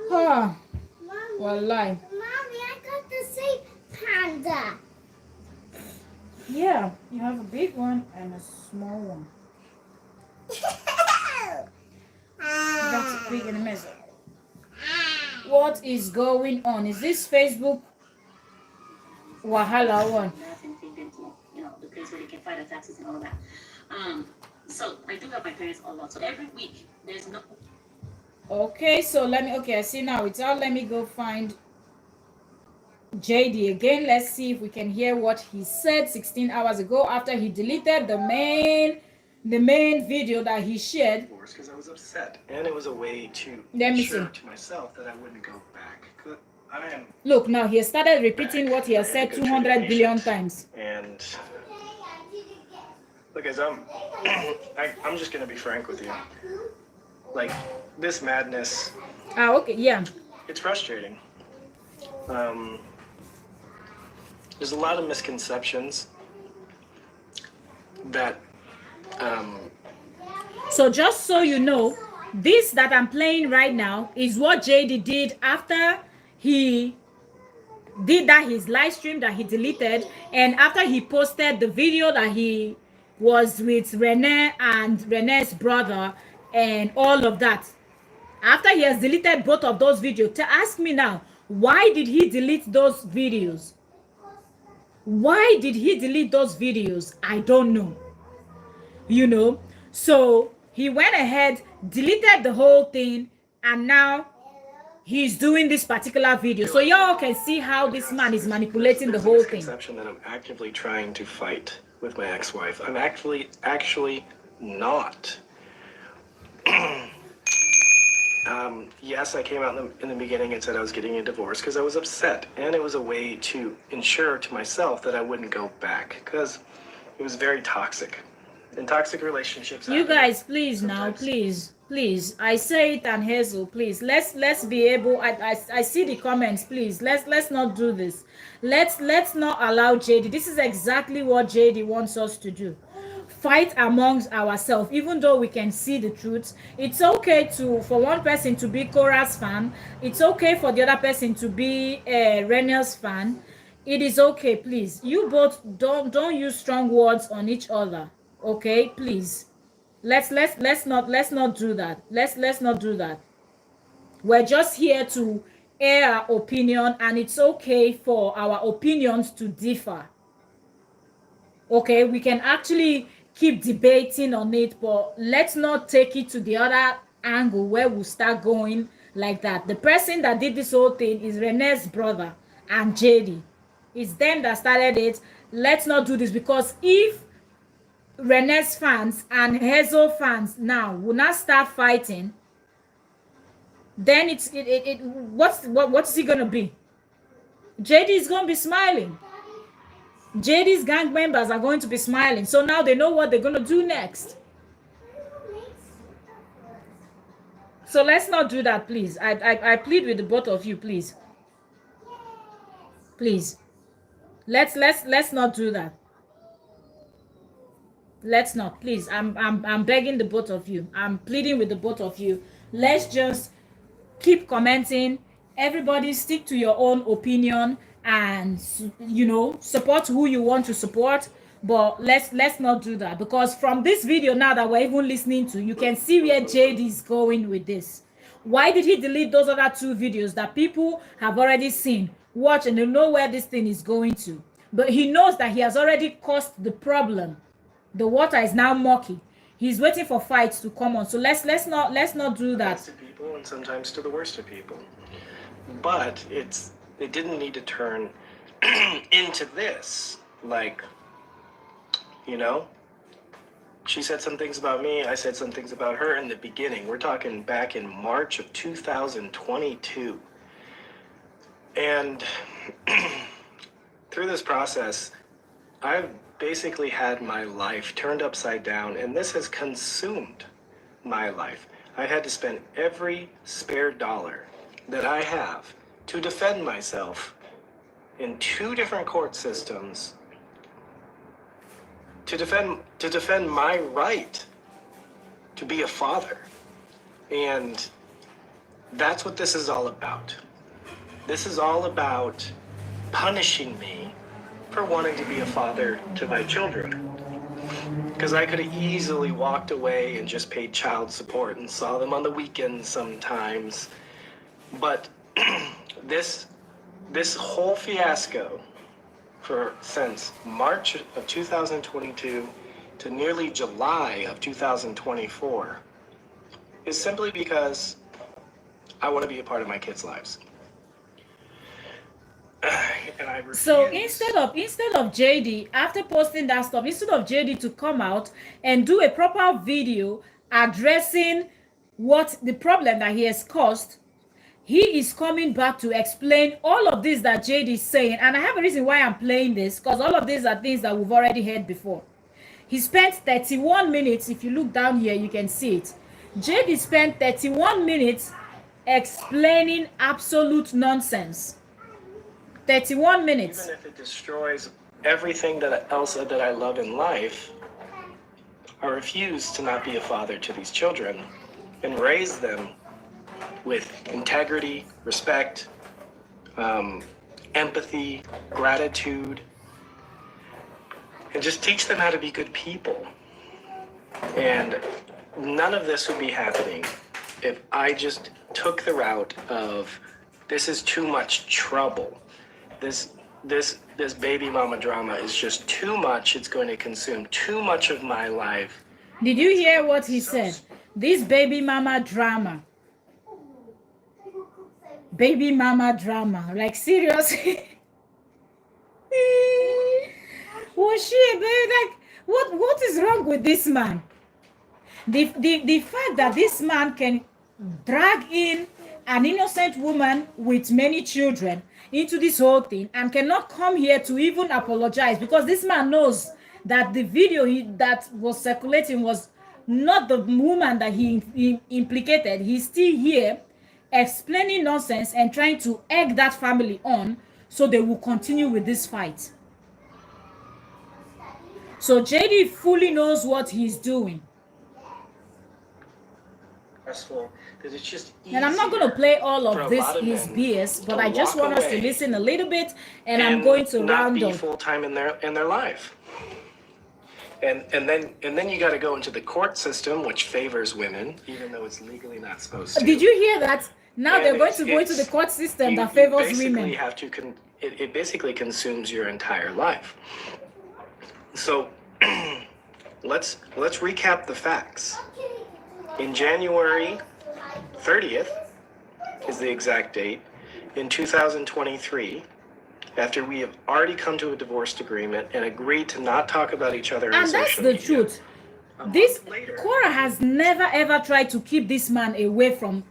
Wallahi. Mommy, I got the same panda. Yeah, you have a big one and a small one. That's a big and a mess. What is going on? Is this Facebook Wahala one? You know, the place where they can file the taxes and all of that. So I do have my parents a lot. So every week there's no. Okay, so I see now it's out. Let me go find JD again. Let's see if we can hear what he said 16 hours ago after he deleted the main video that he shared. Because I was upset, and it was a way to Let me ensure see. to myself that I wouldn't go back. I am. Look, now he has started repeating what he has said 200 billion times. And look, as I'm just gonna be frank with you. Like this madness. Okay, yeah. It's frustrating. There's a lot of misconceptions that. So just so you know, this that I'm playing right now is what JD did after he did his live stream that he deleted, and after he posted the video that he was with Renee and Renee's brother and all of that. After he has deleted both of those videos, to ask me now, why did he delete those videos? Why did he delete those videos? I don't know. You know, so he went ahead, deleted the whole thing, and now he's doing this particular video. So y'all can see how this man is manipulating the whole thing. Misconception that I'm actively trying to fight with my ex-wife. I'm actually not. Yes, I came out in the beginning and said I was getting a divorce because I was upset, and it was a way to ensure to myself that I wouldn't go back because it was very toxic. in toxic relationships. You happen guys, please now, sometimes. please. I say it and Hazel, please. Let's be able. I see the comments. Please, let's not do this. Let's not allow JD. This is exactly what JD wants us to do. Fight amongst ourselves, even though we can see the truth. It's okay for one person to be Korra's fan. It's okay for the other person to be Renel's fan. It is okay, please. You both don't use strong words on each other. Okay, please. Let's not do that. Let's not do that. We're just here to air our opinion, and it's okay for our opinions to differ. Okay, we can actually keep debating on it, but let's not take it to the other angle where we start going like that. The person that did this whole thing is Renee's brother and JD. It's them that started it. Let's not do this, because if Renee's fans and Hazel fans now will not start fighting, then what's he gonna be? JD is gonna be smiling. JD's gang members are going to be smiling. So now they know what they're gonna do next. So let's not do that, please. I plead with the both of you, please. Please. Let's not do that. Let's not, please. I'm begging the both of you. I'm pleading with the both of you. Let's just keep commenting. Everybody stick to your own opinion and support who you want to support. But let's not do that, because from this video now that we're even listening to, you can see where JD is going with this. Why did he delete those other two videos that people have already seen, watch, and they know where this thing is going to? But he knows that he has already caused the problem. The water is now murky. He's waiting for fights to come on. So let's not do that. To people, and sometimes to the worst of people. But it didn't need to turn into this. Like, she said some things about me, I said some things about her in the beginning. We're talking back in March of 2022. And through this process, I've basically had my life turned upside down, and this has consumed my life. I had to spend every spare dollar that I have to defend myself in 2 different court systems to defend my right to be a father. And that's what this is all about. This is all about punishing me for wanting to be a father to my children. Because I could have easily walked away and just paid child support and saw them on the weekends sometimes. But this whole fiasco since March of 2022 to nearly July of 2024 is simply because I want to be a part of my kids' lives. So instead of JD, after posting that stuff, instead of JD to come out and do a proper video addressing what the problem that he has caused, he is coming back to explain all of this that JD is saying. And I have a reason why I'm playing this, because all of these are things that we've already heard before. He spent 31 minutes. If you look down here, you can see it. JD spent 31 minutes explaining absolute nonsense. 31 minutes. Even if it destroys everything else that I love in life, I refuse to not be a father to these children and raise them with integrity, respect, empathy, gratitude, and just teach them how to be good people. And none of this would be happening if I just took the route of, this is too much trouble. This baby mama drama is just too much. It's going to consume too much of my life. Did you hear what he said? This baby mama drama. Baby mama drama. Like, seriously? Was she a baby? Like, what is wrong with this man? The fact that this man can drag in an innocent woman with many children into this whole thing and cannot come here to even apologize, because this man knows that the video that was circulating was not the woman that he implicated. He's still here explaining nonsense and trying to egg that family on so they will continue with this fight. So JD fully knows what he's doing. Because it's just And I'm not going to play all of this his BS, but I just want us to listen a little bit, and I'm going to round up. Full time in their life. And then you got to go into the court system, which favors women, even though it's legally not supposed to. Did you hear that? Now they're going to go into the court system that favors women. It basically consumes your entire life. So let's recap the facts. In January 30th is the exact date, in 2023, after we have already come to a divorce agreement and agreed to not talk about each other on social media. And that's the truth. This Korra has never ever tried to keep this man away from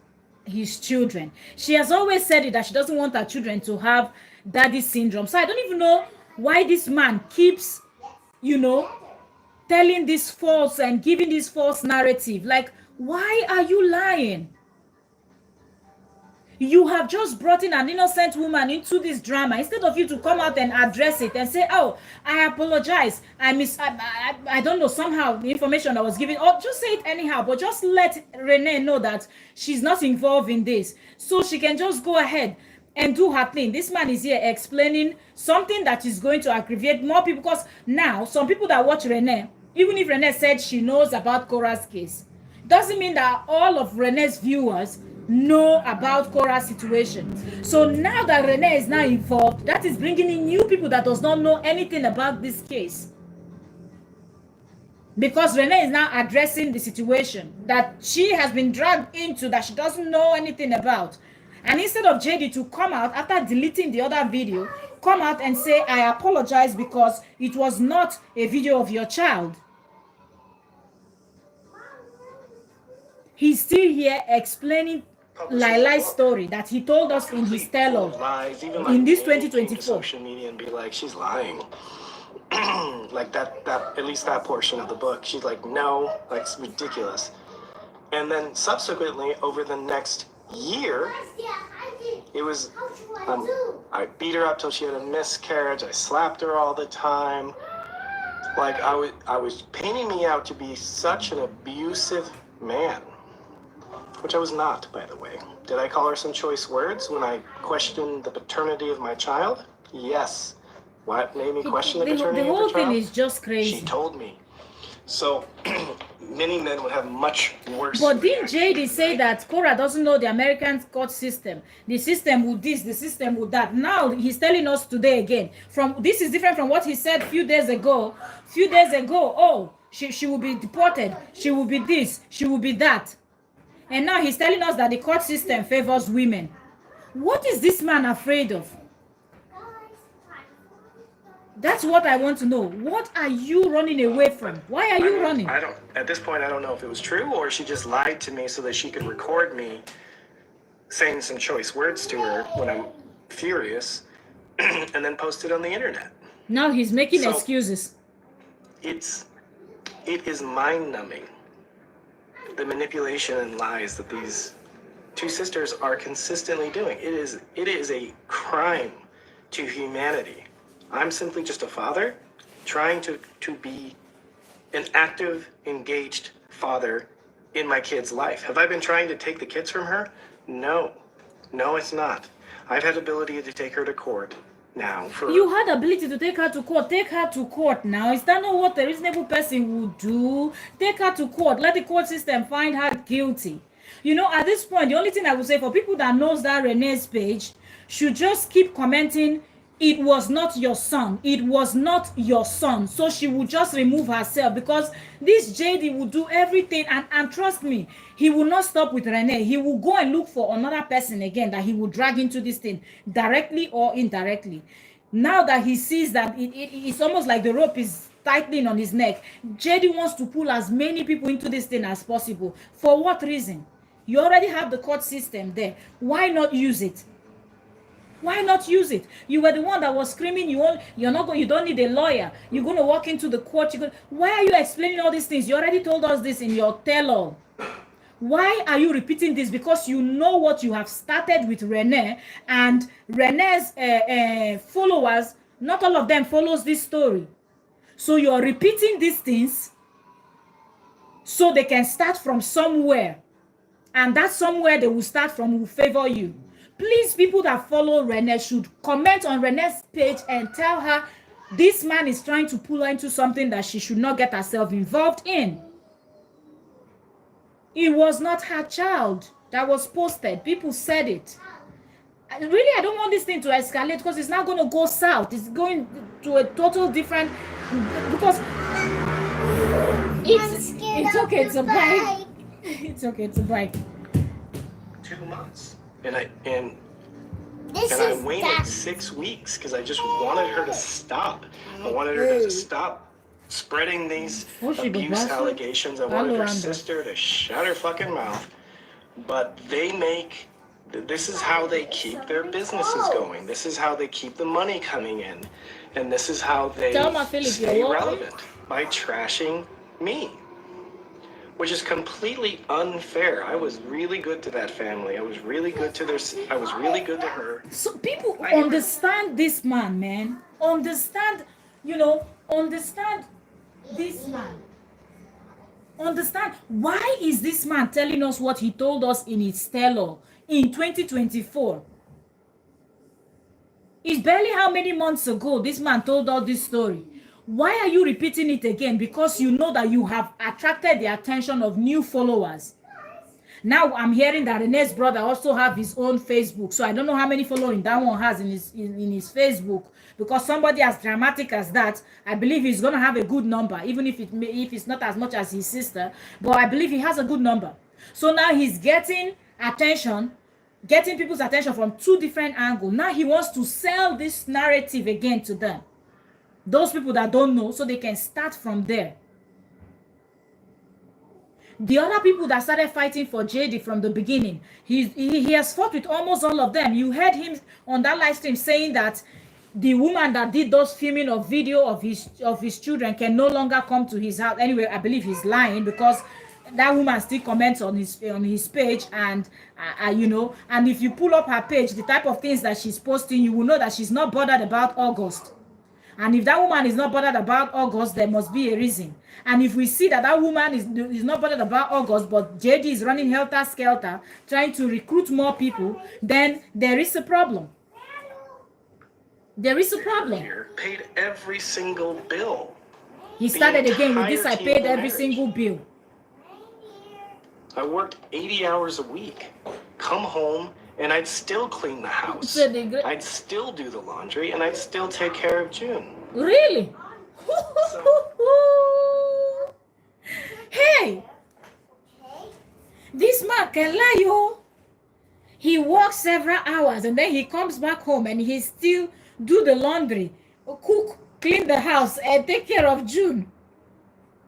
his children. She has always said it, that she doesn't want her children to have daddy syndrome. So I don't even know why this man keeps, telling this false and giving this false narrative. Like, why are you lying? You have just brought in an innocent woman into this drama instead of you to come out and address it and say, oh, I apologize. I don't know, somehow the information I was given, or just say it anyhow, but just let Renee know that she's not involved in this. So she can just go ahead and do her thing. This man is here explaining something that is going to aggravate more people, because now some people that watch Renee, even if Renee said she knows about Korra's case, doesn't mean that all of Renee's viewers know about Korra's situation. So now that Renee is now involved, that is bringing in new people that does not know anything about this case. Because Renee is now addressing the situation that she has been dragged into, that she doesn't know anything about. And instead of JD to come out after deleting the other video, come out and say, I apologize because it was not a video of your child. He's still here explaining Laila's story that he told us in his tell-all in this 2024. Social media and be like, she's lying. Like that, at least that portion of the book. She's like, no, like it's ridiculous. And then subsequently, over the next year, it was, I beat her up till she had a miscarriage. I slapped her all the time. Like I was painting me out to be such an abusive man. Which I was not, by the way. Did I call her some choice words when I questioned the paternity of my child? Yes. What made me question the paternity of the child? The whole thing is just crazy. She told me. So, many men would have much worse. But didn't JD say that Korra doesn't know the American court system? The system with this, the system with that. Now he's telling us today again. This is different from what he said a few days ago. Oh, she will be deported. She will be this. She will be that. And now he's telling us that the court system favors women. What is this man afraid of? That's what I want to know. What are you running away from? Why are you running? At this point, I don't know if it was true or she just lied to me so that she could record me saying some choice words to her when I'm furious and then post it on the internet. Now he's making excuses. It is mind-numbing. The manipulation and lies that these two sisters are consistently doing. It is a crime to humanity. I'm simply just a father trying to be an active, engaged father in my kid's life. Have I been trying to take the kids from her? No, it's not. I've had ability to take her to court now. You had ability to take her to court. Take her to court now. Is that not what a reasonable person would do? Take her to court. Let the court system find her guilty. At this point, the only thing I would say for people that knows that Renee's page should just keep commenting, it was not your son. It was not your son. So she would just remove herself, because this JD will do everything. And trust me, he will not stop with Renee. He will go and look for another person again that he will drag into this thing, directly or indirectly. Now that he sees that it's almost like the rope is tightening on his neck, JD wants to pull as many people into this thing as possible. For what reason? You already have the court system there. Why not use it? Why not use it? You were the one that was screaming. You're not going. You don't need a lawyer. You're going to walk into the court. Why are you explaining all these things? You already told us this in your tell-all. Why are you repeating this? Because you know what you have started with Renee, and Renee's followers. Not all of them follows this story. So you're repeating these things so they can start from somewhere, and that somewhere they will start from will favor you. Please, people that follow Renee should comment on Renee's page and tell her this man is trying to pull her into something that she should not get herself involved in. It was not her child that was posted. People said it. Really, I don't want this thing to escalate, because it's not going to go south. It's going to a total different, because it's okay to bike. It's okay to bike. 2 months. And I This and I is waited that. 6 weeks because I just wanted her to stop. I wanted her to stop spreading these abuse allegations. I wanted her sister to shut her fucking mouth. But this is how they keep their businesses going. This is how they keep the money coming in. And this is how they stay relevant, by trashing me. Which is completely unfair. I was really good to that family. I was really good to her. So people understand this man. Understand this man. Understand why is this man telling us what he told us in his tell-all in 2024? It's barely how many months ago this man told us this story. Why are you repeating it again? Because you know that you have attracted the attention of new followers. Now I'm hearing that Renee's brother also have his own Facebook. So I don't know how many following that one has in his Facebook. Because somebody as dramatic as that, I believe he's going to have a good number, even if it's not as much as his sister. But I believe he has a good number. So now he's getting people's attention from two different angles. Now he wants to sell this narrative again to them. Those people that don't know, so they can start from there. The other people that started fighting for JD from the beginning, he has fought with almost all of them. You heard him on that live stream saying that the woman that did those filming of video of his children can no longer come to his house. Anyway, I believe he's lying, because that woman still comments on his page, and and if you pull up her page, the type of things that she's posting, you will know that she's not bothered about August. And if that woman is not bothered about August, there must be a reason. And if we see that that woman is not bothered about August, but JD is running helter-skelter, trying to recruit more people, then there is a problem. There is a problem. Paid every single bill. He started again with this, I paid every single bill. I worked 80 hours a week. Come home, and I'd still clean the house. I'd still do the laundry, and I'd still take care of June. Really? Hey! This man can lie, yo. He works several hours, and then he comes back home, and he still do the laundry, cook, clean the house, and take care of June.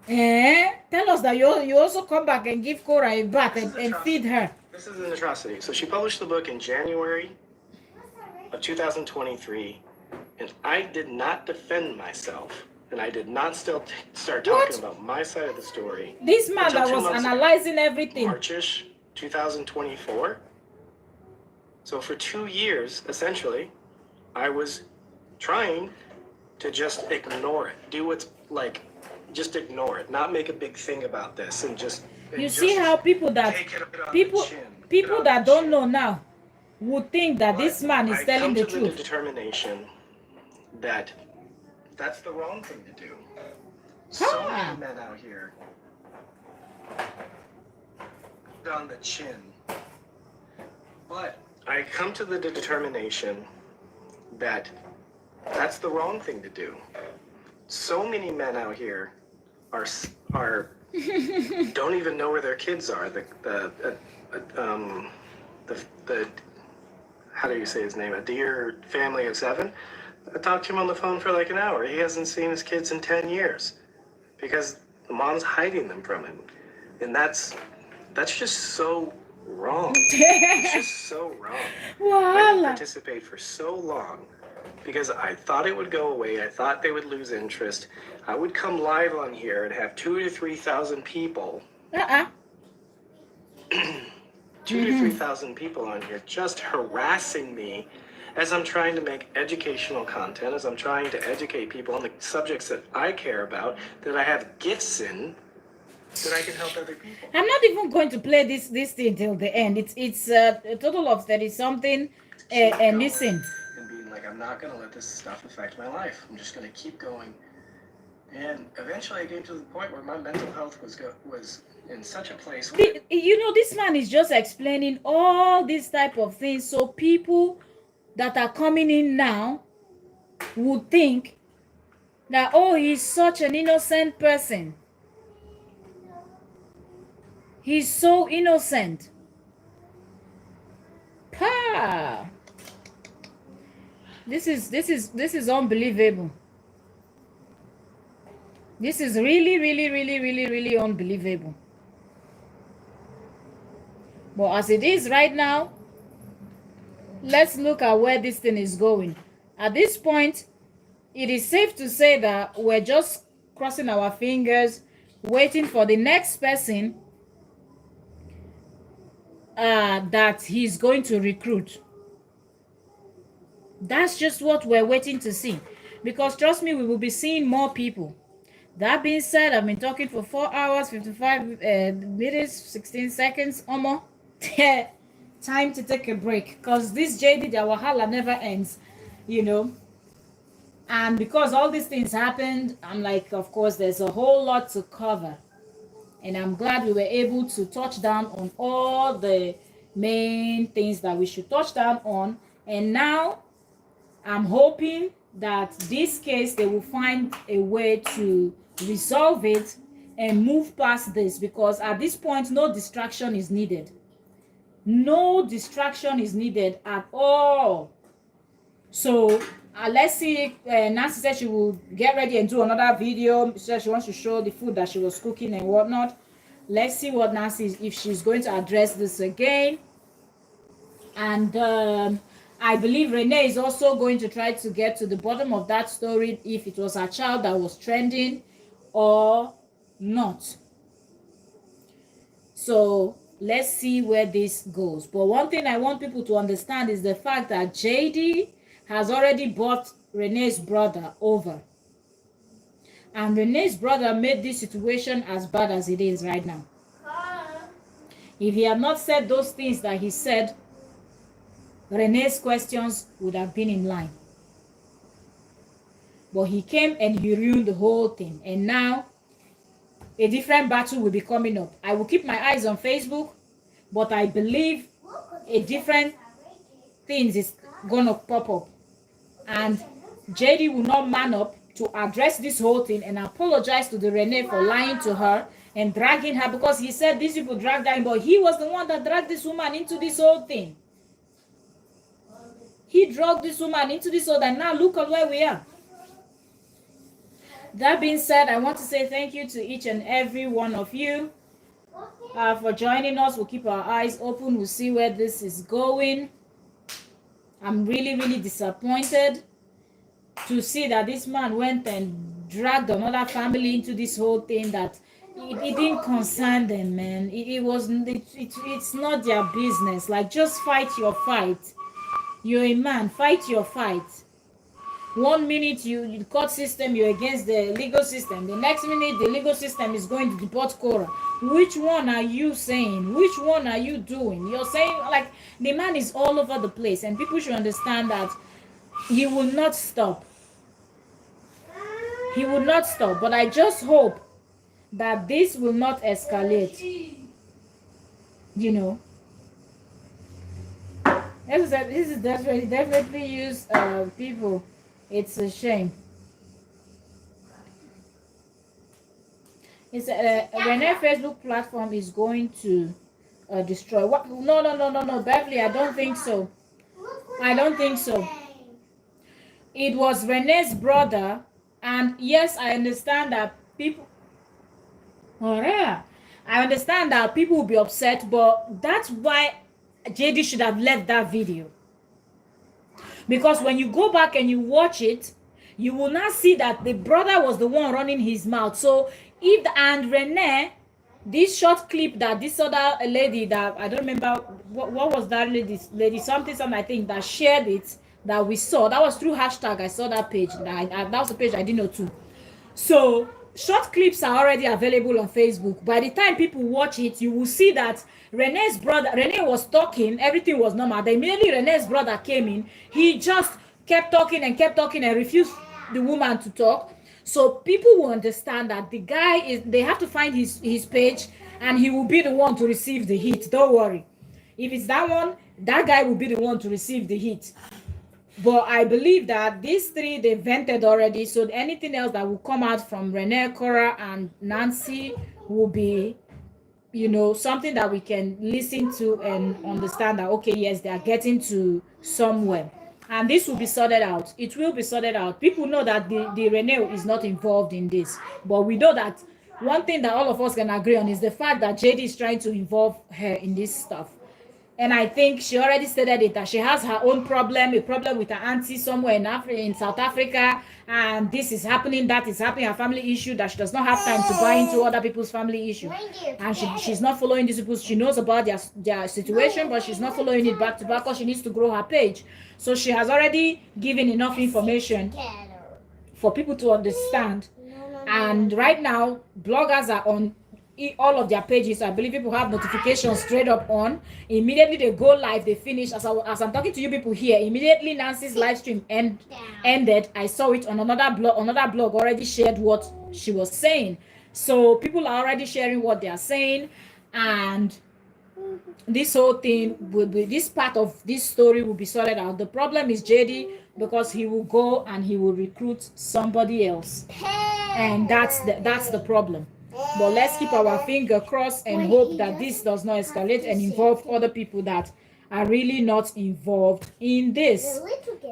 Tell us that you also come back and give Korra a bath and feed her. This is an atrocity. So she published the book in January of 2023, and I did not defend myself, and I did not start talking about my side of the story. This man that was analyzing everything. Marchish 2024. So for 2 years, essentially, I was trying to just ignore it. Do what's like, just ignore it. Not make a big thing about this, and just. You see how people that don't know now would think that this man is telling the truth. I come to the determination that that's the wrong thing to do. So many men out here on the chin. But I come to the determination that that's the wrong thing to do. So many men out here are don't even know where their kids are. The how do you say his name? A dear family of 7. I talked to him on the phone for like an hour. He hasn't seen his kids in 10 years because the mom's hiding them from him, and that's just so wrong. It's just so wrong. I didn't Wahala. participate for so long because I thought it would go away. I thought they would lose interest. I would come live on here and have 2,000 to 3,000 people, 2,000 to 3,000 people on here just harassing me as I'm trying to make educational content, as I'm trying to educate people on the subjects that I care about, that I have gifts in, that I can help other people. I'm not even going to play this thing till the end. It's a total of 30 something. And listen. And being like, I'm not going to let this stuff affect my life. I'm just going to keep going. And eventually I came to the point where my mental health was in such a place where... You know, this man is just explaining all these type of things so people that are coming in now would think that, oh, he's such an innocent person. He's so innocent. Pa! This is unbelievable. This is really unbelievable. But as it is right now, let's look at where this thing is going. At this point, it is safe to say that we're just crossing our fingers, waiting for the next person that he's going to recruit. That's just what we're waiting to see. Because trust me, we will be seeing more people. That being said, I've been talking for 4 hours, 55 minutes, 16 seconds or more. Time to take a break. Because this JD, the wahala never ends, you know. And because all these things happened, I'm like, of course, there's a whole lot to cover. And I'm glad we were able to touch down on all the main things that we should touch down on. And now I'm hoping that this case, they will find a way to resolve it and move past this, because at this point, no distraction is needed. No distraction is needed at all. So let's see. Nancy said she will get ready and do another video. She said she wants to show the food that she was cooking and whatnot. Let's see what Nancy, if she's going to address this again. And I believe Renee is also going to try to get to the bottom of that story, if it was her child that was trending or not. So let's see where this goes. But one thing I want people to understand is the fact that JD has already bought Renee's brother over. And Renee's brother made this situation as bad as it is right now. If he had not said those things that he said, Renee's questions would have been in line. But he came and he ruined the whole thing. And now, a different battle will be coming up. I will keep my eyes on Facebook, but I believe a different things is gonna pop up. And JD will not man up to address this whole thing and apologize to the Renee for lying to her and dragging her, because he said these people dragged her in, but he was the one that dragged this woman into this whole thing. He dragged this woman into this whole thing. Now look at where we are. That being said, I want to say thank you to each and every one of you for joining us. We'll keep our eyes open. We'll see where this is going. I'm really disappointed to see that this man went and dragged another family into this whole thing that it didn't concern them, man. It's not their business. Like, just fight your fight. You're a man, fight your fight. 1 minute you court system, you're against the legal system. The next minute the legal system is going to deport Korra. Which one are you saying? Which one are you doing? You're saying, like, the man is all over the place, and people should understand that he will not stop. He will not stop. But I just hope that this will not escalate. You know. This is definitely use people. It's a shame. It's Renee Facebook platform is going to destroy. What? No, Beverly. I don't think so. I don't think so. It was Renee's brother, and yes, I understand that people. Oh yeah, I understand that people will be upset, but that's why JD should have left that video. Because when you go back and you watch it, you will not see that the brother was the one running his mouth. So if and Renee, this short clip that this other lady that I don't remember what was that lady something I think that shared it, that we saw, that was through hashtag. I saw that page. That was the page I didn't know too. So short clips are already available on Facebook. By the time people watch it, you will see that Renee was talking, everything was normal. Then immediately Renee's brother came in, he just kept talking and refused the woman to talk. So people will understand that the guy is, they have to find his page, and he will be the one to receive the hit. Don't worry. If it's that one, that guy will be the one to receive the hit. But I believe that these three they vented already, so anything else that will come out from Renee, Korra, and Nancy will be, you know, something that we can listen to and understand that, okay, yes, they are getting to somewhere. And this will be sorted out. It will be sorted out. People know that the Renee is not involved in this. But we know that one thing that all of us can agree on is the fact that JD is trying to involve her in this stuff. And I think she already stated it, that she has her own problem, a problem with her auntie somewhere in South Africa, and this is happening, that is happening, her family issue, that she does not have time to buy into other people's family issue. And she's not following these people. She knows about their situation, but she's not following it back to back because she needs to grow her page. So she has already given enough information for people to understand. And right now, bloggers are on all of their pages. I believe people have notifications straight up on. Immediately they go live, they finish. As I'm talking to you people here, immediately Nancy's live stream ended. I saw it on another blog already shared what she was saying. So people are already sharing what they are saying, and this whole thing will be, this part of this story will be sorted out. The problem is JD, because he will go and he will recruit somebody else, and that's the problem. But let's keep our finger crossed and hope that this does not escalate and involve other people that are really not involved in this.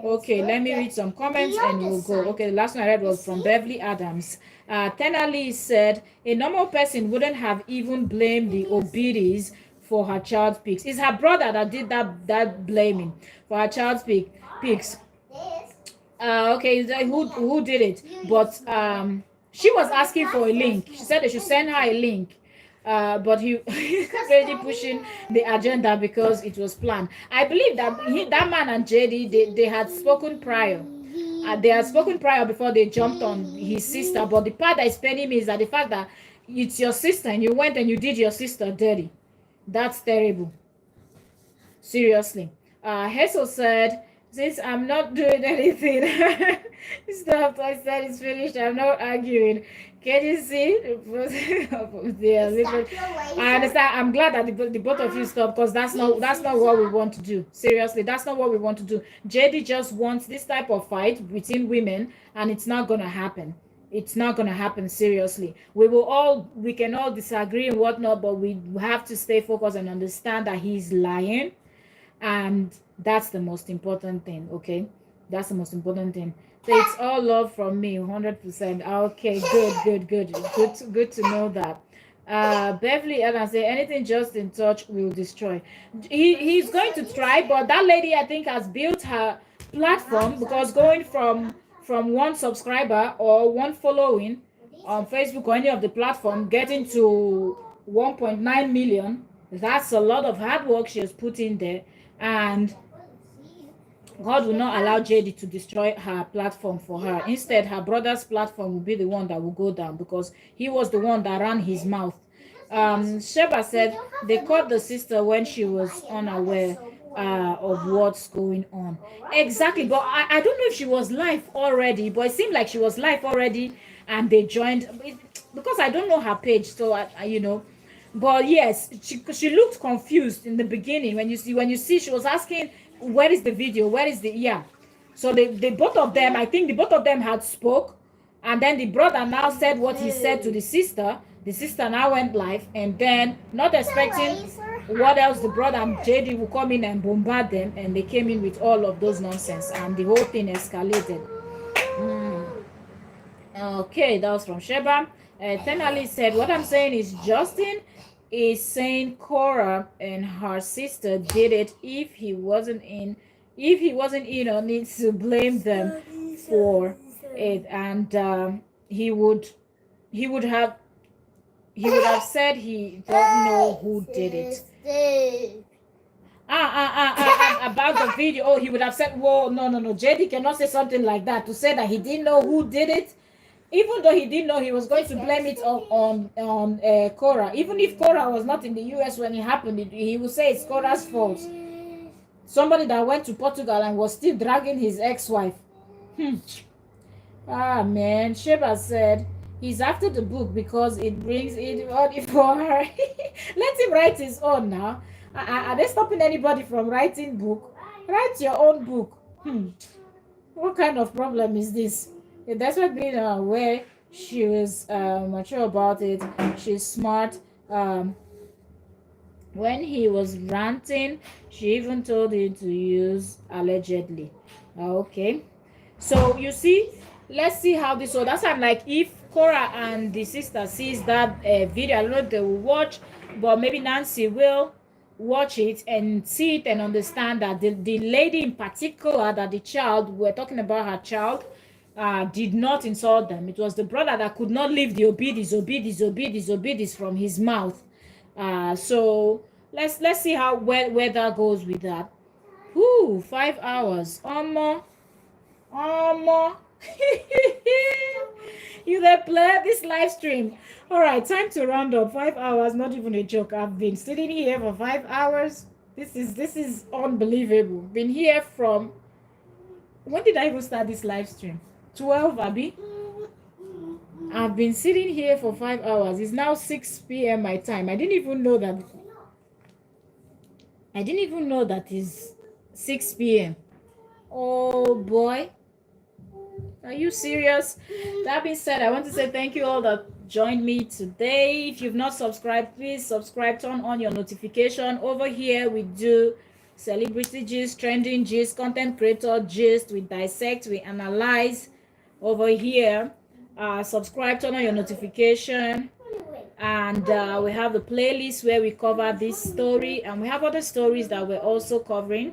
Okay, let me read some comments and we'll go. Okay, the last one I read was from Beverly Adams. Tenali said, a normal person wouldn't have even blamed the Obiris for her child's pics. It's her brother that did that blaming for her child's pics. Okay, who did it? But she was asking for a link. She said they should send her a link. But he's already pushing the agenda because it was planned. I believe that that man and JD, they had spoken prior. They had spoken prior before they jumped on his sister. But the part that is paining me is that the fact that it's your sister and you went and you did your sister dirty. That's terrible. Seriously. Hazel said, since I'm not doing anything, stop. I said it's finished. I'm not arguing. Can you see? I understand. I'm glad that the both of you stopped, because that's not what we want to do. Seriously, that's not what we want to do. JD just wants this type of fight between women, and it's not gonna happen. It's not gonna happen. Seriously, we can all disagree and whatnot, but we have to stay focused and understand that he's lying. And that's the most important thing. Okay, that's the most important thing. So it's all love from me, 100%. Okay, good to know that. Beverly Adams say anything just in touch will destroy. He's going to try, but that lady I think has built her platform, because going from one subscriber or one following on Facebook or any of the platform getting to 1.9 million, that's a lot of hard work she has put in there. And God will not allow JD to destroy her platform for her. Instead, her brother's platform will be the one that will go down, because he was the one that ran his mouth. Sheba said they caught the sister when she was unaware of what's going on. Exactly, but I don't know if she was live already, but it seemed like she was live already and they joined, because I don't know her page, so you know. But yes, she looked confused in the beginning. When you see she was asking, where is the video, where is the so the both of them, I think the both of them had spoke, and then the brother now said what he said to the sister now went live, and then not expecting what else, the brother and JD will come in and bombard them, and they came in with all of those nonsense, and the whole thing escalated. Okay, that was from Sheba. Tenali said, what I'm saying is Justin is saying Cora and her sister did it. If he wasn't in or needs to blame them for it, and he would he would have said he don't know who did it. About the video. Oh, he would have said, whoa, no. JD cannot say something like that to say that he didn't know who did it. Even though he didn't know, he was going to blame it on Cora. Even if Cora was not in the US when it happened, he would say it's Cora's fault. Somebody that went to Portugal and was still dragging his ex-wife. Ah, man. Sheba said he's after the book because it brings it on for her. Let him write his own now. Are they stopping anybody from writing book? Write your own book. What kind of problem is this? That's what being aware. She was mature about it. She's smart. When he was ranting, she even told him to use allegedly. Okay. So you see, let's see how this. So that's why I'm like, if Cora and the sister sees that video, I don't know if they will watch, but maybe Nancy will watch it and see it and understand that the lady in particular, that the child, we're talking about her child, did not insult them. It was the brother that could not leave the obidis from his mouth. So let's see how where that goes with that. 5 hours. You there play this live stream. All right, time to round up. 5 hours, not even a joke. I've been sitting here for 5 hours. This is unbelievable. Been here from, when did I even start this live stream? 12, Abby. I've been sitting here for 5 hours. It's now 6 p.m. my time. I didn't even know that it's 6 p.m. Oh boy. Are you serious? That being said, I want to say thank you all that joined me today. If you've not subscribed, please subscribe, turn on your notification. Over here we do celebrity gist, trending gist, content creator gist. We dissect, we analyze. Over here, subscribe, turn on your notification, and we have the playlist where we cover this story, and we have other stories that we're also covering.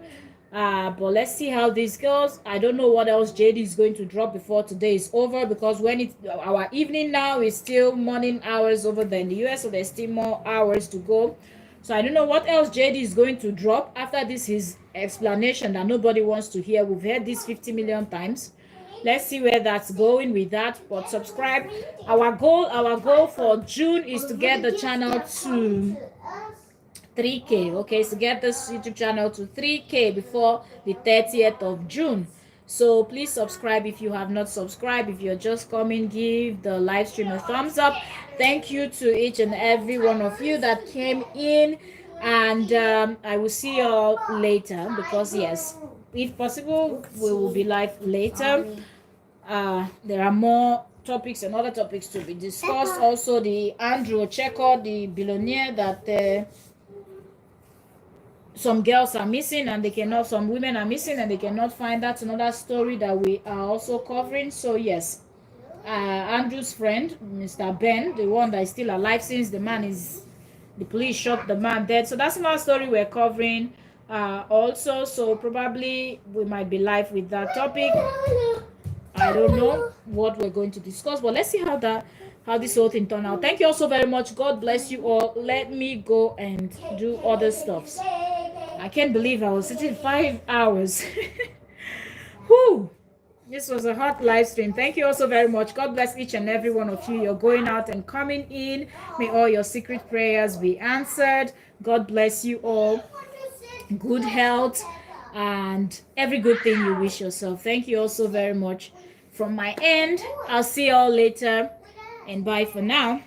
But let's see how this goes. I don't know what else JD is going to drop before today is over, because when it's our evening now, it's still morning hours over there in the US, so there's still more hours to go. So I don't know what else JD is going to drop after this, his explanation that nobody wants to hear. We've heard this 50 million times. Let's see where that's going with that. But subscribe. Our goal for June is to get the channel to 3K. Okay, so get this YouTube channel to 3K before the 30th of June. So please subscribe if you have not subscribed. If you're just coming, give the live stream a thumbs up. Thank you to each and every one of you that came in, and I will see you all later, because yes, if possible, we will be live later. There are more topics and other topics to be discussed. Also, the Andrew Checker, the billionaire that some girls are missing and they cannot, some women are missing and they cannot find. That's another story that we are also covering. So yes, Andrew's friend, Mr. Ben, the one that is still alive since the police shot the man dead. So that's another story we're covering also. So probably we might be live with that topic. I don't know what we're going to discuss, but let's see how this whole thing turned out. Thank you all so very much. God bless you all. Let me go and do other stuffs. I can't believe I was sitting 5 hours. Whew. This was a hot live stream. Thank you all so very much. God bless each and every one of you. You're going out and coming in. May all your secret prayers be answered. God bless you all. Good health and every good thing you wish yourself. Thank you all so very much. From my end, I'll see you all later, and bye for now.